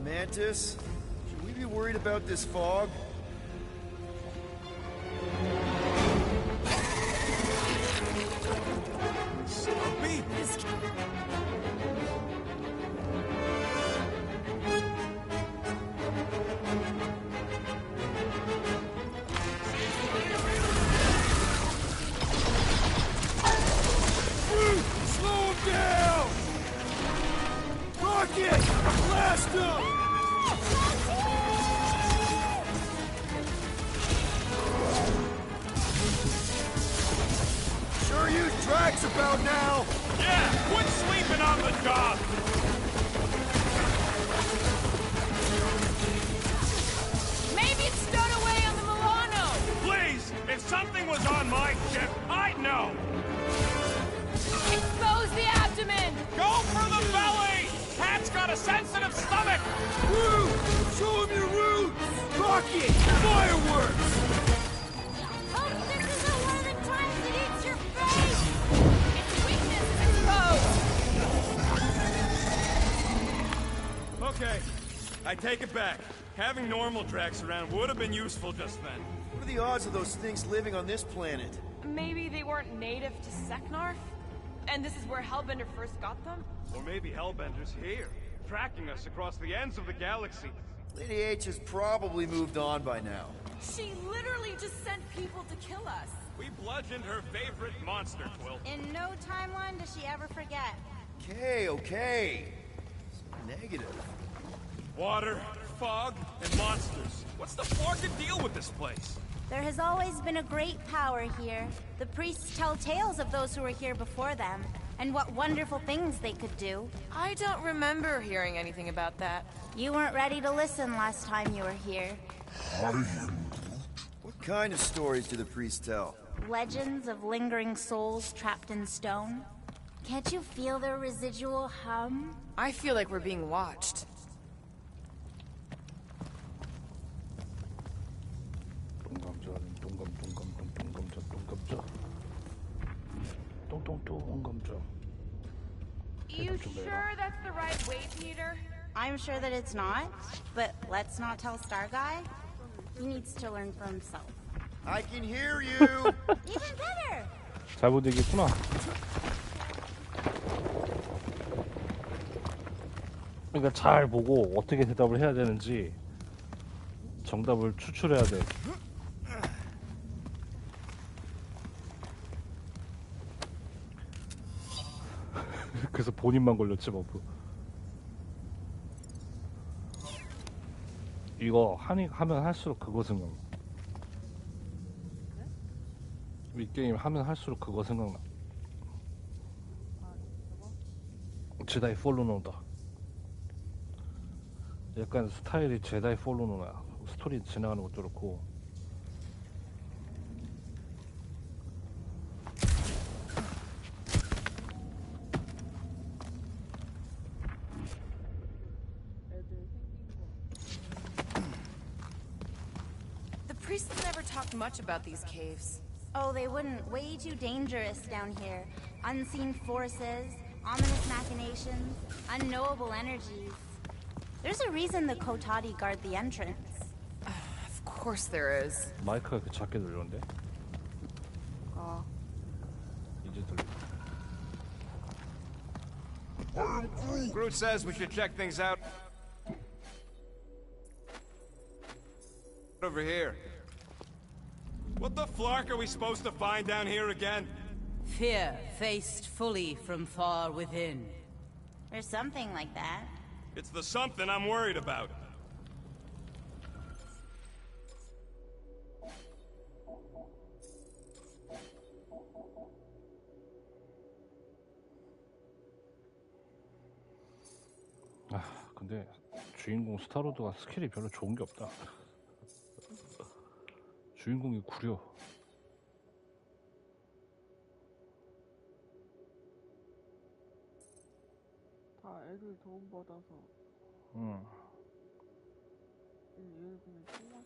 Mantis, should we be worried about this fog? Stumpy? Slow him down! Rocket! Blast him! Sure use Drax about now! Yeah, quit sleeping on the job! Maybe it's stowed away on the Milano! Please, if something was on my ship, I'd know! Expose the abdomen! Go for the belly! Cat's got a sensitive stomach! Woo! Show him your roots! Rocket! Fireworks! Hope this isn't one of the times it eats your face! Its weakness is exposed! Okay, I take it back. Having normal Drax around would have been useful just then. What are the odds of those things living on this planet? Maybe they weren't native to Seknarf? And this is where Hellbender first got them? Or maybe Hellbender's here, tracking us across the ends of the galaxy. Lady H has probably moved on by now. She literally just sent people to kill us. We bludgeoned her favorite monster, Quill. In no timeline does she ever forget. Okay. Negative. Water, fog, and monsters. What's the fucking deal with this place? There has always been a great power here. The priests tell tales of those who were here before them, and what wonderful things they could do. I don't remember hearing anything about that. You weren't ready to listen last time you were here. What kind of stories do the priests tell? Legends of lingering souls trapped in stone. Can't you feel their residual hum? I feel like we're being watched. You sure that's the right way, Peter? I'm sure that it's not, but let's not tell Star Guy. He needs to learn for himself. I can hear you! Even better! 잘 못 얘기했구나. 그러니까 잘 보고 어떻게 대답을 해야 되는지 정답을 추출해야 돼. 그래서 본인만 걸렸지 버프. 이거 하면 할수록 그거 생각나. 이 게임 하면 할수록 그거 생각나. 제다이 폴로노다. 약간 스타일이 제다이 폴로노야. 스토리 지나가는 것도 그렇고. The priests never talked much about these caves. Oh, they wouldn't. Way too dangerous down here. Unseen forces, ominous machinations, unknowable energies. There's a reason the Kotati guard the entrance. Of course there is. 마이크가 그 작게 들렸는데? 이제 들려. Groot says we should check things out. Over here. What the flark are we supposed to find down here again? Fear faced fully from far within. There's something like that. It's the something I'm worried about. 아, 근데 주인공 스타로드가 스킬이 별로 좋은 게 없다. 주인공이 구려. 다 애들 도움받아서. 응. 얘를 그냥 정말.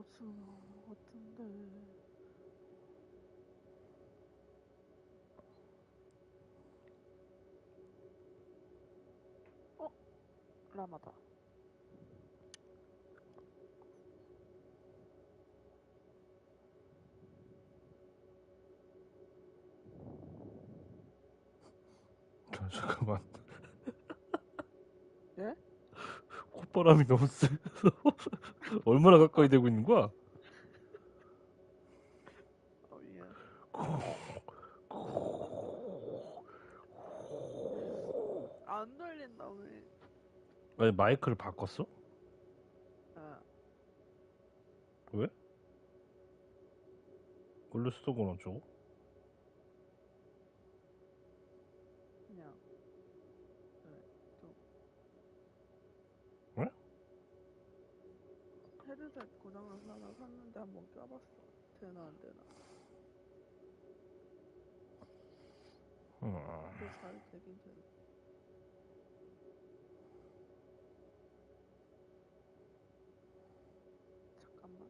보스는 같은데. 라마다. 잠깐만. 예? 콧바람이 너무 세서 얼마나 가까이 되고 있는 거야? 미안. 안 들린다 왜? 아니 마이크를 바꿨어? 아, 왜? 원래 쓰던 건 어쩌고? 그냥 좀 왜? 헤드셋 고장나서 하나 샀는데 한번 껴봤어. 되나 안 되나? 근데 잘 되긴 되네. 잠깐만.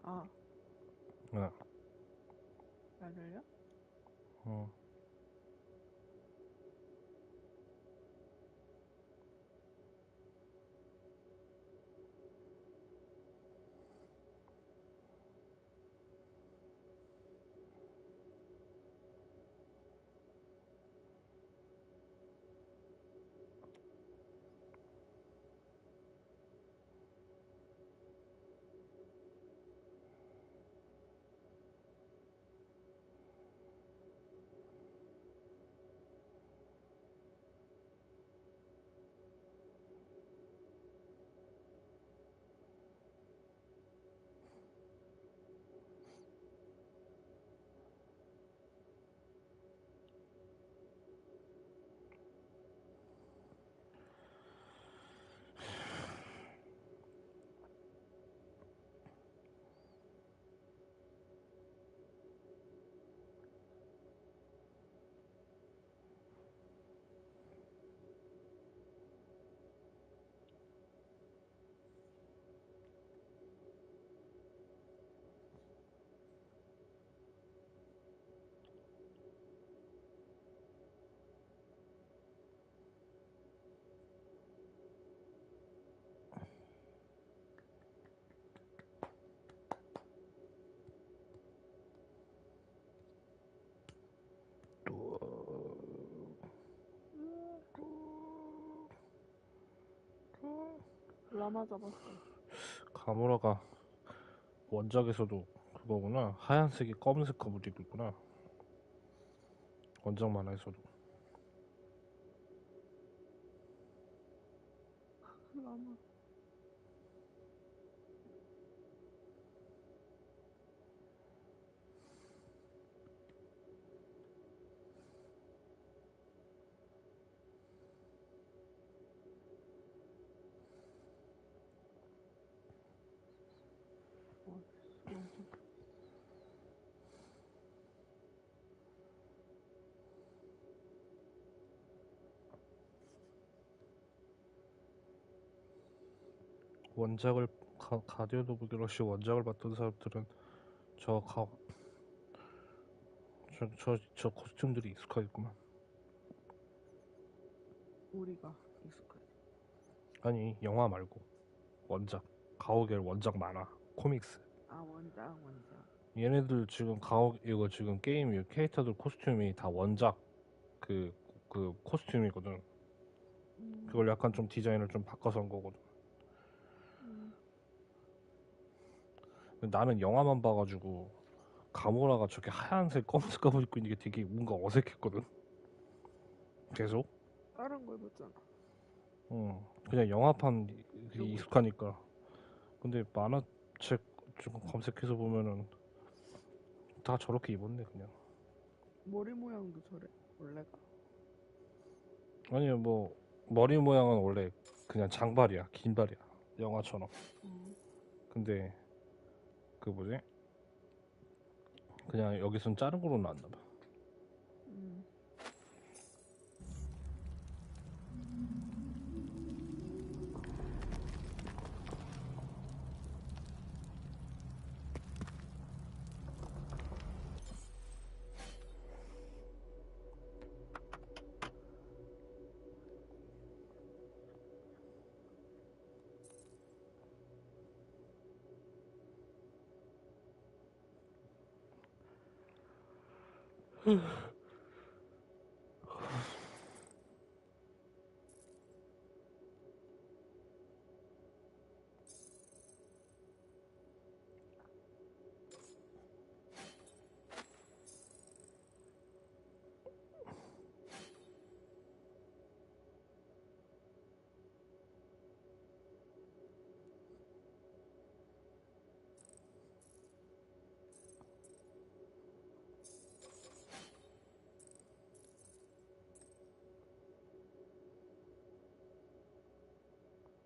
아, 네. 잘 들려? 어. 라마 잡았어. 가무라가 원작에서도 그거구나. 하얀색이 검은색 거북이 입고 있구나. 원작 만화에서도. 라마. 원작을 가디언 오브 갤럭시 원작을 봤던 사람들은 저 코스튬들이 익숙하겠구만. 우리가 익숙해. 아니 영화 말고 원작 가오갤 원작 만화 코믹스. 아, 원작. 얘네들 지금 이거 지금 게임 캐릭터들 코스튬이 다 원작 그 코스튬이거든. 그걸 약간 좀 디자인을 좀 바꿔서 한 거거든. 나는 영화만 봐가지고 가모라가 저렇게 하얀색 검은색 가옷 입고 있는 게 되게 뭔가 어색했거든. 계속. 다른 거 입었잖아. 그냥 영화판 익숙하니까. 근데 만화책 좀 검색해서 보면은 다 저렇게 입었네 그냥. 머리 모양도 저래 원래가. 아니요 뭐 머리 모양은 원래 그냥 장발이야, 긴 발이야, 영화처럼. 근데 그 뭐지? 그냥 여기선 자른 거로 나왔나 봐.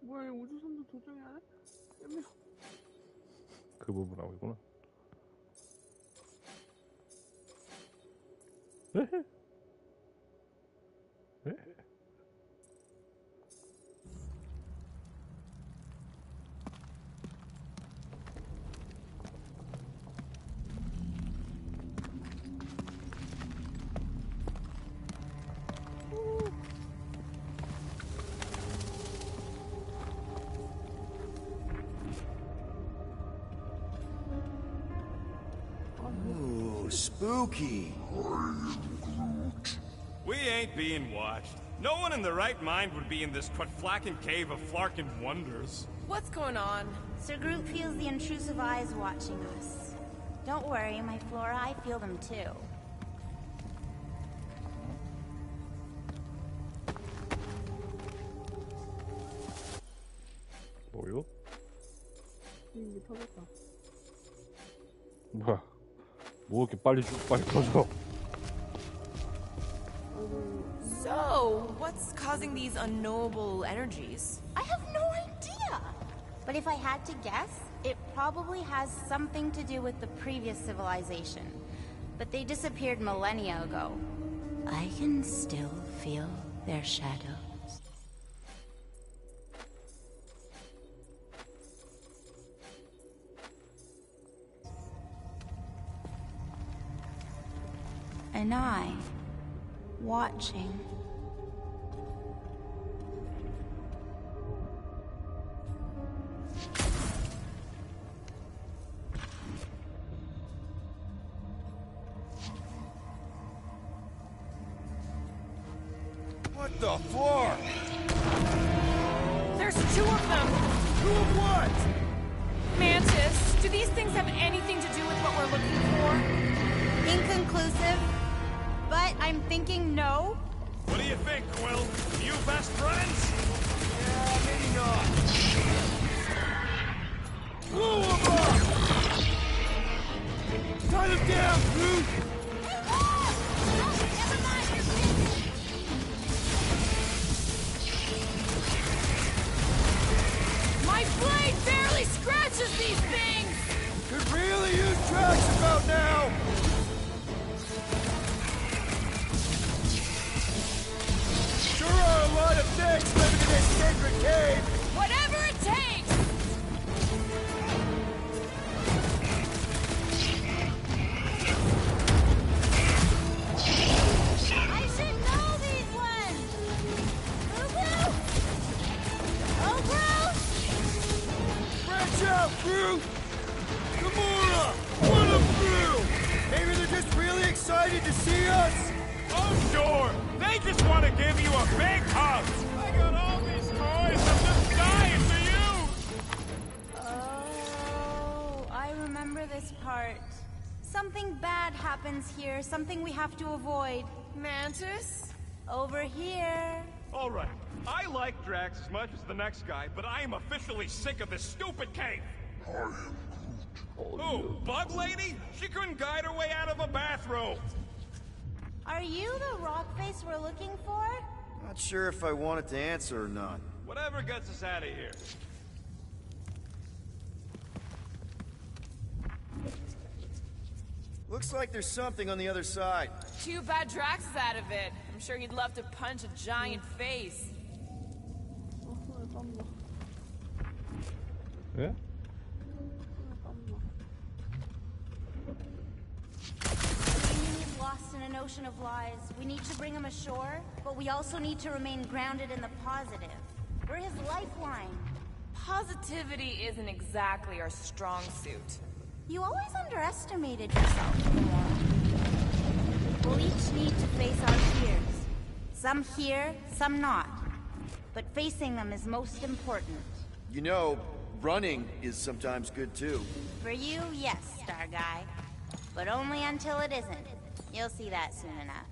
뭐야 이 우주선도 조종해야 돼? 애매해. 그 부분하고 있구나. 에헤. 에헤. Ooh, spooky. We ain't being watched. No one in their right mind would be in this Quatflacken cave of Flarkin wonders. What's going on? Sir Groot feels the intrusive eyes watching us. Don't worry, my Flora, I feel them too. 뭐요? 비행기 터졌다. 뭐야? 뭐 이렇게 빨리 터져? So, what's causing these unknowable energies? I have no idea! But if I had to guess, it probably has something to do with the previous civilization. But they disappeared millennia ago. I can still feel their shadows. And I, watching. What the fuck? There's two of them! Two of what? Mantis, do these things have anything to do with what we're looking for? Inconclusive, but I'm thinking no. What do you think, Quill? You best friends? Yeah, maybe not. Blow them up! Tie them down, Groot! My blade barely scratches these things! Could really use tracks about now! Sure are a lot of things living in this sacred cave! Whatever it takes! I should know these ones! Boo-boo! Oh, Groot! Branch out, Groot! Gamora! What a thrill! Maybe they're just really excited to see us? Oh, sure! They just want to give you a big hug! I got all these toys, I'm just dying for you! Oh, I remember this part. Something bad happens here, something we have to avoid. Mantis? Over here. All right. I like Drax as much as the next guy, but I am officially sick of this stupid cave. Who? Bug Lady? She couldn't guide her way out of a bathrobe. Are you the rock face we're looking for? Not sure if I wanted to answer or not. Whatever gets us out of here. Looks like there's something on the other side. Too bad Drax is out of it. I'm sure he'd love to punch a giant face. 예? He's lost in an ocean of lies. We need to bring him ashore, but we also need to remain grounded in the positive. We're his lifeline. Positivity isn't exactly our strong suit. You always underestimated yourself, Gamora. We'll each need to face our fears. Some here, some not. But facing them is most important. You know, running is sometimes good too. For you, yes, Star Guy. But only until it isn't. You'll see that soon enough.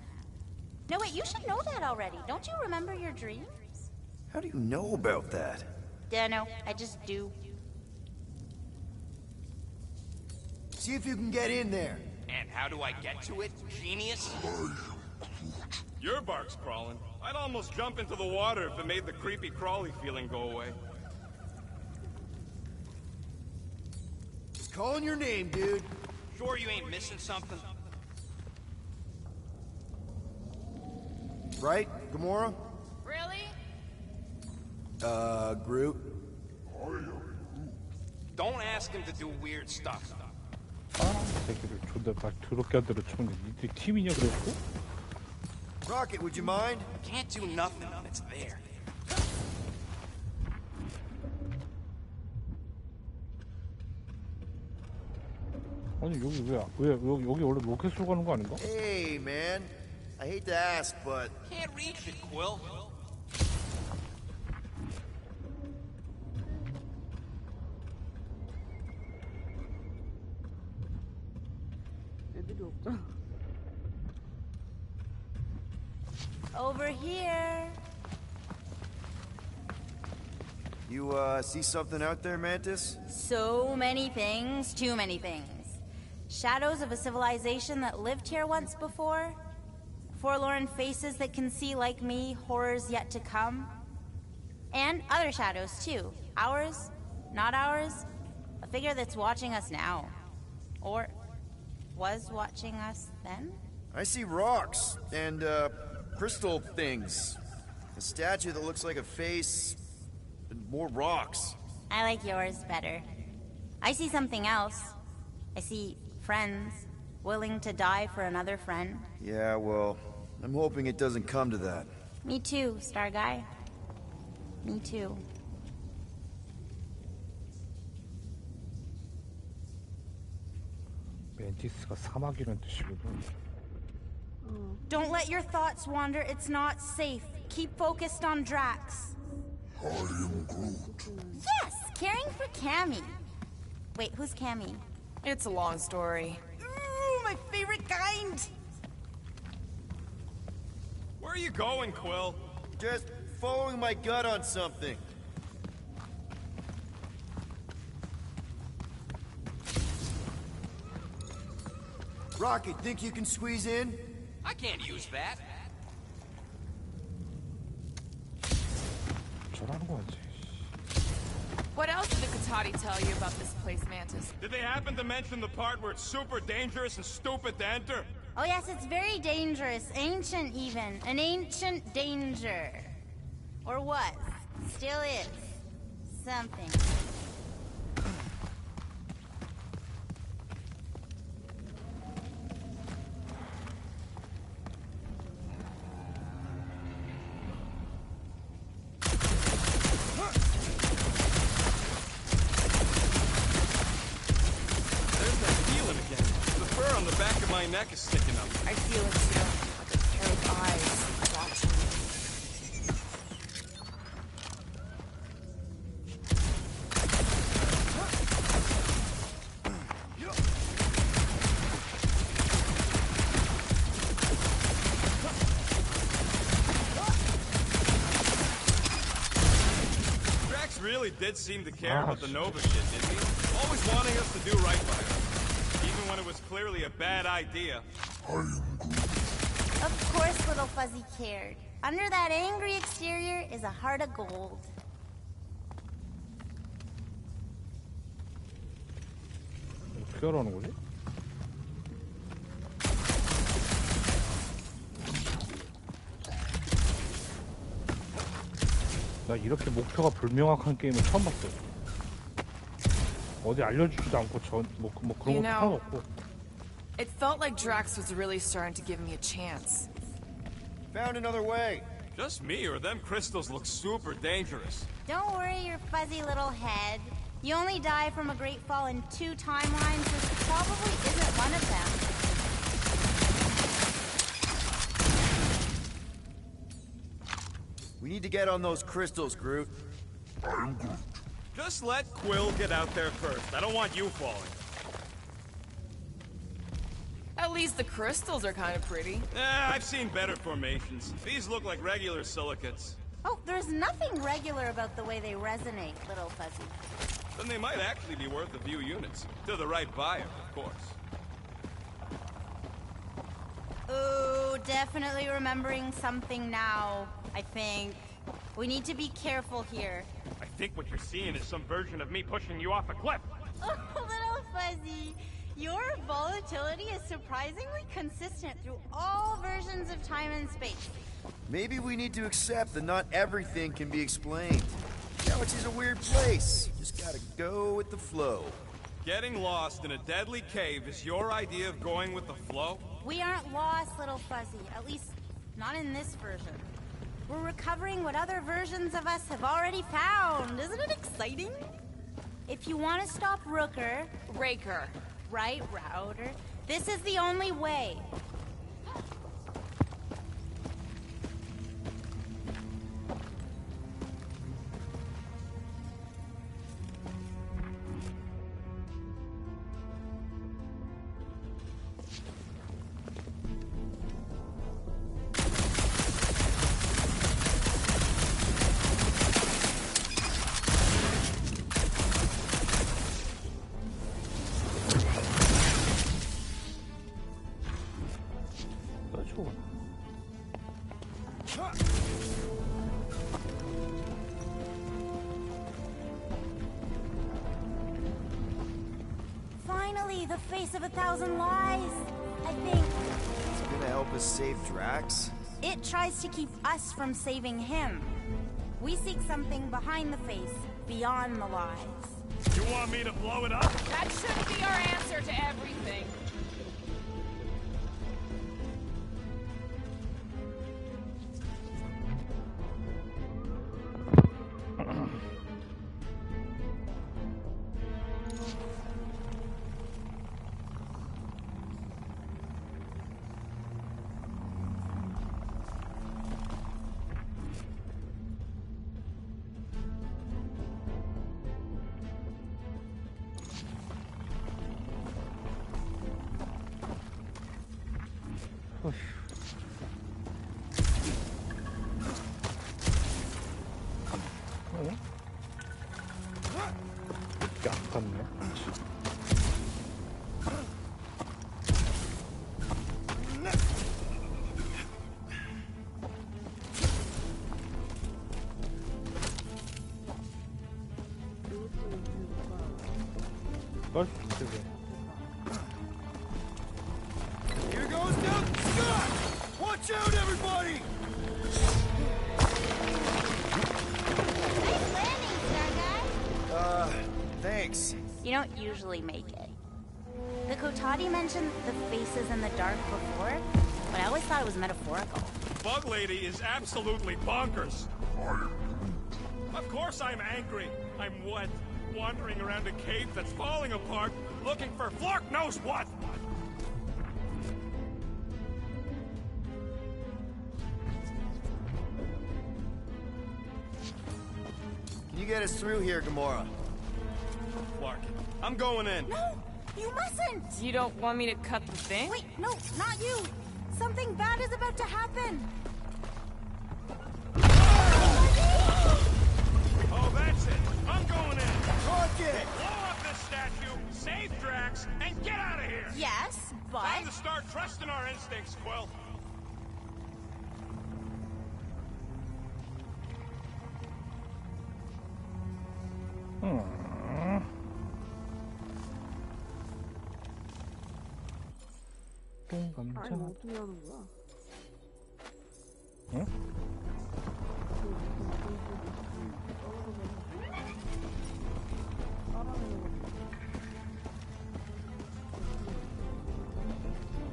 No, wait, you should know that already. Don't you remember your dreams? How do you know about that? Dunno, I just do. See if you can get in there. And how do I get to it, genius? Your bark's crawling. I'd almost jump into the water if it made the creepy crawly feeling go away. Just calling your name, dude. Sure you ain't missing something? Right, Gamora? Really? Groot? Don't ask him to do weird stuff. 새끼들 존나 막 더럽게 안 들어쳤네. 니들 팀이냐 그랬고? Rocket, would you mind? Can't do nothing when it's there. 아니 왜 여기 원래 로켓 쏘고 가는 거 아닌가? Hey, man. I hate to ask, but... Can't reach it, Quill. 애들이 없잖아. Over here. You, see something out there, Mantis? So many things, too many things. Shadows of a civilization that lived here once before. Forlorn faces that can see, like me, horrors yet to come. And other shadows, too. Ours, not ours. A figure that's watching us now. Or was watching us then? I see rocks and, crystal things. A statue that looks like a face, and more rocks. I like yours better. I see something else. I see friends willing to die for another friend. Yeah, well, I'm hoping it doesn't come to that. Me too, Star Guy. Me too. 멘티스가 사막이라는 뜻이거든. Don't let your thoughts wander. It's not safe. Keep focused on Drax. I am Groot. Yes, caring for Cammy. Wait, who's Cammy? It's a long story. Ooh, my favorite kind. Where are you going, Quill? Just following my gut on something. Rocket, think you can squeeze in? I can't use that. 저라는 거 같지. What else did the Katati tell you about this place, Mantis? Did they happen to mention the part where it's super dangerous and stupid to enter? Oh yes, it's very dangerous. Ancient even. An ancient danger. Or was. Still is. Something. There's that feeling again. The fur on the back of my neck is sticking up. I feel it too. Like a pair of eyes watching me. really did seem to care about the Nova shit, didn't he? Always wanting us to do right by her. Even when it was clearly a bad idea. Of course Little Fuzzy cared. Under that angry exterior is a heart of gold. 어떻게 하라는 거지? 나 이렇게 목표가 불명확한 게임을 처음 봤어요. 어디 알려주지도 않고 뭐 그런 것도 하나도 없고. It felt like Drax was really starting to give me a chance. Found another way. Just me or them crystals look super dangerous. Don't worry your fuzzy little head. You only die from a great fall in 2 timelines, which probably isn't one of them. We need to get on those crystals, Groot. I'm Groot. Just let Quill get out there first. I don't want you falling. At least the crystals are kind of pretty. I've seen better formations. These look like regular silicates. Oh, there's nothing regular about the way they resonate, Little Fuzzy. Then they might actually be worth a few units. To the right buyer, of course. Ooh, definitely remembering something now, I think. We need to be careful here. I think what you're seeing is some version of me pushing you off a cliff. Oh, Little Fuzzy, your volatility is surprisingly consistent through all versions of time and space. Maybe we need to accept that not everything can be explained. Galaxy's a weird place. Just gotta go with the flow. Getting lost in a deadly cave is your idea of going with the flow? We aren't lost, Little Fuzzy. At least, not in this version. We're recovering what other versions of us have already found. Isn't it exciting? If you want to stop Rooker... Raker. Right, Router. This is the only way. Finally, the face of 1,000 lies, I think. Is it gonna help us save Drax? It tries to keep us from saving him. We seek something behind the face, beyond the lies. You want me to blow it up? That shouldn't be our answer to everything. Here goes down Scott! Watch out, everybody! Nice landing, Star Guy. Thanks. You don't usually make it. The Kotati mentioned the faces in the dark before, but I always thought it was metaphorical. Bug Lady is absolutely bonkers. Of course I'm angry. I'm wet, wandering around a cave that's falling apart, looking for Flark knows what! Can you get us through here, Gamora? Flark, I'm going in. No, you mustn't! You don't want me to cut the thing? Wait, no, not you! Something bad is about to happen! Oh, that's it! 동 아니 감자. 뭐 어떻게 하는 거야? 응?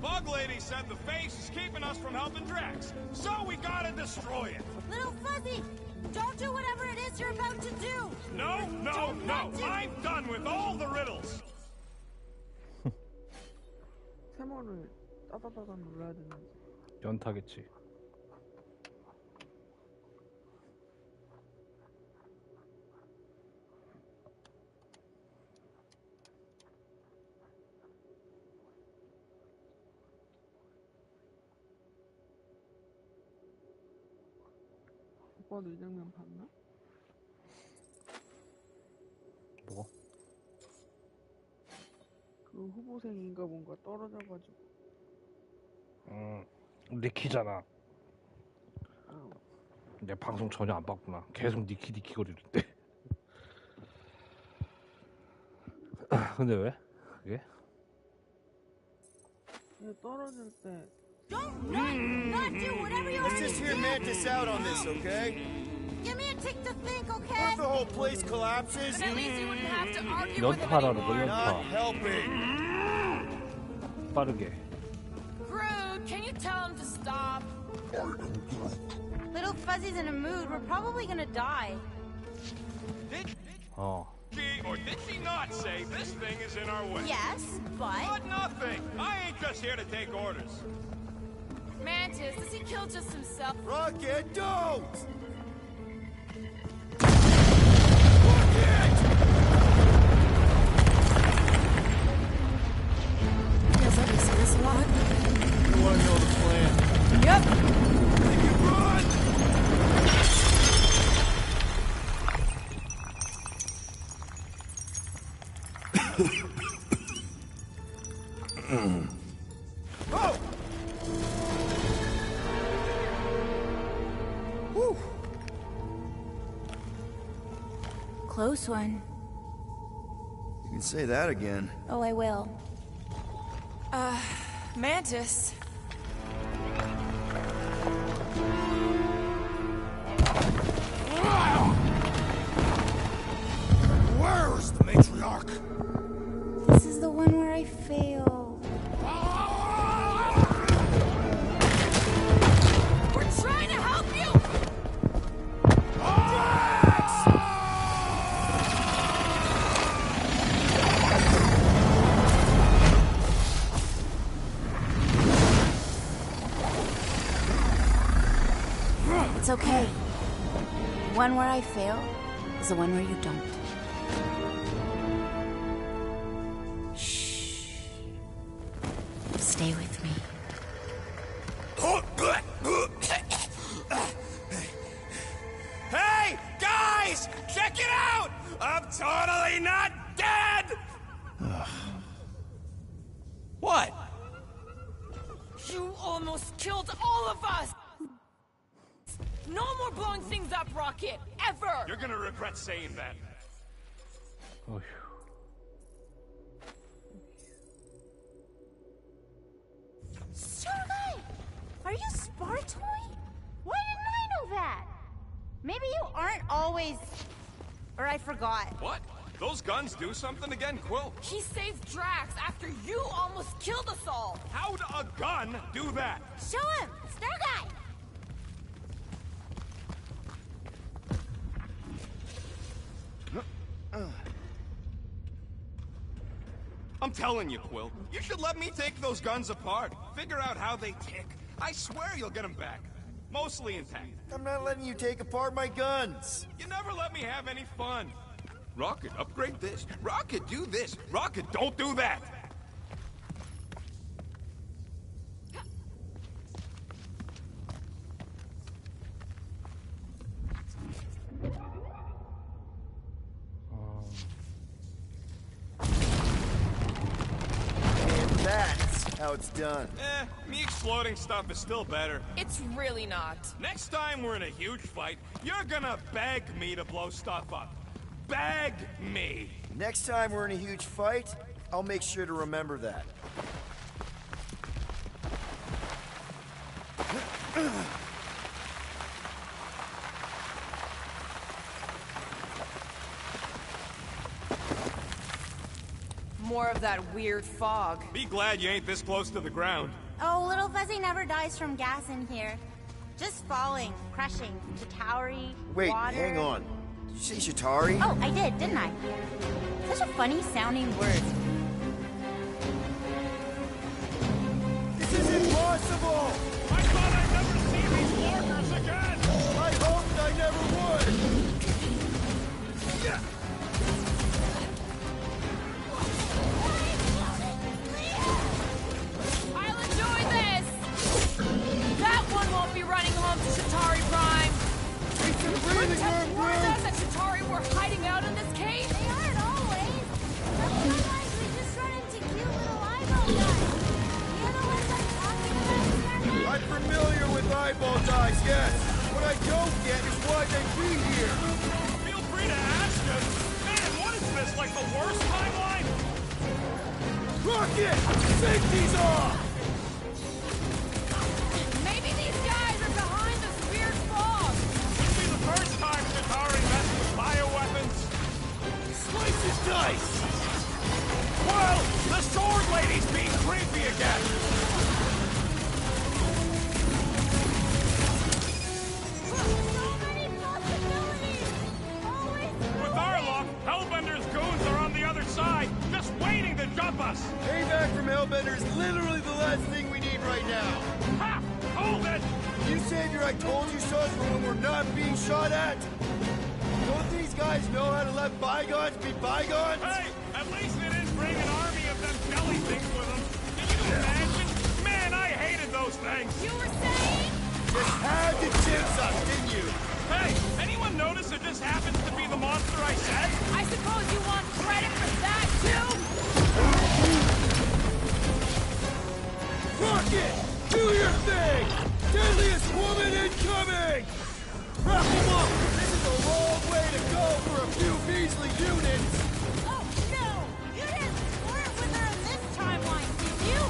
Bug Lady said the face is keeping us from helping Drax, so we gotta destroy it. Little Fuzzy, don't do whatever it is you're about to do. No, no, no. I'm done with all the riddles. 세모를 따다다다 눌러야 되는지. 연타겠지. 오빠도 이 장면 봤나? 뭐? 그 후보생인가 뭔가 떨어져가지고. 니키잖아. 내 방송 전혀 안 봤구나. 계속 니키 거리는데. 근데 왜? 그게? 얘 떨어질 때. Don't run! Not do whatever you Let's want just to hear do! Mantis out on this, okay? Give me a tick to think, What okay? if the whole place collapses? Then at least you wouldn't have to argue with him 연타라는 거, anymore. Not 연타. helping. 빠르게. Groot, can you tell him to stop? Little Fuzzy's in a mood. We're probably gonna die. Did 어. she or did she not say this thing is in our way? Yes, but... But nothing. I ain't just here to take orders. Mantis, does he kill just himself? Rocket, don't! Feels like we see this a lot. You want to know the plan? Yep. Make it run! Oh! Whew. Close one. You can say that again. Oh, I will. Mantis. Where's the matriarch? This is the one where I fail. We're trying to help you! It's okay. One where I fail is the one where you don't. Shh. Stay with me. Hey, guys! Check it out! I'm totally not dead! What? You almost killed all of us! No more blowing things up, Rocket! Ever! You're gonna regret saying that. 어휴. Starlight! Are you Spartoy? Why didn't I know that? Maybe you aren't always... Or I forgot. What? Those guns do something again, Quill? He saved Drax after you almost killed us all! How'd a gun do that? Show him! Star Guy! I'm telling you, Quill, you should let me take those guns apart. Figure out how they tick. I swear you'll get them back. Mostly intact. I'm not letting you take apart my guns. You never let me have any fun. Rocket, upgrade this. Rocket, do this. Rocket, don't do that. And that's how it's done. Me exploding stuff is still better. It's really not. Next time we're in a huge fight, you're gonna beg me to blow stuff up. Beg me. Next time we're in a huge fight, I'll make sure to remember that. More of that weird fog. Be glad you ain't this close to the ground. Oh, Little Fuzzy never dies from gas in here. Just falling, crushing, Chitauri, Wait, water. hang on. Did you say Chitauri? Oh, I did, didn't I? Such a funny sounding word. This is impossible! I thought I'd never see these lurkers again! I hoped I never would! Yeah. I'll enjoy this! That one won't be running home to Chitauri Prime! Breathing room, warned us that Chitauri were hiding out in this cave? They aren't always. Sometimes we just run into cute little eyeball guys. You're the ones I'm talking about, I'm familiar with eyeball guys, yes. What I don't get is why they be here. Feel free to ask us. Man, what is this, like the worst timeline? Rocket! Safety's off! Maybe these guys are behind this weird fog! Wouldn't be the first time Chitauri messed with bioweapons. Slice his dice! Well, the sword lady's being creepy again. With our luck, Hellbender's goons are on the other side, just waiting to jump us. Payback from Hellbender is literally the last thing we need right now. Ha! Hold it! You savior I told you so's for when we're not being shot at? Don't these guys know how to let bygones be bygones? Hey, at least they didn't bring an army of them jelly things with them. Can you imagine? Man, I hated those things. You were saying? Just had to jinx us, didn't you? Hey, anyone notice it just happens to be the monster I said? I suppose you want credit for that, too? Rocket! Do your thing! Deadliest woman incoming! Wrap them up! This is a long way to go for a few measly units! Oh, no! You didn't flirt with her in this timeline, did you?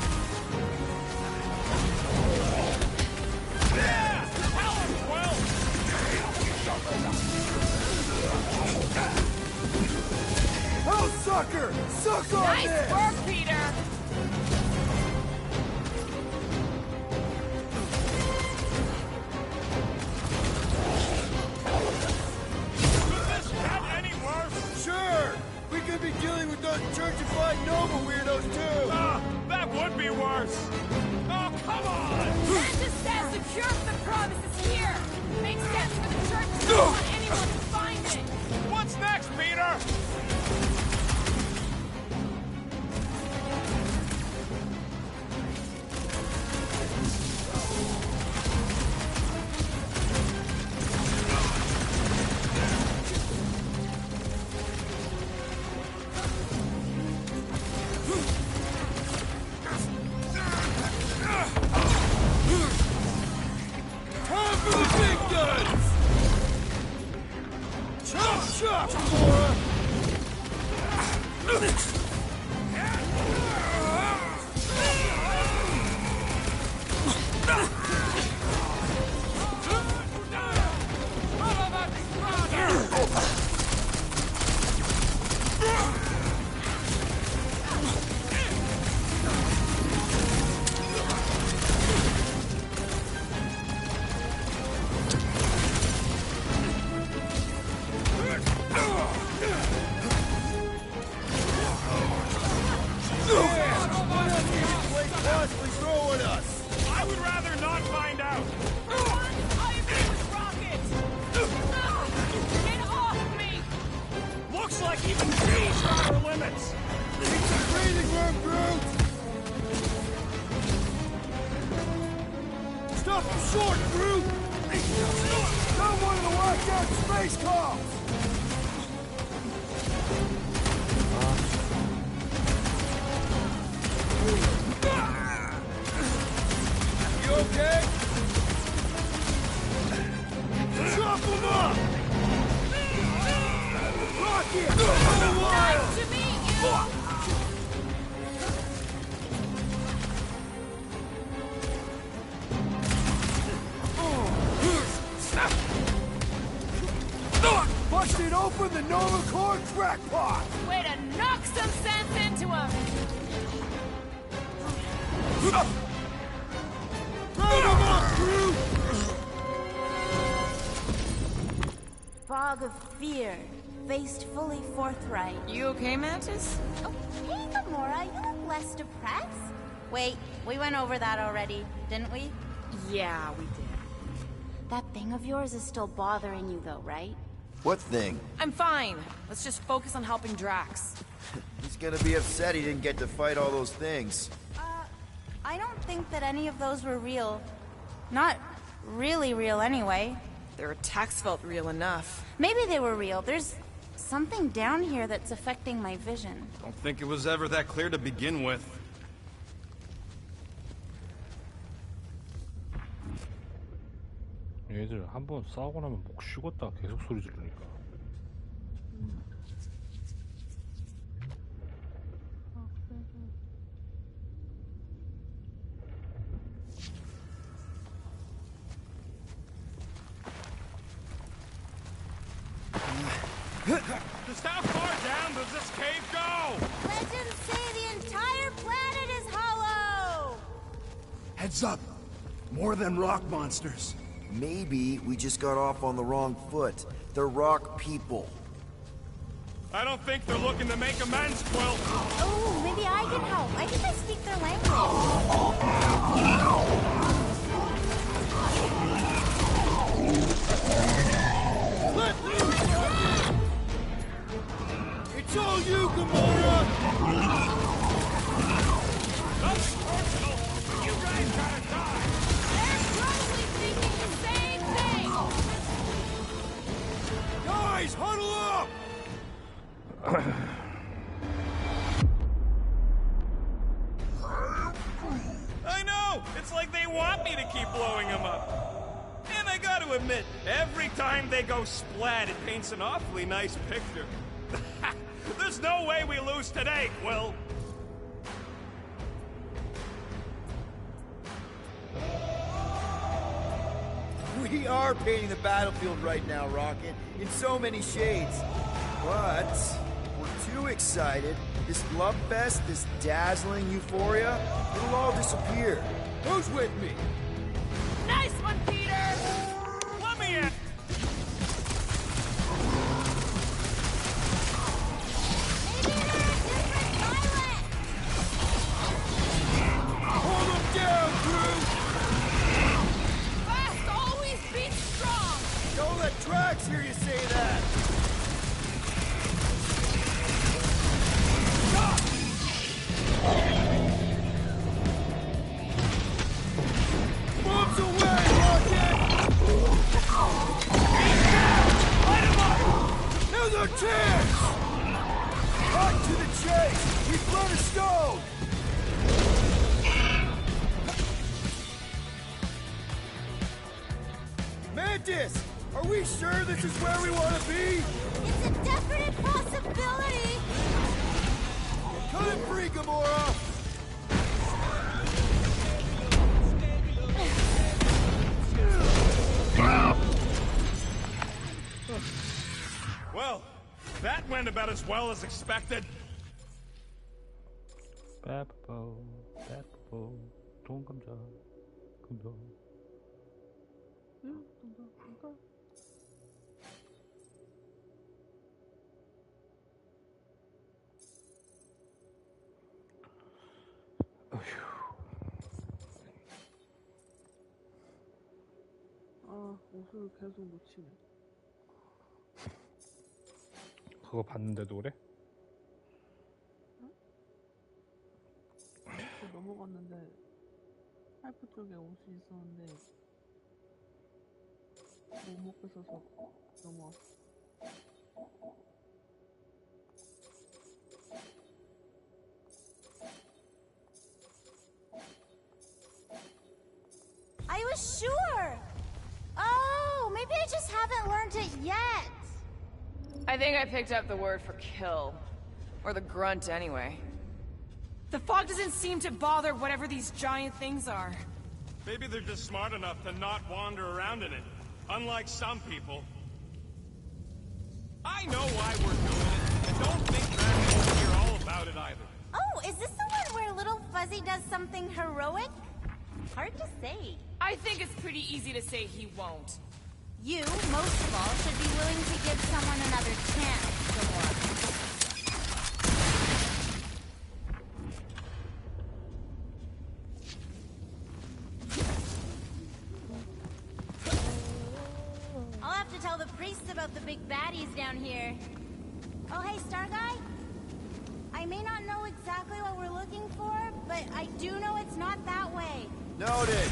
Yeah! Tell him, Quill! Oh, sucker! Suck on Nice this! work, Peter! Could this get any worse? Sure! We could be dealing with those churchified Nova weirdos, too! That would be worse. Oh, come on! That just says the cure for the promise is here! Makes sense for the church to not want anyone to find it! What's next, Peter? Time for the big guns! Chop, chop, Gamora! What else can this place possibly throw at us? I would rather not find out. I agree with Rocket! Get off me! Looks like even these are our limits. It's a breathing room, Groot! Stop him short, Groot! Someone to watch out space calls! You okay? Chop him up! Rocket! Go wild! Nice to meet you! Busted open the Nova Core crackpot! Way to knock some sense into him! Round him up, crew! Fog of fear, faced fully forthright. You okay, Mantis? Oh, hey, Gamora, you look less depressed. Wait, we went over that already, didn't we? Yeah, we did. That thing of yours is still bothering you though, right? What thing? I'm fine. Let's just focus on helping Drax. He's gonna be upset he didn't get to fight all those things. I don't think that any of those were real. Not really real anyway. Their attacks felt real enough. Maybe they were real. There's something down here that's affecting my vision. Don't think it was ever that clear to begin with. 얘들 한번 싸우고 나면 목 쉬었다 계속 소리 지르니까. Just how far down does this cave go? Legends say the entire planet is hollow! Heads up! More than rock monsters. Maybe we just got off on the wrong foot. They're rock people. I don't think they're looking to make amends, Quill. Oh, maybe I can help. I think I speak their language. It's all you, Gamora! Nothing personal. You guys gotta die. They're probably thinking the same thing! Guys, huddle up! I know! It's like they want me to keep blowing them up. And I gotta admit, every time they go splat, it paints an awfully nice picture. There's no way we lose today, Quill. We are painting the battlefield right now, Rocket, in so many shades. But we're too excited. This love fest, this dazzling euphoria, it'll all disappear. Who's with me? Nice one, Peter! Let me in. Hold them down, crew! Fast always beats strong! Don't let Drax hear you say that! Moves away, Rocket! Light him up! Now's our chance! Right to the chase! We've blown a stone! Mantis! Are we sure this is where we want to be? It's a definite possibility! Cut it free, Gamora! Well, that went about as well as expected. 빼뽀 빼뽀 좋은 감자 감자. 아, 옷을 계속 놓치네. 그거 봤는데도 그래? 이렇게 넘어갔는데 파이프 쪽에 옷이 있었는데 못 먹고 있어서 넘어왔어. I was sure! Oh, maybe I just haven't learned it yet. I think I picked up the word for kill. Or the grunt, anyway. The fog doesn't seem to bother whatever these giant things are. Maybe they're just smart enough to not wander around in it. Unlike some people. I know why we're doing it, and don't think that won't hear all about it either. Oh, is this the one where Little Fuzzy does something heroic? Hard to say. I think it's pretty easy to say he won't. You, most of all, should be willing to give someone another chance, Gamora. I'll have to tell the priests about the big baddies down here. Oh, hey, Star Guy? I may not know exactly what we're looking for, but I do know it's not that way. Noted.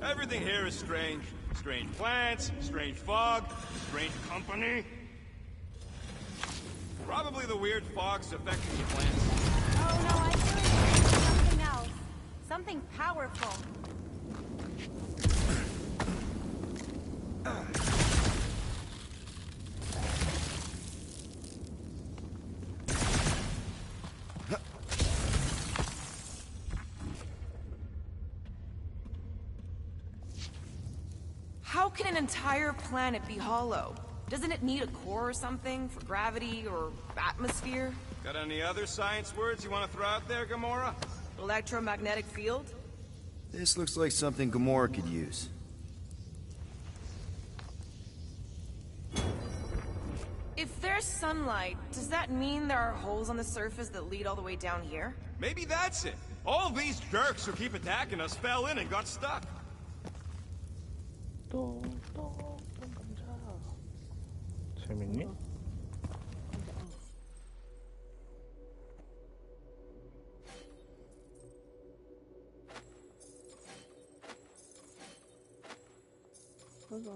Everything here is strange. Strange plants, strange fog, strange company. Probably the weird fog's affecting the plants. Oh no, I feel like it's something else. Something powerful. How can an entire planet be hollow? Doesn't it need a core or something for gravity or atmosphere? Got any other science words you want to throw out there, Gamora? Electromagnetic field? This looks like something Gamora could use. If there's sunlight, does that mean there are holes on the surface that lead all the way down here? Maybe that's it. All these jerks who keep attacking us fell in and got stuck. 재밌니? 맞아.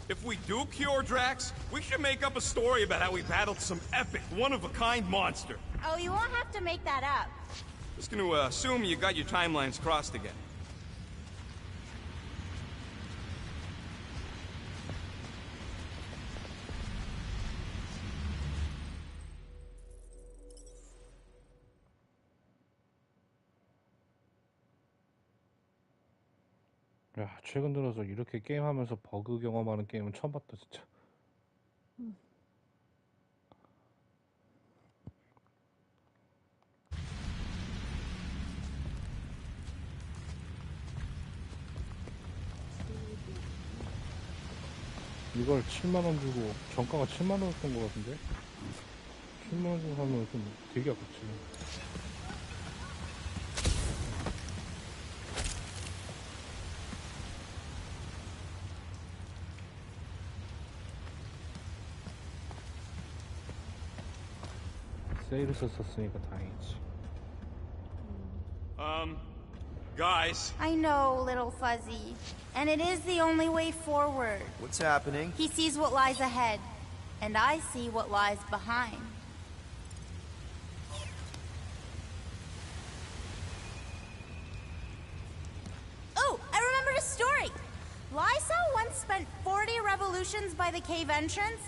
If we do cure Drax, we should make up a story about how we battled some epic, one-of-a-kind monster. Oh, you won't have to make that up. Just gonna assume you got your timelines crossed again. 야, 최근 들어서 이렇게 게임하면서 버그 경험하는 게임은 처음 봤다, 진짜. 이걸 7만원 주고, 정가가 7만원이었던 것 같은데? 7만원 주고 사면 좀 되게 아깝지. 세일에서 샀으니까 다행이지. Guys. I know, Little Fuzzy. And it is the only way forward. What's happening? He sees what lies ahead, and I see what lies behind. Oh, I remembered a story! Lysol once spent 40 revolutions by the cave entrance,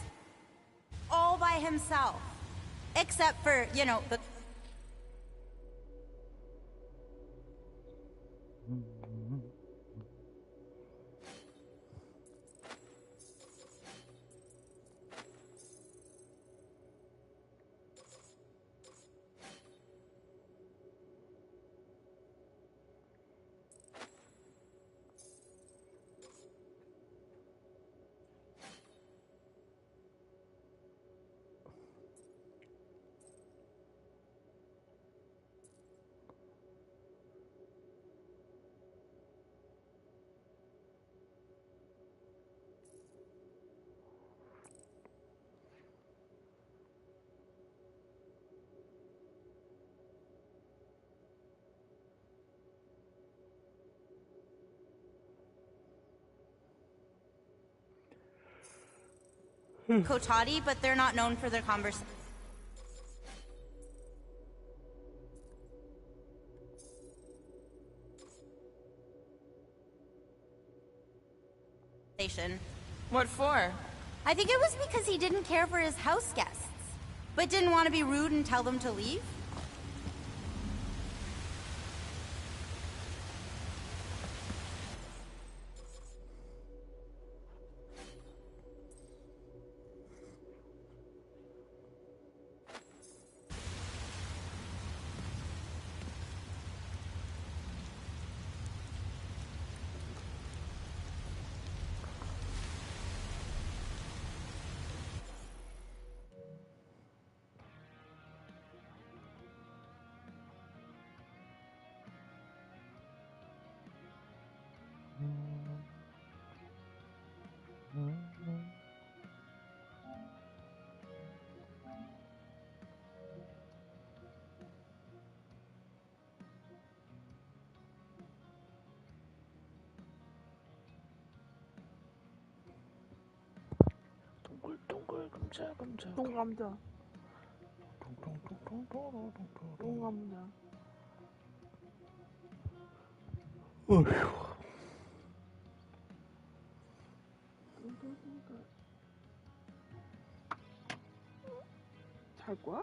all by himself. Except for, you know, the... Kotati, but they're not known for their conversation. What for? I think it was because he didn't care for his house guests, but didn't want to be rude and tell them to leave. 동글 감자. 똥감자. 똥감자. 어휴. 잘 거야?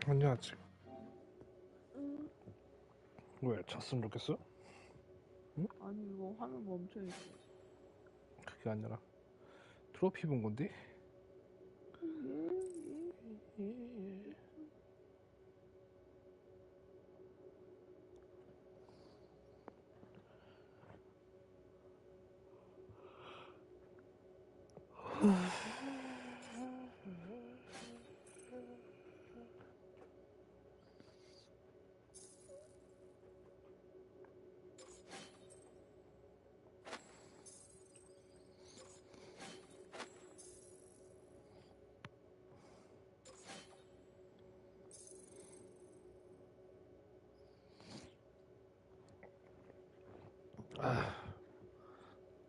아니야 지금. 왜 잤으면 좋겠어? 아니 이거 화면 멈춰 있어. 그게 아니라 트로피 본 건데?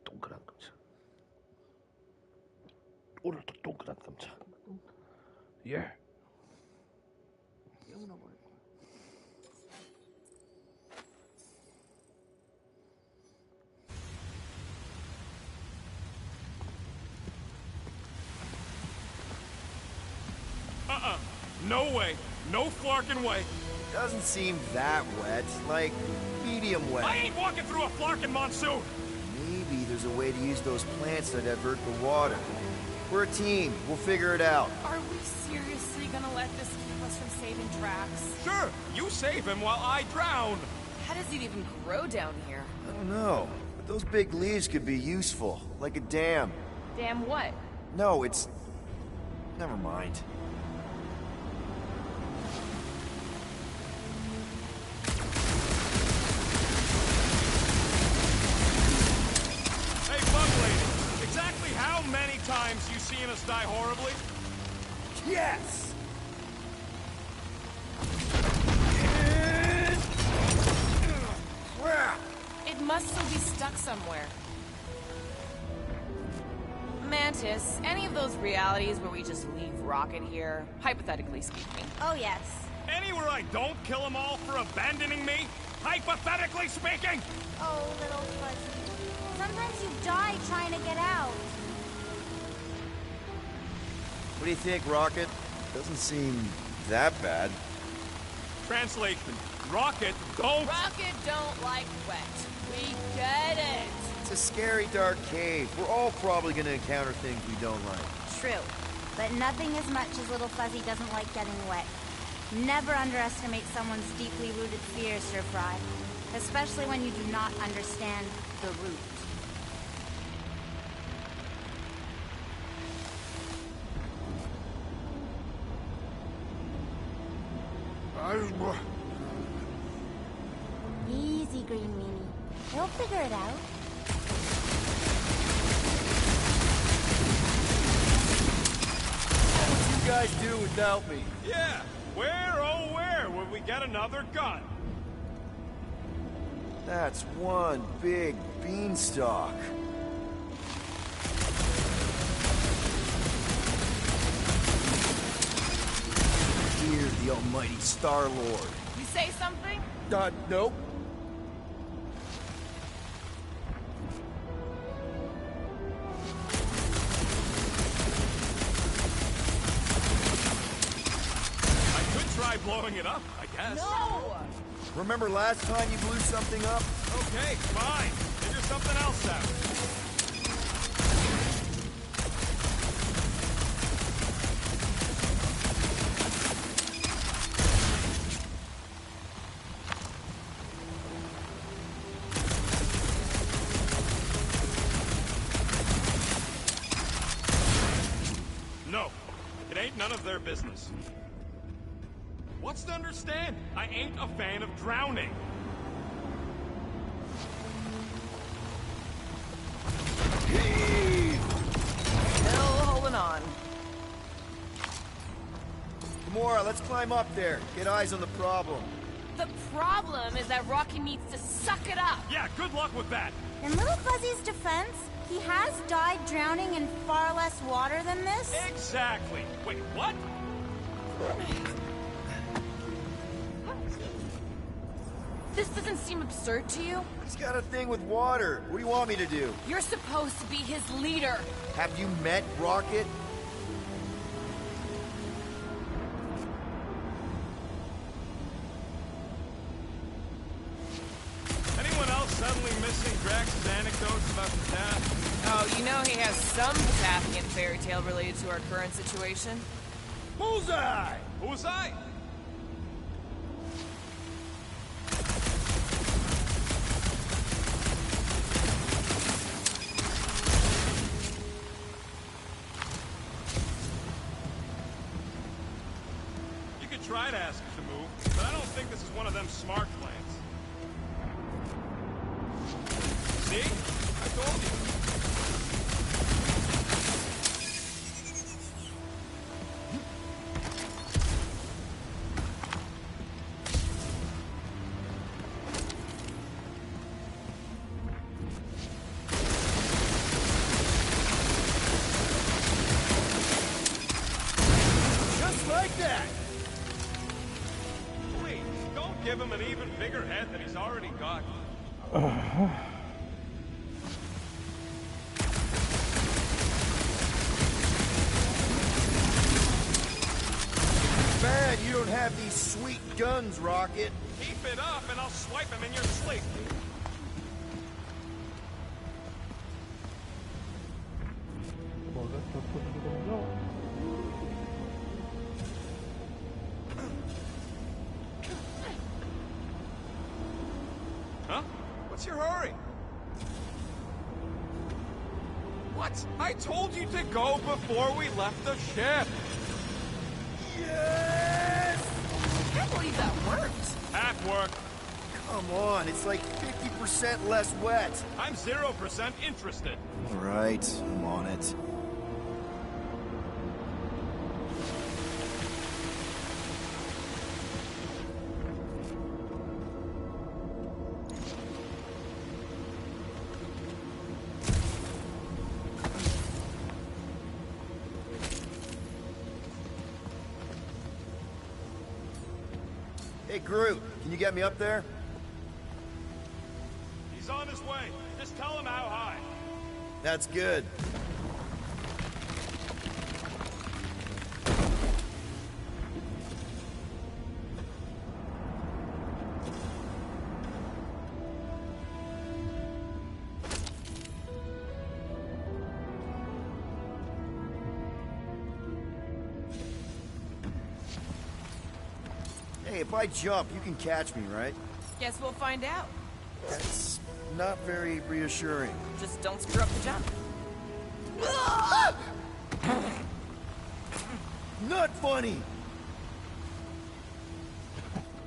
동그란 감자. 오늘도 동그란 감자. 예. 깨물어 버릴 거야. No way. No flarkin' way. Doesn't seem that wet. Like, medium wet. I ain't walking through a flarkin' monsoon. Maybe there's a way to use those plants to divert the water. We're a team. We'll figure it out. Are we seriously gonna let this keep us from saving Drax? Sure, you save him while I drown. How does it even grow down here? I don't know. But those big leaves could be useful. Like a dam. Damn what? No, it's... Never mind. Hey, Bug Lady, exactly how many times you seen us die horribly? Yes! It must still be stuck somewhere. Mantis, any of those realities where we just leave Rocket here, hypothetically speaking? Oh, yes. Anywhere I don't kill them all for abandoning me? Hypothetically speaking? Oh, little fuzzy. Sometimes you die trying to get out. What do you think, Rocket? Doesn't seem that bad. Translation. Rocket don't... Rocket don't like wet. We get it. It's a scary dark cave. We're all probably gonna encounter things we don't like. True. But nothing as much as little fuzzy doesn't like getting wet. Never underestimate someone's deeply rooted fears, Sir Fry. Especially when you do not understand the root. Easy, Green Meanie. We'll figure it out. What would you guys do without me? Yeah, where, oh where would we get another gun? That's one big beanstalk. Fear the almighty Star-Lord. You say something? Nope. blowing it up, I guess. No! Remember last time you blew something up? Okay, fine. Figure something else out. No, it ain't none of their business. What's to understand? I ain't a fan of drowning. Still holding on. Gamora, let's climb up there. Get eyes on the problem. The problem is that Rocky needs to suck it up. Yeah, good luck with that. In Little Fuzzy's defense, he has died drowning in far less water than this. Exactly. Wait, what? This doesn't seem absurd to you? He's got a thing with water. What do you want me to do? You're supposed to be his leader. Have you met Rocket? Anyone else suddenly missing Drax's anecdotes about the death? Oh, you know he has some Pathathian fairy tale related to our current situation? Bullseye! Who was I? You could try to ask it to move, but I don't think this is one of them smart plans. See? I told you. Just like that! Please, don't give him an even bigger head than he's already got. Bad you don't have these sweet guns, Rocket. Keep it up and I'll swipe him in your sleep. Huh? What's your hurry? What? I told you to go before we left the ship. Yes! I can't believe that worked. Half work. Come on, it's like 50% less wet. I'm 0% interested. All right, I'm on it. Hey, Groot, can you get me up there? He's on his way. Just tell him how high. That's good. Hey, if I jump, you can catch me, right? Guess we'll find out. That's not very reassuring. Just don't screw up the jump. Not funny!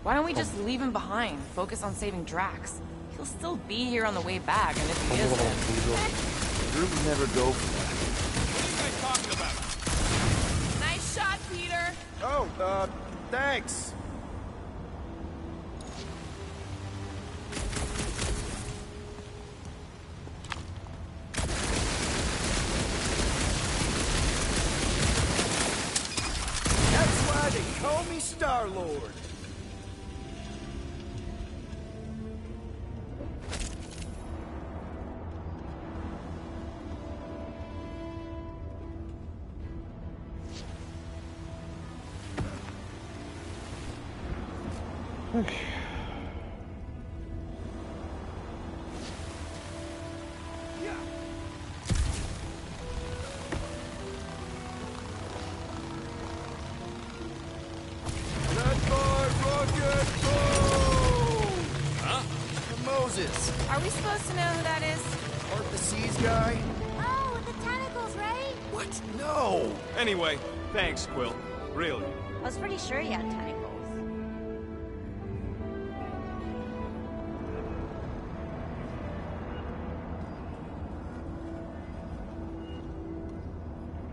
Why don't we just leave him behind? Focus on saving Drax. He'll still be here on the way back, and if he isn't... Groot would never go for What are you guys talking about? Nice shot, Peter. that. Oh, thanks. That's why they call me Star-Lord. Moses. Are we supposed to know who that is? Part the Seas guy? Oh, with the tentacles, right? What? No! Anyway, thanks, Quill. Really. I was pretty sure he had tentacles.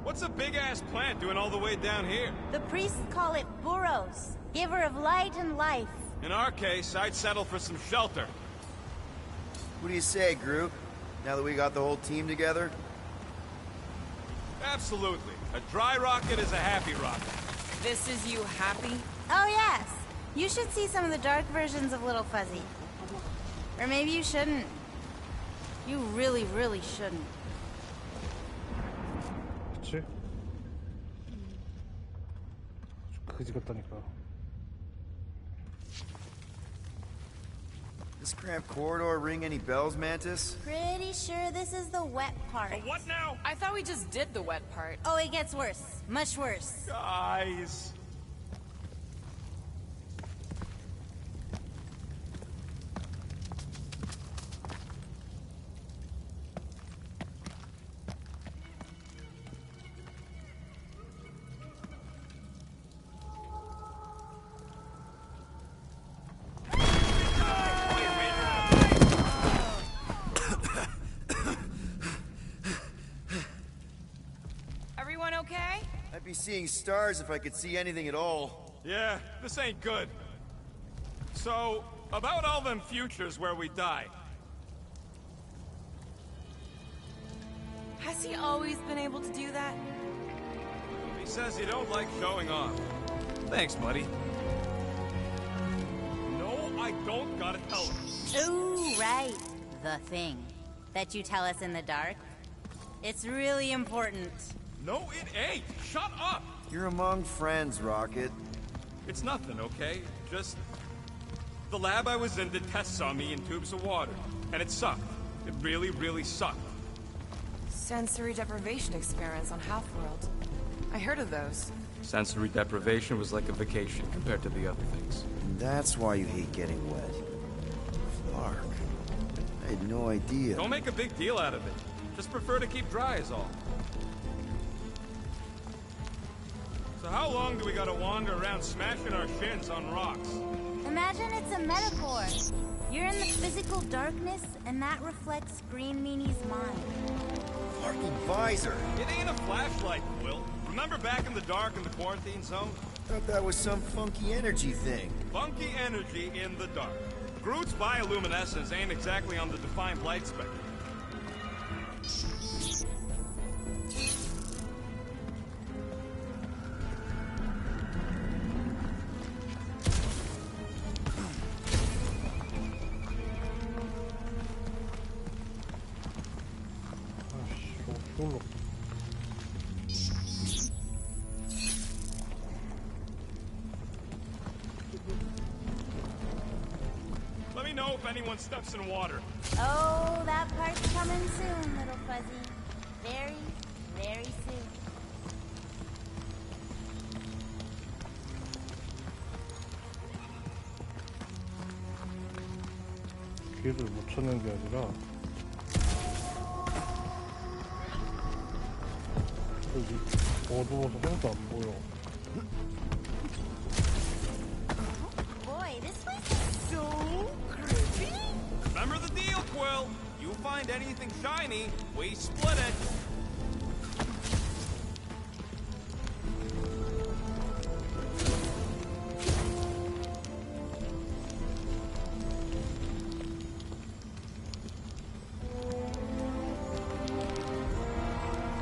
What's a big-ass plant doing all the way down here? The priests call it Buros, giver of light and life. In our case, I'd settle for some shelter. What do you say, Groot? Now that we got the whole team together? Absolutely. A dry rocket is a happy rocket. This is you happy? Oh yes, you should see some of the dark versions of Little Fuzzy. Or maybe you shouldn't. You really, really shouldn't. 그치? 그지 같다니까. This cramped corridor ring any bells, Mantis? Pretty sure this is the wet part. What now? I thought we just did the wet part. Oh, it gets worse. Much worse. Guys. Everyone okay? I'd be seeing stars if I could see anything at all. Yeah, this ain't good. So, about all them futures where we die. Has he always been able to do that? He says you don't like showing off. Thanks, buddy. No, I don't gotta tell him. Ooh, right. The thing that you tell us in the dark. It's really important. No, it ain't. Shut up. You're among friends, Rocket. It's nothing, okay? Just... the lab I was in did tests on me in tubes of water. And it sucked. It really, really sucked. Sensory deprivation experiments on Half-World. I heard of those. Sensory deprivation was like a vacation compared to the other things. And that's why you hate getting wet. Clark. I had no idea. Don't make a big deal out of it. Just prefer to keep dry is all. So how long do we gotta wander around smashing our shins on rocks? Imagine it's a metaphor. You're in the physical darkness, and that reflects Green Meanie's mind. Fucking visor. It ain't a flashlight, Quill. Remember back in the dark in the quarantine zone? Thought that was some funky energy thing. Funky energy in the dark. Groot's bioluminescence ain't exactly on the defined light spectrum. Let me know if anyone steps in water. Oh, that part's coming soon, Little Fuzzy. Very, very soon. 길을 못 찾는 게 아니라 여기 어두워서 하나도 안 보여. Boy, this place is so creepy. Remember the deal, Quill. You find anything shiny, we split it.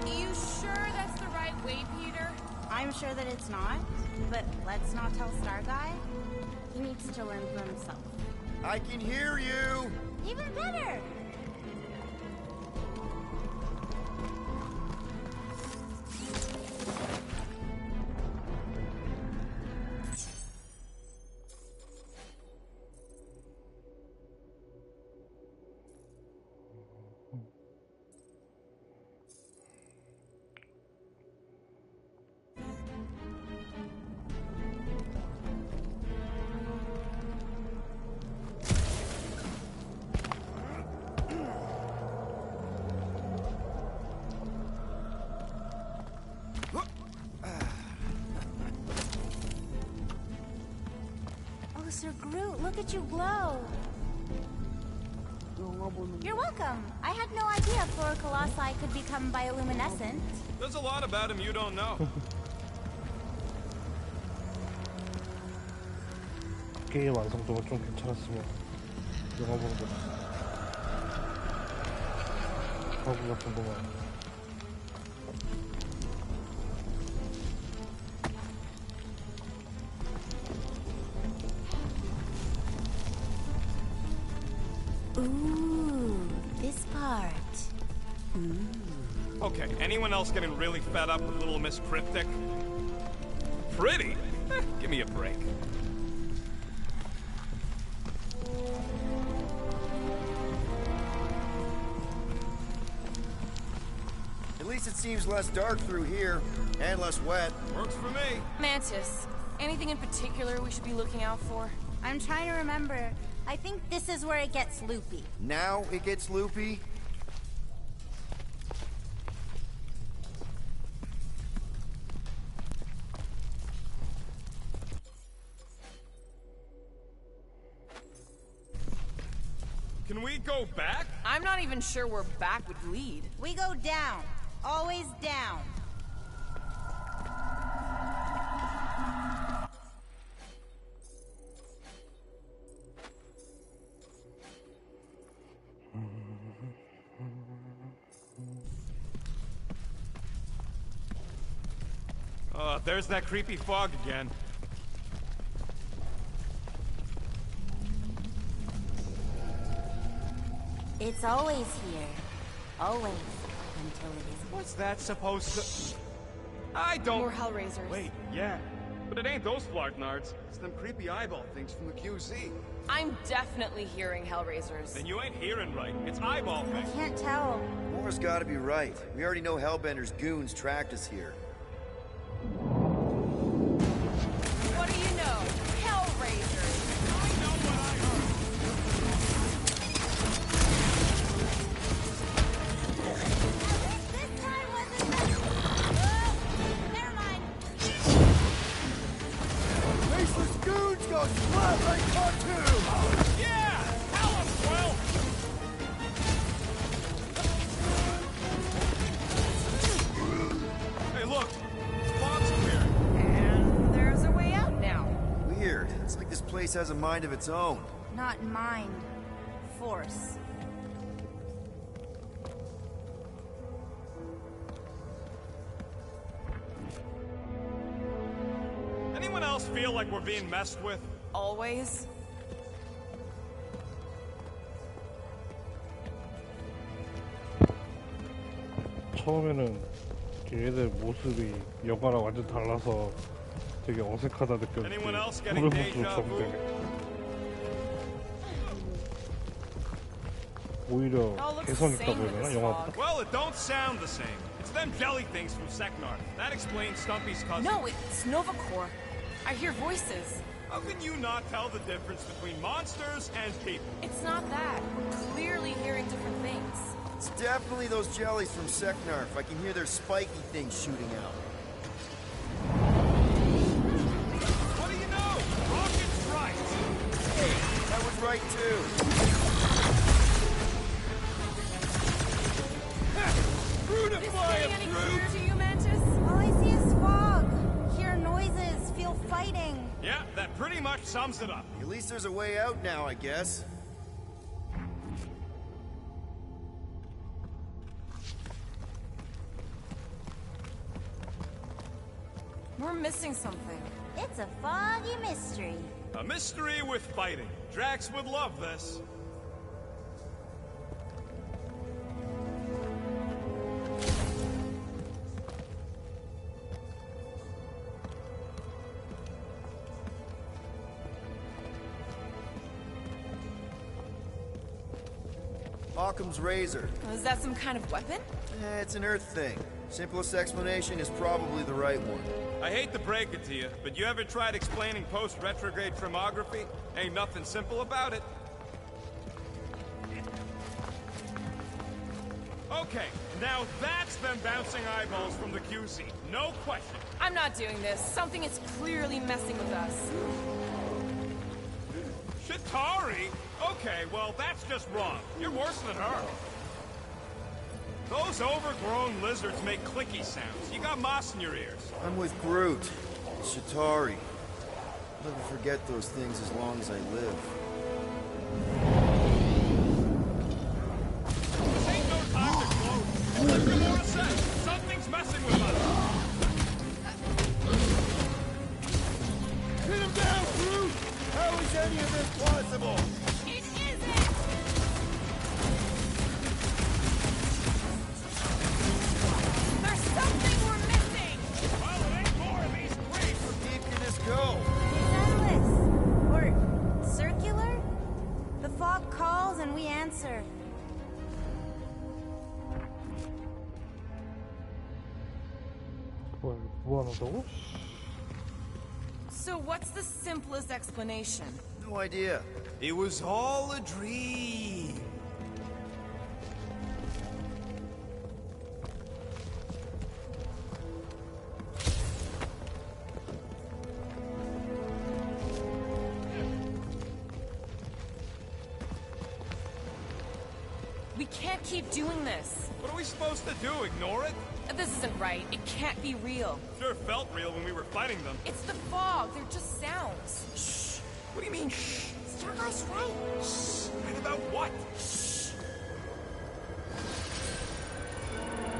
You sure that's the right way, Peter? I'm sure that it's not, but let's not tell Star Guy. He needs to learn for himself. I can hear you! Even better! Groot, look at you glow. You're welcome. I had no idea Flora Colossi could become bioluminescent. There's a lot about him you don't know. 게임 완성도가 좀 괜찮았으면 영화 보는 거 가구 같은 거만 Ooh, this part. Okay, anyone else getting really fed up with Little Miss Cryptic? Pretty? Give me a break. At least it seems less dark through here, and less wet. Works for me. Mantis, anything in particular we should be looking out for? I'm trying to remember. I think this is where it gets loopy. Now it gets loopy? Can we go back? I'm not even sure where back would lead. We go down. Always down. Oh, there's that creepy fog again. It's always here. Always. Until it isn't. What's that supposed to... I don't... More Hellraisers. Wait, yeah. But it ain't those Flartnards. It's them creepy eyeball things from the QZ. I'm definitely hearing Hellraisers. Then you ain't hearing right. It's eyeball I things. can't tell. Mora's gotta be right. We already know Hellbender's goons tracked us here. What do you know? Hellraisers! I know what I heard. This time wasn't the... Oh, never mind. Faceless goons go splat like cartoons! Yeah! Tell him, Quill! Hey, look! Fog's appearing. And there's a way out now. Weird. It's like this place has a mind of its own. Not mind. Force. Anyone else feel like we're being messed with? Always. 처음에는 얘들 모습이 여가랑 완전 달라서 되게 어색하다 느꼈는데 Anyone else getting 오래 볼수록 deja vu? 적응되네. 오히려 All looks 개성 the 있다고 same 해야 with 되나 this 영화보다? fog. Well, it don't sound the same. It's them jelly things from Seknar. That explains Stumpy's cousin. No, it's Nova Corps. I hear voices. How can you not tell the difference between monsters and people? It's not that. We're clearly hearing different things. It's definitely those jellies from Seknarf. I can hear their spiky things shooting out. What do you know? Rocket's right. Hey, that was right too. Brutify Getting him, any Groot! clearer to you, Mantis? All I see is fog. Hear noises. Feel fighting. Yeah, that pretty much sums it up. At least there's a way out now, I guess. We're missing something. It's a foggy mystery. A mystery with fighting. Drax would love this. Occam's razor. Is that some kind of weapon? It's an Earth thing. Simplest explanation is probably the right one. I hate to break it to you, but you ever tried explaining post-retrograde thermography? Ain't nothing simple about it. Okay, now that's them bouncing eyeballs from the QC. No question. I'm not doing this. Something is clearly messing with us. Chitauri? Okay, well, that's just wrong. You're worse than her. Those overgrown lizards make clicky sounds. You got moss in your ears. I'm with Groot. Chitauri. I'll never forget those things as long as I live. This ain't no time to gloat. Like Gamora said, something's messing with us. Hit him down, Groot! How is any of this possible? It isn't! There's something we're missing! Well, it ain't more of these creeps. How deep can this go? Endless. Or circular? The fog calls and we answer. 뭐 하는다고? So what's the simplest explanation? No idea. It was all a dream. We can't keep doing this. What are we supposed to do? Ignore it? This isn't right. It can't be real. Sure felt real when we were fighting them. It's the fog. They're just sounds. Shh. What do you mean, shh? Starguy's right. Shh. Right about what? Shh.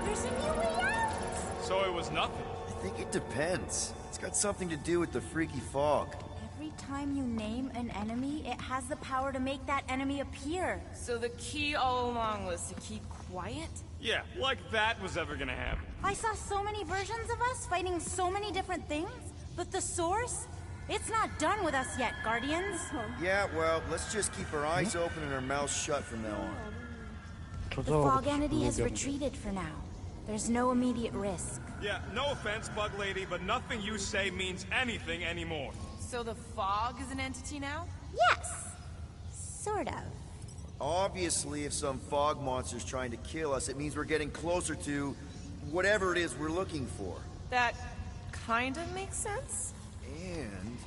There's a new way out. So it was nothing. I think it depends. It's got something to do with the freaky fog. Every time you name an enemy, it has the power to make that enemy appear. So the key all along was to keep quiet? Yeah, like that was ever gonna happen. I saw so many versions of us fighting so many different things, but the source? It's not done with us yet, Guardians. Yeah, well, let's just keep our eyes open and our mouths shut from now on. The fog entity has retreated for now. There's no immediate risk. Yeah, no offense, Bug Lady, but nothing you say means anything anymore. So the fog is an entity now? Yes. Sort of. Obviously, if some fog monster's trying to kill us, it means we're getting closer to whatever it is we're looking for. That kind of makes sense. And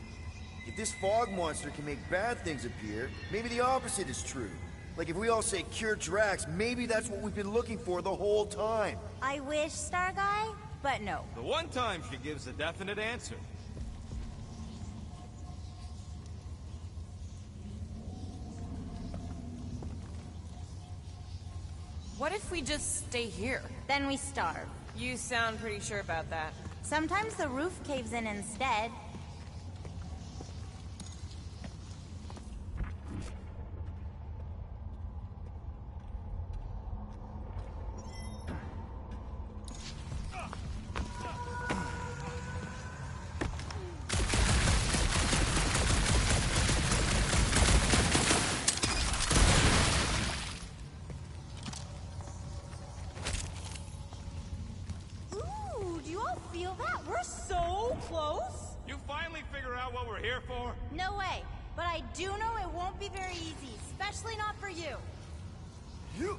if this fog monster can make bad things appear, maybe the opposite is true. Like if we all say cure Drax, maybe that's what we've been looking for the whole time. I wish, Star Guy, but no. The one time she gives a definite answer. What if we just stay here? Then we starve. You sound pretty sure about that. Sometimes the roof caves in instead. Feel that? We're so close! You finally figure out what we're here for? No way. But I do know it won't be very easy, especially not for you. You...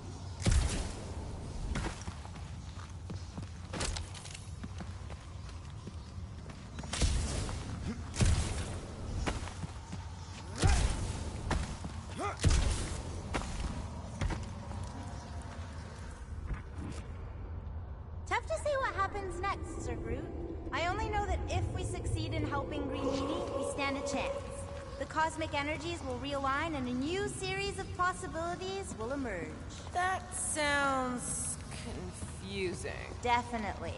Tough to say what happens next, Sir Groot. I only know that if we succeed in helping Green Meanie, we stand a chance. The cosmic energies will realign and a new series of possibilities will emerge. That sounds confusing. Definitely.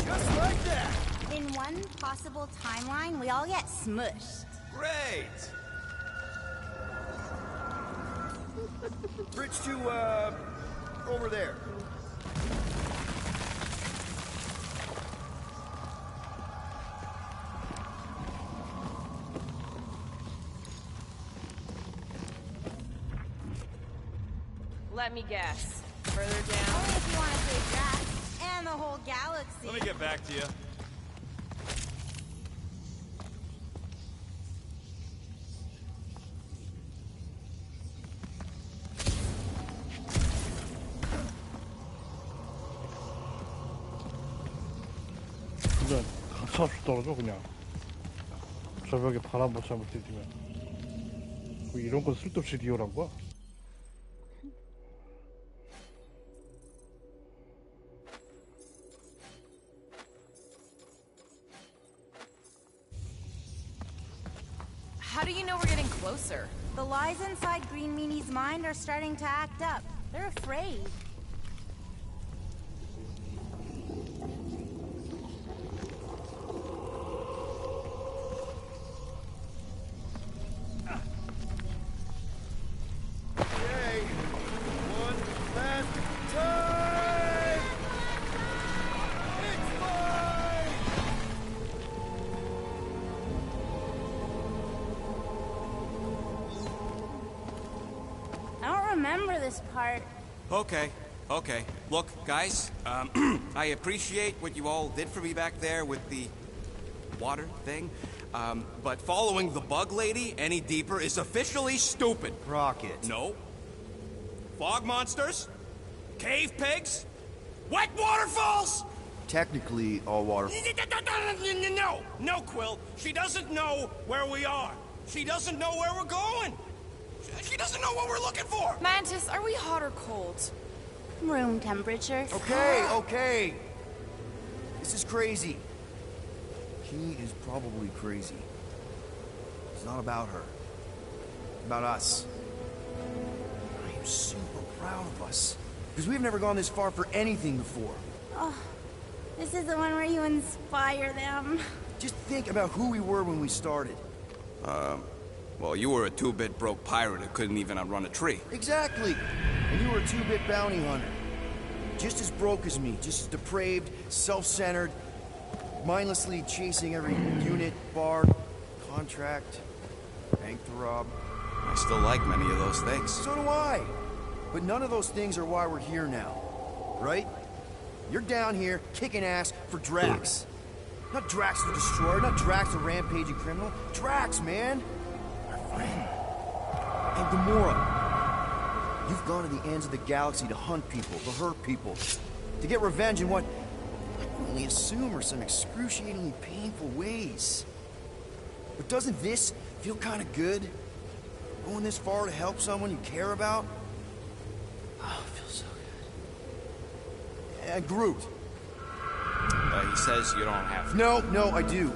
Just like that! In one possible timeline, we all get smushed. Great! Bridge to, over there. Let me guess. Further down? Only if you want to save Drax. on the whole galaxy. Let me get back to you. 근데 가차없이 떨어져 그냥. 저 벽에 바람 못 잘못 들이면 뭐 이런 건 쓸데없이 리얼한 거야? How do you know we're getting closer? The lies inside Green Meanie's mind are starting to act up. They're afraid. Okay, one last time! It's mine! I don't remember this part. Okay. Look, guys, I appreciate what you all did for me back there with the water thing, but following the bug lady any deeper is officially stupid. Rocket. No. Fog monsters? Cave pigs? Wet waterfalls? Technically, all water. No, Quill. She doesn't know where we are. She doesn't know where we're going. She doesn't know what we're looking for. Mantis, are we hot or cold? Room temperature. Okay. This is crazy. He is probably crazy. It's not about her. It's about us. I am super proud of us. Because we've never gone this far for anything before. Oh, this is the one where you inspire them. Just think about who we were when we started. Well, you were a two-bit broke pirate who couldn't even outrun a tree. Exactly. And you were a two-bit bounty hunter. Just as broke as me, just as depraved, self-centered, mindlessly chasing every unit, bar, contract, bank to rob. I still like many of those things. So do I. But none of those things are why we're here now. Right? You're down here kicking ass for Drax. Not Drax the Destroyer, not Drax the rampaging criminal. Drax, man! Our friend. And Gamora. You've gone to the ends of the galaxy to hunt people, to hurt people, to get revenge in what I can only assume are some excruciatingly painful ways. But doesn't this feel kind of good? Going this far to help someone you care about? Oh, it feels so good. And Groot. He says you don't have to. No, I do.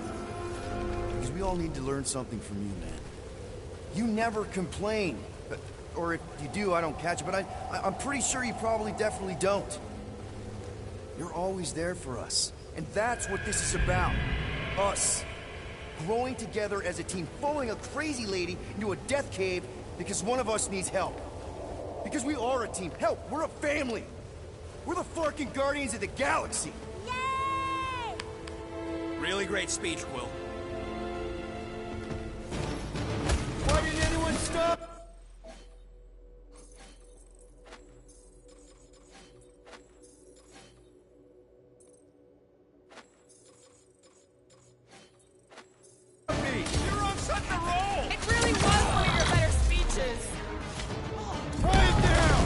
Because we all need to learn something from you, man. You never complain. Or if you do, I don't catch it, but I'm pretty sure you probably definitely don't. You're always there for us. And that's what this is about. Us. Growing together as a team, following a crazy lady into a death cave because one of us needs help. Because we are a team. Help, we're a family. We're the fucking Guardians of the Galaxy. Really great speech, Quill. Why didn't anyone stop? You're on such a roll! It really was one of your better speeches. Quiet down!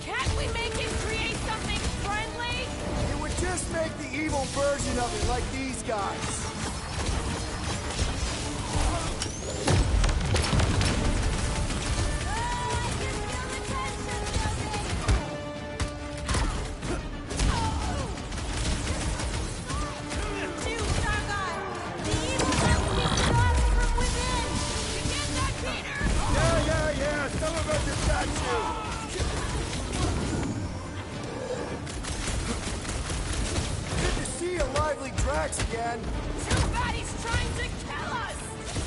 Can't we make him create something friendly? It would just make the evil version of it like these guys. Yeah, some of us have got you. Good to see a lively Drax again. Too bad he's trying to kill us!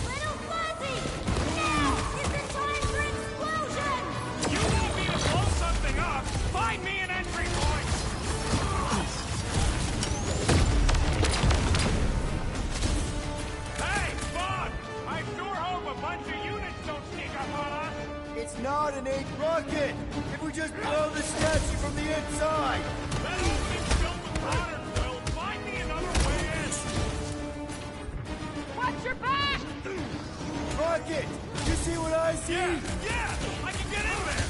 Little Fuzzy! Now is the time for explosion! You want me to blow something up? Find me an entry point! Hey, Bob! I sure hope a bunch of units don't sneak up on us! It's not an 8 rocket. If we just blow the see? Yeah, I can get in there.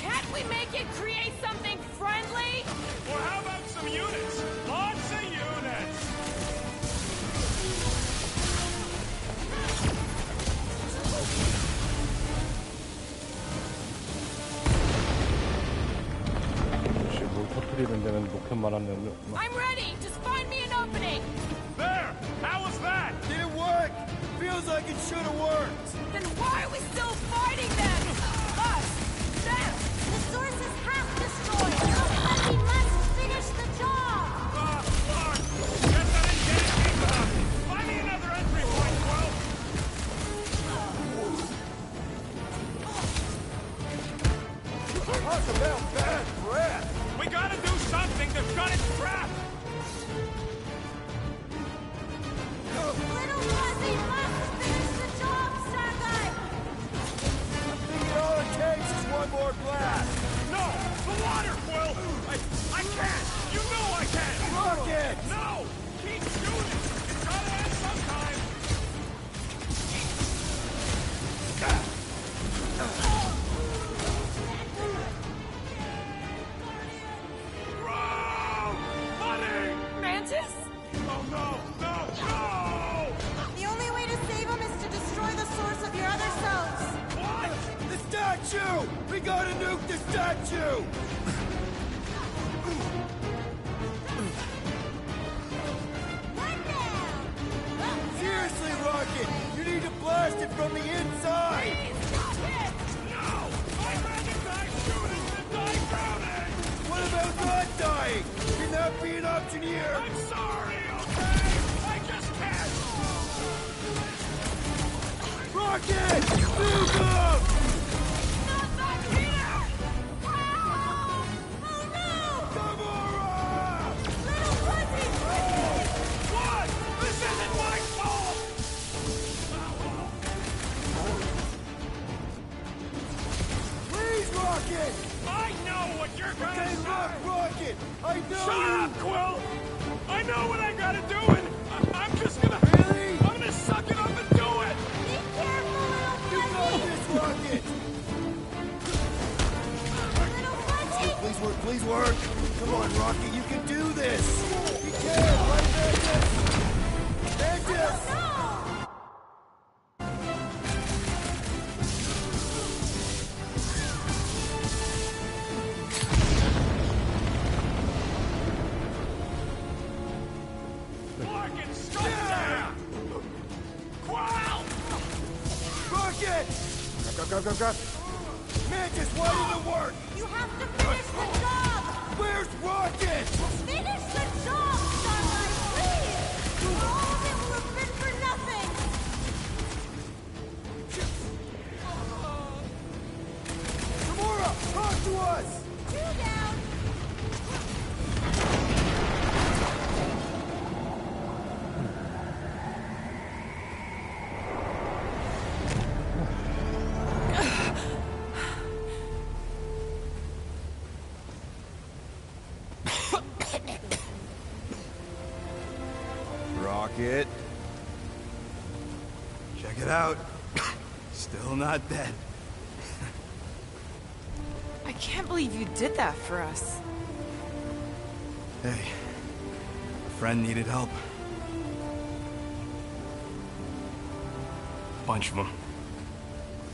Can't we make it create something friendly? Or how about some units? Lots of units. 역시 뭘 터뜨리는 데는 로켓만 하면 I'm ready. Just find me an opening. There! How was that? Did it work? Feels like it should have worked. Then why are we still fighting them? Us! Them! The source is half destroyed, but we must finish the job! Clark! Guess I didn't get it deep enough. Find me another entry point, Quill. Talk about bad breath. We gotta do something to shut its trap. Little Fuzzy must finish the job, Sagai! I'm thinking all it takes is one more blast. No! The water, Quill! I can't! You know I can't! Rocket! No! Keep shooting! It's gotta end sometime! Wrong! Money! Mantis? Oh no! No! No! The only way to save him is to destroy the source of your other selves. What? The statue! We gotta nuke the statue! Seriously, Rocket! You need to blast it from the inside! No! I'd rather die shooting than die drowning! What about not dying? Can that be an option here? I'm sorry, okay? I just can't! Rocket! Nuke him! Not that Peter! Gamora! Little Fuzzy, please! What? This isn't my fault! Please, Rocket! I know what you're gonna Hey, say! look, Rocket! I know Shut you... up, Quill! I know what I gotta do, and I'm just gonna... Really? I'm gonna suck it up and do it! Be careful, Little You got Fuzzy! this, Rocket! Little Fuzzy! Please work, please work! Come on, Rocket, you can do this! You can, right, Mantis? Mantis! No! Fucking stop there! Quill! Rocket! Go! Mantis, why didn't it work? You have to finish the job! Where's Rocket? Finish the job, Starlight, please! All of it will have been for nothing! Gamora, talk to us! Two down! Rocket. Check it out. Still not dead. I can't believe you did that for us. Hey, a friend needed help. Bunch of them.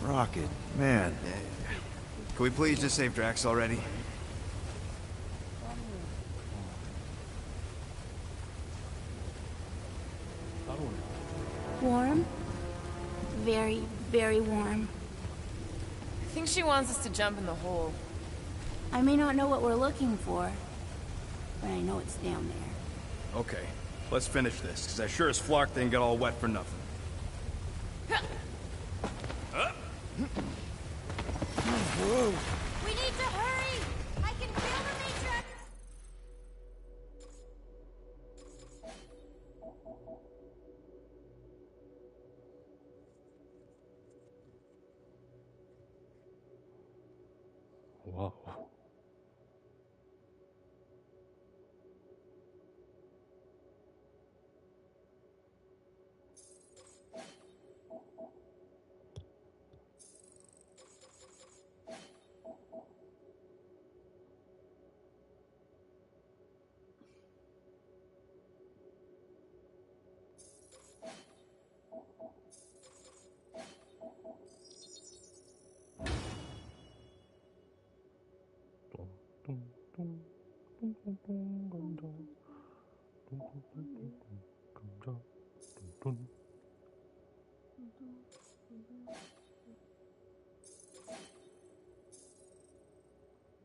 Rocket, man. Can we please just save Drax already? Warm? Very, very warm. I think she wants us to jump in the hole. I may not know what we're looking for, but I know it's down there. Okay, let's finish this, because I sure as Flark didn't get all wet for nothing. We need to hurry! I can feel the Matrix! 와우.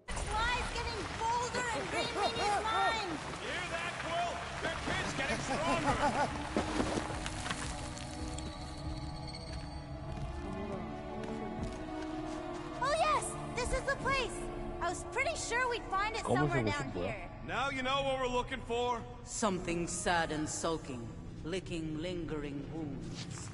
Sly's getting bolder and reading his mind! Hear that, Quill? Their kid's getting stronger! Oh yes! This is the place! I was pretty sure we'd find it somewhere down here. Now you know what we're looking for? Something sad and sulking, licking lingering wounds.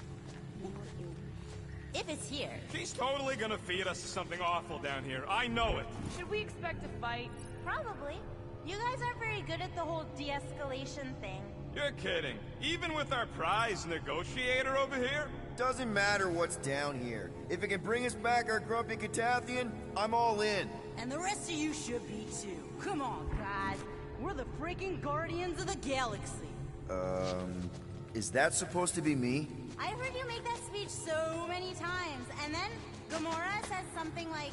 If it's here. She's totally gonna feed us to something awful down here. I know it. Should we expect a fight? Probably. You guys aren't very good at the whole de-escalation thing. You're kidding. Even with our prize negotiator over here? Doesn't matter what's down here. If it can bring us back our grumpy Catathian, I'm all in. And the rest of you should be too. Come on, guys. We're the freaking Guardians of the Galaxy. Is that supposed to be me? I heard you make that speech so many times, and then Gamora says something like,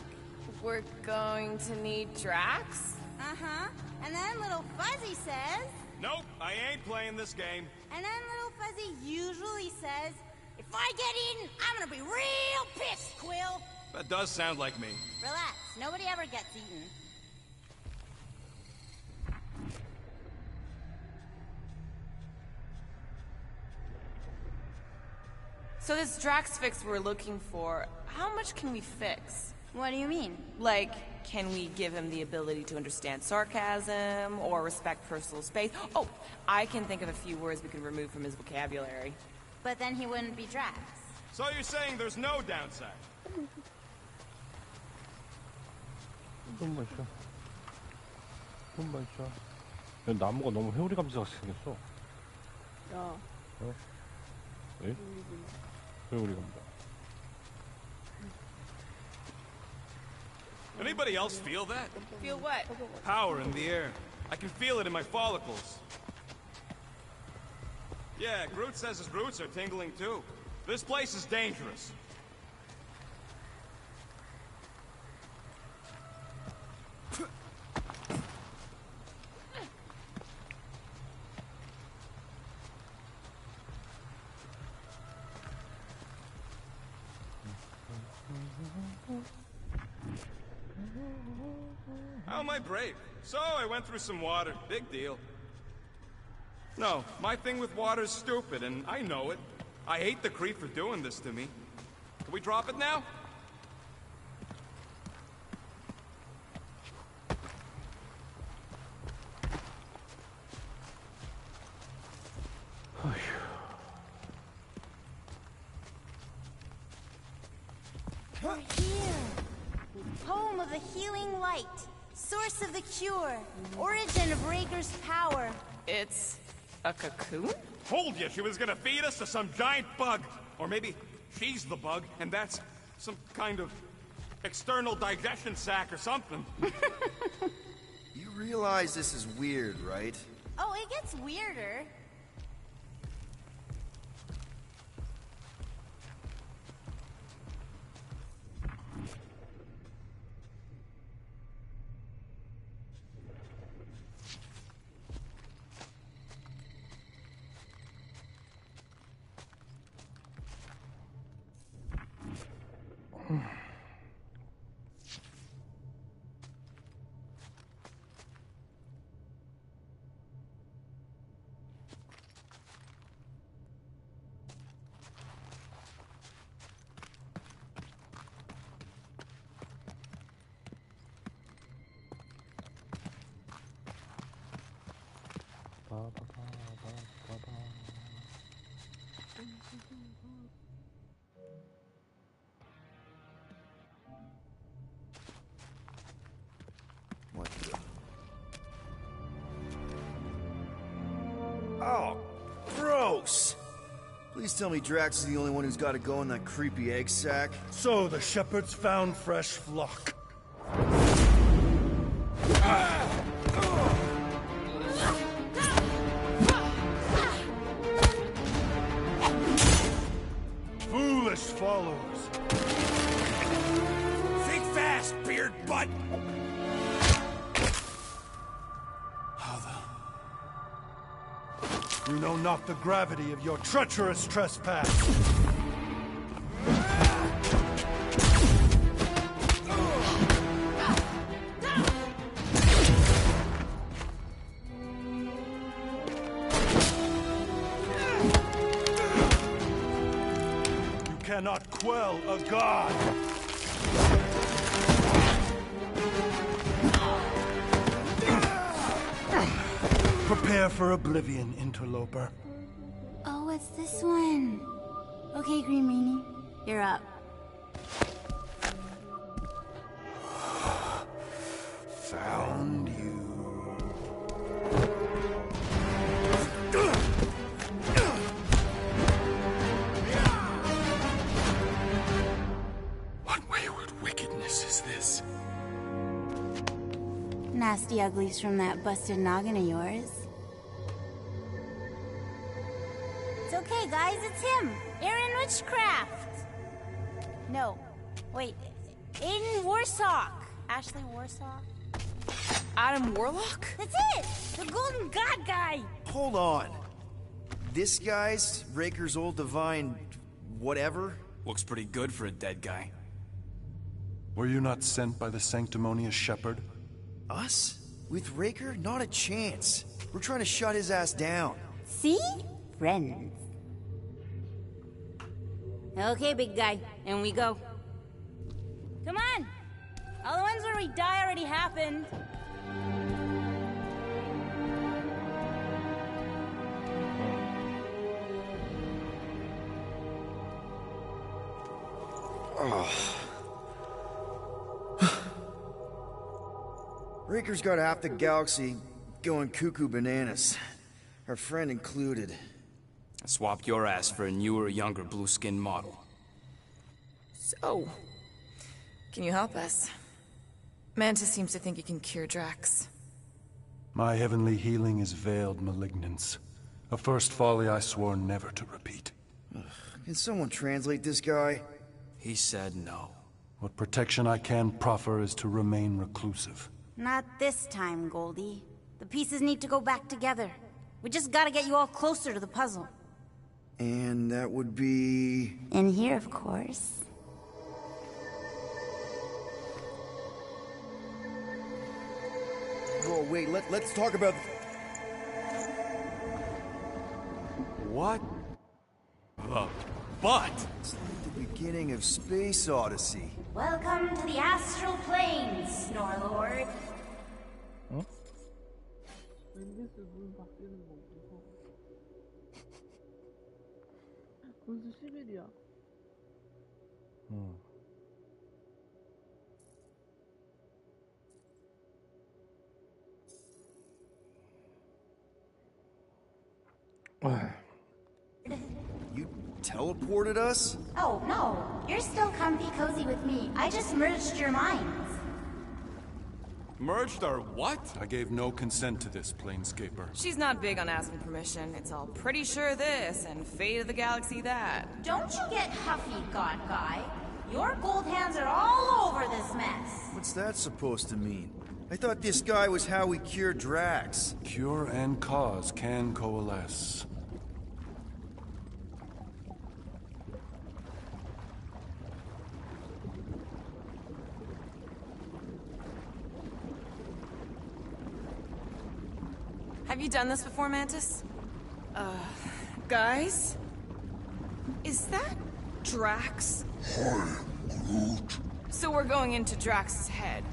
We're going to need Drax? uh-huh. And then Little Fuzzy says... Nope, I ain't playing this game. And then Little Fuzzy usually says, if I get eaten, I'm gonna be real pissed, Quill. That does sound like me. Relax, nobody ever gets eaten. So this Drax fix we're looking for, how much can we fix? What do you mean? Like, can we give him the ability to understand sarcasm or respect personal space? Oh, I can think of a few words we can remove from his vocabulary. But then he wouldn't be Drax. So you're saying there's no downside? 좀 마셔. 좀 마셔. 야, 나무가 너무 회오리 감자같이 생겼어. 야, 어? 에? 회오리 감자. Anybody else feel that? Feel what? Power in the air. I can feel it in my follicles. Yeah, Groot says his roots are tingling too. This place is dangerous. How am I brave? So I went through some water. Big deal. No, my thing with water's stupid, and I know it. I hate the Kree for doing this to me. Can we drop it now? We're here. Home of the healing light. Source of the cure. Origin of Raker's power. It's a cocoon? Told you she was gonna feed us to some giant bug. Or maybe she's the bug, and that's some kind of external digestion sac or something. You realize this is weird, right? Oh, it gets weirder. What the? Oh, gross! Please tell me Drax is the only one who's got to go in that creepy egg sack. So the shepherds found fresh flock. Foolish followers. Think fast, beard butt! You know not the gravity of your treacherous trespass. You cannot quell a god. Prepare for oblivion, interloper. Oh, it's this one. Okay, Green Meanie, you're up. Found you. What wayward wickedness is this? Nasty uglies from that busted noggin of yours. It's okay, guys, it's him! Aaron Witchcraft! No, wait, Aiden Warsock! Ashley Warsock? Adam Warlock? That's it! The Golden God guy! Hold on. This guy's Raker's old divine whatever? Looks pretty good for a dead guy. Were you not sent by the sanctimonious shepherd? Us? With Raker? Not a chance. We're trying to shut his ass down. See? Friends. Okay, big guy, and we go. Come on! All the ones where we die already happened. Raker's got half the galaxy going cuckoo bananas. Our friend included. I swapped your ass for a newer, younger blue-skinned model. So, can you help us? Mantis seems to think he can cure Drax. My heavenly healing is veiled malignance. A first folly I swore never to repeat. Can someone translate this guy? He said no. What protection I can proffer is to remain reclusive. Not this time, Goldie. The pieces need to go back together. We just gotta get you all closer to the puzzle. And that would be... In here, of course. Whoa, wait, let's talk about... What? The butt? It's like the beginning of Space Odyssey. Welcome to the astral planes, Snorlord. 랜디스 문 바뀌는 거 무서워. 벌써 10일이야. You teleported us? Oh, no. You're still comfy cozy with me. I just merged your minds. Merged our what? I gave no consent to this, Planescaper. She's not big on asking permission. It's all pretty sure this and fate of the galaxy that. Don't you get huffy, God Guy. Your gold hands are all over this mess. What's that supposed to mean? I thought this guy was how we cured Drax. Cure and cause can coalesce. Have you done this before, Mantis? Guys? Is that Drax? Hi, Groot. So we're going into Drax's head.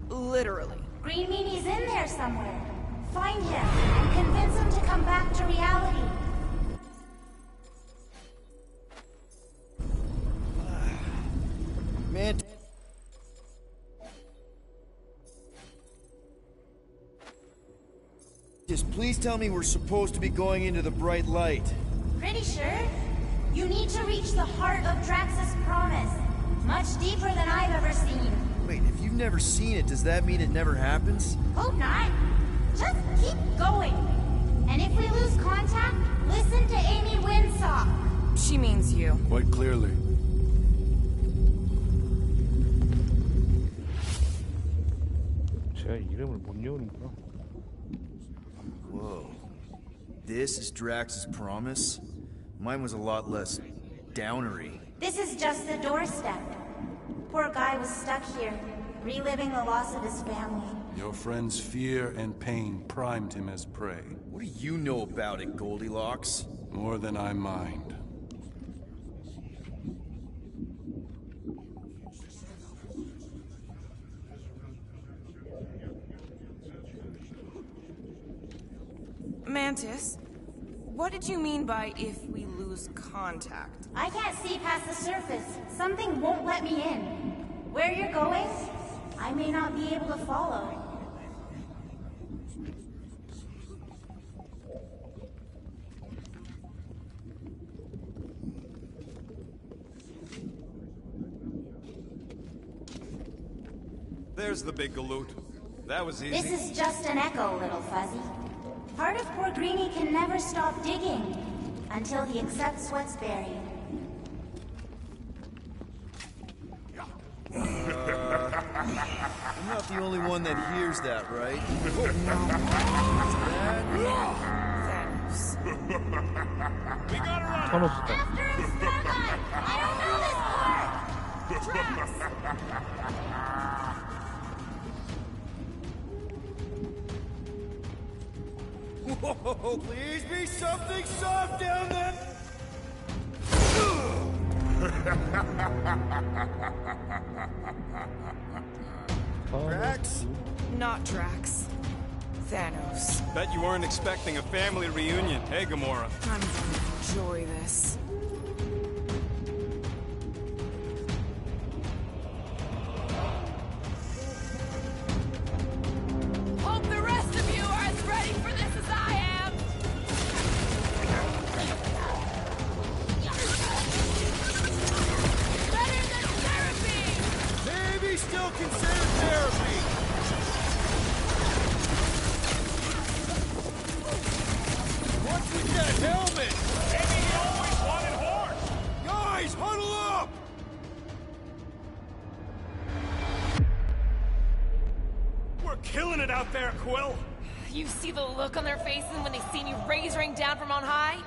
Literally. Green Meanie's in there somewhere. Find him and convince him to come back to reality. Man... Just please tell me we're supposed to be going into the bright light. Pretty sure. You need to reach the heart of Drax's promise. Much deeper than I've ever seen. Wait, if you've never seen it, does that mean it never happens? Hope not. Just keep going. And if we lose contact, listen to Amy Winsock. She means you. Quite clearly. 제가 이름을 못 외우는구나. Whoa. This is Drax's promise? Mine was a lot less downery. This is just the doorstep. Poor guy was stuck here, reliving the loss of his family. Your friend's fear and pain primed him as prey. What do you know about it, Goldilocks? More than I mind. Mantis, what did you mean by if we lose contact? I can't see past the surface. Something won't let me in. Where you're going, I may not be able to follow. There's the big galoot. That was easy. This is just an echo, little fuzzy. Part of poor Greenie can never stop digging until he accepts what's buried. I'm not the only one that hears that, right? We gotta run! 터놓았다. After him, Starlight! I don't know this part! Drax! Whoa, please be something soft down there! Drax? Not Drax. Thanos. Bet you weren't expecting a family reunion, hey Gamora? I'm gonna enjoy this. Hope the rest of you are as ready for this as I am! Better than therapy! Maybe still consider therapy! What's with that helmet? Maybe he always wanted horse! Guys, huddle up! We're killing it out there, Quill! You see the look on their faces when they seen you raising down from on high?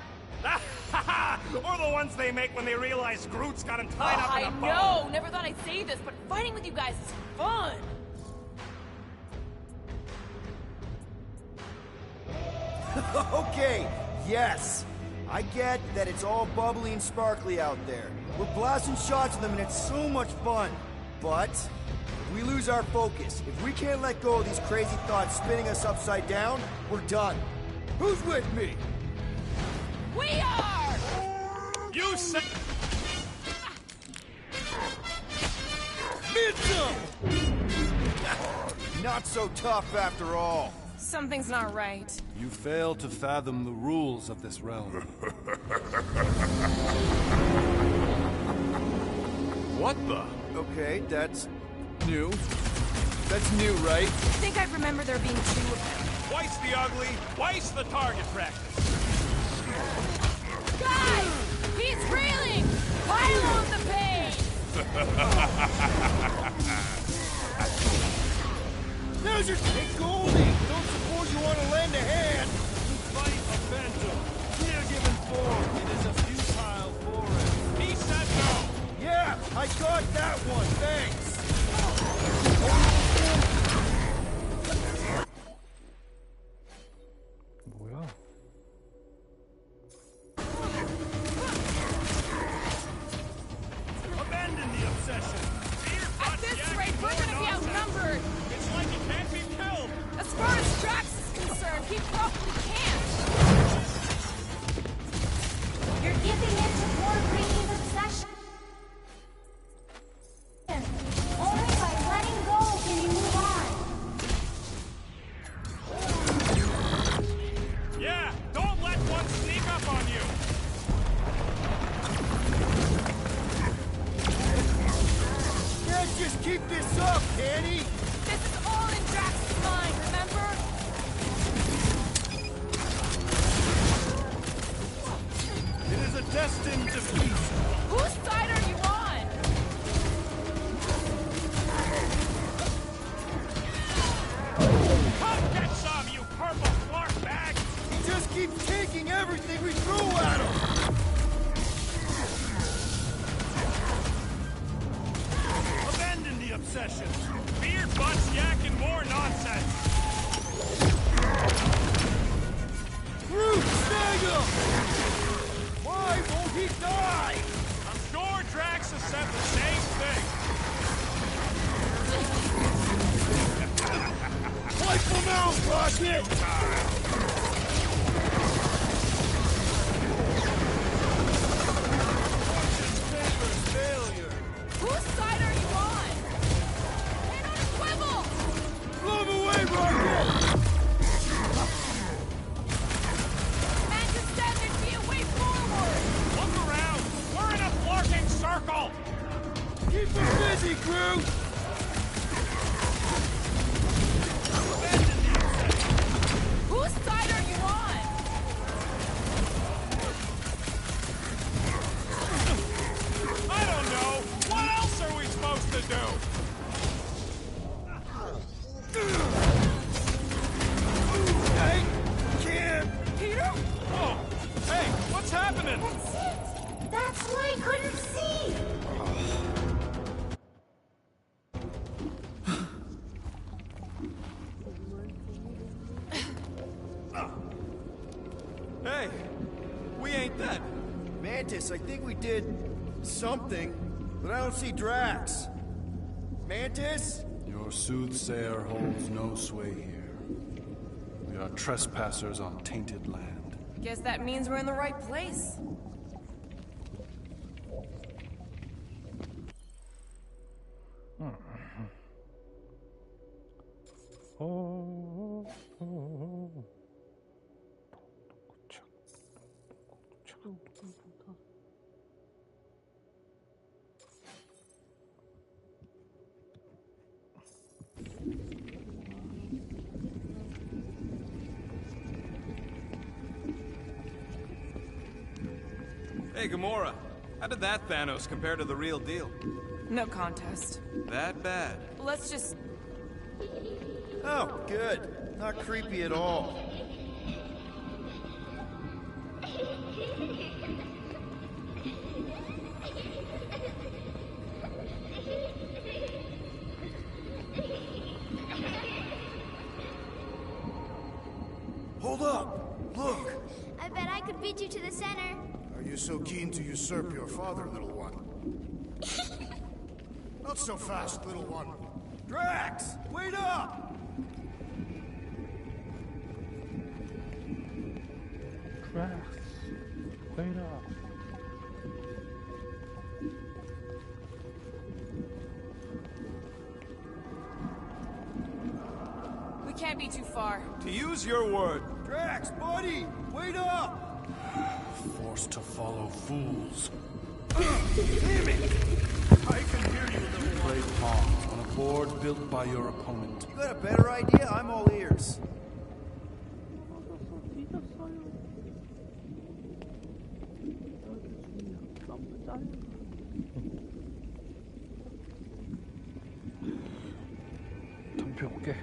Or the ones they make when they realize Groot's got him tied up in a bow. I know! Never thought I'd say this, but fighting with you guys is fun! Okay, yes. I get that it's all bubbly and sparkly out there. We're blasting shots at them and it's so much fun. But if we lose our focus, if we can't let go of these crazy thoughts spinning us upside down, we're done. Who's with me? We are! You said... Midsum! Not so tough after all. Something's not right. You fail to fathom the rules of this realm. What the? Okay, that's new. That's new, right? I think I remember there being two of them. Twice the ugly, twice the target practice. Guys! He's reeling! Pile on the pain! Now's your hey, Goldie! Don't suppose you want to lend a hand? Fight a phantom. Clear given form. It is a futile forest. He said no. Yeah, I got that one, thanks. 뭐야? Abandon the obsession. At this rate, we're gonna be outnumbered! It's like you can't be killed. As far as Drax is concerned, he probably can't! You're giving in to poor Greenie's obsession. keeps taking everything we throw at him! Abandon the obsession. Beard butts yakking more nonsense. Groot, snag him! Why won't he die? I'm sure Drax has said the same thing. Wipe him out, Rocket! Failure. Whose side are you on? Hit on a swivel! Blow him away, Rocket! Mantis said there'd be a way forward! Look around. We're in a flarking circle. Keep him busy, Groot! Whose side are you on? I don't know. What else are we supposed to do? I can't! Peter? Oh, hey, what's happening? That's it! That's what I couldn't see! Hey, we ain't dead. Mantis, I think we did something, but I don't see Drax. Mantis? Your soothsayer holds no sway here. We are trespassers on tainted land. Guess that means we're in the right place. Hey, Gamora. How did that Thanos compare to the real deal? No contest. That bad. Let's just... Oh, good. Not creepy at all. Hold up! Look! I bet I could beat you to the center. Are you so keen to usurp your father, little one? Not so fast, little one. Drax! Wait up! Drax, wait up. We can't be too far. To use your word. Drax, buddy! Wait up! Forced to follow fools. Damn it! I can hear you, You played pawns on a board built by your opponent. You got a better idea? I'm all ears. 덤벼 올게.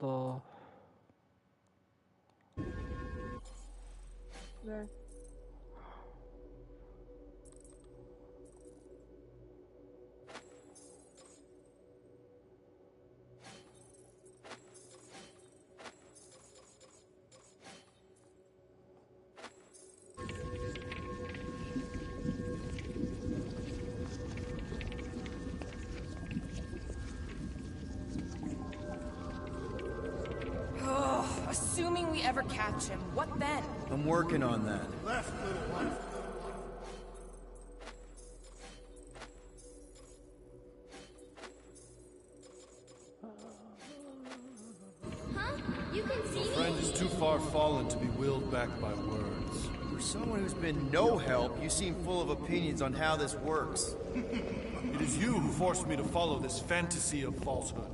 떴다. 네. Assuming we ever catch him, what then? I'm working on that. Left, little one. Huh? You can see me? Friend is too far fallen to be willed back by words. For someone who's been no help, you seem full of opinions on how this works. It is you who forced me to follow this fantasy of falsehood.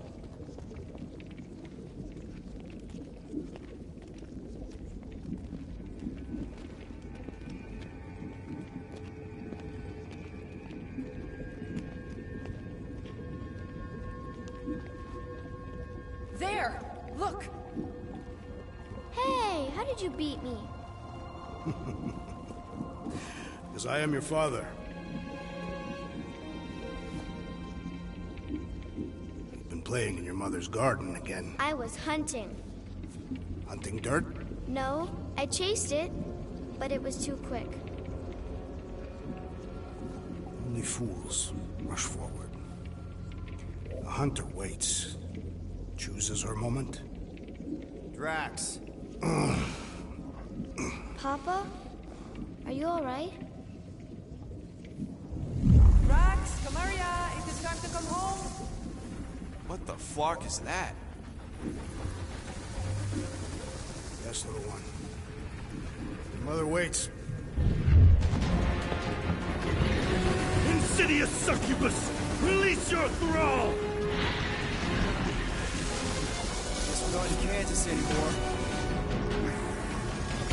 There! Look! Hey, how did you beat me? Because I am your father. You've been playing in your mother's garden again. I was hunting. Hunting dirt? No, I chased it, but it was too quick. Only fools rush forward. A hunter waits. Chooses her moment. Drax. Papa? Are you alright? Drax, come here, it is time to come home. What the flark is that? Yes, little one. Your mother waits. Insidious succubus! Release your thrall! Guess we're not in Kansas anymore.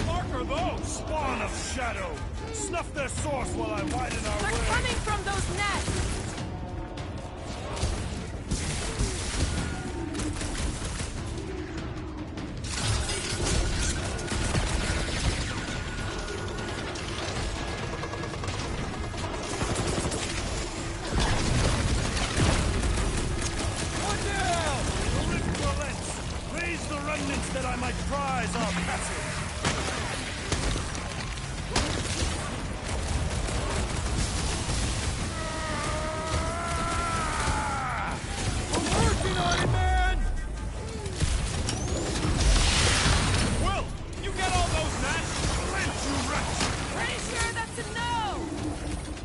Mark are those? Spawn of shadow! Snuff their source while I widen our They're way! coming from those nests! What now? The rift relents! Raise the remnants that I might prize our passage! Working on it, man! Will, you get all those gnats? Flint, you wretch! Pretty sure that's a no!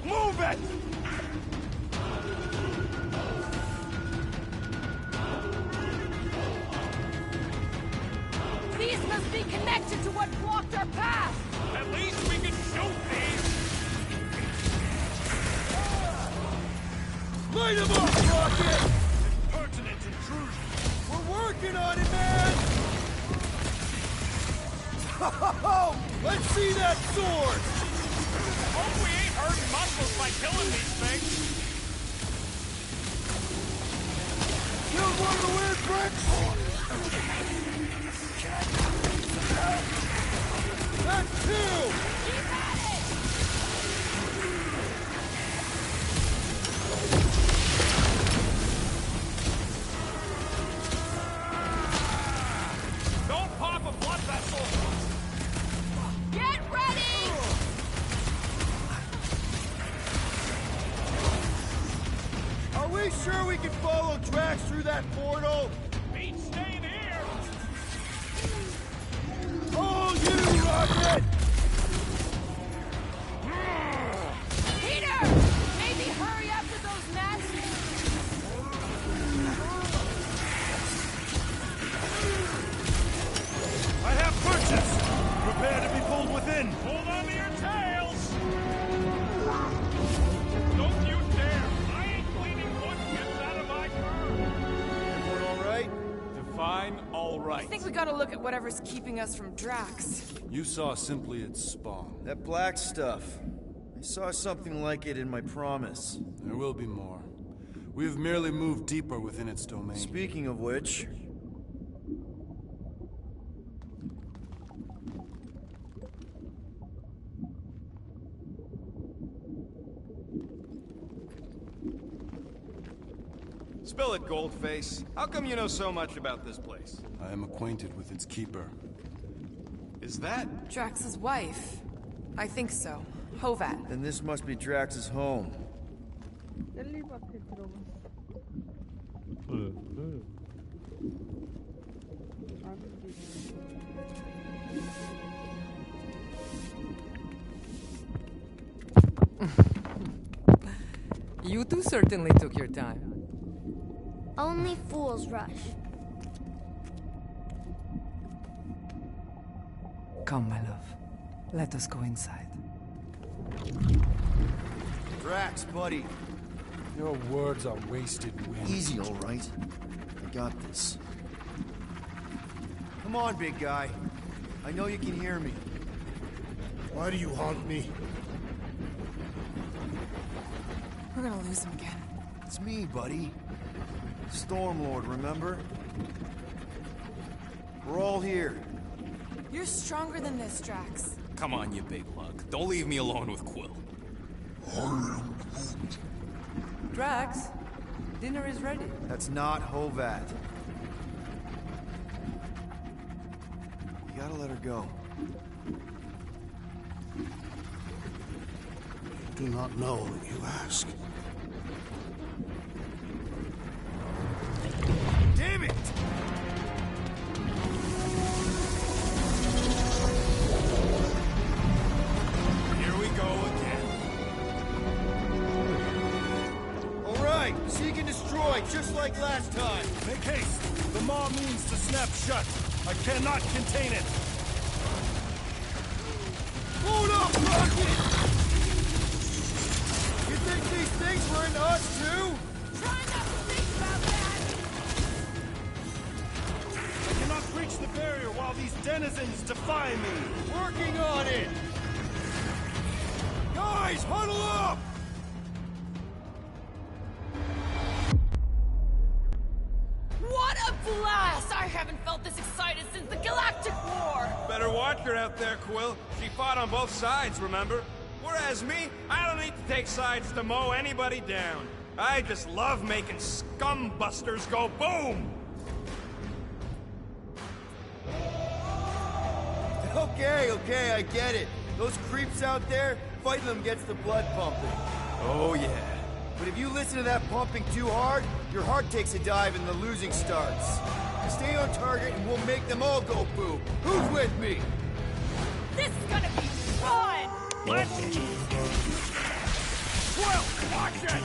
Move it! These must be connected to what blocked our path! At least we can shoot these! Light him up, Rocket! Impertinent intrusion! We're working on it, man! Let's see that sword! Hope we ain't hurting muscles by killing these things! Killed one of the weird bricks! That's two! Keep at it! Don't pop a blood vessel! Get ready! Are we sure we can follow Drax through that portal? Beat staying here! Oh, you, Rocket! Peter! Maybe hurry up with those nests? I have purchased! Prepare to be pulled within! Hold on to your tails! Don't you dare! I ain't cleaning what gets out of my car! Everyone all right? Define all I right. think we gotta look at whatever's keeping us from Drax. You saw simply its spawn. That black stuff. I saw something like it in my promise. There will be more. We have merely moved deeper within its domain. Speaking of which, Spill it, Goldface. How come you know so much about this place? I am acquainted with its keeper. Is that... Drax's wife? I think so. Hovat. Then this must be Drax's home. 젤리밭에 들어갔어. You two certainly took your time. Only fools rush. Come, my love. Let us go inside. Drax, buddy. Your words are wasted wind. Easy, all right. I got this. Come on, big guy. I know you can hear me. Why do you haunt me? We're gonna lose him again. It's me, buddy. Stormlord, remember? We're all here. You're stronger than this, Drax. Come on, you big lug. Don't leave me alone with Quill. Drax, dinner is ready. That's not Hovat. You gotta let her go. Do not know, you ask. Damn it! Here we go again. All right, seek and destroy, just like last time. Make haste! The maw means to snap shut. I cannot contain it. Hold up, Rocket! You think these things were in us, too? Try not to think about that! I cannot breach the barrier while these denizens defy me. Working on it! Guys, huddle up! What a blast! I haven't felt this excited since the Galactic War! Better watch her out there, Quill. She fought on both sides, remember? Whereas me, I don't need to take sides to mow anybody down. I just love making scumbusters go boom! Okay, I get it. Those creeps out there, fighting them gets the blood pumping. Oh, yeah. But if you listen to that pumping too hard, your heart takes a dive and the losing starts. Stay on target and we'll make them all go boom. Who's with me? This is gonna be fun! Let's... Quill, watch it!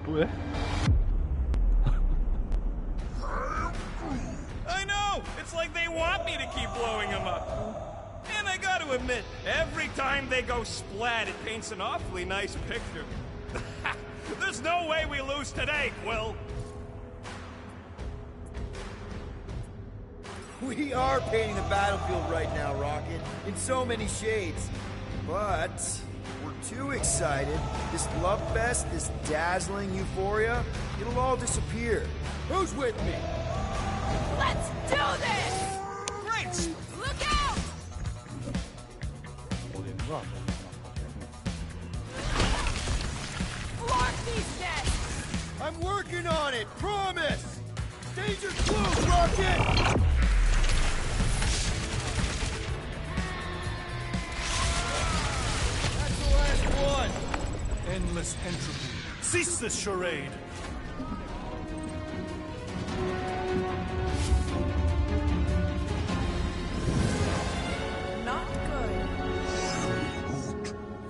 또 해? I know! It's like they want me to keep blowing them up. And gotta admit, every time they go splat, it paints an awfully nice picture. There's no way we lose today, Quill. We are painting the battlefield right now, Rocket, in so many shades. But we're too excited. This love fest, this dazzling euphoria, it'll all disappear. Who's with me? Let's do this! Great! Look out! 어디 있는 거야? Block these nets! I'm working on it, promise! Danger close, Rocket! That's the last one! Endless entropy. Cease this charade! Not good.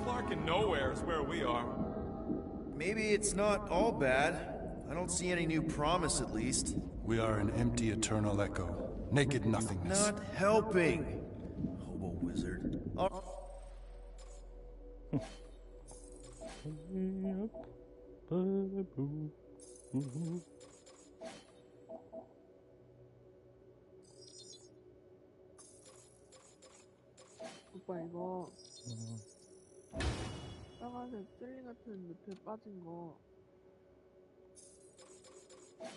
Flarkin' nowhere is where we are. Maybe it's not all bad. I don't see any new promise, at least. We are an empty eternal echo. Naked nothingness. Not helping. Hobo wizard. 오빠 이거 빨간색 젤리 같은 밑에 빠진 거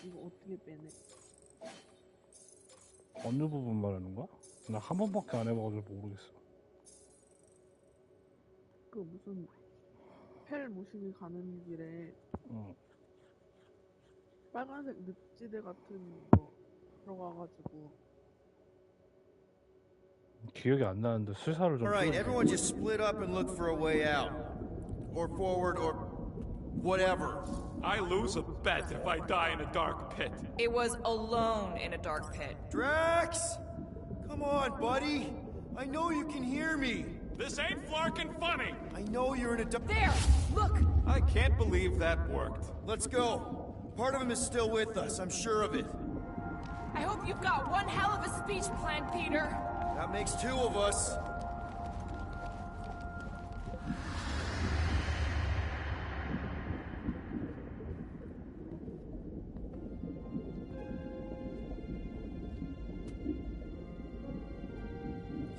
이거 어떻게 빼내? 어느 부분 말하는 거야? 나 한 번밖에 안 해봐가지고 모르겠어. 그 무슨 펠 모시기 가는 길에 빨간색 늪지대 같은 거 들어가가지고 기억이 안 나는데 수사를 좀. Alright, everyone just split up and look for a way out. Or forward, or whatever. I lose a bet if I die in a dark pit. It was alone in a dark pit. Drax! Come on, buddy! I know you can hear me! This ain't Flarkin' funny! I know you're in a There! Look! I can't believe that worked. Let's go. Part of him is still with us, I'm sure of it. I hope you've got one hell of a speech planned, Peter. That makes two of us.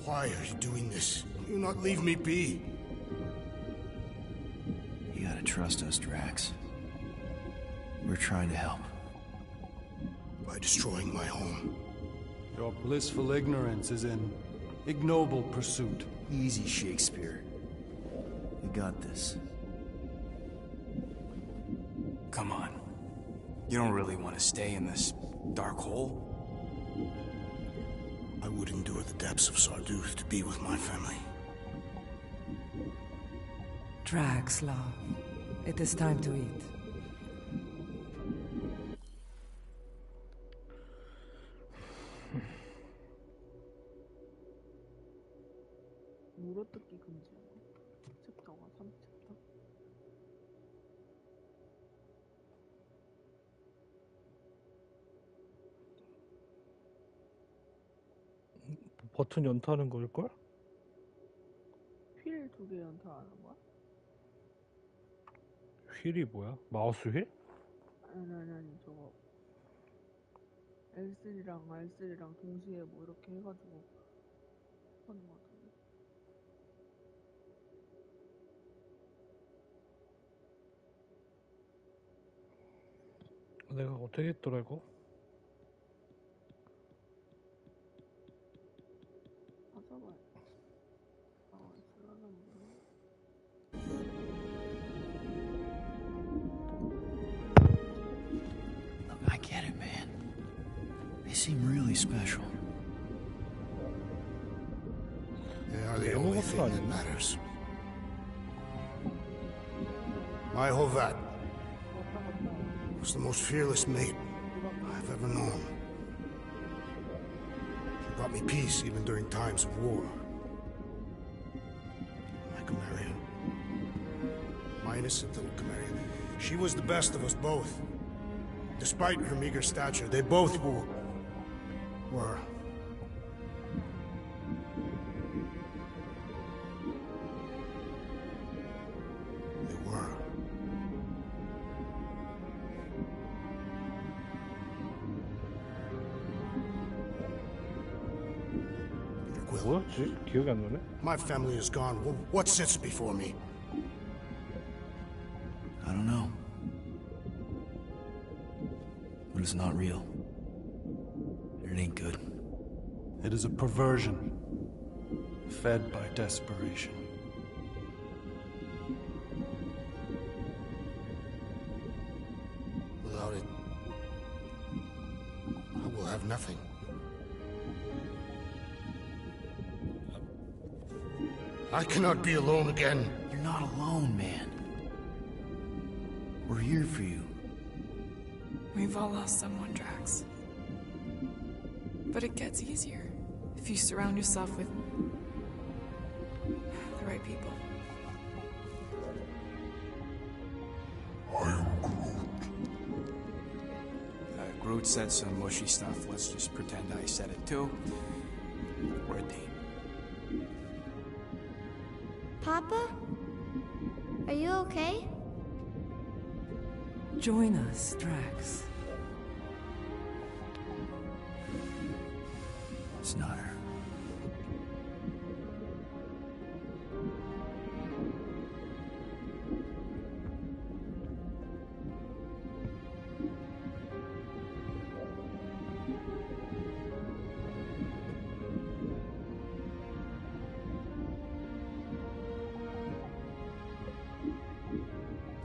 Why are you doing this? Will you not leave me be? You gotta trust us, Drax. We're trying to help. By destroying my home. Your blissful ignorance is an ignoble pursuit. Easy, Shakespeare. We got this. Come on. You don't really want to stay in this dark hole? I would endure the depths of Sarduth to be with my family. Drax, love. It is time to eat. 물어뜯기 금지하고 챕터가 3챕터 버튼 연타하는 걸걸? 휠 2개 연타하는 거야? 휠이 뭐야? 마우스 휠? 아니 저거 L3랑 R3랑 동시에 뭐 이렇게 해가지고 하는 거 같은데 내가 어떻게 했더라 이거? 찾아봐야 쓰려면 Look, I get it, man. They seem really special. They are the only thing that matters. My Hovat was the most fearless mate I've ever known. She brought me peace even during times of war. My Camarian. My innocent little Camarian. She was the best of us both. Despite her meager stature, they both were. 뭐였지? 기억이 안 나네. My family is gone. What sits before me? I don't know. But it's not real. It ain't good. It is a perversion, fed by desperation. Without it, I will have nothing. I cannot be alone again. You're not alone, man. We're here for you. We've all lost someone, Drax. But it gets easier if you surround yourself with the right people. Groot said some mushy stuff. Let's just pretend I said it too. We're a team. Papa? Are you okay? Join us, Drax. It's not her.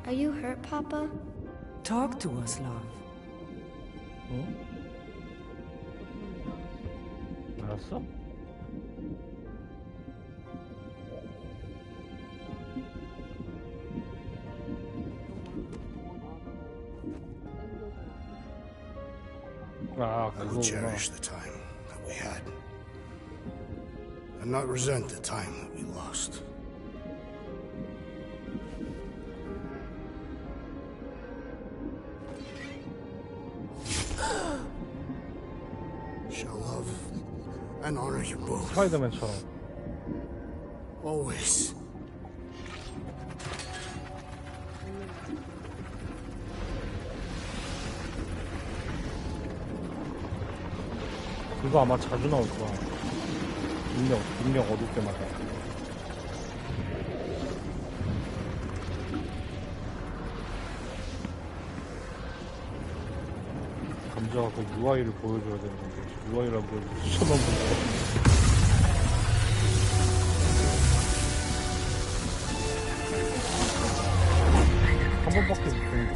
Are you hurt, Papa? Talk to us, love. 응? 알았어? 아, I will cherish the time that we had, and not resent the time that we lost. Shall love and honor you both. 스파이더맨처럼. Always. 그거 아마 자주 나올 거야. 인력 얻을 때마다. 감자가 그 UI를 보여줘야 되는 건데 UI를 안 보여주고 수천만 번 한 번밖에 못 보는 거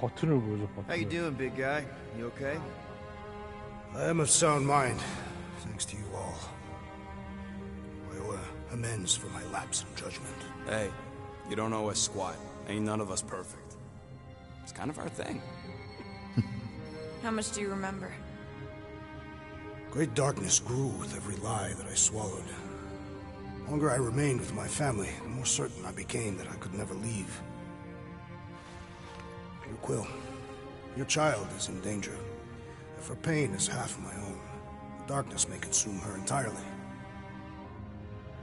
버튼을 보여줘. 버튼. How you doing, big guy? You okay? I am of sound mind, thanks to you all. I owe amends for my lapse in judgment. Hey, you don't owe us squat. Ain't none of us perfect. It's kind of our thing. How much do you remember? Great darkness grew with every lie that I swallowed. The longer I remained with my family, the more certain I became that I could never leave. Your Quill, your child is in danger. If her pain is half my own, the darkness may consume her entirely.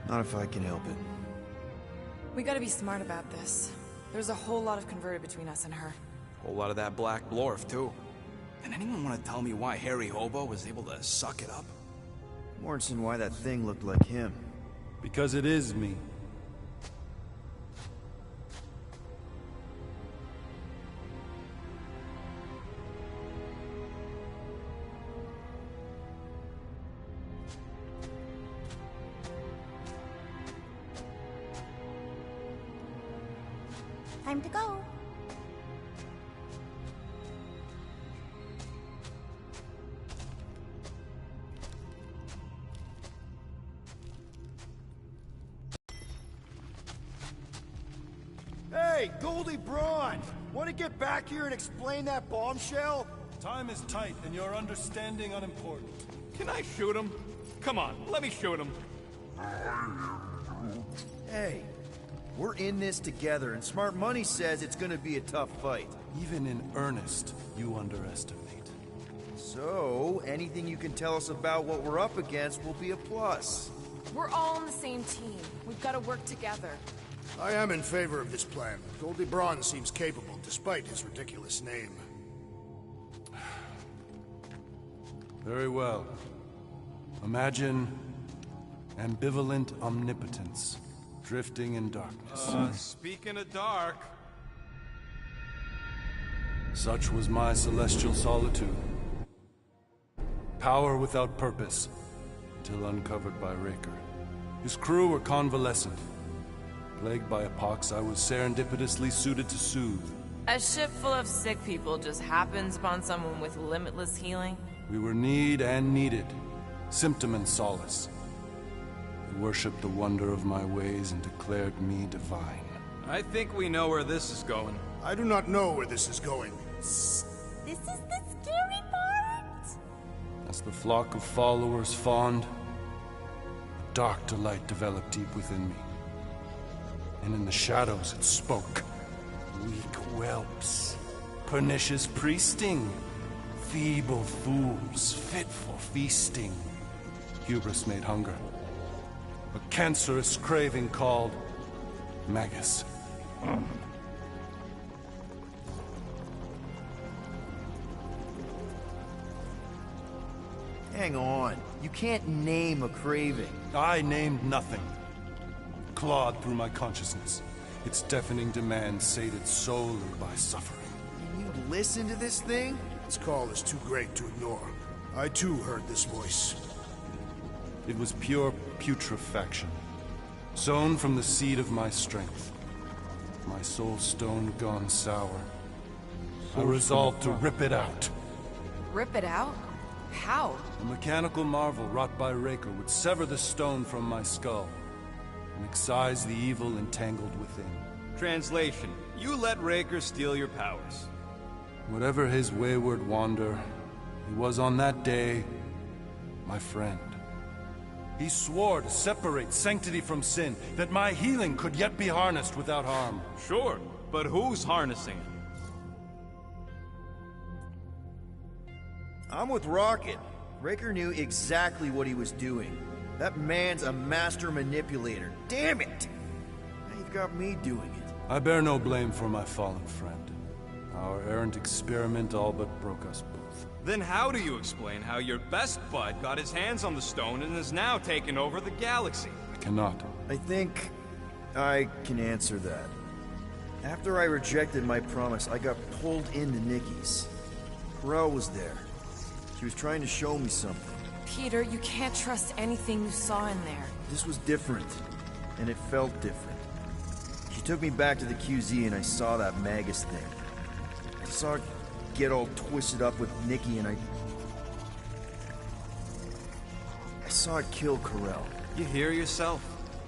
Not if I can help it. We gotta be smart about this. There's a whole lot of converted between us and her. Whole lot of that black blorf, too. Can anyone want to tell me why Harry Hobo was able to suck it up? Morrison, why that thing looked like him. Because it is me. Time to go. Hey, Goldie Braun! Want to get back here and explain that bombshell? Time is tight and your understanding unimportant. Can I shoot him? Come on, let me shoot him. Hey, we're in this together, and Smart Money says it's gonna be a tough fight. Even in earnest, you underestimate. So, anything you can tell us about what we're up against will be a plus. We're all on the same team. We've got to work together. I am in favor of this plan. Goldie Braun seems capable, despite his ridiculous name. Very well. Imagine ambivalent omnipotence, drifting in darkness. Speaking of dark... Such was my celestial solitude. Power without purpose, till uncovered by Raker. His crew were convalescent. Plagued by a pox, I was serendipitously suited to soothe. A ship full of sick people just happens upon someone with limitless healing? We were need and needed, symptom and solace. They worshipped the wonder of my ways and declared me divine. I think we know where this is going. I do not know where this is going. This is the scary part! As the flock of followers fawned, a dark delight developed deep within me. And in the shadows it spoke. Weak whelps, pernicious priesting, feeble fools, fit for feasting. Hubris made hunger. A cancerous craving called Magus. Hang on. You can't name a craving. I named nothing. Clawed through my consciousness. Its deafening demand sated solely by suffering. And you listen to this thing? Its call is too great to ignore. I too heard this voice. It was pure putrefaction, sown from the seed of my strength. My soul stone gone sour. I resolved to rip it out. Rip it out? How? A mechanical marvel wrought by Raker would sever the stone from my skull and excise the evil entangled within. Translation: you let Raker steal your powers. Whatever his wayward wander, he was on that day my friend. He swore to separate sanctity from sin, that my healing could yet be harnessed without harm. Sure, but who's harnessing it? I'm with Rocket. Raker knew exactly what he was doing. That man's a master manipulator. Damn it! Now you've got me doing it. I bear no blame for my fallen friend. Our errant experiment all but broke us both. Then how do you explain how your best bud got his hands on the stone and is now taking over the galaxy? I cannot. I think I can answer that. After I rejected my promise, I got pulled into Nikki's. Corel was there. She was trying to show me something. Peter, you can't trust anything you saw in there. This was different, and it felt different. She took me back to the QZ and I saw that Magus thing. I saw it get all twisted up with Nikki and I saw it kill Corel. You hear yourself?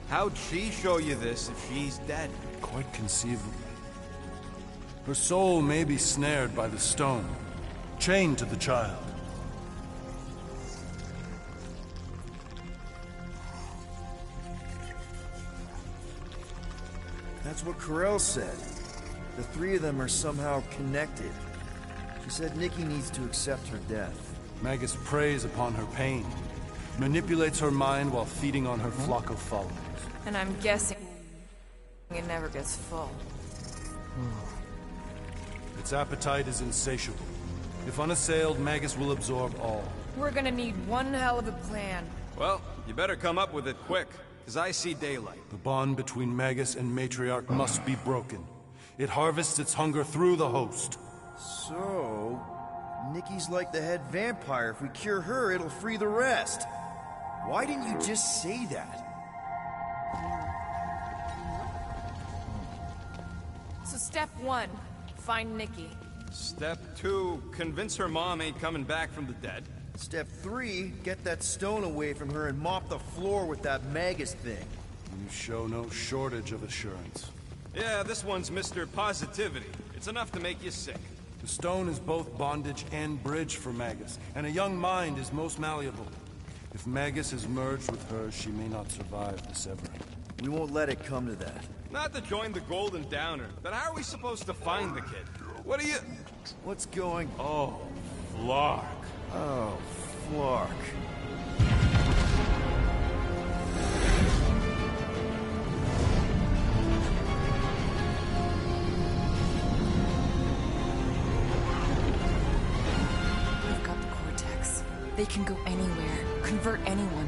How'd she show you this if she's dead? Quite conceivably. Her soul may be snared by the stone, chained to the child. That's what Corel said. The three of them are somehow connected. She said Nikki needs to accept her death. Magus preys upon her pain, manipulates her mind while feeding on her flock of followers. And I'm guessing it never gets full. Its appetite is insatiable. If unassailed, Magus will absorb all. We're gonna need one hell of a plan. Well, you better come up with it quick, because I see daylight. The bond between Magus and Matriarch must be broken. It harvests its hunger through the host. So, Nikki's like the head vampire. If we cure her, it'll free the rest. Why didn't you just say that? So step 1, find Nikki. Step 2, convince her mom ain't coming back from the dead. Step 3, get that stone away from her and mop the floor with that Magus thing. You show no shortage of assurance. Yeah, this one's Mr. Positivity. It's enough to make you sick. The stone is both bondage and bridge for Magus, and a young mind is most malleable. If Magus is merged with hers, she may not survive the severing. We won't let it come to that. Not to join the Golden Downer, but how are we supposed to find the kid? What are you... What's going... Oh, Flark. Oh, Flark. They can go anywhere, convert anyone.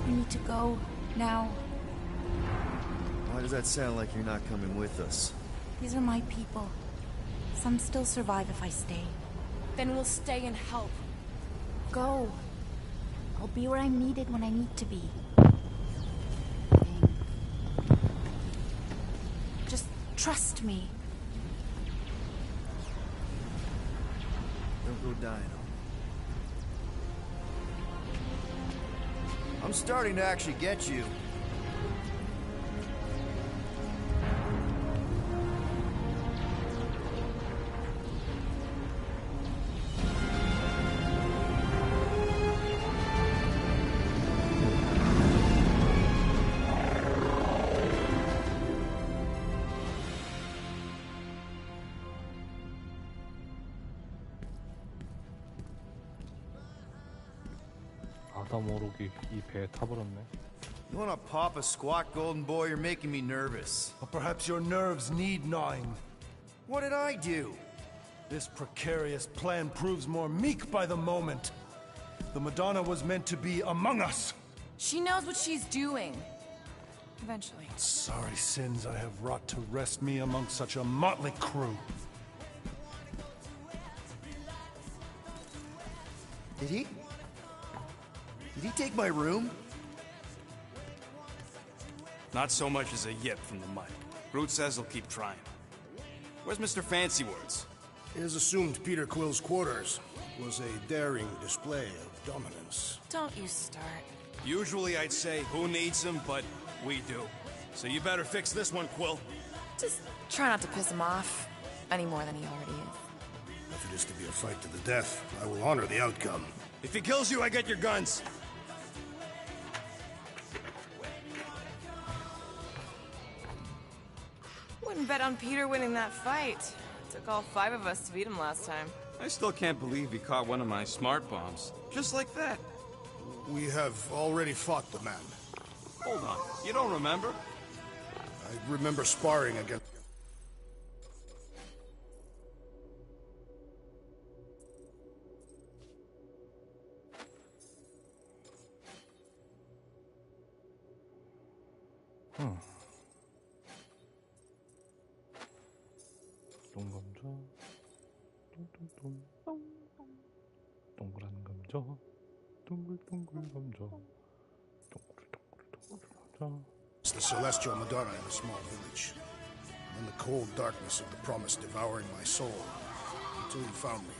We need to go now. Why does that sound like you're not coming with us? These are my people. Some still survive if I stay. Then we'll stay and help. Go. I'll be where I'm needed when I need to be. Just trust me. Don't go dying on me. I'm starting to actually get you. 아다 모르게 이 배에 타버렸네. You wanna pop a squat, golden boy? You're making me nervous. Or perhaps your nerves need gnawing. What did I do? This precarious plan proves more meek by the moment. The Madonna was meant to be among us. She knows what she's doing. Eventually. Sorry sins I have wrought to wrest me among such a motley crew. Did he? Did he take my room? Not so much as a yip from the mud. Groot says he'll keep trying. Where's Mr. Fancy Words? It is assumed Peter Quill's quarters was a daring display of dominance. Don't you start. Usually I'd say, who needs him, but we do. So you better fix this one, Quill. Just try not to piss him off any more than he already is. If it is to be a fight to the death, I will honor the outcome. If he kills you, I get your guns. Wouldn't bet on Peter winning that fight. Took all 5 of us to beat him last time. I still can't believe he caught one of my smart bombs. Just like that. We have already fought the man. Hold on, you don't remember? I remember sparring against... 동감자, 동그란 감자, 동글동글 감자, 동글동글 감자. It's the celestial Madonna in a small village. In the cold darkness of the promise devouring my soul, until you found me.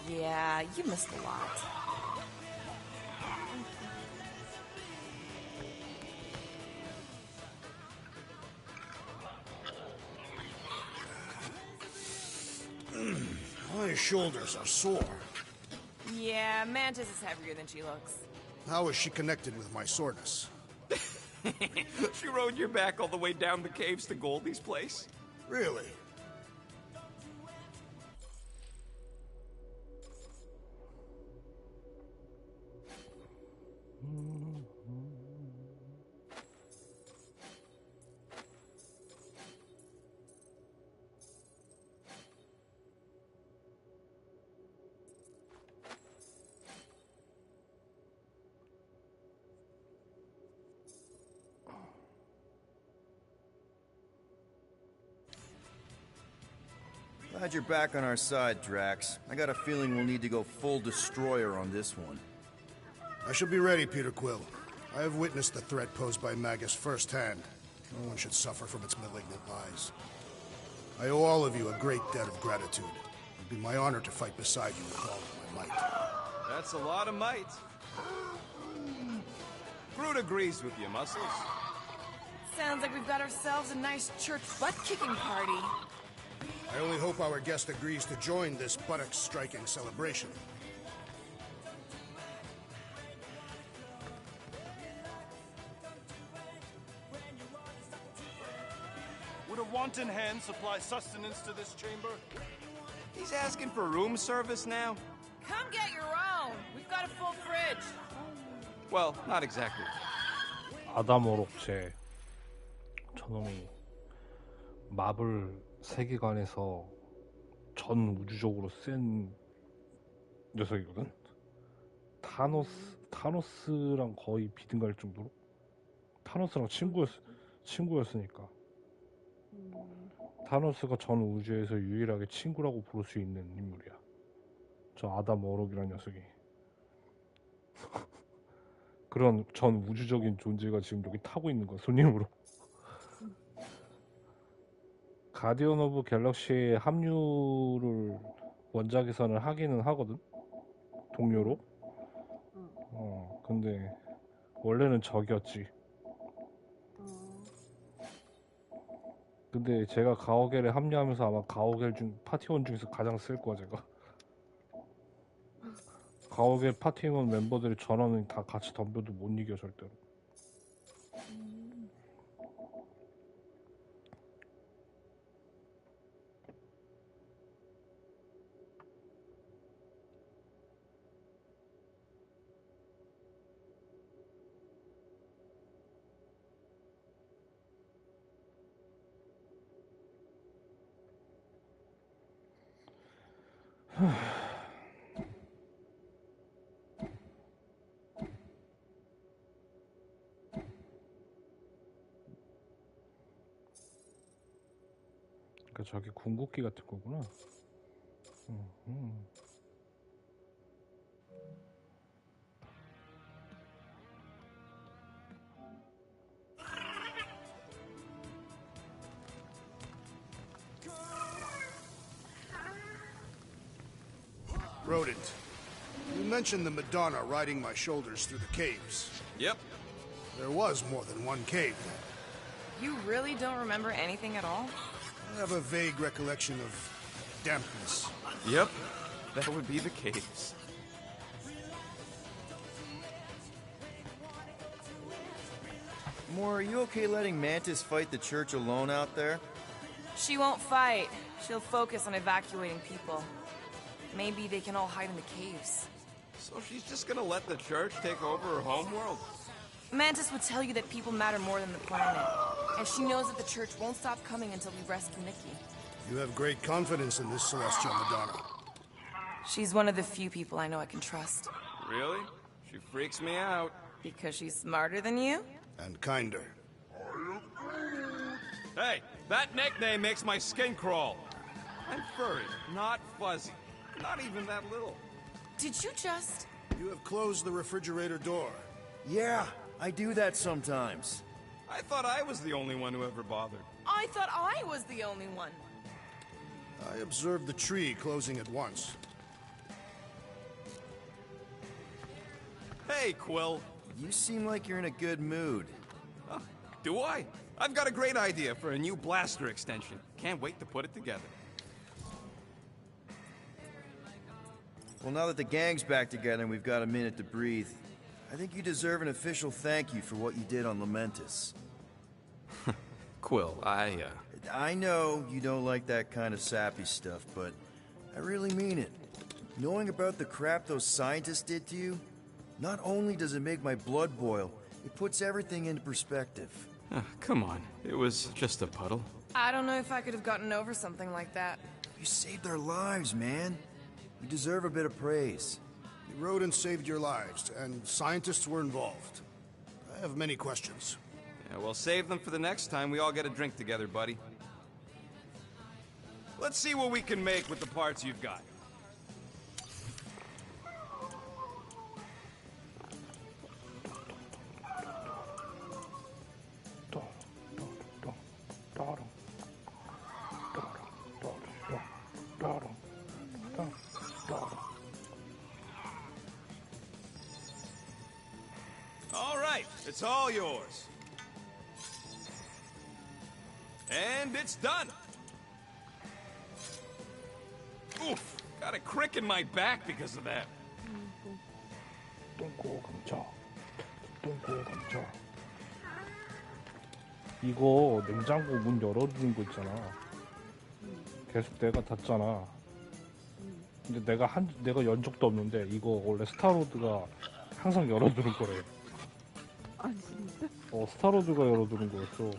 Yeah, you missed a lot. My shoulders are sore. Yeah, Mantis is heavier than she looks. How is she connected with my soreness? She rode your back all the way down the caves to Goldie's place? Really? Glad you're back on our side, Drax. I got a feeling we'll need to go full destroyer on this one. I shall be ready, Peter Quill. I have witnessed the threat posed by Magus firsthand. No one should suffer from its malignant lies. I owe all of you a great debt of gratitude. It would be my honor to fight beside you with all of my might. That's a lot of might. Groot agrees with you, Muscles. Sounds like we've got ourselves a nice church butt-kicking party. I only hope our guest agrees to join this buttock-striking celebration. Would a wanton hand supply sustenance to this chamber? He's asking for room service now? Come get your own. We've got a full fridge. Well, not exactly. 아담 오록제 저놈이 마블 세계관에서 전 우주적으로 센 녀석이거든. 타노스랑 거의 비등갈 정도로. 타노스랑 친구였으니까. 타노스가 전 우주에서 유일하게 친구라고 부를 수 있는 인물이야. 저 아담 오록이라는 녀석이. 그런 전 우주적인 존재가 지금 여기 타고 있는 거야, 손님으로. 가디언 오브 갤럭시의 합류를 원작에서는 하기는 하거든, 동료로. 근데 원래는 적이었지. 근데 제가 가오갤에 합류하면서 아마 가오갤 중 파티원 중에서 가장 쓸 거야, 제가. 가오갤 파티원 멤버들의 전원은 다 같이 덤벼도 못 이겨, 절대로. 그러니까 저게 궁극기 같은 거구나. Rodent, you mentioned the Madonna riding my shoulders through the caves. Yep. There was more than one cave then. You really don't remember anything at all? I have a vague recollection of dampness. Yep, that would be the case. Moore, are you okay letting Mantis fight the church alone out there? She won't fight. She'll focus on evacuating people. Maybe they can all hide in the caves. So she's just gonna let the church take over her homeworld? Mantis would tell you that people matter more than the planet. And she knows that the church won't stop coming until we rescue Nikki. You have great confidence in this celestial Madonna. She's one of the few people I know I can trust. Really? She freaks me out. Because she's smarter than you? And kinder. Hey, that nickname makes my skin crawl. I'm furry, not fuzzy. Not even that little. Did you just... You have closed the refrigerator door. Yeah, I do that sometimes. I thought I was the only one who ever bothered. I thought I was the only one. I observed the tree closing at once. Hey, Quill. You seem like you're in a good mood. Do I? I've got a great idea for a new blaster extension. Can't wait to put it together. Well, now that the gang's back together and we've got a minute to breathe, I think you deserve an official thank you for what you did on Lamentus. Quill, I know you don't like that kind of sappy stuff, but I really mean it. Knowing about the crap those scientists did to you, not only does it make my blood boil, it puts everything into perspective. Come on, it was just a puddle. I don't know if I could have gotten over something like that. You saved our lives, man. You deserve a bit of praise. The rodents saved your lives, and scientists were involved. I have many questions. Yeah, we'll save them for the next time we all get a drink together, buddy. Let's see what we can make with the parts you've got. All right, it's all yours. And it's done. Oof, got a crick in my back because of that. 이거 냉장고 문 열어두는 거 있잖아. 계속 내가 닫잖아. 근데 내가 연 적도 없는데 이거 원래 스타로드가 항상 열어두는 거래. 아 진짜? 스타로드가 열어두는 거였어.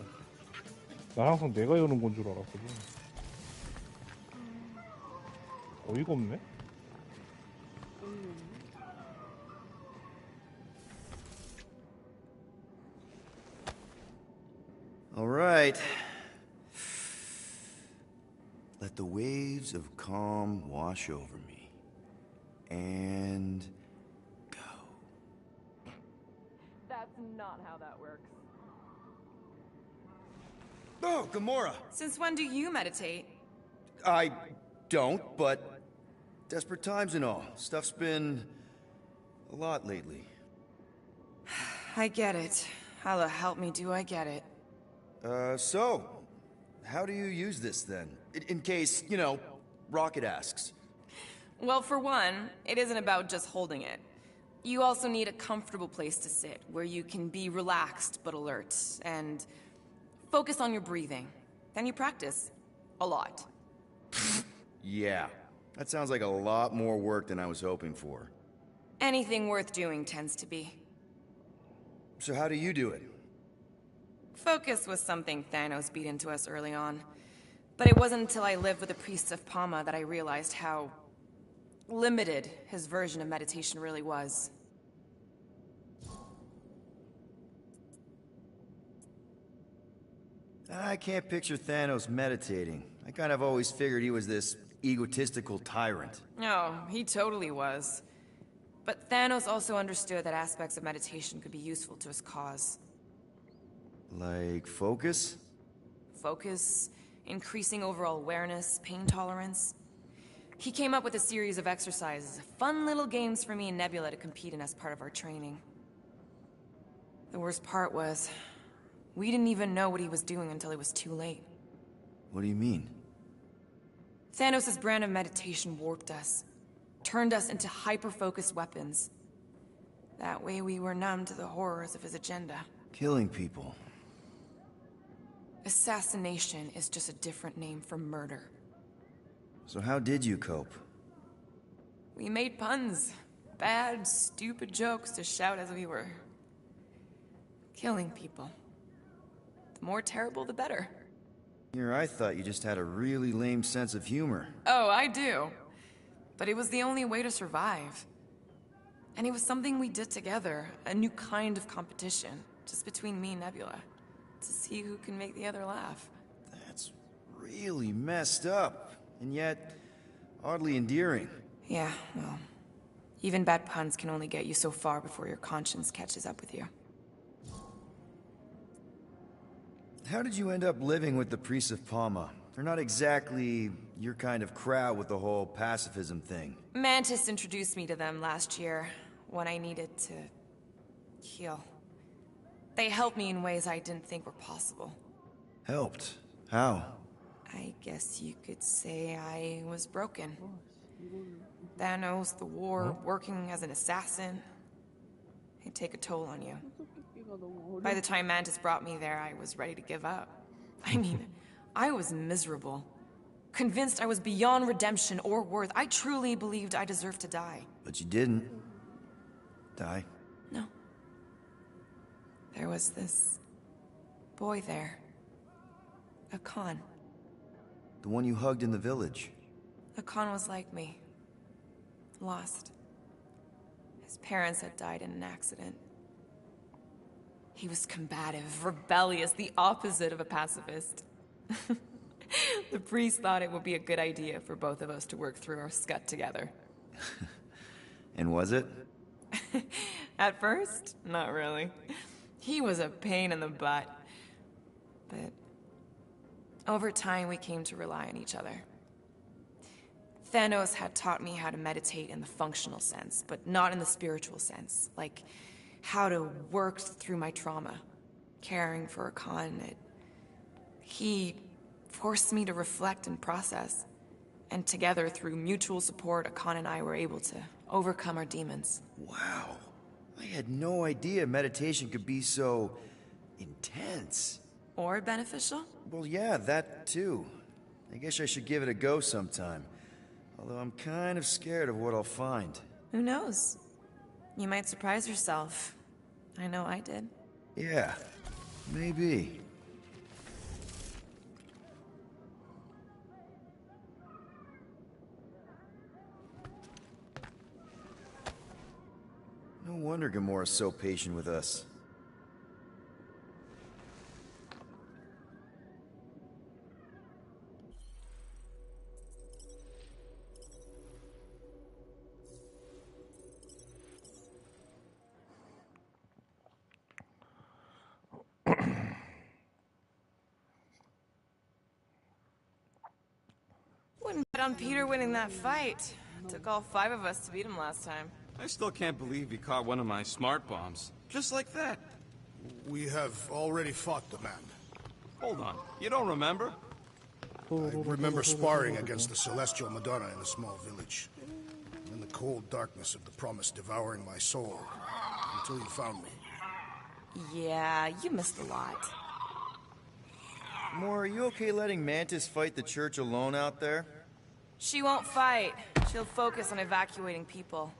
난 항상 내가 여는 건 줄 알았거든. 어이가 없네? All right. Let the waves of calm wash over me. And That's not how that works. oh, Gamora. Since when do you meditate? I don't, but desperate times and all. Stuff's been a lot lately. I get it. How the help me do I get it? So, how do you use this then? In case, Rocket asks. Well, for one, it isn't about just holding it. You also need a comfortable place to sit, where you can be relaxed but alert, and focus on your breathing. Then you practice. A lot. Yeah, that sounds like a lot more work than I was hoping for. Anything worth doing tends to be. So how do you do it? Focus was something Thanos beat into us early on. But it wasn't until I lived with the priests of Palma that I realized how limited his version of meditation really was. I can't picture Thanos meditating. I kind of always figured he was this egotistical tyrant. Oh, he totally was. But Thanos also understood that aspects of meditation could be useful to his cause. Like focus? Focus, increasing overall awareness, pain tolerance. He came up with a series of exercises, fun little games for me and Nebula to compete in as part of our training. The worst part was, we didn't even know what he was doing until it was too late. What do you mean? Thanos' brand of meditation warped us, turned us into hyper-focused weapons. That way we were numb to the horrors of his agenda. Killing people. Assassination is just a different name for murder. So how did you cope? We made puns. Bad, stupid jokes to shout as we were killing people. The more terrible, the better. Here, I thought you just had a really lame sense of humor. Oh, I do. But it was the only way to survive. And it was something we did together, a new kind of competition, just between me and Nebula, to see who can make the other laugh. That's really messed up, and yet oddly endearing. Yeah, well, even bad puns can only get you so far before your conscience catches up with you. How did you end up living with the priests of Palma? They're not exactly your kind of crowd with the whole pacifism thing. Mantis introduced me to them last year, when I needed to heal. They helped me in ways I didn't think were possible. Helped? How? I guess you could say I was broken. Thanos, the war, working as an assassin. It'd take a toll on you. By the time Mantis brought me there, I was ready to give up. I mean, I was miserable. Convinced I was beyond redemption or worth. I truly believed I deserved to die. But you didn't. Die? No. There was this boy there. A Khan. The one you hugged in the village. A Khan was like me. Lost. His parents had died in an accident. He was combative, rebellious, the opposite of a pacifist. The priest thought it would be a good idea for both of us to work through our scut together. And was it? At first, not really. He was a pain in the butt. But over time, we came to rely on each other. Thanos had taught me how to meditate in the functional sense, but not in the spiritual sense. Like, how to work through my trauma. Caring for a Khan, he forced me to reflect and process. And together, through mutual support, Khan and I were able to overcome our demons. Wow. I had no idea meditation could be so intense. Or beneficial? Well, yeah, that too. I guess I should give it a go sometime. Although I'm kind of scared of what I'll find. Who knows? You might surprise yourself. I know I did. Yeah, maybe. No wonder Gamora's so patient with us. Wouldn't bet on Peter winning that fight. Took all 5 of us to beat him last time. I still can't believe he caught one of my smart bombs. Just like that. We have already fought the man. Hold on. You don't remember? I remember sparring against the Celestial Madonna in a small village. In the cold darkness of the promise devouring my soul. Until you found me. Yeah, you missed a lot. Gamora, are you okay letting Mantis fight the church alone out there? She won't fight. She'll focus on evacuating people.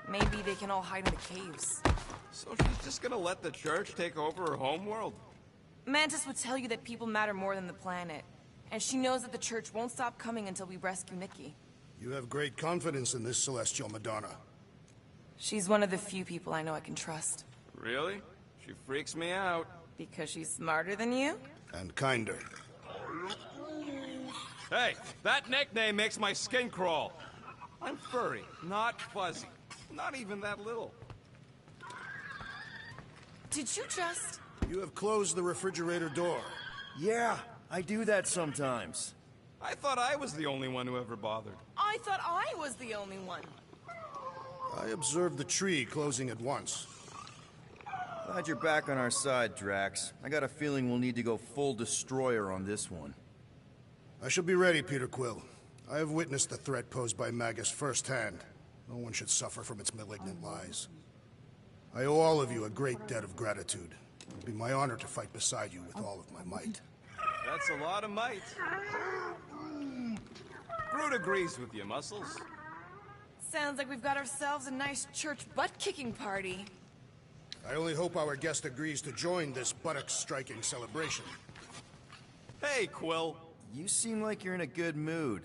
Maybe they can all hide in the caves. So she's just gonna let the church take over her homeworld? Mantis would tell you that people matter more than the planet. And she knows that the church won't stop coming until we rescue Nikki. You have great confidence in this Celestial Madonna. She's one of the few people I know I can trust. Really? She freaks me out. Because she's smarter than you? And kinder. Hey, that nickname makes my skin crawl. I'm furry, not fuzzy. Not even that little. Did you just... You have closed the refrigerator door. Yeah, I do that sometimes. I thought I was the only one who ever bothered. I thought I was the only one. I observed the tree closing at once. Glad you're back on our side, Drax. I got a feeling we'll need to go full destroyer on this one. I shall be ready, Peter Quill. I have witnessed the threat posed by Magus firsthand. No one should suffer from its malignant lies. I owe all of you a great debt of gratitude. It will be my honor to fight beside you with all of my might. That's a lot of might. Groot agrees with you, Muscles. Sounds like we've got ourselves a nice church butt-kicking party. I only hope our guest agrees to join this buttocks-striking celebration. Hey, Quill. You seem like you're in a good mood.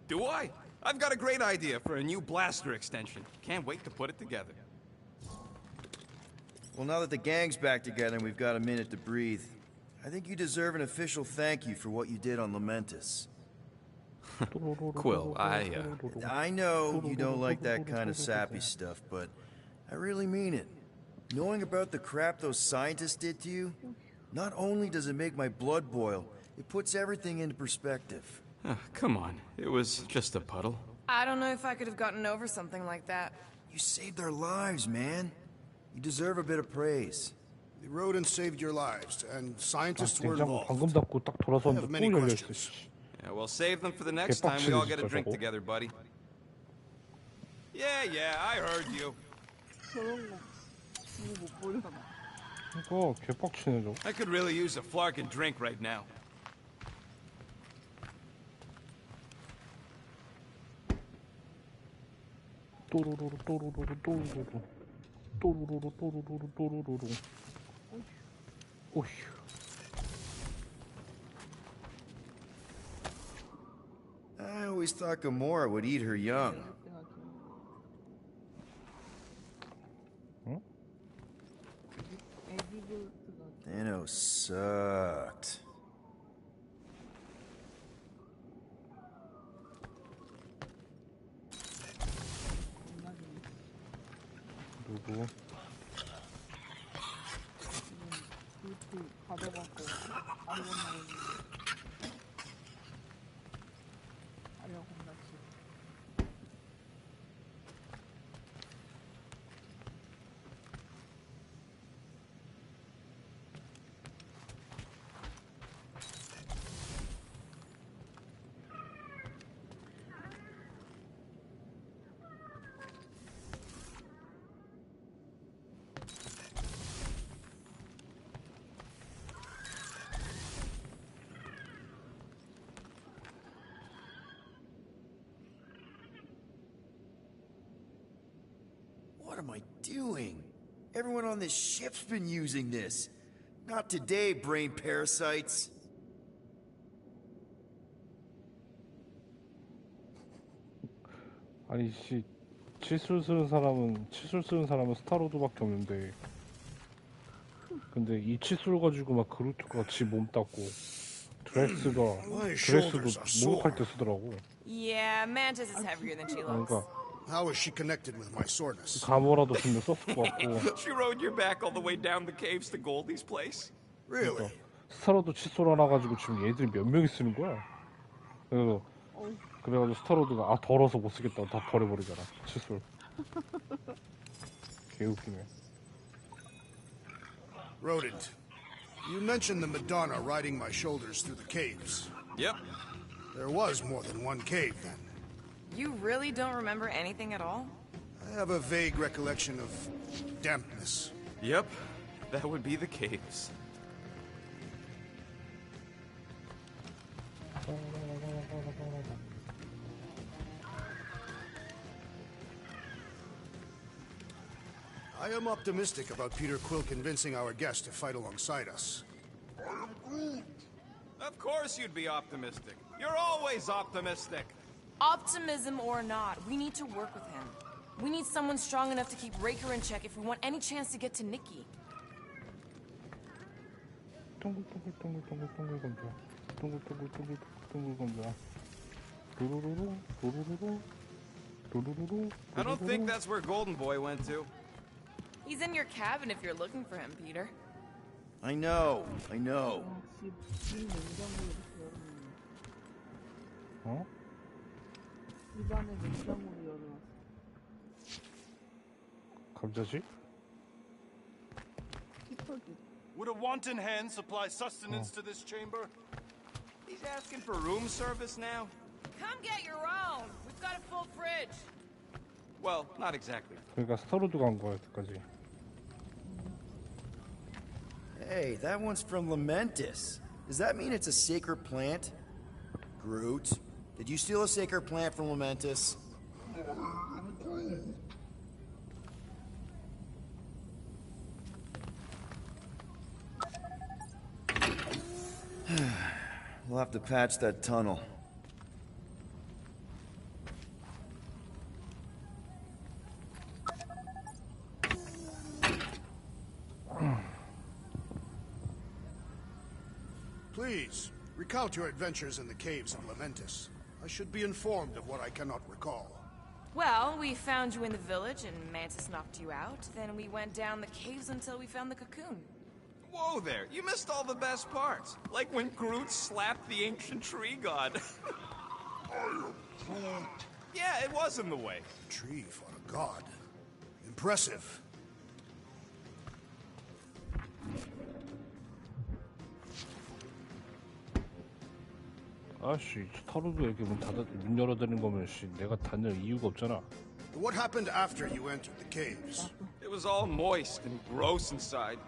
Do I? I've got a great idea for a new blaster extension. Can't wait to put it together. Well, now that the gang's back together and we've got a minute to breathe, I think you deserve an official thank you for what you did on Lamentus. Quill, I know you don't like that kind of sappy stuff, but I really mean it. Knowing about the crap those scientists did to you, not only does it make my blood boil, it puts everything into perspective. Come on, it was just a puddle. I don't know if I could have gotten over something like that. You saved our lives, man. You deserve a bit of praise. The rodents saved your lives, and scientists were 냉장고 involved. 방금 닫고 딱 I 돌아섰는데 have 또 many 열려있어. questions. Yeah, we'll save them for the next time we all get a drink together, buddy. Yeah, I heard you. 저런 거 이거 못 보려나. 이거 개빡치네 저거. I could really use a flarkin' drink right now. 또루루루 또루루루 또루루루 또루루루 또루루루 또루루루. 오휴. I always thought Gamora would eat her young. Thanos sucked. 누구? 가져갖고 아이언 나오는 아이언 겁나지. What am I doing? Everyone on this ship's been using this. Not today, brain parasites. 아니 씨 칫솔 쓰는 사람은 스타로드밖에 없는데 근데 이 칫솔 가지고 막 그루트가 지 몸 닦고 드레스도 목욕할 때 쓰더라고. Yeah, Mantis is heavier than she looks. 그러니까 How is she connected with my soreness? 감호라도 분명 썼을 것 같고. She rode your back all the way down the caves to Goldie's place? Really? 스타로드 칫솔 하나 가지고 지금 얘들이 몇 명이 쓰는 거야. 그래가지고 스타로드가 아 더러워서 못 쓰겠다고 다 버려버리잖아 칫솔. 개웃기네. Rodent, you mentioned the Madonna riding my shoulders through the caves. Yep. There was more than one cave then. You really don't remember anything at all? I have a vague recollection of dampness. Yep, that would be the caves. I am optimistic about Peter Quill convincing our guest to fight alongside us. Of course you'd be optimistic. You're always optimistic. Optimism or not, we need to work with him. We need someone strong enough to keep Raker in check if we want any chance to get to Nikki. I don't think that's where Golden Boy went to. He's in your cabin if you're looking for him, Peter. I know. 어? 입안에 냉장고를 열어놨어. 감자지? Would a wanton hand supply sustenance to this chamber? He's asking for room service now? Come get your own. We've got a full fridge. Well, not exactly. 그러니까 스타로드 간 거야 여태까지. Hey, that one's from Lamentis. Does that mean it's a sacred plant? Groot, did you steal a sacred plant from Lamentis? We'll have to patch that tunnel. Please, recount your adventures in the caves of Lamentis. I should be informed of what I cannot recall. Well, we found you in the village and Mantis knocked you out. Then we went down the caves until we found the cocoon. Whoa there, you missed all the best parts. Like when Groot slapped the ancient tree god. Yeah, it was in the way. Tree fought a god. Impressive. 아씨 스타로드 이렇게 문 열어드는 거면 씨 내가 다닐 이유가 없잖아. What happened after you entered the caves? It was all moist and gross inside.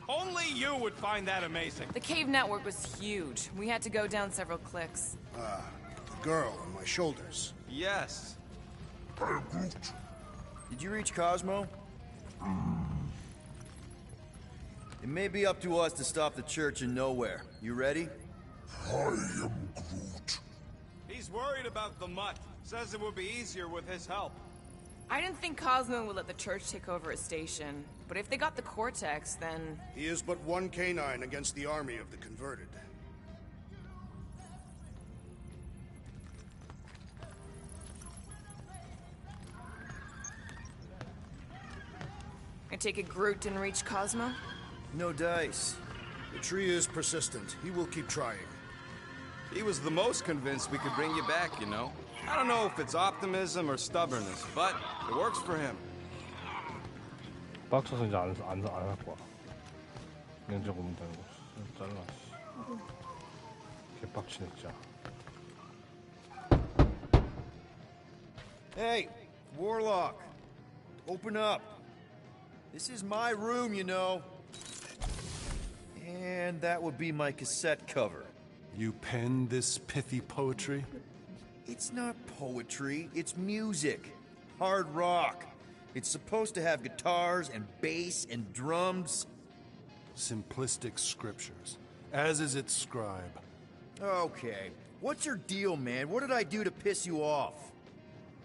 Only you would find that amazing. The cave network was huge. We had to go down several clicks. Ah, the girl on my shoulders. Yes. Did you reach Cosmo? It may be up to us to stop the church in nowhere. You ready? I am Groot. He's worried about the mutt. Says it would be easier with his help. I didn't think Cosmo would let the church take over a station, but if they got the Cortex, then... He is but one canine against the army of the converted. I take it Groot didn't reach Cosmo? No dice. The tree is persistent. He will keep trying. He was the most convinced we could bring you back, you know. I don't know if it's optimism or stubbornness, but it works for him. 빡쳐서 이제 안할 거야. 냉장고 문 닫는 거. 잘라. 개빡치네 진짜. Hey, Warlock. Open up. This is my room, you know. And that would be my cassette cover. You penned this pithy poetry? It's not poetry, it's music. Hard rock. It's supposed to have guitars and bass and drums. Simplistic scriptures, as is its scribe. Okay, what's your deal, man? What did I do to piss you off?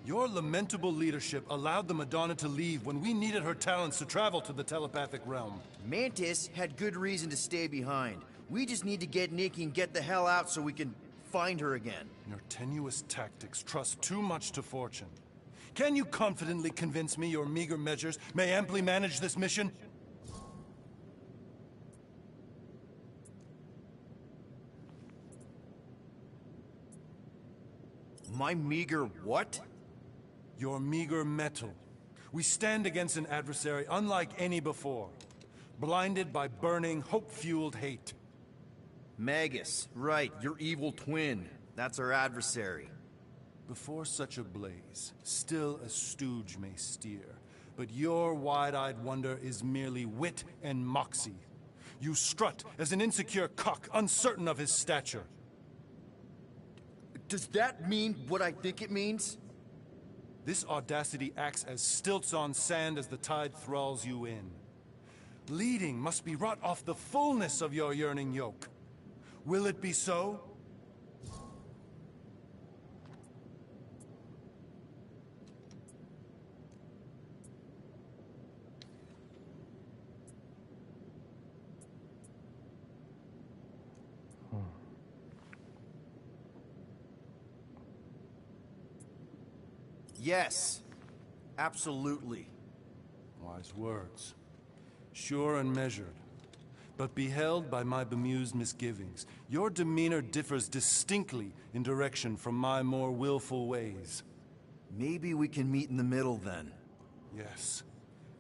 Your lamentable leadership allowed the Madonna to leave when we needed her talents to travel to the telepathic realm. Mantis had good reason to stay behind. We just need to get Nikki and get the hell out so we can find her again. Your tenuous tactics trust too much to fortune. Can you confidently convince me your meager measures may amply manage this mission? My meager what? Your meager metal. We stand against an adversary unlike any before, blinded by burning, hope-fueled hate. Magus, right, your evil twin. That's our adversary. Before such a blaze, still a stooge may steer, but your wide-eyed wonder is merely wit and moxie. You strut as an insecure cock, uncertain of his stature. Does that mean what I think it means? This audacity acts as stilts on sand as the tide thralls you in. Leading must be wrought off the fullness of your yearning yoke. Will it be so? Yes, absolutely. Wise words. Sure and measured. But beheld by my bemused misgivings, your demeanor differs distinctly in direction from my more willful ways. Maybe we can meet in the middle then. Yes.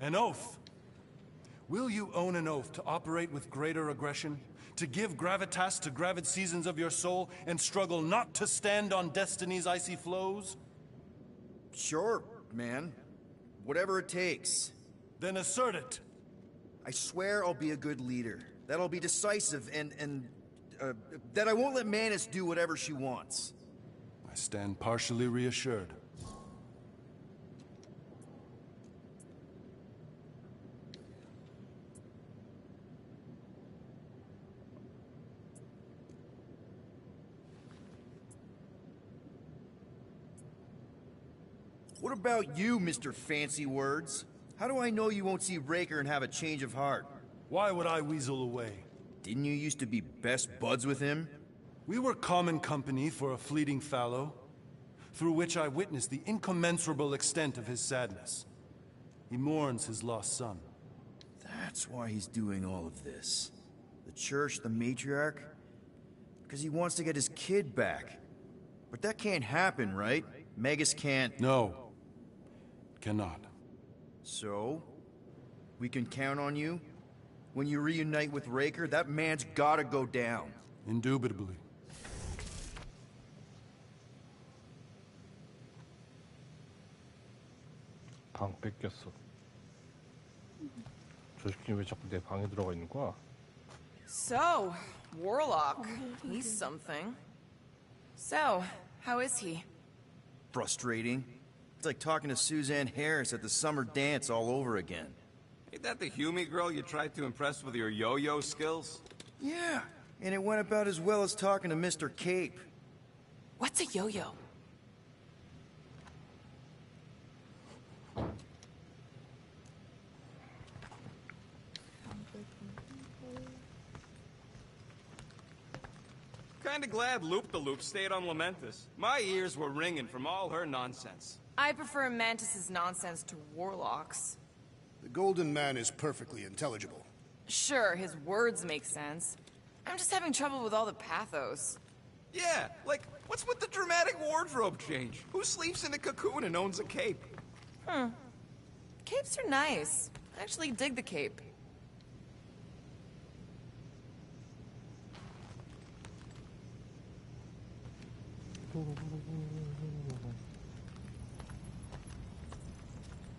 An oath. Will you own an oath to operate with greater aggression? To give gravitas to gravid seasons of your soul and struggle not to stand on destiny's icy flows? Sure, man. Whatever it takes. Then assert it. I swear I'll be a good leader. That I'll be decisive and that I won't let Mantis do whatever she wants. I stand partially reassured. What about you, Mr. Fancy Words? How do I know you won't see Raker and have a change of heart? Why would I weasel away? Didn't you used to be best buds with him? We were common company for a fleeting fallow, through which I witnessed the incommensurable extent of his sadness. He mourns his lost son. That's why he's doing all of this. The church, the matriarch? Because he wants to get his kid back. But that can't happen, right? Magus can't... No. Cannot. So? We can count on you? When you reunite with Raker, that man's gotta go down. Indubitably. 방 뺏겼어. 저 새끼 왜 자꾸 내 방에 들어가 있는 거야? So, Warlock. He's something. So, how is he? Frustrating. It's like talking to Suzanne Harris at the summer dance all over again. Ain't that the Hume girl you tried to impress with your yo-yo skills? Yeah, and it went about as well as talking to Mr. Cape. What's a yo-yo? Kinda glad Loop-the-Loop stayed on Lamentus. My ears were ringing from all her nonsense. I prefer Mantis's nonsense to Warlock's. The Golden Man is perfectly intelligible. Sure, his words make sense. I'm just having trouble with all the pathos. Yeah, like, what's with the dramatic wardrobe change? Who sleeps in a cocoon and owns a cape? Capes are nice. I actually dig the cape.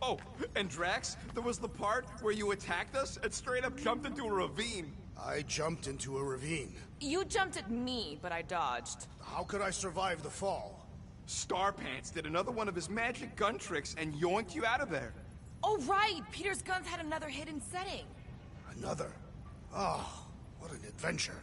Oh, and Drax, there was the part where you attacked us and straight up jumped into a ravine. I jumped into a ravine. You jumped at me, but I dodged. How could I survive the fall? Starpants did another one of his magic gun tricks and yoinked you out of there. Oh, right! Peter's guns had another hidden setting. Another? Oh, what an adventure.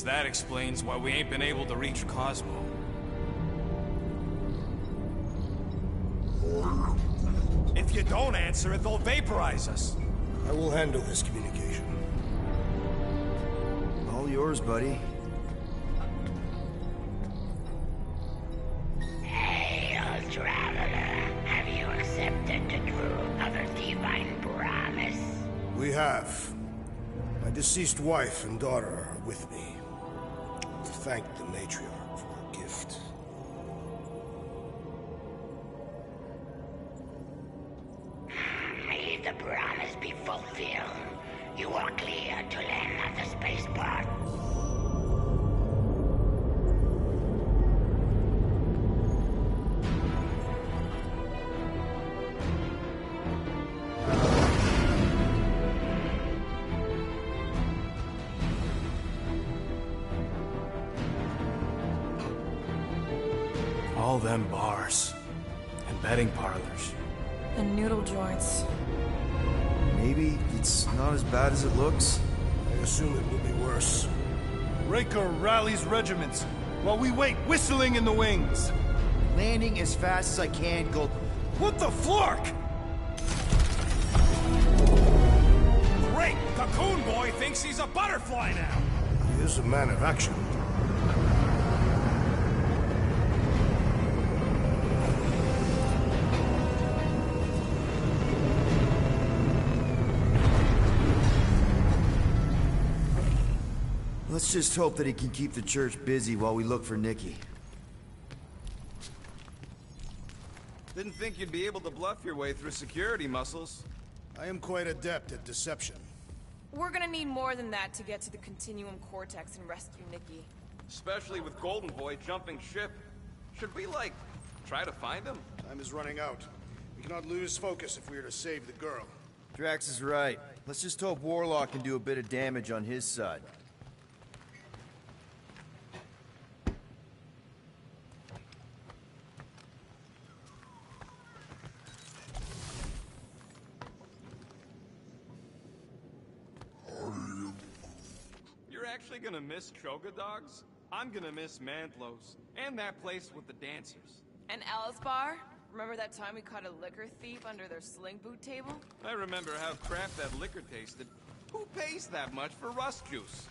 That explains why we ain't been able to reach Cosmo. If you don't answer it, they'll vaporize us. I will handle this communication. All yours, buddy. Hail, traveler. Have you accepted the truth of a divine promise? We have. My deceased wife and daughter are with me. To thank the matriarch for her gift. May the promise be fulfilled. You are clear to land at the spaceport. All them bars. And betting parlors. And noodle joints. Maybe it's not as bad as it looks. I assume it will be worse. Raker rallies regiments while we wait whistling in the wings. Landing as fast as I can, Gold. What the flark? Great! Cocoon Boy thinks he's a butterfly now! He is a man of action. Let's just hope that he can keep the church busy while we look for Nikki. Didn't think you'd be able to bluff your way through security, Muscles. I am quite adept at deception. We're gonna need more than that to get to the Continuum Cortex and rescue Nikki. Especially with Golden Boy jumping ship. Should we, like, try to find him? Time is running out. We cannot lose focus if we are to save the girl. Drax is right. Let's just hope Warlock can do a bit of damage on his side. You're actually gonna miss Choga Dogs? I'm gonna miss Mantlos. And that place with the dancers. And Alice Bar? Remember that time we caught a liquor thief under their sling boot table? I remember how crap that liquor tasted. Who pays that much for rust juice?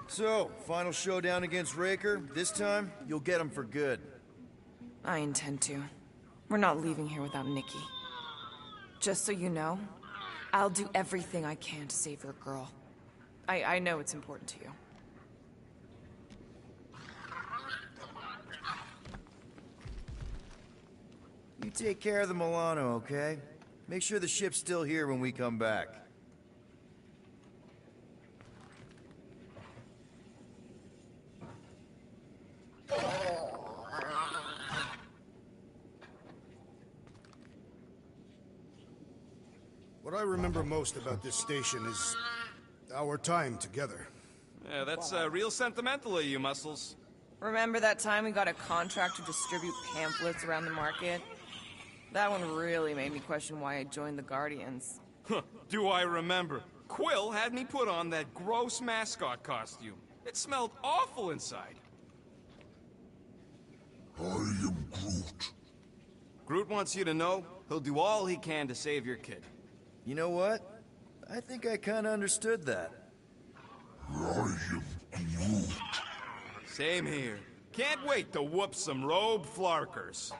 So, final showdown against Raker. This time, you'll get him for good. I intend to. We're not leaving here without Nikki. Just so you know, I'll do everything I can to save your girl. I know it's important to you. You take care of the Milano, okay? Make sure the ship's still here when we come back. What I remember most about this station is our time together. Yeah, that's real sentimental of you, Muscles. Remember that time we got a contract to distribute pamphlets around the market? That one really made me question why I joined the Guardians. Do I remember? Quill had me put on that gross mascot costume. It smelled awful inside. I am Groot. Groot wants you to know he'll do all he can to save your kid. You know what? I think I kinda understood that. I am Groot. Same here. Can't wait to whoop some robe flarkers.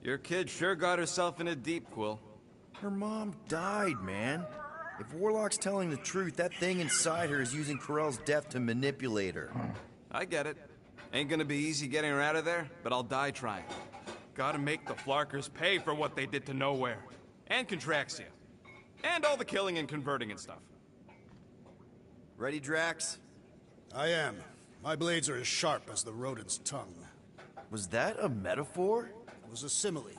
Your kid sure got herself in a deep, Quill. Her mom died, man. If Warlock's telling the truth, that thing inside her is using Corell's death to manipulate her. I get it. Ain't gonna be easy getting her out of there, but I'll die trying. Gotta make the Flarkers pay for what they did to Nowhere. And Contraxia. And all the killing and converting and stuff. Ready, Drax? I am. My blades are as sharp as the rodent's tongue. Was that a metaphor? It was a simile.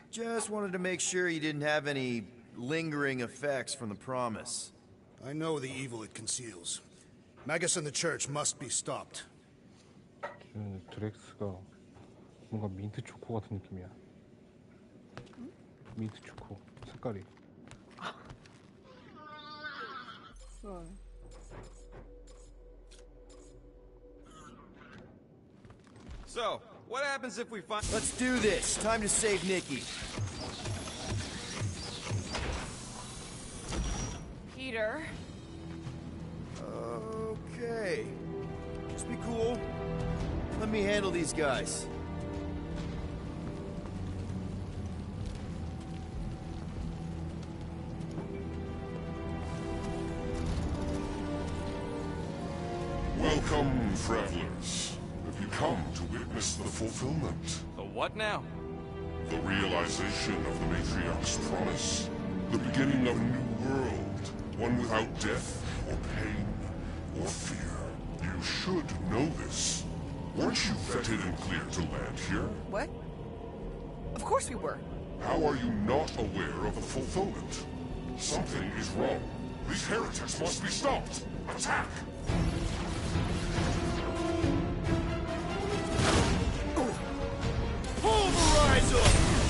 Just wanted to make sure you didn't have any lingering effects from the promise. I know the evil it conceals. Magus and the church must be stopped. 드렉스가 뭔가 민트 초코 같은 느낌이야. 민트 초코 색깔이. So, what happens if we find... Let's do this. Time to save Nikki. Peter. Okay. Just be cool. Let me handle these guys. Welcome, travelers. Have you come to witness the fulfillment? The what now? The realization of the Matriarch's promise. The beginning of a new world. One without death, or pain, or fear. You should know this. Weren't you vetted and cleared to land here? What? Of course we were. How are you not aware of the fulfillment? Something is wrong. These heretics must be stopped. Attack! Pulverize them!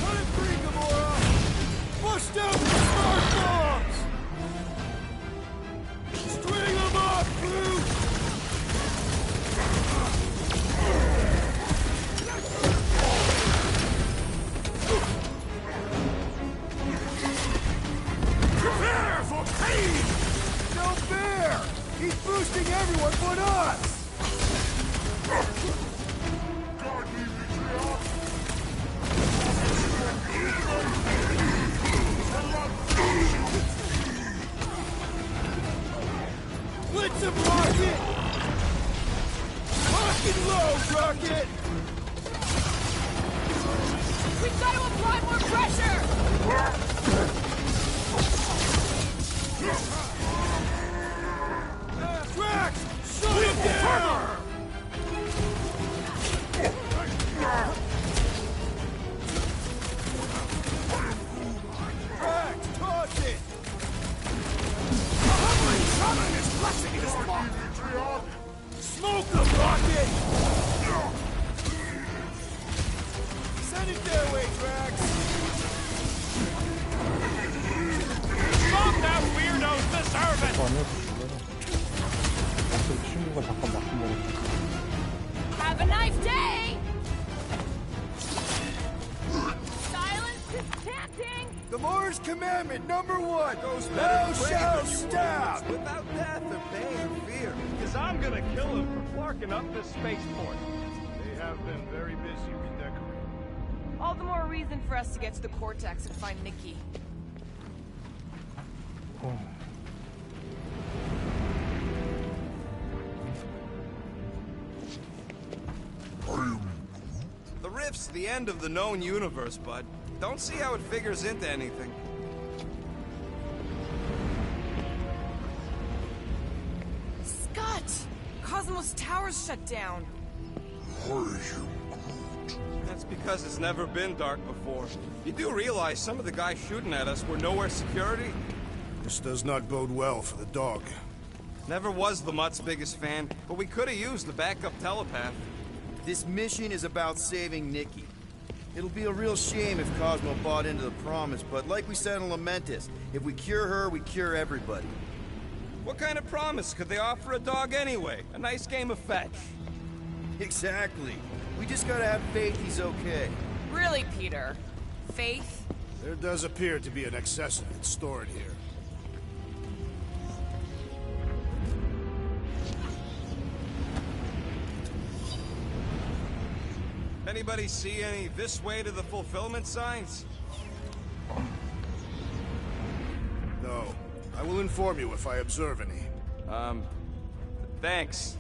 Let it free, Gamora! Bust out the smart bombs! String them up, Groot! Prepare for pain! No fair! He's boosting everyone but us! Guard me, Matriarch! Blitz him, Rocket! Lock and load, Rocket! We've got to apply more pressure! Drax! Shut him down! Drax, toss it! Shaman is blessing his flock! Smoke them, Rocket! Send it their way, Drax! Stop that weirdo's deserve it! 친구가 잠깐 막힌 거거든. Have a nice day! Silence is chanting! Gamora's commandment number 1! Goes Thou better shalt stab! Without death or pain or fear. Because I'm gonna kill him for flarking up this spaceport. They have been very busy redecorating. All the more reason for us to get to the Cortex and find Nikki. The rift's the end of the known universe, bud. Don't see how it figures into anything. Scott! Cosmos Tower's shut down. That's because it's never been dark before. You do realize some of the guys shooting at us were nowhere security? This does not bode well for the dog. Never was the Mutt's biggest fan, but we could have used the backup telepath. This mission is about saving Nikki. It'll be a real shame if Cosmo bought into the promise, but like we said in Lamentus, if we cure her, we cure everybody. What kind of promise could they offer a dog anyway? A nice game of fetch. Exactly. We just gotta have faith he's okay. Really, Peter? Faith? There does appear to be an excess of it stored here. Anybody see any this way to the fulfillment signs? No. I will inform you if I observe any. Thanks.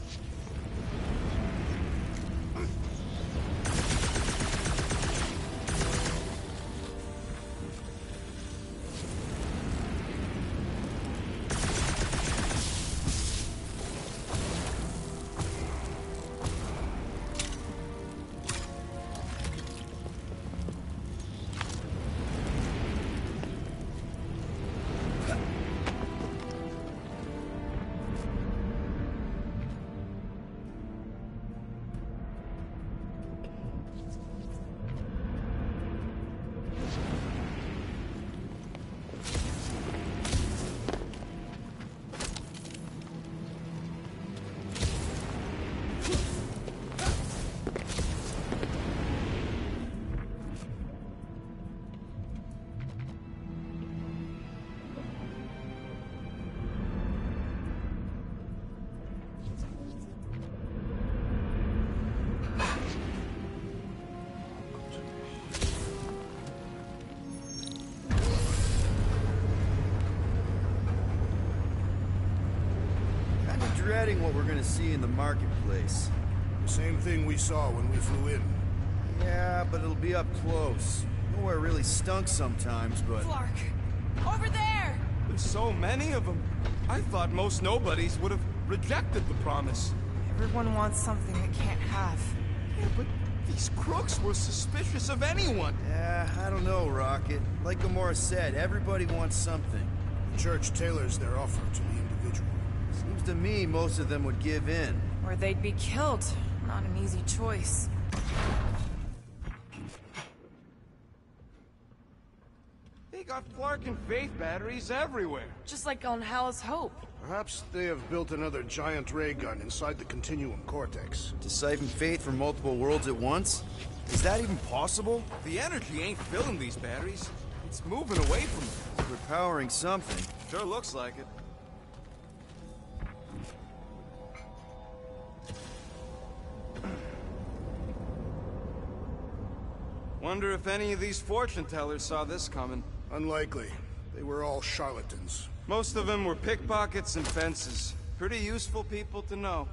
Dreading what we're gonna see in the marketplace. The same thing we saw when we flew in. Yeah, but it'll be up close. Nowhere really stunk sometimes, but... Flark! Over there! There's so many of them. I thought most nobodies would have rejected the promise. Everyone wants something they can't have. Yeah, but these crooks were suspicious of anyone. Yeah, I don't know, Rocket. Like Gamora said, everybody wants something. The church tailors their offer to the individual. Seems to me most of them would give in. Or they'd be killed. Not an easy choice. They got Flark and Faith batteries everywhere. Just like on Hal's Hope. Perhaps they have built another giant ray gun inside the Continuum Cortex. To siphon Faith from multiple worlds at once? Is that even possible? The energy ain't filling these batteries. It's moving away from them. We're powering something. Sure looks like it. Wonder if any of these fortune tellers saw this coming. Unlikely. They were all charlatans. Most of them were pickpockets and fences. Pretty useful people to know.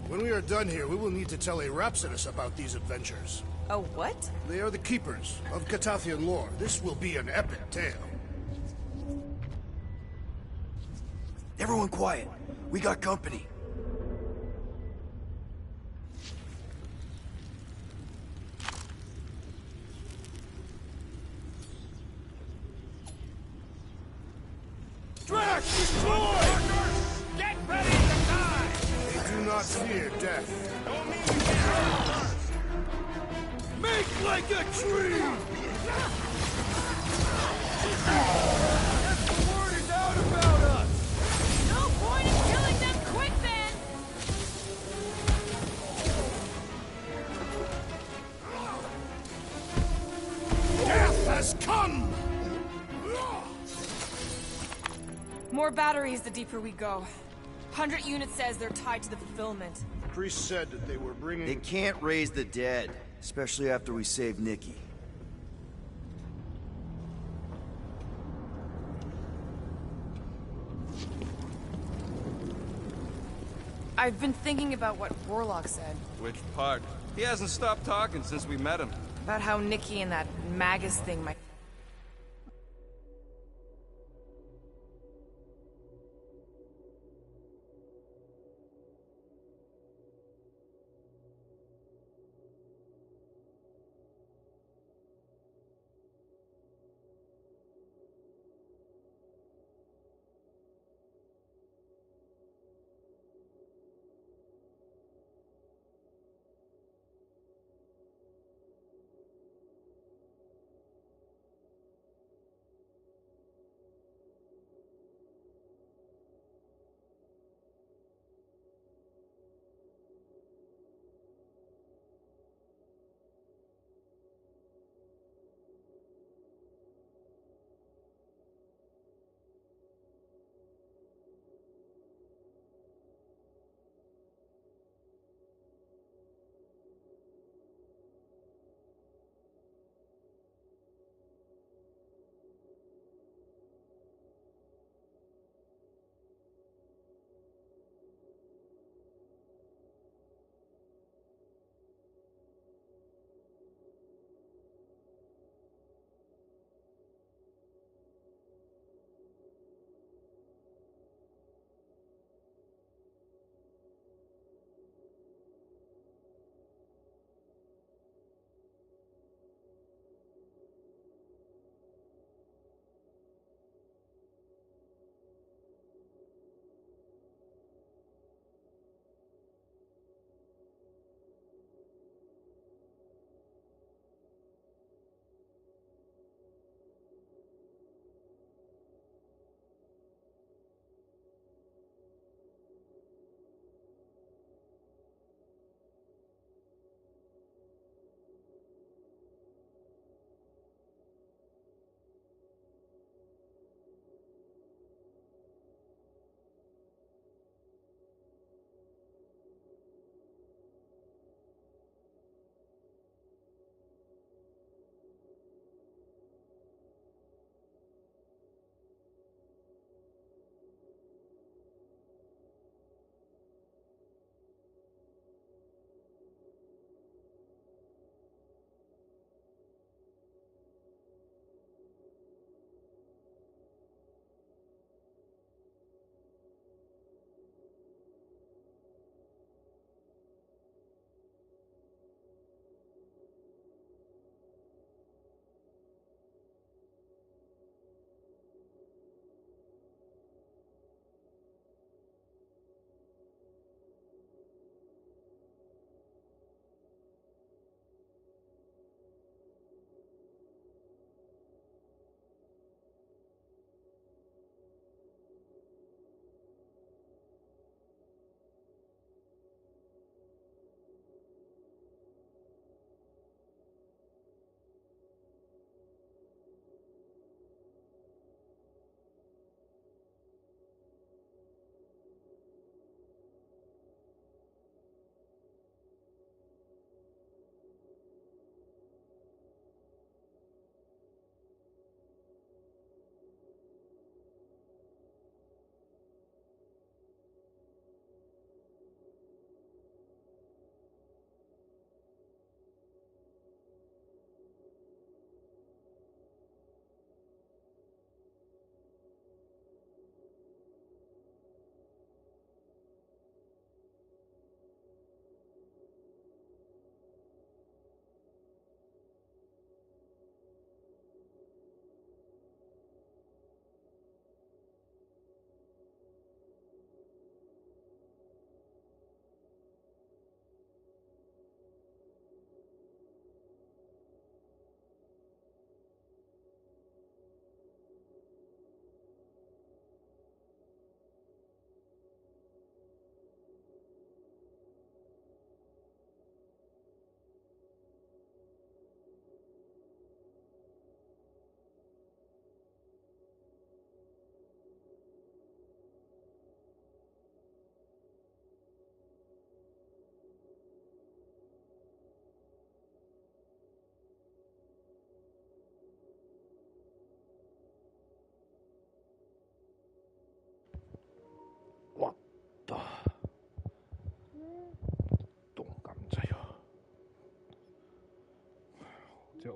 When we are done here, we will need to tell a Rhapsodus about these adventures. Oh, what? They are the keepers of Catathian lore. This will be an epic tale. Everyone quiet. We got company. Drax, destroy! Get ready to die! They do not fear death. Don't mean to get hurt. Make like a tree! Get the word out about us! No point in killing them quick then! Death has come! More batteries the deeper we go. 100 units says they're tied to the fulfillment. The priest said that they were bringing... They can't raise the dead, especially after we saved Nikki. I've been thinking about what Warlock said. Which part? He hasn't stopped talking since we met him. About how Nikki and that Magus thing might...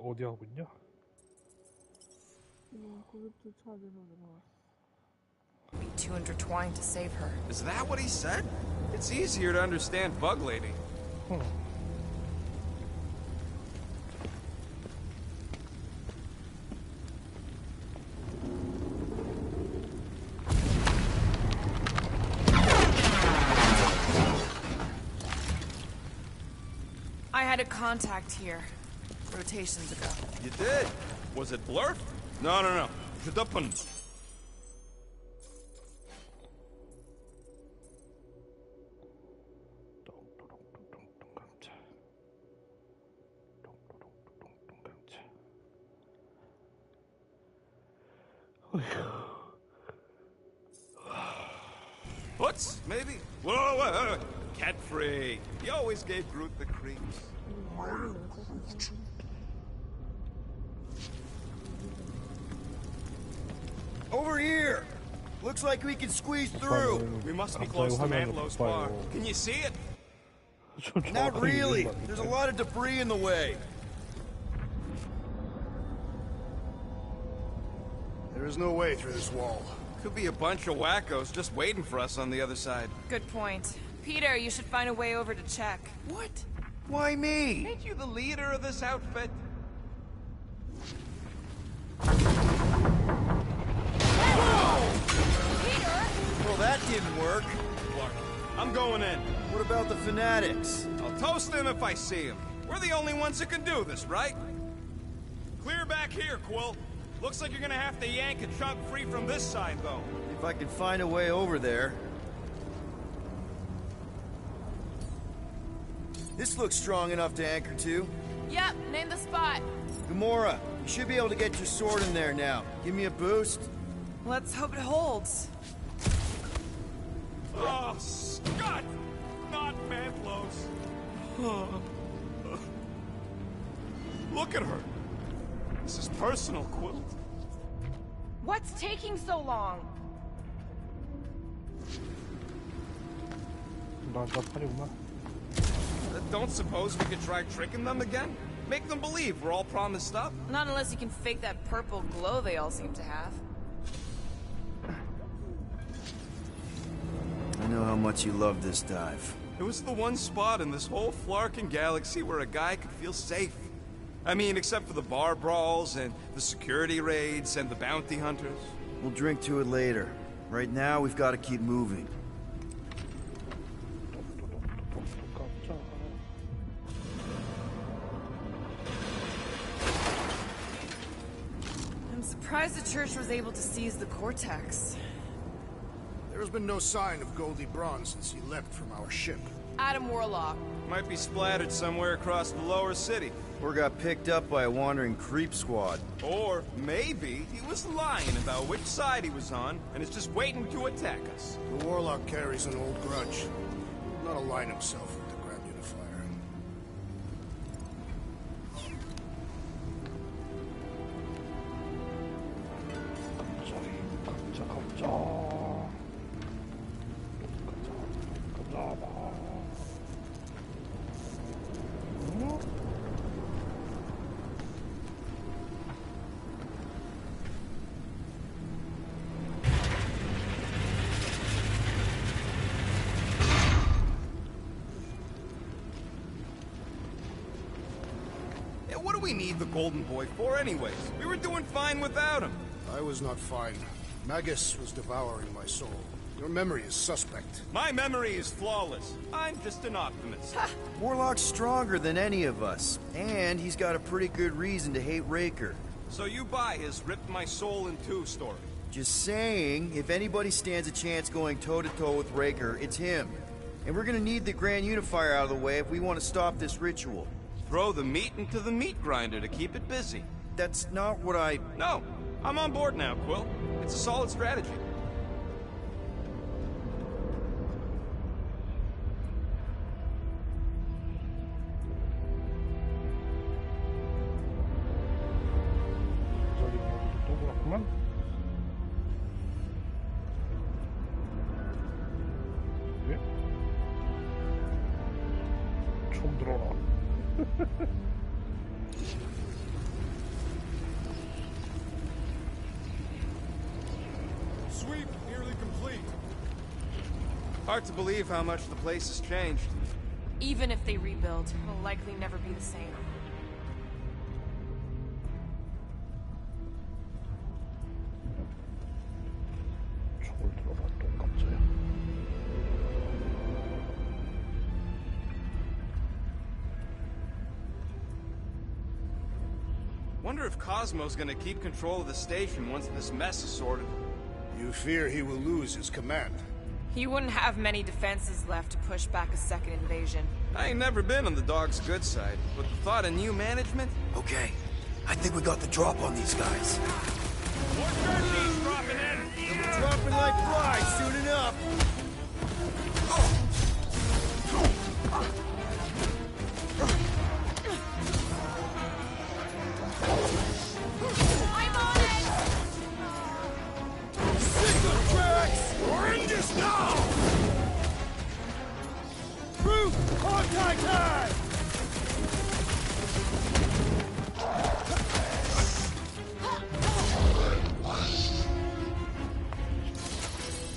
어디 하고 있냐? 그루트 찾으러 들어왔어. Be too intertwined to save her. Is that what he said? It's easier to understand Bug Lady. I had a contact here, rotations ago. You did? Was it Blurf? No. Shudupun. Hoots, maybe? Whoa. Cat free. He always gave Groot the creeps. Over here! Looks like we can squeeze through. We must be close to Mantelow's bar. Can you see it? Not really. There's a lot of debris in the way. There is no way through this wall. Could be a bunch of wackos just waiting for us on the other side. Good point. Peter, you should find a way over to check. What? Why me? Ain't you the leader of this outfit? Well, that didn't work. Clark, I'm going in. What about the fanatics? I'll toast them if I see them. We're the only ones that can do this, right? Clear back here, Quill. Looks like you're gonna have to yank a chunk free from this side, though. If I can find a way over there. This looks strong enough to anchor to. Yep, name the spot. Gamora, you should be able to get your sword in there now. Give me a boost. Let's hope it holds. Oh, Scott! Not Mantelow's. Look at her. This is personal, Quill. What's taking so long? Don't suppose we could try tricking them again? Make them believe we're all promised up? Not unless you can fake that purple glow they all seem to have. I know how much you love this dive. It was the one spot in this whole Flarkin galaxy where a guy could feel safe. I mean, except for the bar brawls and the security raids and the bounty hunters. We'll drink to it later. Right now, we've got to keep moving. I'm surprised the church was able to seize the Cortex. There has been no sign of Goldie Braun since he left from our ship. Adam Warlock. Might be splattered somewhere across the lower city. Or got picked up by a wandering creep squad. Or maybe he was lying about which side he was on and is just waiting to attack us. The Warlock carries an old grudge. He will not align himself with the Grand Unifier. What do we need the Golden Boy for anyways? We were doing fine without him. I was not fine. Magus was devouring my soul. Your memory is suspect. My memory is flawless. I'm just an optimist. Warlock's stronger than any of us. And he's got a pretty good reason to hate Raker. So you buy his ripped my soul in two story? Just saying, if anybody stands a chance going toe-to-toe with Raker, it's him. And we're gonna need the Grand Unifier out of the way if we want to stop this ritual. Throw the meat into the meat grinder to keep it busy. That's not what I... No, I'm on board now, Quill. It's a solid strategy. Sweep nearly complete. Hard to believe how much the place has changed. Even if they rebuild, it'll likely never be the same. 저걸 들어봐 또 깜짝이야. Wonder if Cosmo's gonna keep control of the station once this mess is sorted. You fear he will lose his command? He wouldn't have many defenses left to push back a second invasion. I ain't never been on the dog's good side, but the thought of new management? Okay, I think we got the drop on these guys. More turkeys dropping in! They'll be dropping like flies soon enough. I'm on it! Signal tracks! We're in this now! Proof! Contact time!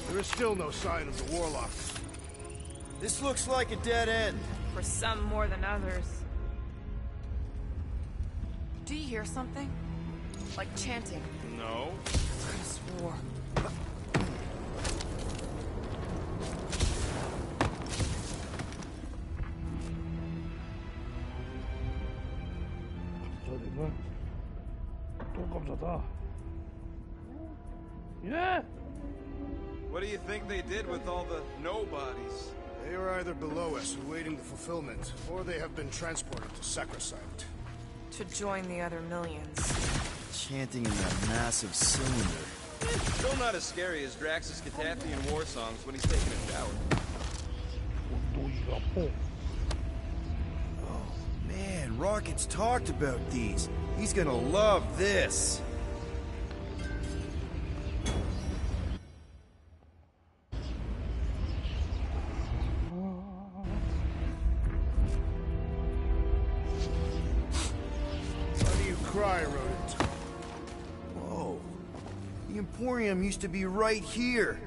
There is still no sign of the warlock. This looks like a dead end. For some more than others. Do you hear something? Like chanting. No. I could have swore. 저리는 또 감자다. 예. What do you think they did with all the nobodies? They are either below us awaiting the fulfillment, or they have been transported to Sacrosanct. To join the other millions. Chanting in that massive cylinder. Still not as scary as Drax's Catathian war songs when he's taking a shower. Oh man, Rocket's talked about these. He's gonna love this. Why do you cry, rodent? Whoa. The Emporium used to be right here.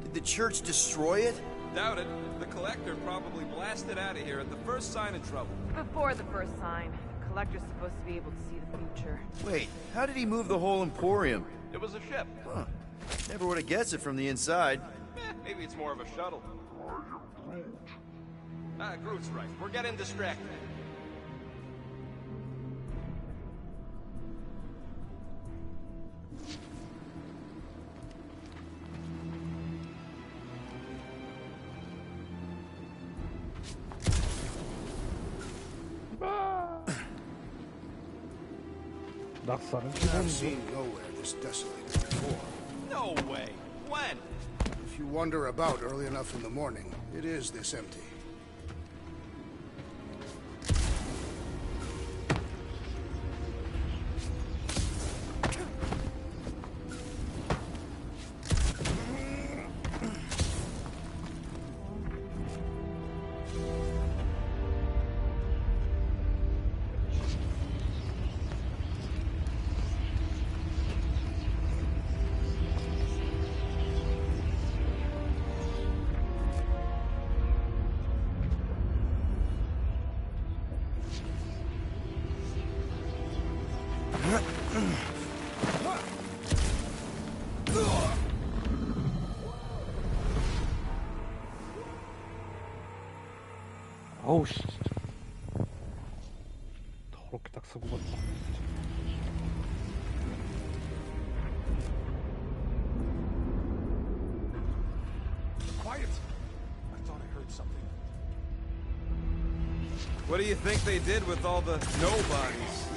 Did the church destroy it? Doubt it. The Collector probably blasted out of here at the first sign of trouble. Before the first sign, the Collector's supposed to be able to see the future. Wait, how did he move the whole Emporium? It was a ship. Huh. Never would have guessed it from the inside. Maybe it's more of a shuttle. Groot's right. We're getting distracted. 낙사는 I've 기본이지. seen nowhere this desolated before. No way. When? If you wander about early enough in the morning, it is this empty. 어우 씨. 더럽게 딱 쓰고 갔다. Quiet! I thought I heard something. What do you think they did with all the nobodies?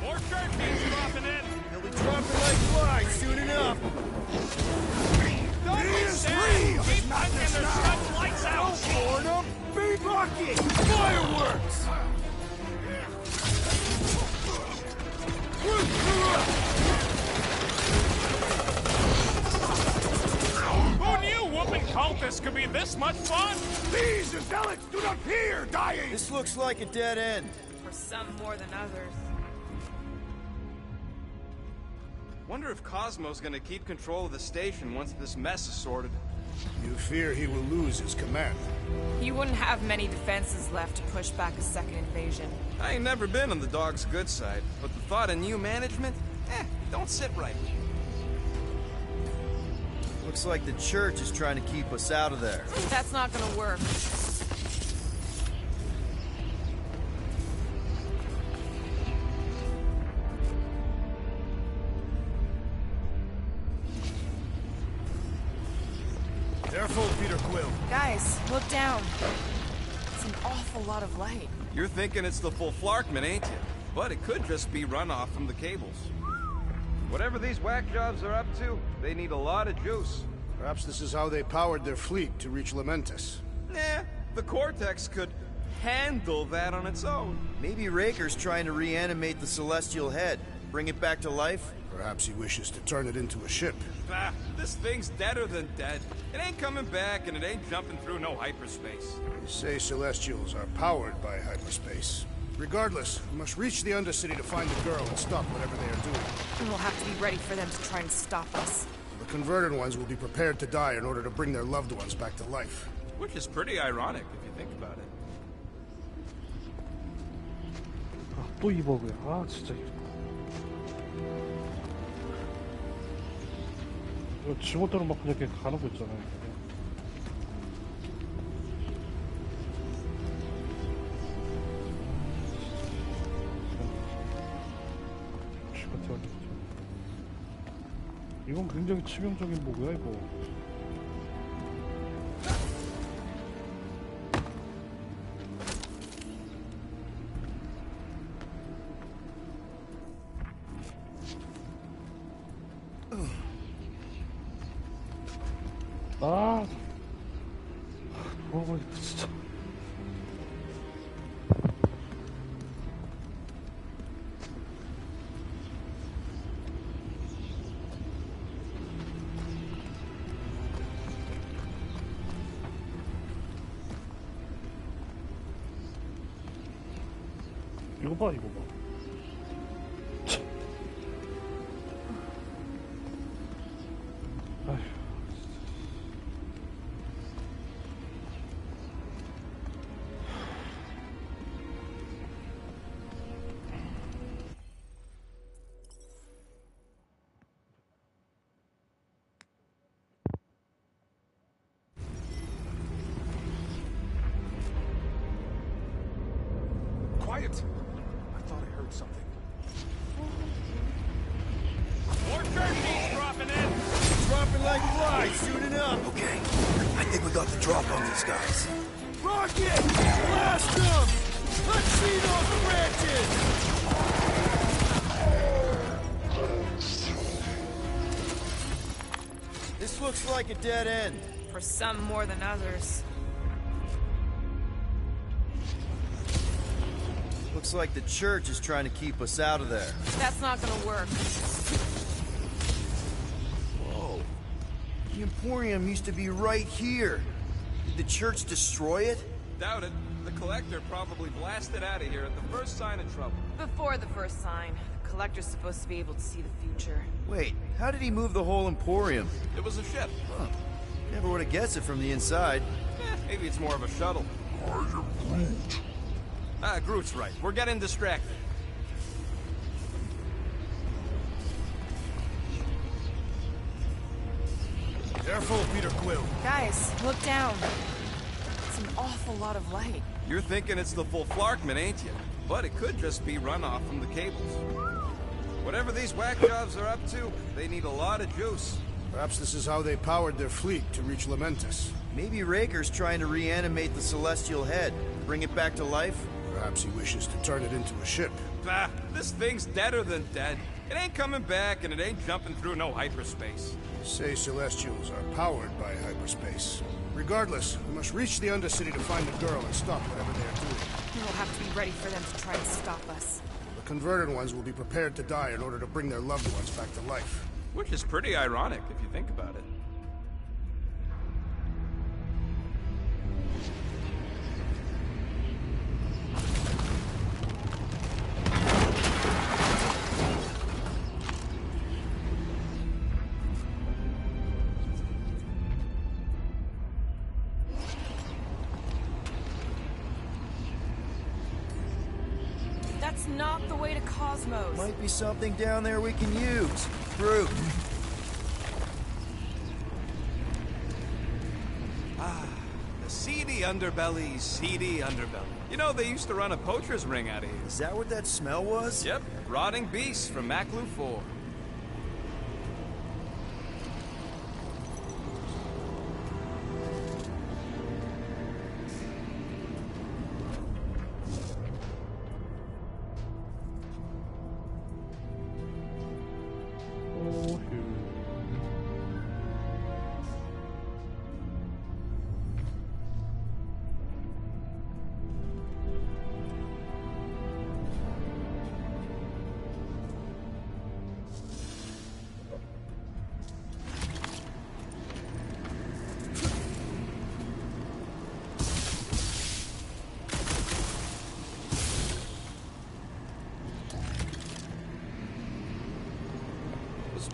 More turkeys dropping in! They'll be dropping like flies soon enough. Don't be sad! Keep hunting their studs lights out! For them, be lucky! Fireworks! Who knew whooping cultists could be this much fun? These zealots do not fear dying! This looks like a dead end. For some more than others. Wonder if Cosmo's gonna keep control of the station once this mess is sorted. You fear he will lose his command? He wouldn't have many defenses left to push back a second invasion. I ain't never been on the dog's good side, but the thought of new management, don't sit right. Looks like the church is trying to keep us out of there. That's not gonna work. Careful, Peter Quill. Guys, look down. It's an awful lot of light. You're thinking it's the full Flarkman, ain't you? But it could just be runoff from the cables. Whatever these whack jobs are up to, they need a lot of juice. Perhaps this is how they powered their fleet to reach Lamentus. Nah, the Cortex could handle that on its own. Maybe Raker's trying to reanimate the Celestial Head. Bring it back to life? Perhaps he wishes to turn it into a ship. Bah, this thing's deader than dead. It ain't coming back, and it ain't jumping through no hyperspace. You say Celestials are powered by hyperspace. Regardless, we must reach the Undercity to find the girl and stop whatever they are doing. And we'll have to be ready for them to try and stop us. The converted ones will be prepared to die in order to bring their loved ones back to life. Which is pretty ironic, if you think about it. 또 이 버그야. 아 진짜. 이거 지멋대로 막 그냥 이렇게 가는 거 있잖아요. 이건 굉장히 치명적인 버그야 이거. 아, 버그 진짜. 이거 봐, 이거 봐. 참. 아휴. Quiet! I thought I heard something. More churches dropping in! Dropping like flies, soon enough. Okay, I think we got the drop on these guys. Rocket! Blast them! Let's see those branches! This looks like a dead end. For some more than others. Looks like the church is trying to keep us out of there. That's not gonna work. Whoa. The Emporium used to be right here. Did the church destroy it? Doubt it. The Collector probably blasted out of here at the first sign of trouble. Before the first sign, the Collector's supposed to be able to see the future. Wait, how did he move the whole Emporium? It was a ship. Huh. Never would have guessed it from the inside. Maybe it's more of a shuttle. Groot's right. We're getting distracted. Careful, Peter Quill. Guys, look down. It's an awful lot of light. You're thinking it's the full Flarkman, ain't you? But it could just be runoff from the cables. Whatever these whack jobs are up to, they need a lot of juice. Perhaps this is how they powered their fleet to reach Lamentus. Maybe Raker's trying to reanimate the Celestial Head. Bring it back to life? Perhaps he wishes to turn it into a ship. Bah, this thing's deader than dead. It ain't coming back, and it ain't jumping through no hyperspace. Say Celestials are powered by hyperspace. Regardless, we must reach the Undercity to find the girl and stop whatever they are doing. And we'll have to be ready for them to try and stop us. The converted ones will be prepared to die in order to bring their loved ones back to life. Which is pretty ironic, if you think about it. not the way to Cosmos. Might be something down there we can use. Fruit. The seedy underbelly, seedy underbelly. You know, they used to run a poacher's ring out of here. Is that what that smell was? Yep, rotting beasts from Maclu 4.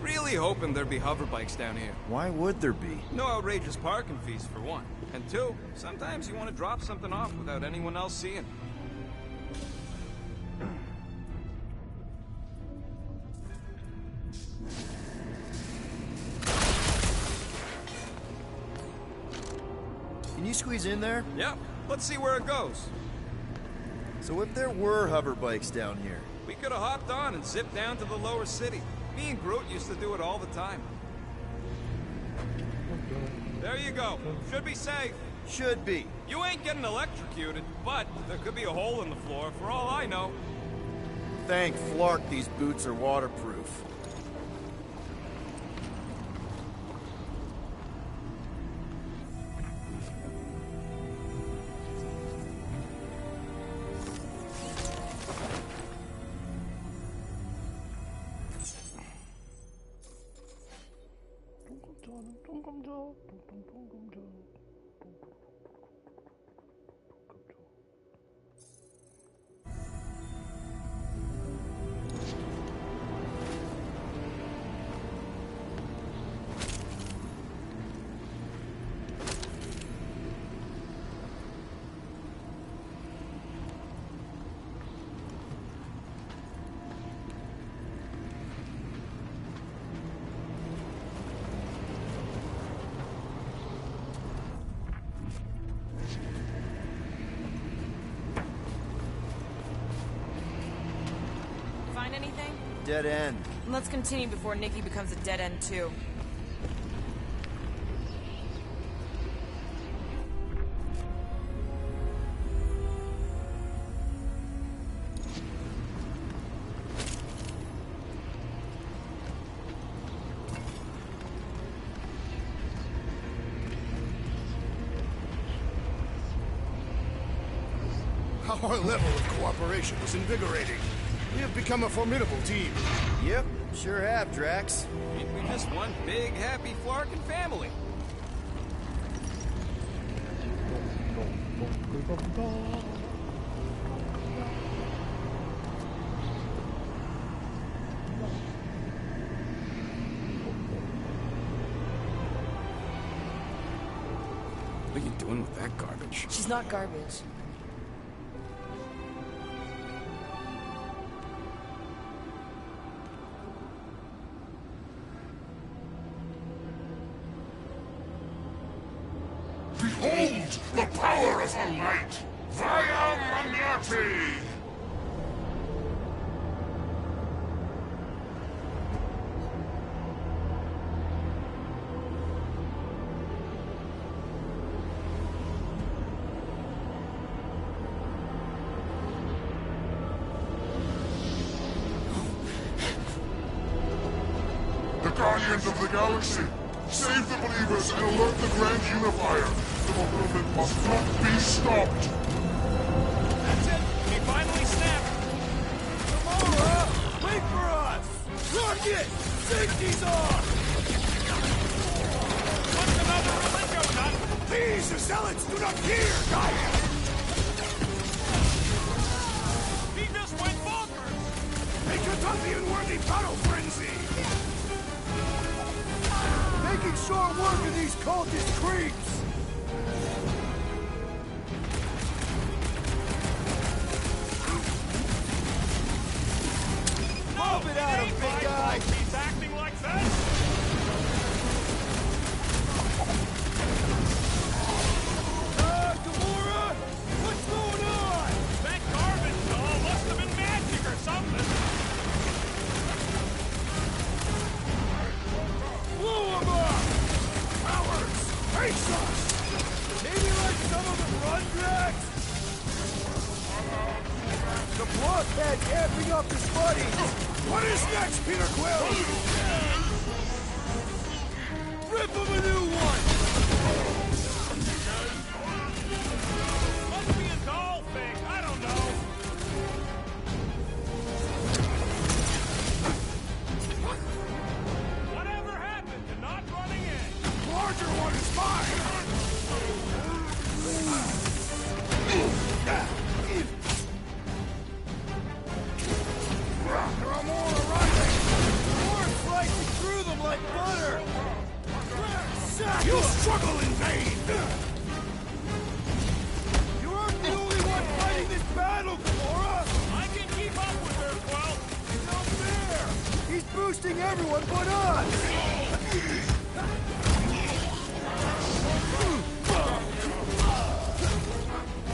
Really hoping there'd be hover bikes down here. Why would there be? No outrageous parking fees, for one. And two, sometimes you want to drop something off without anyone else seeing. Can you squeeze in there? Yep. Let's see where it goes. So if there were hover bikes down here... We could have hopped on and zipped down to the lower city. Me and Groot used to do it all the time. There you go. Should be safe. Should be. You ain't getting electrocuted, but there could be a hole in the floor, for all I know. Thank Flark these boots are waterproof. Dead end. Let's continue before Nikki becomes a dead end too. Our level of cooperation is invigorating. We have become a formidable team. Yep, sure have, Drax. Ain't we just one big, happy Flarkin family? What are you doing with that garbage? She's not garbage. Behold the power of the light! Via Manati! The Guardians of the Galaxy! Save the believers and alert the Grand Unifier! The movement must not be stopped! That's it! He finally snapped! Gamora! Wait for us! Rocket! Safety's on! What's another religion, nut? These zealots do not fear Gaia! He just went bonkers! A Cataldian-worthy battle frenzy! Making short work of these cultist creeps! head amping up his buddy! What is next, Peter Quill? Rip him a new one! Must be a doll thing. I don't know. Whatever happened to not running in? Larger one is mine! There are more arriving! More slicing through them like butter! You struggle in vain! You aren't the only one fighting this battle, Gamora! I can keep up with her, Quill. It's not fair! He's boosting everyone but us!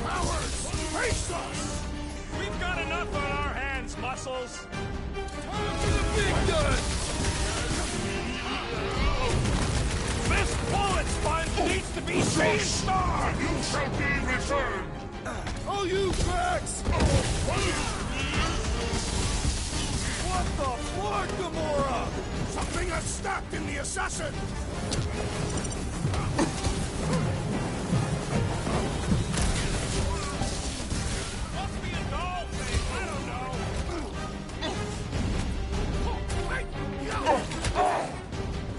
Powers! Face us! We've got enough on our hands, Muscles. Time for the big guns! This bullet sponge needs to be seen. Star, you shall be returned! Oh, you cracks! What the fuck, Gamora? Something has snapped in the assassin! Must be a doll thing. I don't know.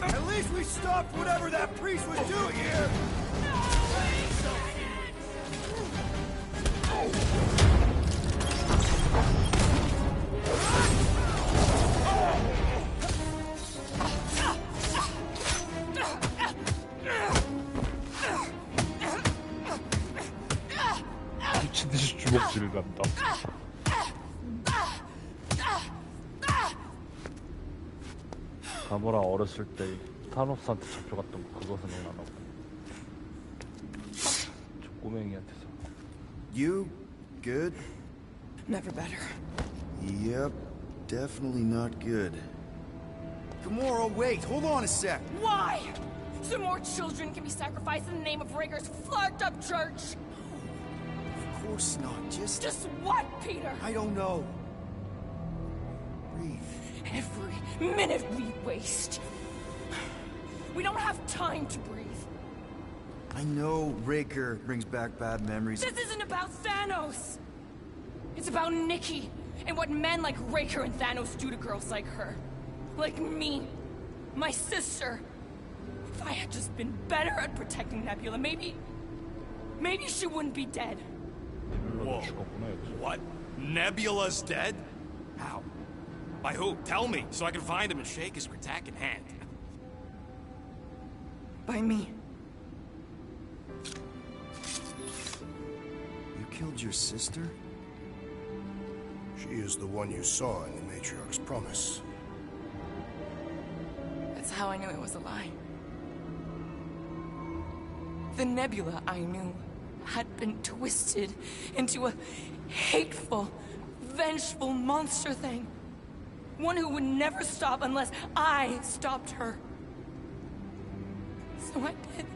At least we stopped whatever that priest was doing here! 미친 듯이 주먹질을 간다. 가모라 어렸을 때 타노스한테 잡혀갔던 그것은 안 하고 저 꼬맹이한테서. You good? Never better. Yep, definitely not good. Gamora, wait, hold on a sec. Why? So more children can be sacrificed in the name of Rager's flagged up church? Of course not, just what, Peter? I don't know. Breathe. Every minute we waste. We don't have time to breathe. I know Raker brings back bad memories. This isn't about Thanos. It's about Nikki and what men like Raker and Thanos do to girls like her. Like me. My sister. If I had just been better at protecting Nebula, maybe she wouldn't be dead. Whoa. What? Nebula's dead? How? By who? Tell me, so I can find him and shake his Kratak in hand. By me. You killed your sister? She is the one you saw in the Matriarch's promise. That's how I knew it was a lie. The Nebula I knew had been twisted into a hateful, vengeful monster thing. One who would never stop unless I stopped her. So I did.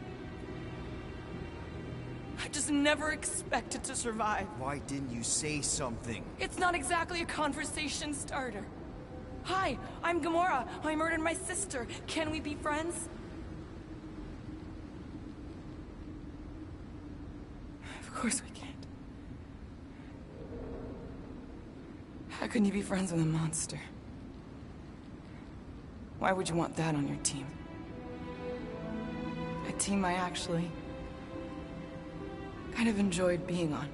I just never expected to survive. Why didn't you say something? It's not exactly a conversation starter. Hi, I'm Gamora. I murdered my sister. Can we be friends? Of course we can't. How can you be friends with a monster? Why would you want that on your team? A team I actually kind of enjoyed being on.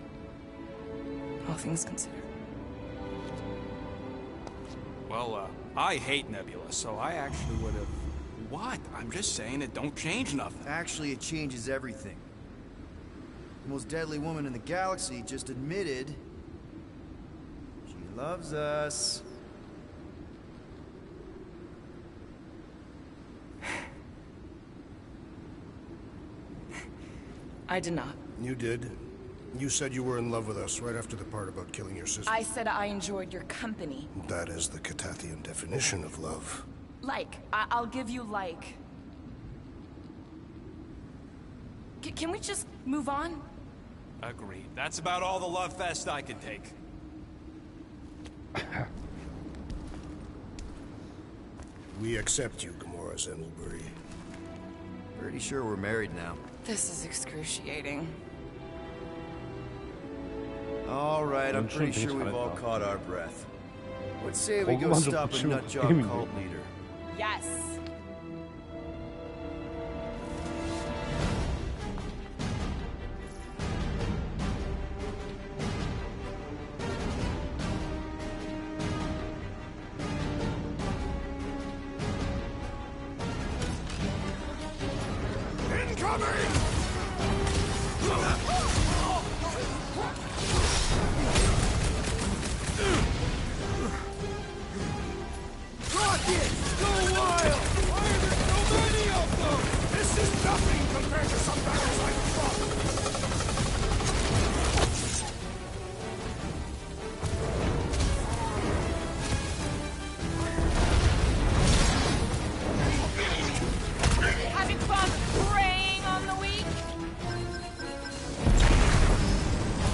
All things considered. Well, I hate Nebula, so I actually would have... What? I'm just saying it don't change nothing. Actually, it changes everything. The most deadly woman in the galaxy just admitted she loves us. I did not. You did. You said you were in love with us right after the part about killing your sister. I said I enjoyed your company. That is the Catathian definition of love. Like. I'll give you like. Can we just move on? Agreed. That's about all the love fest I can take. We accept you, Gamora Zendelbury. Pretty sure we're married now. This is excruciating. All right, I'm pretty sure we've all caught our breath. Let's say we go 거기만 좀 stop a 붙이면 nutjob 게임인데. cult leader. Yes. Rockets! Go wild! Why are there so many of them? This is nothing compared to some battles I've fought! Having fun preying on the weak?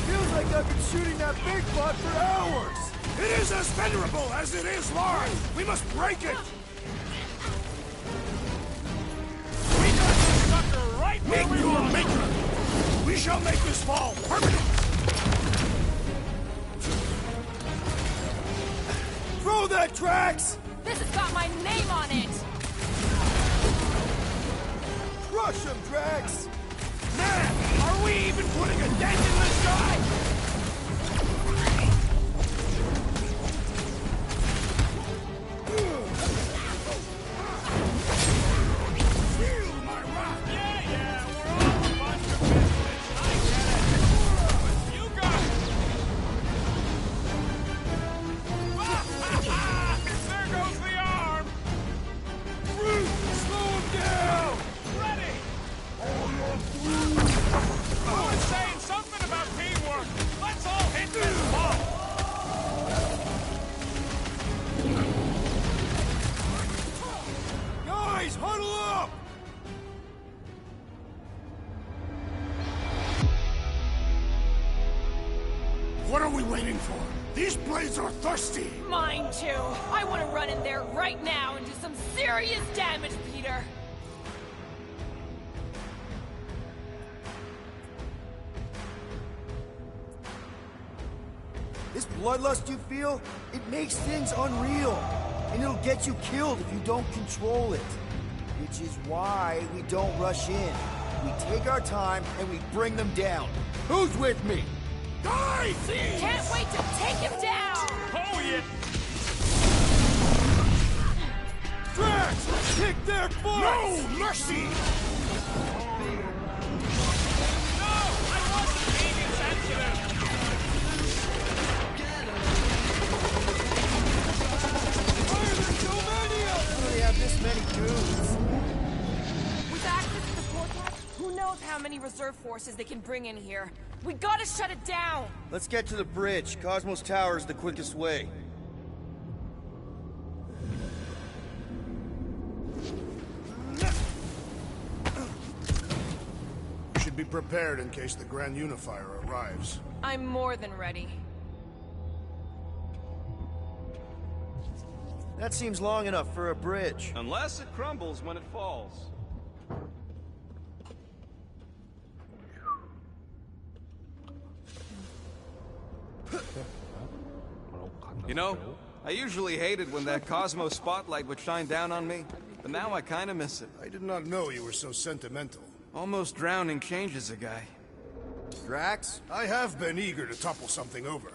Feels like I've been shooting that big bot for hours! It is as venerable as it is large! We must break it! We got this sucker right where we want it! We shall make this fall permanent! Throw that, Drax! This has got my name on it! Crush him, Drax! Man, are we even putting a dent in this guy? Feel my wrath! Yeah, we're all a bunch of misfits. I get it. You got it! There goes the arm! Groot, slow him down! Ready! I was saying something about teamwork. Let's all hit this ball. Guys, huddle up! What are we waiting for? These blades are thirsty. Mine too. I want to run in there right now and do some serious damage, Peter. This bloodlust you feel, it makes things unreal. And it'll get you killed if you don't control it. Which is why we don't rush in. We take our time and we bring them down. Who's with me? Die, thieves! Can't wait to take him down! Oh, yeah! Drax, kick their butt! No mercy! No, I wasn't being insensitive. Why are there so many of them? How do they have this many dudes? With access to the vortex, who knows how many reserve forces they can bring in here. We gotta shut it down! Let's get to the bridge. Cosmos Tower is the quickest way. You should be prepared in case the Grand Unifier arrives. I'm more than ready. That seems long enough for a bridge. Unless it crumbles when it falls. You know, I usually hated when that Cosmo spotlight would shine down on me, but now I kinda miss it. I did not know you were so sentimental. Almost drowning changes a guy. Drax? I have been eager to topple something over.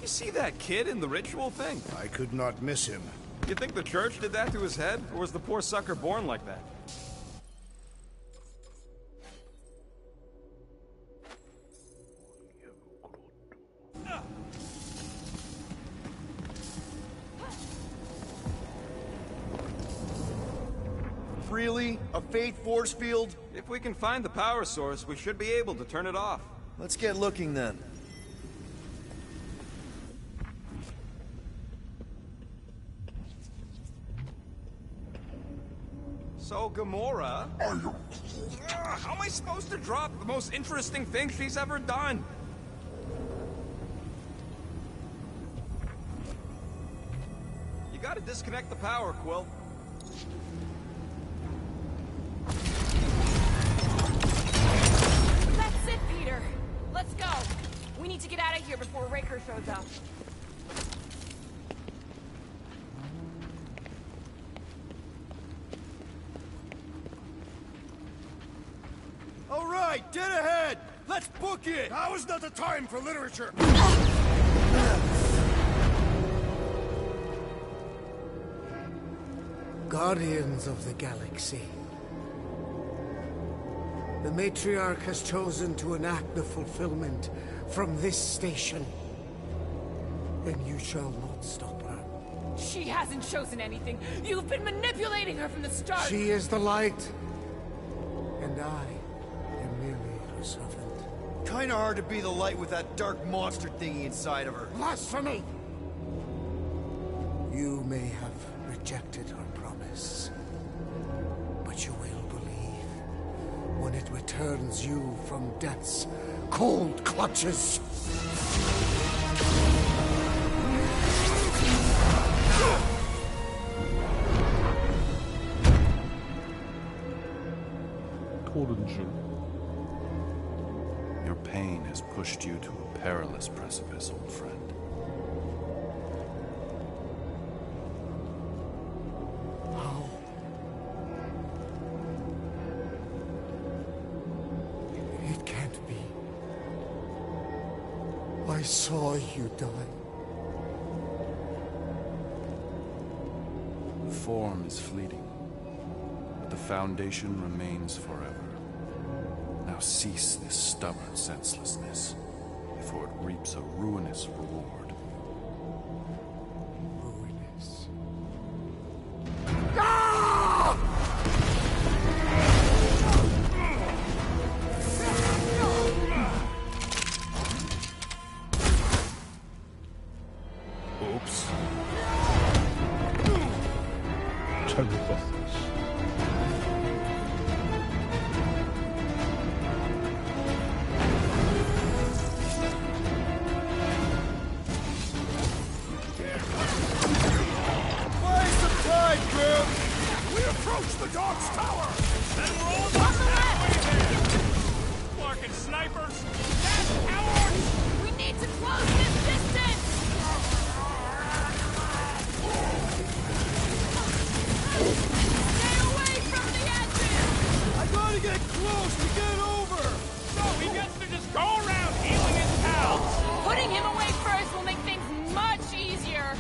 You see that kid in the ritual thing? I could not miss him. You think the church did that to his head? Or was the poor sucker born like that? Really? A faith force field? If we can find the power source, we should be able to turn it off. Let's get looking then. So, Gamora... how am I supposed to drop the most interesting thing she's ever done? You gotta disconnect the power, Quill. That's it, Peter. Let's go. We need to get out of here before Raker shows up. All right, dead ahead! Let's book it! Now is not the time for literature! Guardians of the Galaxy. The Matriarch has chosen to enact the fulfillment from this station. And you shall not stop her. She hasn't chosen anything. You've been manipulating her from the start. She is the light. And I am merely her servant. Kinda hard to be the light with that dark monster thingy inside of her. Blasphemy! You may have rejected her promise, but you will believe when it returns you from death's cold clutches. Your pain has pushed you to a perilous precipice, old friend. How? It can't be. I saw you die. The form is fleeting, but the foundation remains forever. Now cease this stubborn senselessness, before it reaps a ruinous reward. Ruinous. Oops. 잘못 봤어. We approach the dog's tower! Then we're all done that way there! Fucking snipers! That's cowards! We need to close this distance! Stay away from the edges! I gotta get close to get over! So he gets to just go around healing his pals! Putting him away first will make things much easier.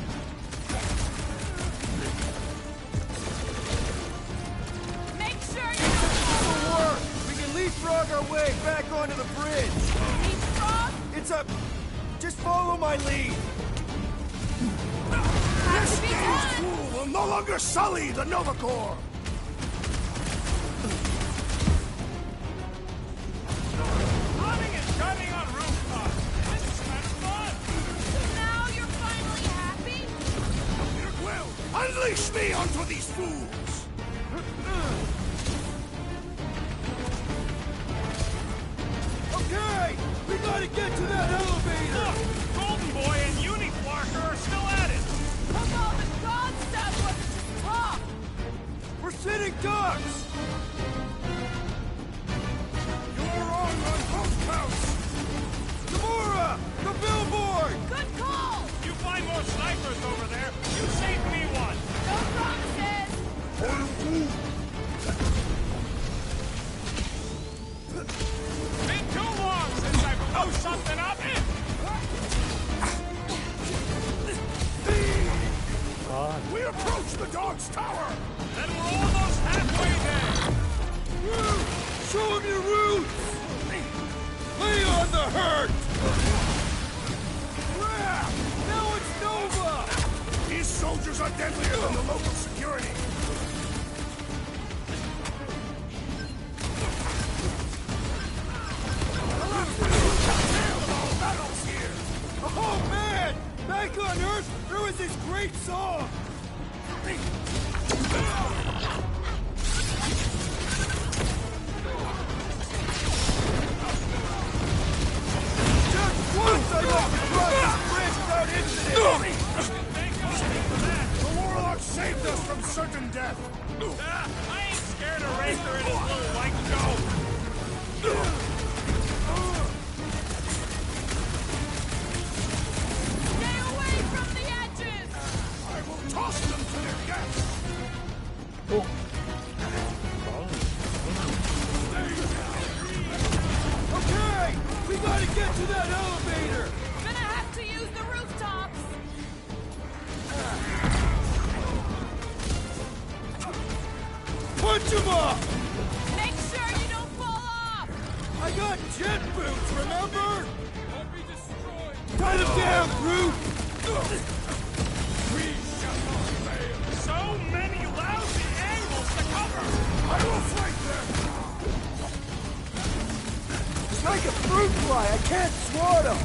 Make sure you It'll work! We can leapfrog our way back onto the bridge! leapfrog. It's a... Just follow my lead! This dazed fool will no longer sully the Nova Corps! Running and gunning on rooftops! This is kind of fun! Now you're finally happy? Peter Quill, unleash me onto these fools! Okay! We gotta get to that elevator! Look! Golden Boy and Uniflarker are still at it! Come on, the god stuff wasn't just talk. We're sitting ducks! You're on both counts! Gamora! The billboard! Good call. You find more snipers over there, you save me one! No promises. Been too long since I blew something up! approach the dog's tower! Then we're almost halfway there! Show him your roots! Lay on the hurt! Crap! Now it's Nova! These soldiers are deadlier than the local security! Oh man! Back on Earth, there was this great song! Just once I got to cross this bridge without incident! The warlock saved us from certain death! I ain't scared of Racer and his little white show! Stay away from the edges! I will toss them to their deaths! Okay! We gotta get to that elevator! Gonna have to use the rooftops! Punch him up! Make sure you don't fall off! I got jet boots, remember? Don't be destroyed! Cut him down, Groot! We shall not fail! So many lousy angles to cover! I will fight them! It's like a fruit fly, I can't swat him!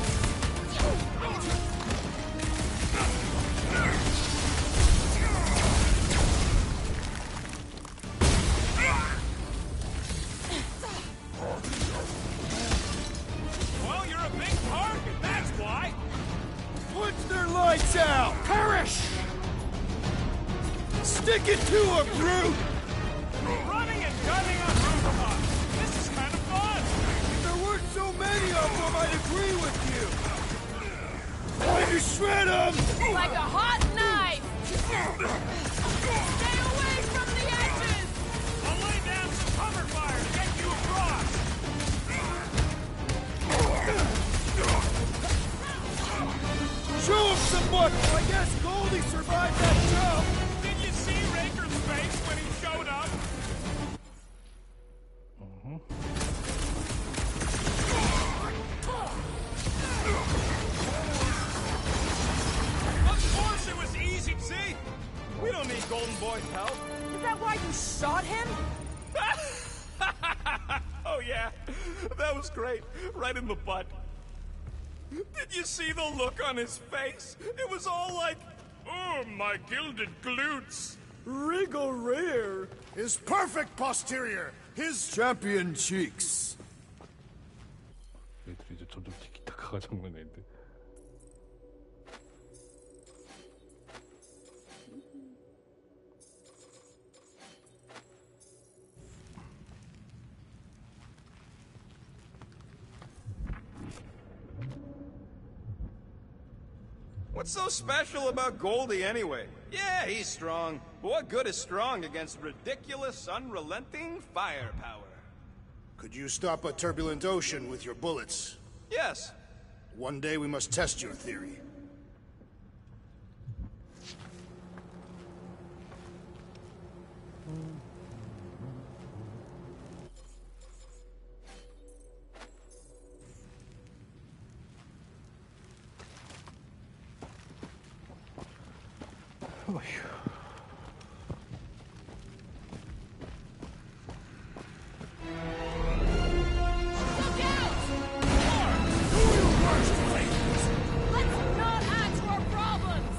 Well, you're a big target, that's why! Punch their lights out! Perish! Stick it to him, Groot! Running and gunning on rooftops! This is kind of fun! If there weren't so many of them, I'd agree with you! Time to shred them! Like a hot knife! Stay away from the edges! I'll lay down some cover fire to get you across! Show him some muscle! I guess Goldie survived that jump! Did you see Raker's face when he showed up? Of course it was easy, see? We don't need Golden Boy's help. Is that why you shot him? Oh yeah, that was great. Right in the butt. Did you see the look on his face? It was all like, oh, my gilded glutes. Wriggle rear! His perfect posterior! His champion cheeks! 얘들이 이제 점점 티키타카가 장난인데. What's so special about Goldie anyway? Yeah, he's strong. But what good is strong against ridiculous, unrelenting firepower? Could you stop a turbulent ocean with your bullets? Yes. One day we must test your theory. Look out! Let's not add to our problems!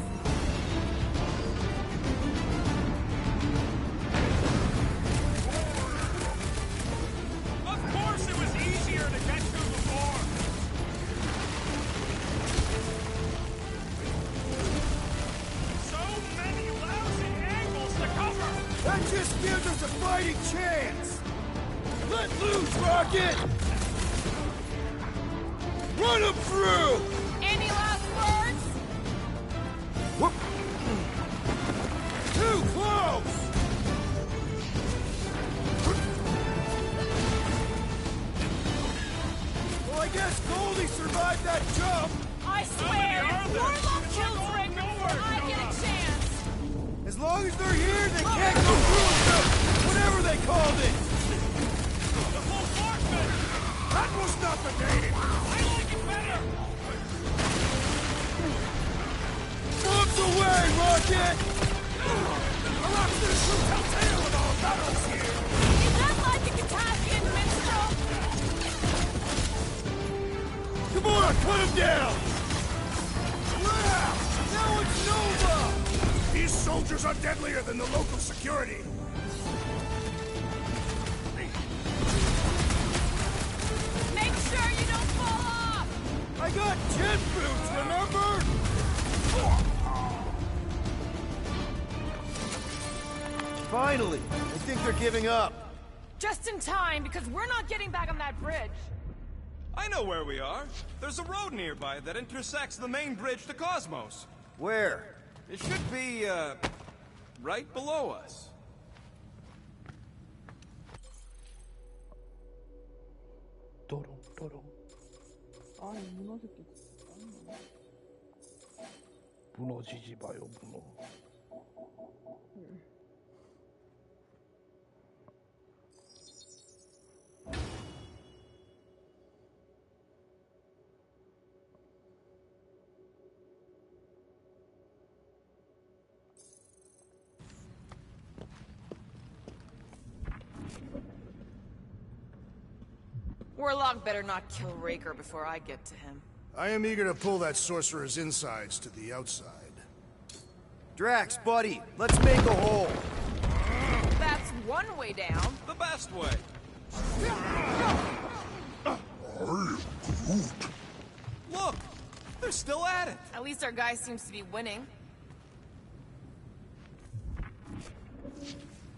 Of course it was easier to get to before. So many lousy angles to cover. That just gives us a fighting chance! Let loose, Rocket! Run him through! Any last words? Whoop. Too close! Well, I guess Goldie survived that jump! I swear, if Warlock kills Raker before I get a chance! As long they're here, they can't go through with whatever they called it! The whole fortune! That was not the name! I like it better! Out the way, Rocket! This will tell tale of our battles here! Is that like the Kataskian minstrel? Come on, cut him down! Now it's Nova! These soldiers are deadlier than the local security! Make sure you don't fall off! I got jet boots, remember? Finally! I think they're giving up. Just in time, because we're not getting back on that bridge. I know where we are. There's a road nearby that intersects the main bridge to Cosmos. Where? It should be, right below us. 아, 이 문어 새끼. 무너지지 마요, 문어. Warlock better not kill Raker before I get to him. I am eager to pull that sorcerer's insides to the outside. Drax, buddy, let's make a hole. That's one way down. The best way. Look! They're still at it! At least our guy seems to be winning.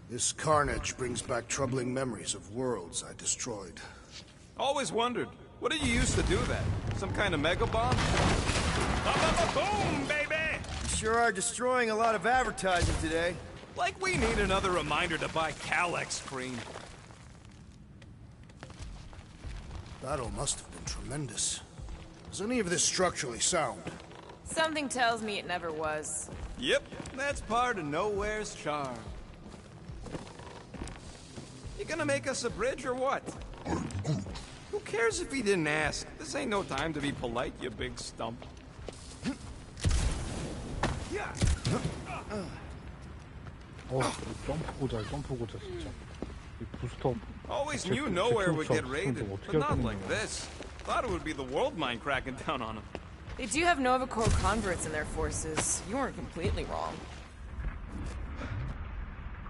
This carnage brings back troubling memories of worlds I destroyed. Always wondered, what did you use to do that? Some kind of mega bomb? Boom, baby! You sure are destroying a lot of advertising today. Like we need another reminder to buy Calex cream. Battle must have been tremendous. Is any of this structurally sound? Something tells me it never was. Yep, that's part of Nowhere's charm. You gonna make us a bridge or what? Who cares if he didn't ask? This ain't no time to be polite, you big stump. 점프 고자 진짜. 이 부스터. Always knew Nowhere would get raided, but not like this. Thought it would be the world mind cracking down on him. They do have Nova Corps converts in their forces. You weren't completely wrong.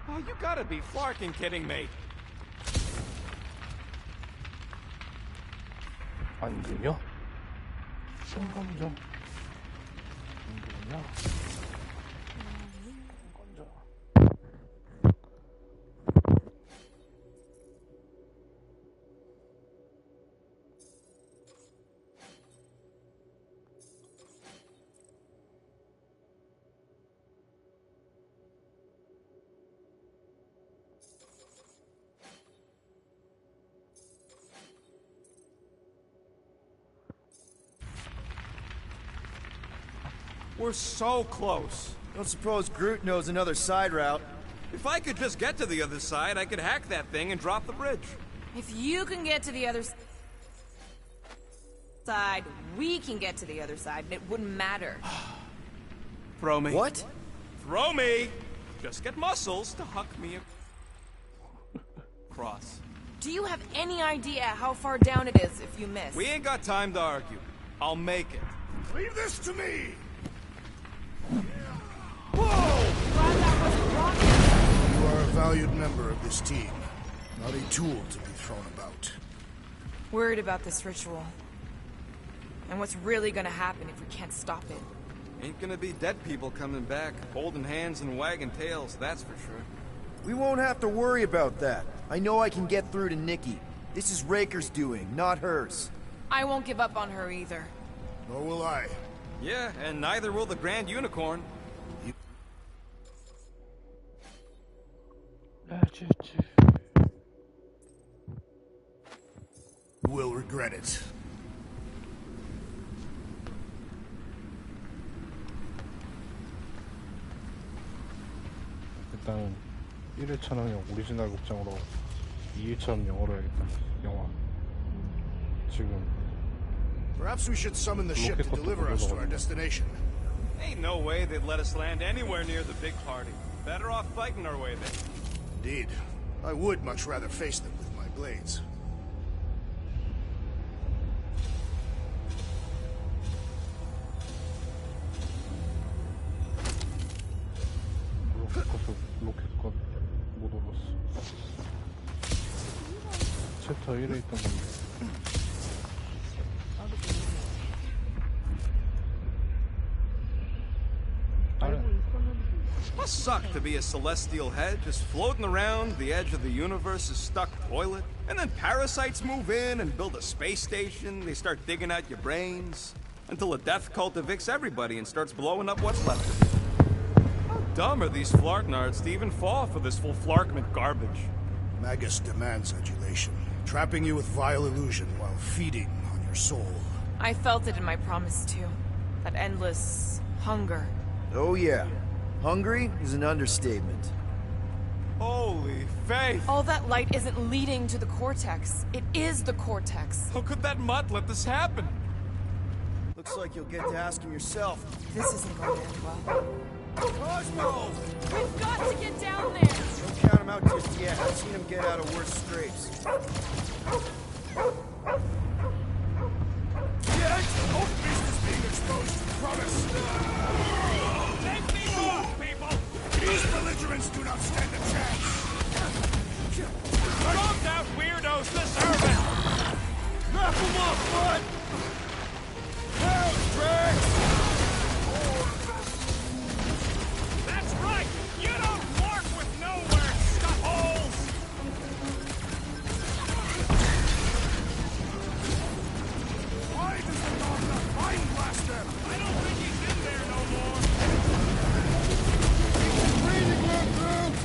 Oh, you gotta be flarking kidding me. 안 되냐? 성감자. 안 되냐? 성감자. We're so close. Don't suppose Groot knows another side route. If I could just get to the other side, I could hack that thing and drop the bridge. If you can get to the other side, we can get to the other side, and it wouldn't matter. Throw me. What? Throw me! Just get muscles to huck me across. Do you have any idea how far down it is if you miss? We ain't got time to argue. I'll make it. Leave this to me! Glad that wasn't rocket. You are a valued member of this team, not a tool to be thrown about. Worried about this ritual. And what's really gonna happen if we can't stop it. Ain't gonna be dead people coming back, holding hands and wagging tails, that's for sure. We won't have to worry about that. I know I can get through to Nikki. This is Raker's doing, not hers. I won't give up on her either. Nor will I. Yeah, and neither will the Grand Unicorn. You will regret it. 일단은 1회차는 그냥 오리지널 극장으로 2회차는 영어로 해야겠다. 영화. 지금 Perhaps we should summon the ship to deliver us to our destination. Ain't no way they'd let us land anywhere near the big party. Better off fighting our way there. Indeed. I would much rather face them with my blades. 로켓컷 못 올랐어. 챕터 1에 있던 건데. Must suck to be a celestial head, just floating around the edge of the universe's stuck toilet. And then parasites move in and build a space station. They start digging out your brains. Until a death cult evicts everybody and starts blowing up what's left of you. How dumb are these Flarknards to even fall for this full Flarkment garbage? Magus demands adulation, trapping you with vile illusion while feeding on your soul. I felt it in my promise too. That endless hunger. Oh yeah. Hungry is an understatement. Holy faith! All that light isn't leading to the Cortex. It is the Cortex. How could that mutt let this happen? Looks like you'll get to ask him yourself. This isn't going to end well. Cosmo! We've got to get down there! Don't count him out just yet. I've seen him get out of worse scrapes. Yet, Oak Beast is being exposed to promise. Let me move, people! These belligerents do not stand a chance. Don't out weirdos deserve it! Knock them off, bud! Hell, Drax! That's right! You don't work with nowhere, stuff holes! Why does the dog not mind blast them? I don't think he's in there no more! Breathing room, dude!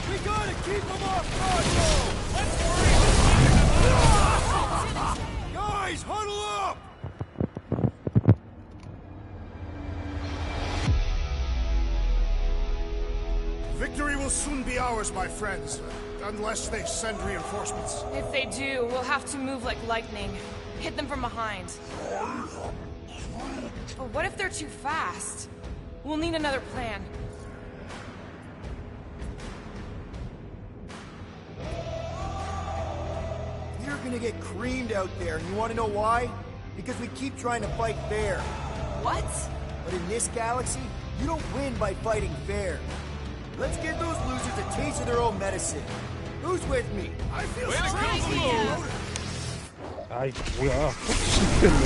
We gotta keep him off Cosmo! Let's worry about Guys, huddle up! Victory will soon be ours, my friends. Unless they send reinforcements. If they do, we'll have to move like lightning. Hit them from behind. But what if they're too fast? We'll need another plan. You're gonna get creamed out there, and you wanna know why? Because we keep trying to fight fair. What? But in this galaxy, you don't win by fighting fair. Let's give those losers a taste of their own medicine. Who's with me? I feel 아이 뭐야? 신기했네.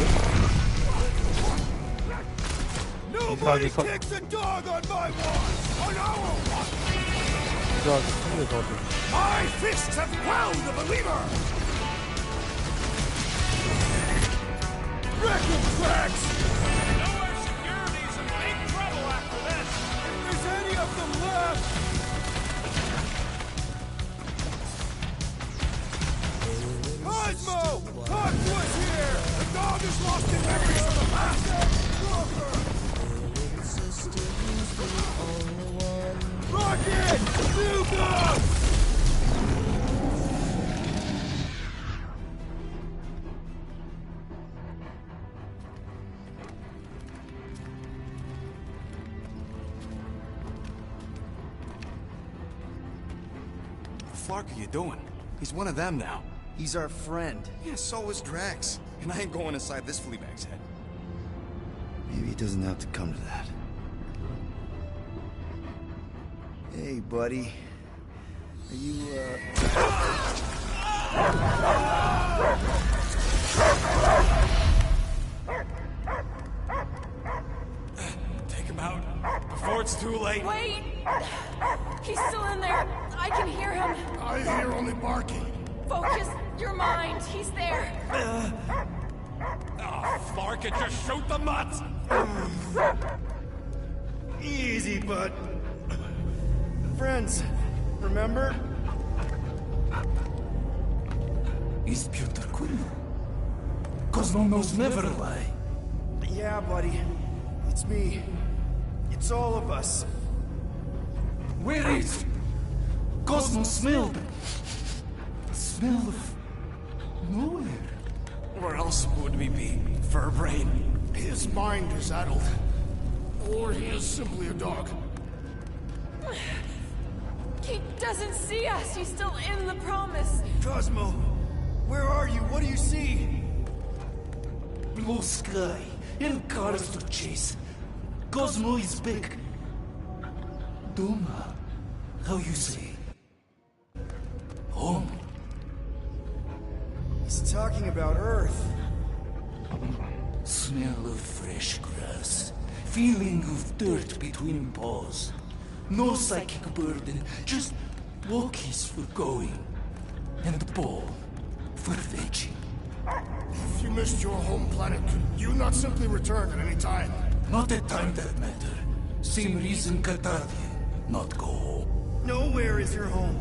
Nobody kicks a dog on my watch! On our watch! My fists have quelled the believer! Wreck him, Drax! nowhere security's in big trouble after this! If there's any of them left! Cosmo! Talk to us here! The dog is lost in memories of the past! Rocket! Nuke up! What the fuck are you doing? He's one of them now. He's our friend. Yeah, so is Drax. And I ain't going inside this fleabag's head. Maybe it doesn't have to come to that. Hey, buddy. Are you, Take him out before it's too late. Wait! He's still in there. I can hear him. I hear only barking. Focus your mind. He's there. Oh, Flark, it just shoot the mutt! Easy, bud. Friends, remember? Is Peter Quill. Cosmo knows never lie. Yeah, buddy. It's me. It's all of us. Where is Cosmo? Smell of nowhere. Where else would we be, Furbrain? His mind is addled. Or he is simply a dog. He doesn't see us. He's still in the promise. Cosmo, where are you? What do you see? Blue sky and cars to chase. Cosmo is back. Doma, how you say? Home. He's talking about Earth. Smell of fresh grass. Feeling of dirt between paws. No psychic burden, just walkies for going. And the ball for fetching. If you missed your home planet, could you not simply return at any time? Not at time that matter. Same reason Katadia not go home. Nowhere is your home.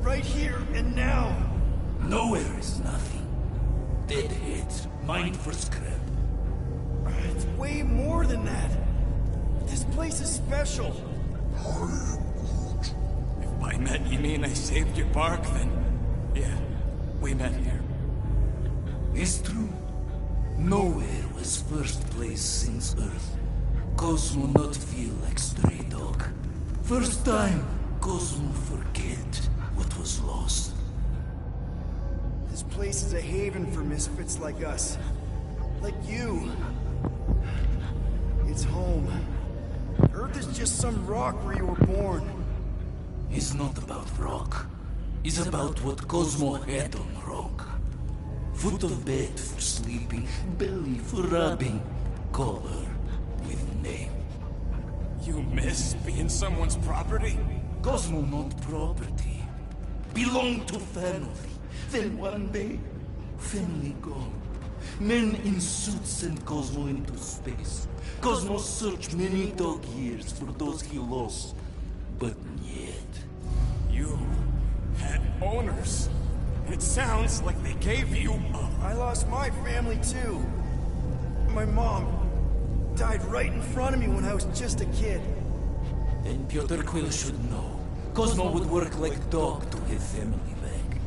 Right here and now. Nowhere is nothing. Dead heads, mind for scrap. It's way more than that. This place is special. If by met you mean I saved your bark, then yeah, we met here. It's true. Nowhere was first place since Earth. Cosmo not feel like stray dog. First time, Cosmo forget what was lost. This place is a haven for misfits like us. Like you. It's home. Earth is just some rock where you were born. It's not about rock. It's about what Cosmo had on rock. Foot of bed for sleeping, belly for rubbing, color with name. You miss being someone's property? Cosmo not property. Belong to family. Then one day, family gone. Men in suits send Cosmo into space. Cosmo searched many dog years for those he lost, but yet. You had owners. It sounds like they gave you up. I lost my family too. My mom died right in front of me when I was just a kid. Then Piotr Quill should know. Cosmo would work like dog to have family back.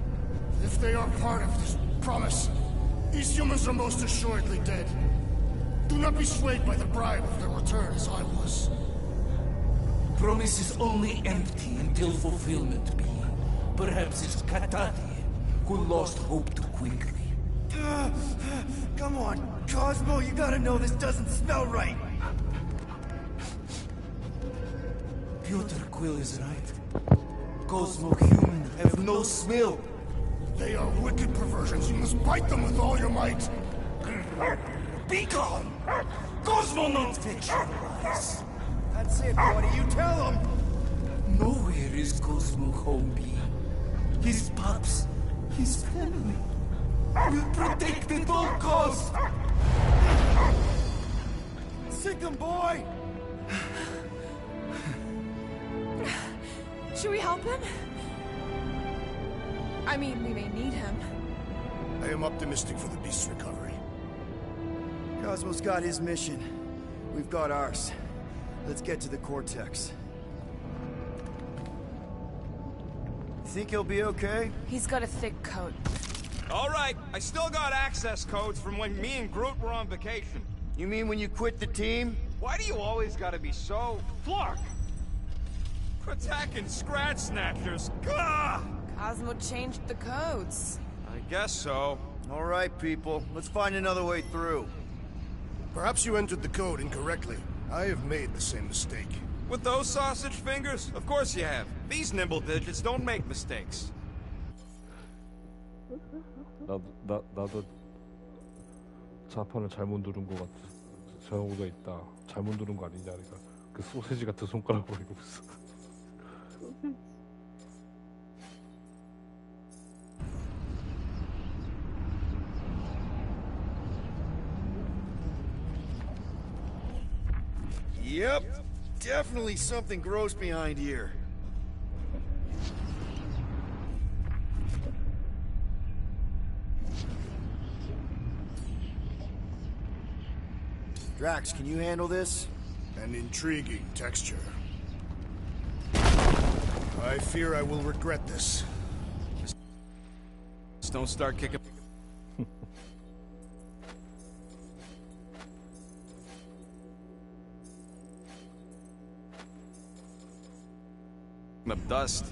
If they are part of this promise, these humans are most assuredly dead. Do not be swayed by the bribe of their return as I was. Promise is only empty until fulfillment be. Perhaps it's Katadia who lost hope too quickly. Come on, Cosmo, you gotta know this doesn't smell right. Piotr Quill is right. Cosmo human have no smell. They are wicked perversions. You must bite them with all your might. Be gone! Cosmo not fictionalize. That's it, buddy. You tell him. Nowhere is Cosmo home be. His pups, his family, will protect at all costs. Sick him, boy! Should we help him? I mean, we may need him. I am optimistic for the beast's recovery. Cosmo's got his mission. We've got ours. Let's get to the Cortex. Think he'll be okay? He's got a thick coat. All right, I still got access codes from when me and Groot were on vacation. You mean when you quit the team? Why do you always gotta be so... Flark! Attacking Scratch Snatchers. Gah! Cosmo changed the codes. I guess so. All right, people. Let's find another way through. Perhaps you entered the code incorrectly. I have made the same mistake. With those sausage fingers? Of course you have. These nimble digits don't make mistakes. 나도 자판을 잘못 누른 것 같아. 저거가 있다. 잘못 누른 거 아니냐? 그러니까 그 소세지 같은 손가락으로 이러고 있어. Yep. Definitely something gross behind here. Drax, can you handle this? An intriguing texture. I fear I will regret this. Just don't start kicking. Of dust.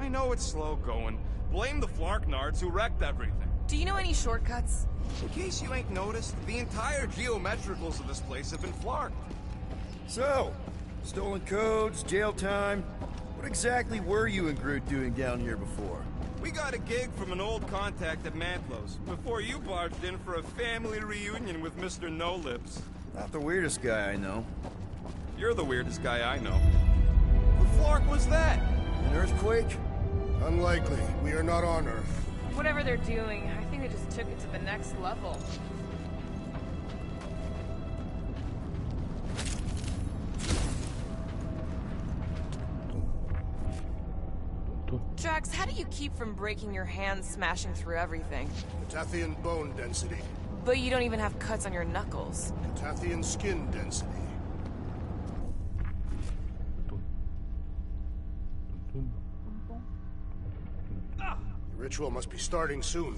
I know it's slow going. Blame the Flarknards who wrecked everything. Do you know any shortcuts? In case you ain't noticed, the entire geometricals of this place have been flarked. So, stolen codes, jail time. What exactly were you and Groot doing down here before? We got a gig from an old contact at Mantlo's, before you barged in for a family reunion with Mr. No-Lips. Not the weirdest guy I know. You're the weirdest guy I know. What flark was that? An earthquake? Unlikely. We are not on Earth. Whatever they're doing, I think they just took it to the next level. Drax, how do you keep from breaking your hands smashing through everything? Catathian bone density. But you don't even have cuts on your knuckles. Catathian skin density. The ritual must be starting soon.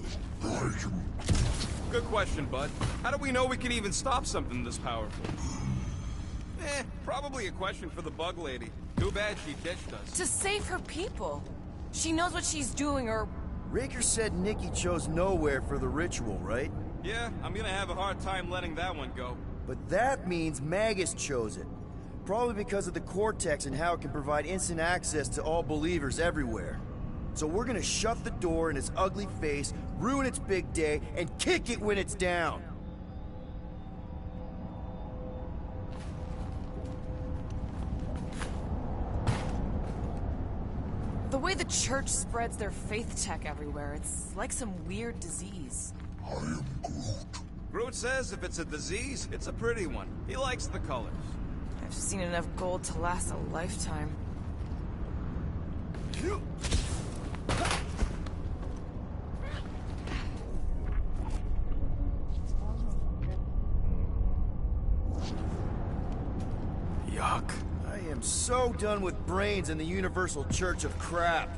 Good question, bud. How do we know we can even stop something this powerful? Probably a question for the bug lady. Too bad she ditched us. To save her people. She knows what she's doing, or... Raker said Nikki chose nowhere for the ritual, right? Yeah, I'm gonna have a hard time letting that one go. But that means Magus chose it. Probably because of the Cortex and how it can provide instant access to all believers everywhere. So we're gonna shut the door in its ugly face, ruin its big day, and kick it when it's down. The way the church spreads their faith tech everywhere, it's like some weird disease. I am Groot. Groot says if it's a disease, it's a pretty one. He likes the colors. I've seen enough gold to last a lifetime. Yuck. I am so done with brains and the Universal Church of Crap.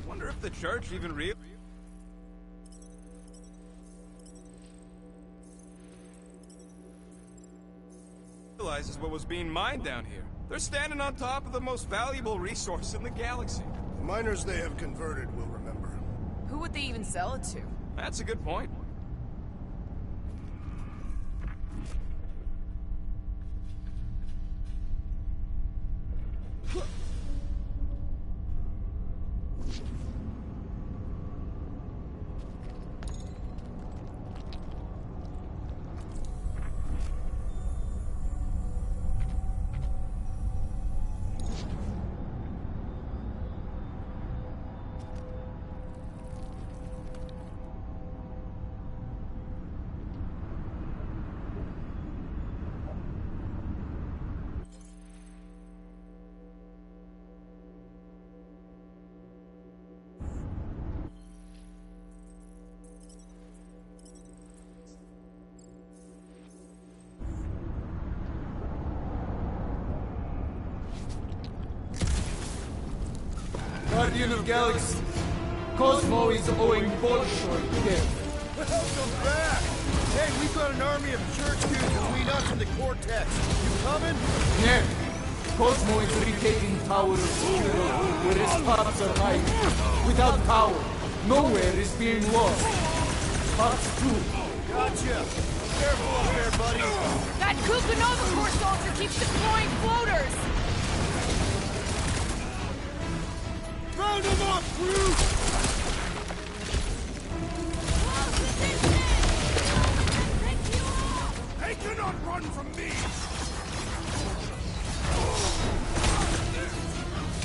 Wonder if the church even realizes what was being mined down here. They're standing on top of the most valuable resource in the galaxy. The miners they have converted will remember. Who would they even sell it to? That's a good point. Guardian of Galaxies, Cosmo is owing Bolshoi death. Welcome back! Hey, we've got an army of church dudes between us and the Cortex. You coming? Yeah. Cosmo is retaking Tower of Zero, where his spots are hiding. Without power, nowhere is being lost. Spots 2. Gotcha. Careful up there, buddy. That Kukunova Corps soldier keeps deploying floaters! Round them up, Groot! They cannot run from me!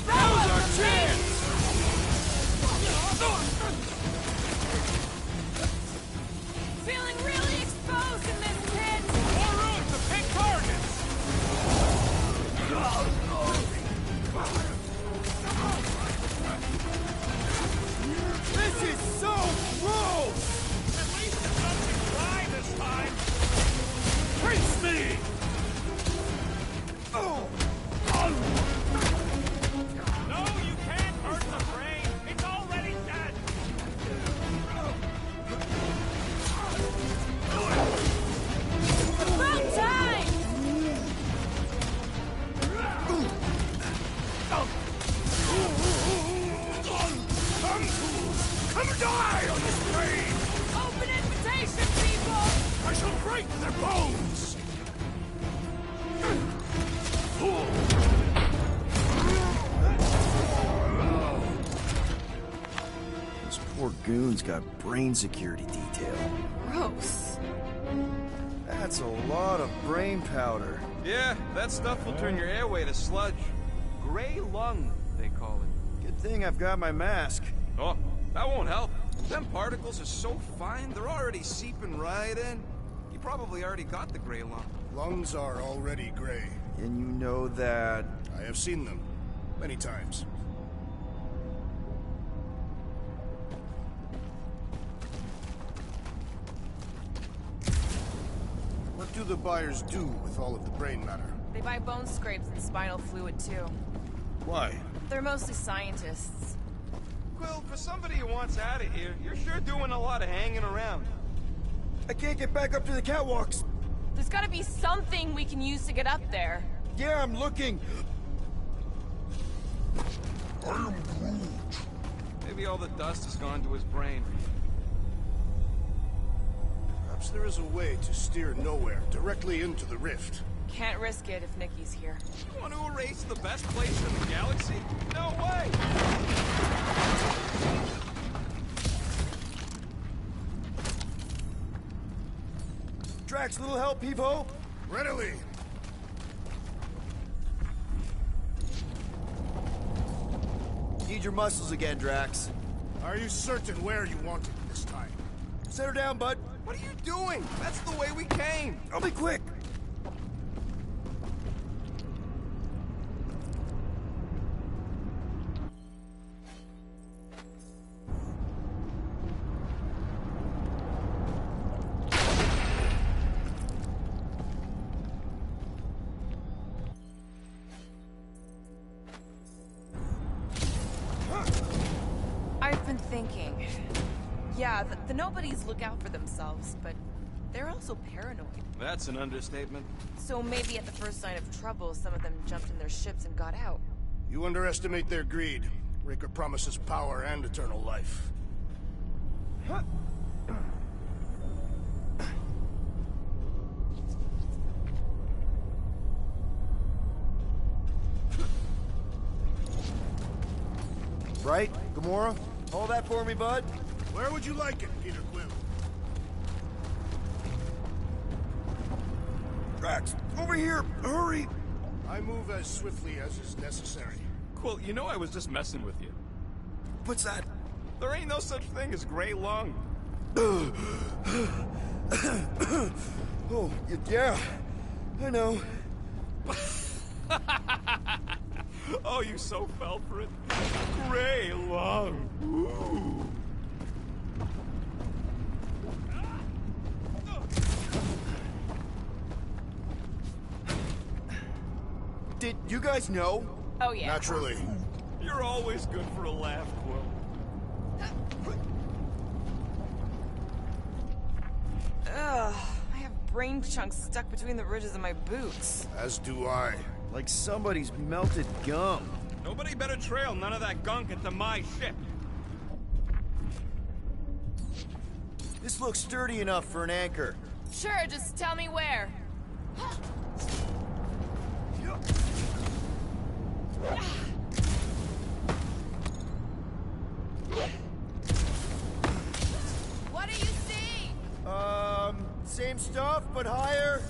Now's our chance! Come die on this plane! Open invitation, people! I shall break their bones! Those poor goons got brain security detail. Gross. That's a lot of brain powder. Yeah, that stuff will turn your airway to sludge. Gray lung, they call it. Good thing I've got my mask. Oh, that won't help. Them particles are so fine, they're already seeping right in. You probably already got the gray lung. Lungs are already gray. And you know that... I have seen them. Many times. What do the buyers do with all of the brain matter? They buy bone scrapes and spinal fluid, too. Why? They're mostly scientists. Quill, for somebody who wants out of here, you're sure doing a lot of hanging around. I can't get back up to the catwalks. There's gotta be something we can use to get up there. Yeah, I'm looking. I am Groot. Maybe all the dust has gone to his brain. Perhaps there is a way to steer nowhere, directly into the rift. Can't risk it if Nikki's here. You want to erase the best place in the galaxy? No way! Drax, little help, Peepo? Readily! Need your muscles again, Drax. Are you certain where you want it this time? Set her down, bud. What are you doing? That's the way we came! I'll be quick! I've been thinking. Yeah, the nobodies look out for themselves, but they're also paranoid. That's an understatement. So maybe at the first sign of trouble, some of them jumped in their ships and got out. You underestimate their greed. Raker promises power and eternal life. Right, Gamora? Hold that for me, bud. Where would you like it, Peter Quill? Drax, over here! Hurry! I move as swiftly as is necessary. Quill, you know I was just messing with you. What's that? There ain't no such thing as gray lung. Oh, yeah. I know. Oh, you so fell for it. Gray lung. Ooh. Did you guys know? Oh, yeah. Naturally. You're always good for a laugh, Quill. Ugh, I have brain chunks stuck between the ridges of my boots. As do I. Like somebody's melted gum. Nobody better trail none of that gunk into my ship. This looks sturdy enough for an anchor. Sure, just tell me where. What do you see? Same stuff, but higher.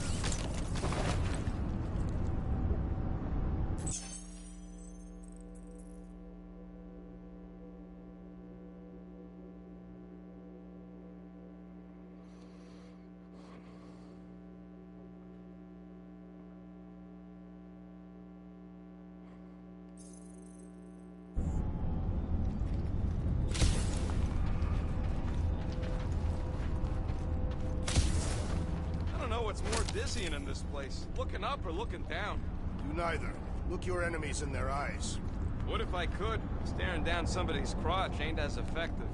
What's more dizzying in this place? Looking up or looking down? Do neither. Look your enemies in their eyes. What if I could? Staring down somebody's crotch ain't as effective.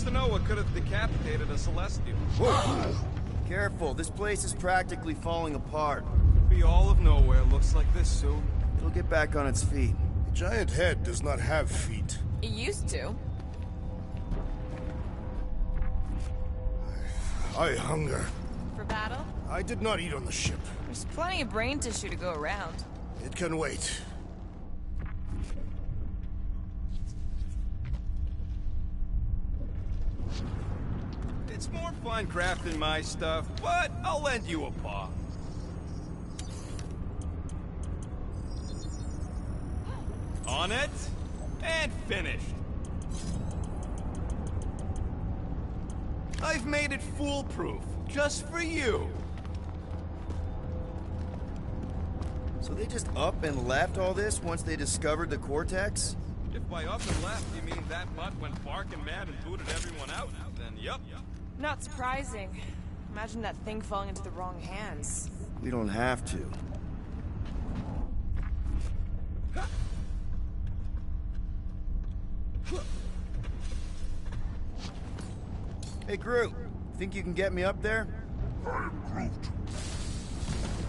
to know what could have decapitated a Celestial? Whoa! Careful, this place is practically falling apart. Be all of nowhere looks like this soon. It'll get back on its feet. The giant head does not have feet. It used to. I hunger. For battle? I did not eat on the ship. There's plenty of brain tissue to go around. It can wait. It's more fun crafting my stuff, but I'll lend you a paw. On it, and finished. I've made it foolproof, just for you. So they just up and left all this once they discovered the Cortex? If by up and left you mean that mutt went barking mad and booted everyone out, then yup. Not surprising. Imagine that thing falling into the wrong hands. We don't have to. Hey, Groot. Think you can get me up there? I am Groot.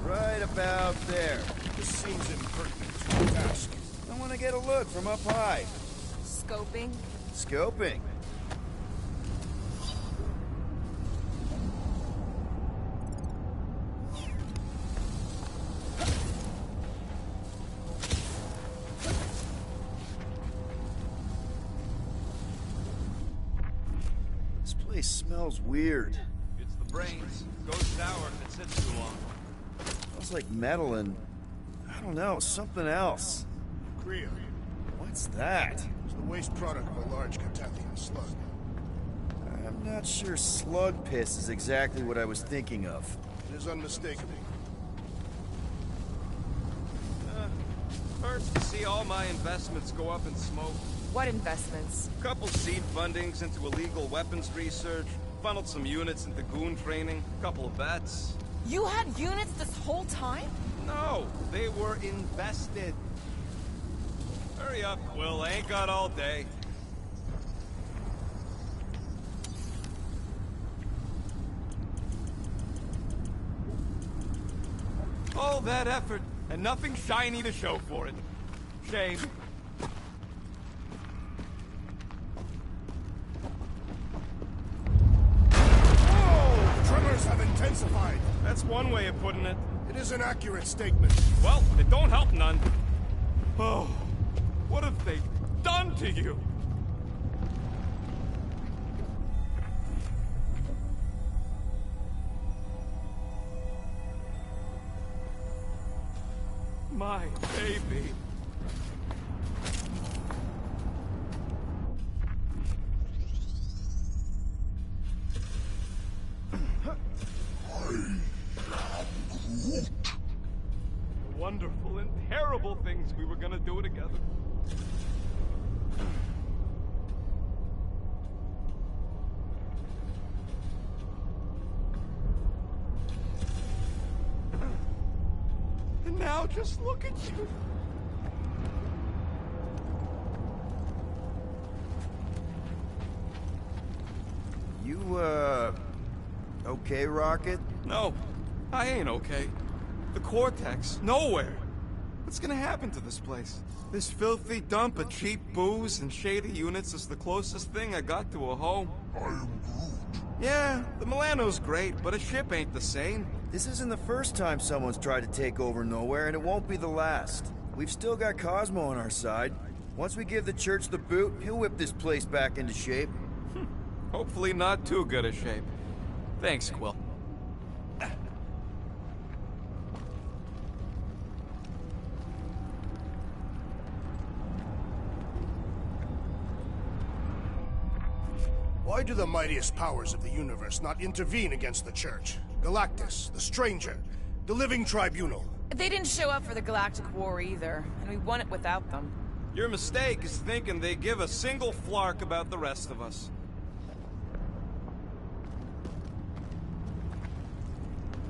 Right about there. This seems impertinent to ask. I want to get a look from up high. Scoping? Scoping. This place smells weird. It's the brains. Goes sour if it sits too long. Smells like metal and, I don't know, something else. Kriya. What's that? It's the waste product of a large Catathian slug. I'm not sure slug piss is exactly what I was thinking of. It is unmistakable. First to see all my investments go up in smoke. What investments? Couple seed fundings into illegal weapons research, funneled some units into goon training, couple of bets. You had units this whole time? No, they were invested. Hurry up, Quill. I ain't got all day. All that effort, and nothing shiny to show for it. Shame. Whoa! Tremors have intensified. That's one way of putting it. It is an accurate statement. Well, it don't help none. Oh, what have they done to you? My baby. Wonderful and terrible things we were gonna do together. And now just look at you. You, okay, Rocket? No, I ain't okay. The Cortex, nowhere. What's gonna happen to this place? This filthy dump of cheap booze and shady units is the closest thing I got to a home. I am Groot. Yeah, the Milano's great, but a ship ain't the same. This isn't the first time someone's tried to take over Nowhere, and it won't be the last. We've still got Cosmo on our side. Once we give the church the boot, he'll whip this place back into shape. Hopefully not too good a shape. Thanks, Quill. Why do the mightiest powers of the universe not intervene against the Church? Galactus, the Stranger, the Living Tribunal. They didn't show up for the Galactic War either, and we won it without them. Your mistake is thinking they give a single flark about the rest of us.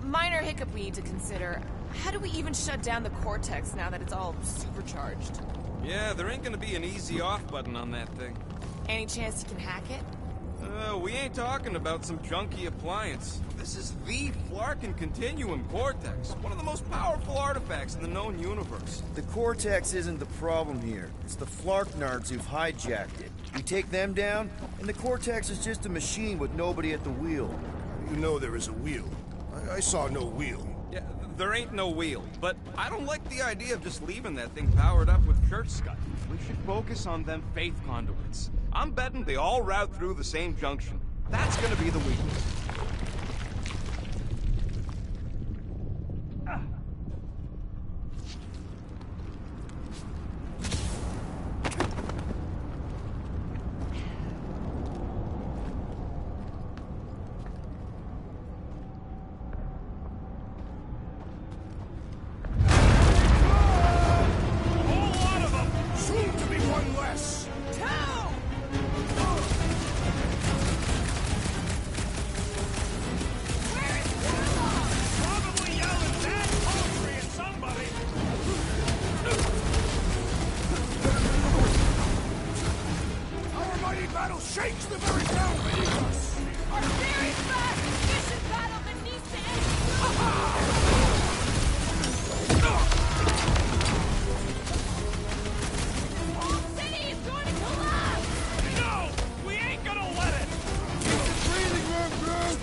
Minor hiccup we need to consider. How do we even shut down the Cortex now that it's all supercharged? Yeah, there ain't gonna be an easy off button on that thing. Any chance you can hack it? We ain't talking about some junky appliance. This is the Flarkin Continuum Cortex, one of the most powerful artifacts in the known universe. The Cortex isn't the problem here. It's the Flarknards who've hijacked it. We take them down, and the Cortex is just a machine with nobody at the wheel. You know there is a wheel. I saw no wheel. Yeah, there ain't no wheel, but I don't like the idea of just leaving that thing powered up with church scud. We should focus on them faith conduits. I'm betting they all route through the same junction. That's gonna be the weakness. Shakes the very ground beneath us! Our very fast, efficient battle that needs to end! Whole city is going to collapse! No! We ain't gonna let it! Keep the breathing room, Groot!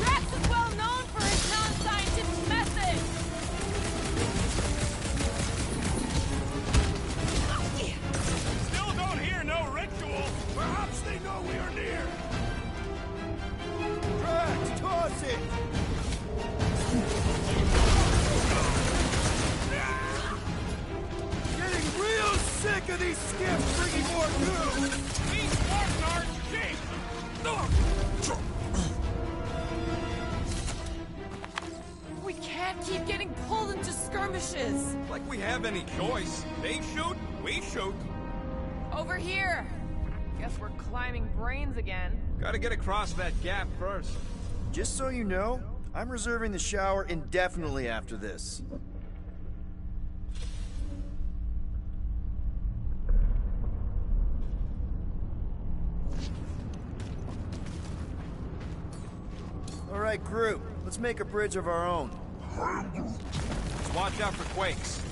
Rex is well known for his non-scientific methods! Still don't hear no ritual! Perhaps they know we are near! Drax, toss it! Getting real sick of these skips bringing more goo! These Spartanards cheap! We can't keep getting pulled into skirmishes. Like we have any choice. They shoot, we shoot. Over here. Guess we're climbing brains again. Gotta get across that gap first. Just so you know, I'm reserving the shower indefinitely after this. All right, group, let's make a bridge of our own. Just watch out for quakes.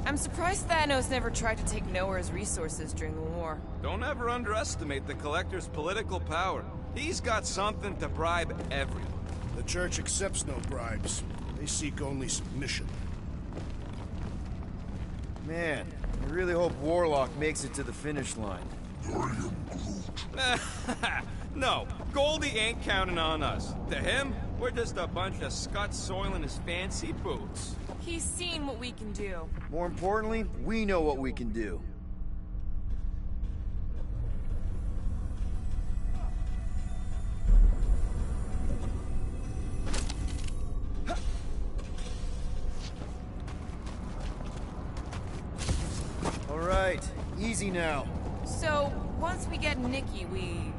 I'm surprised Thanos never tried to take Nowhere's resources during the war. Don't ever underestimate the Collector's political power. He's got something to bribe everyone. The Church accepts no bribes. They seek only submission. Man, I really hope Warlock makes it to the finish line. No, Goldie ain't counting on us. To him, we're just a bunch of scuts soiling his fancy boots. He's seen what we can do. More importantly, we know what we can do. All right, easy now. So, once we get Nikki, we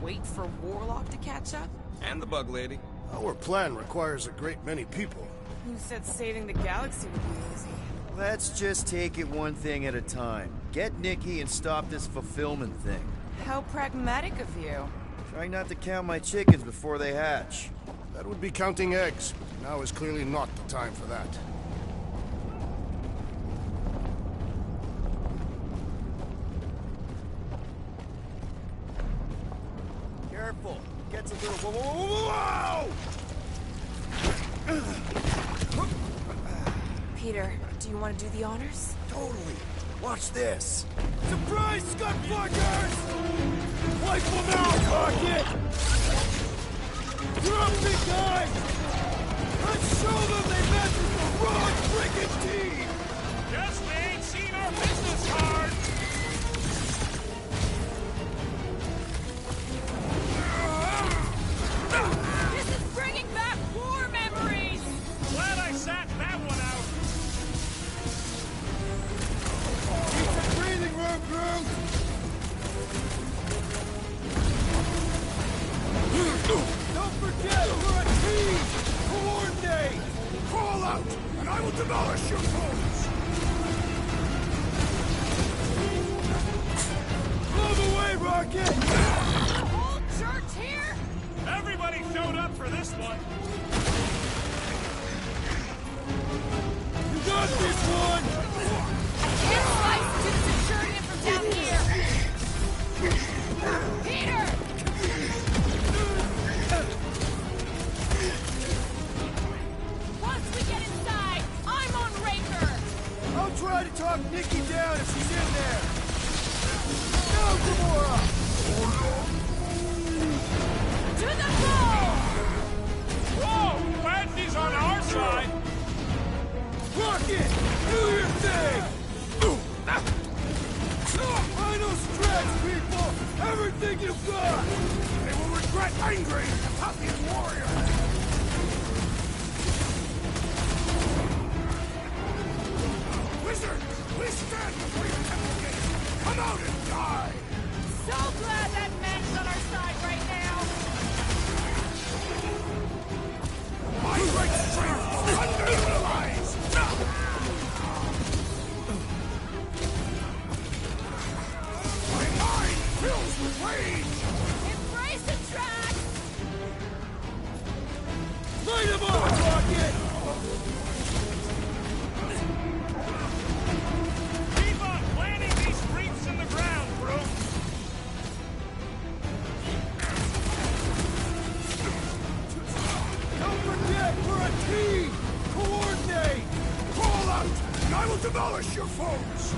wait for Warlock to catch up? And the Bug Lady. Our plan requires a great many people. Who said saving the galaxy would be easy? Let's just take it one thing at a time. Get Nikki and stop this fulfillment thing. How pragmatic of you. Try not to count my chickens before they hatch. That would be counting eggs. Now is clearly not the time for that. Careful. Gets a little... Whoa! Peter, do you want to do the honors? Totally. Watch this. Surprise, Scud Fuckers! Wipe them out, Rocket! You're up, big guy! Let's show them they met with the wrong freaking team! Guess they ain't seen our business card! This is bringing back war memories! Glad I sat that one out! Keep the breathing room, Groot! Don't forget, we're a team! Coordinate! Crawl out, and I will demolish your foes! Move away, Rocket! The whole church here? Everybody showed up for this one. You got this one! I can't slice to the Centurion from down here. Peter! Once we get inside, I'm on Raker. I'll try to talk Nikki down if she's in there. Go, Gamora! To the goal! Whoa! Glad she's on our side. Rocket! Do your thing! Final stretch, people! Everything you've got! They will regret angering the Paphian warrior! Wizard! Please stand before your temple gate! Come out and die! So glad that man's on our side right now. My great strength underutilized! My mind fills with rage! Embrace the track! Light him up, Rocket! Keep on planting these creeps in the ground, bro. Don't forget, we're a team! Coordinate! Crawl out, and I will demolish your foes!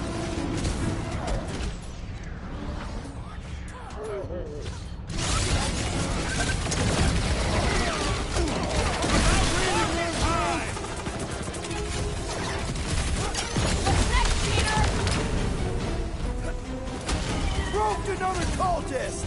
Roped another cultist!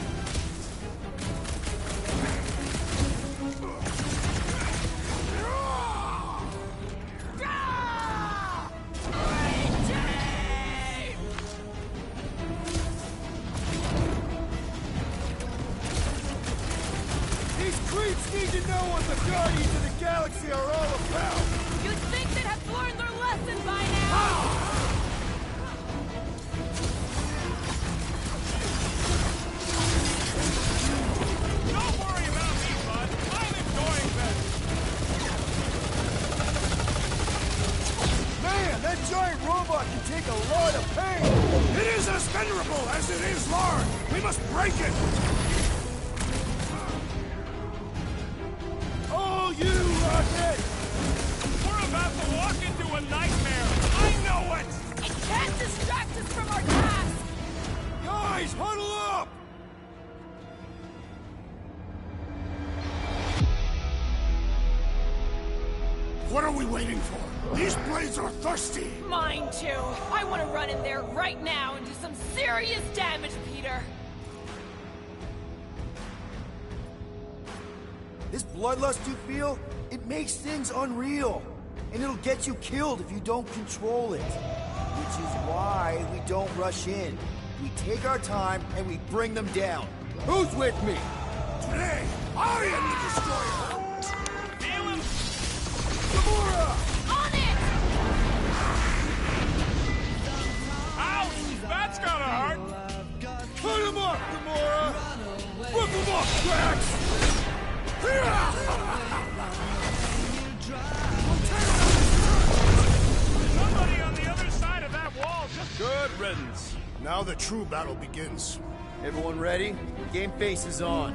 These creeps need to know what the Guardians of the Galaxy are all about! You'd think they'd have learned their lesson by now! Don't worry about me, bud. I'm enjoying this. Man, that giant robot can take a lot of pain! It is as venerable as it is large! We must break it! Oh, you, Rocket! We're about to walk into a nightmare. I know it! It can't distract us from our task! Guys, huddle up! What are we waiting for? These blades are thirsty! Mine too. I want to run in there right now and do some serious damage, Peter. This bloodlust you feel, it makes things unreal. And it'll get you killed if you don't control it. Which is why we don't rush in. We take our time and we bring them down. Who's with me? Today, I am the destroyer! Feel him? Gamora! On it! Ouch! That's gotta hurt! Put him up, Gamora! Rip him up, Drax! Somebody on the other side of that wall just... Good riddance. Now the true battle begins. Everyone ready? Game face is on.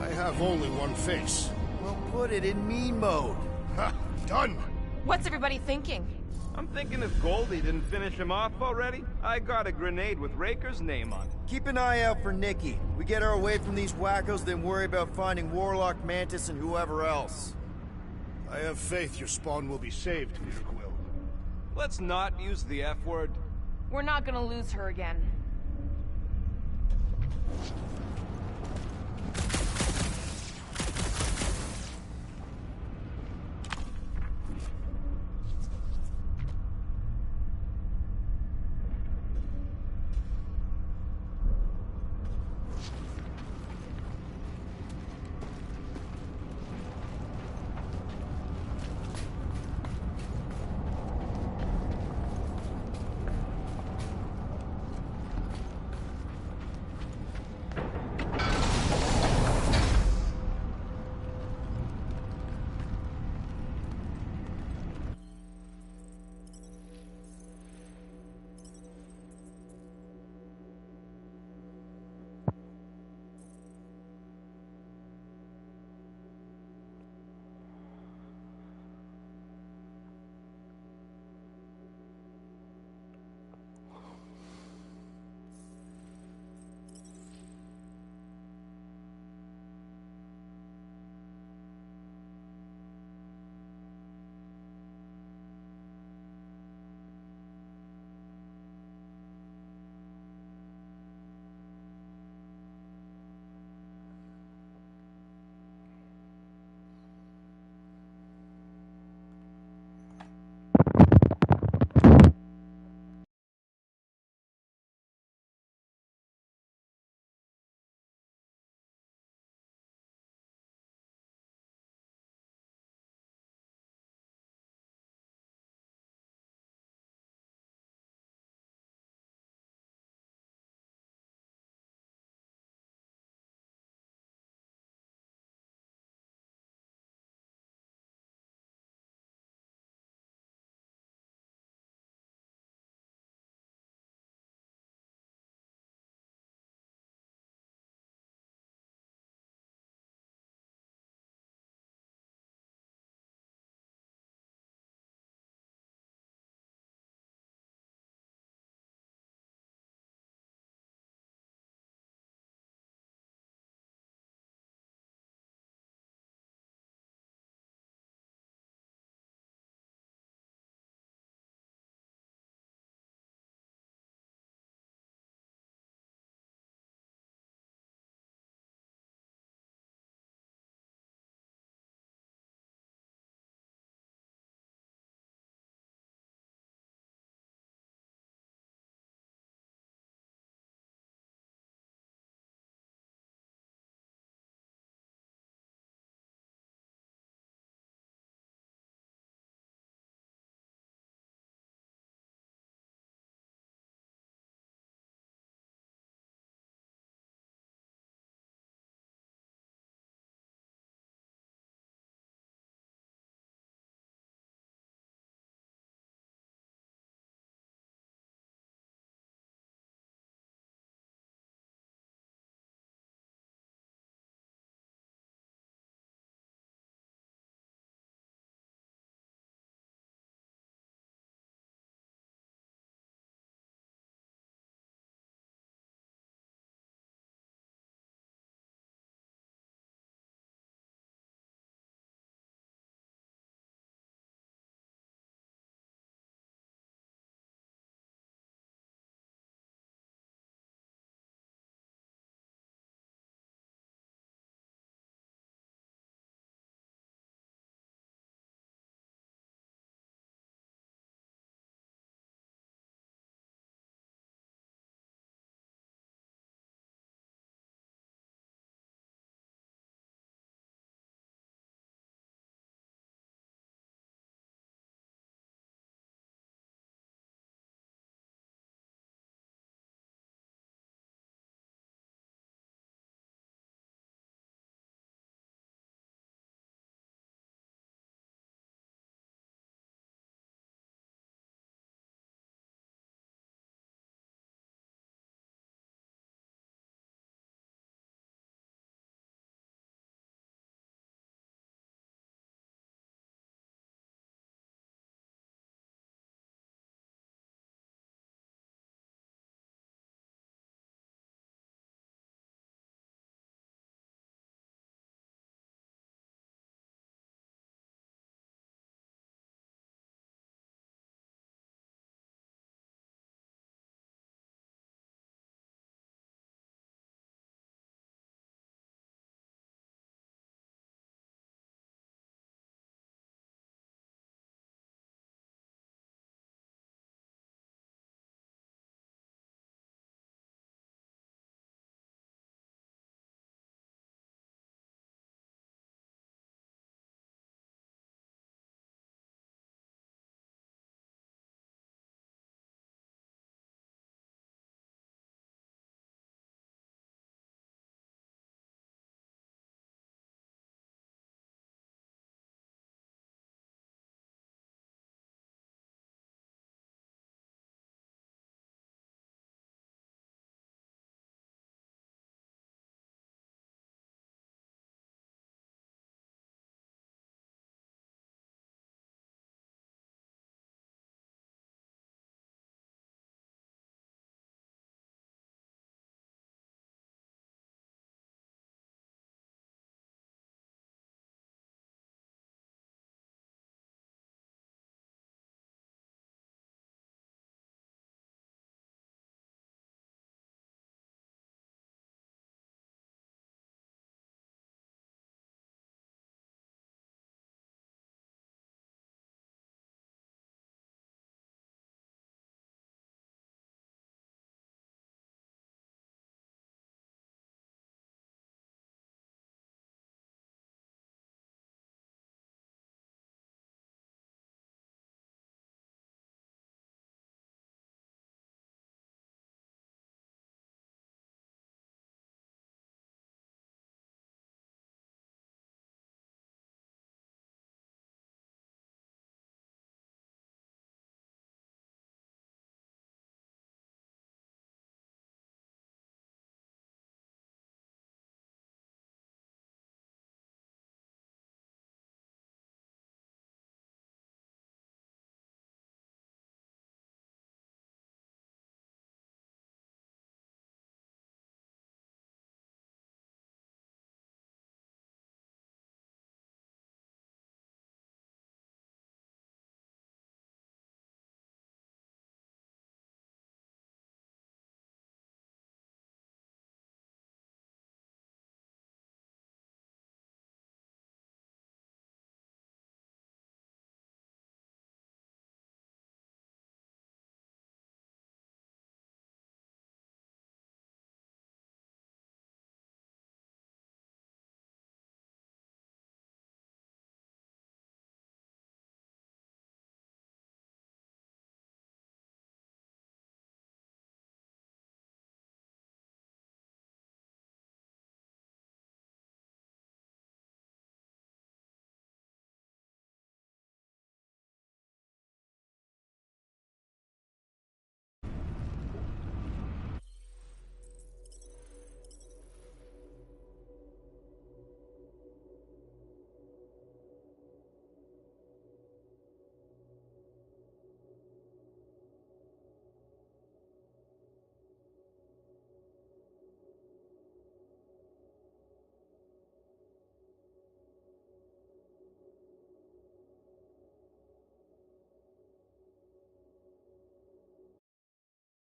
I have only one face. Well, put it in me mode. Ha! Done! What's everybody thinking? I'm thinking if Goldie didn't finish him off already, I got a grenade with Raker's name on it. Keep an eye out for Nikki. We get her away from these wackos, then worry about finding Warlock, Mantis, and whoever else. I have faith your spawn will be saved, Peter Quill. Let's not use the F word. We're not gonna lose her again.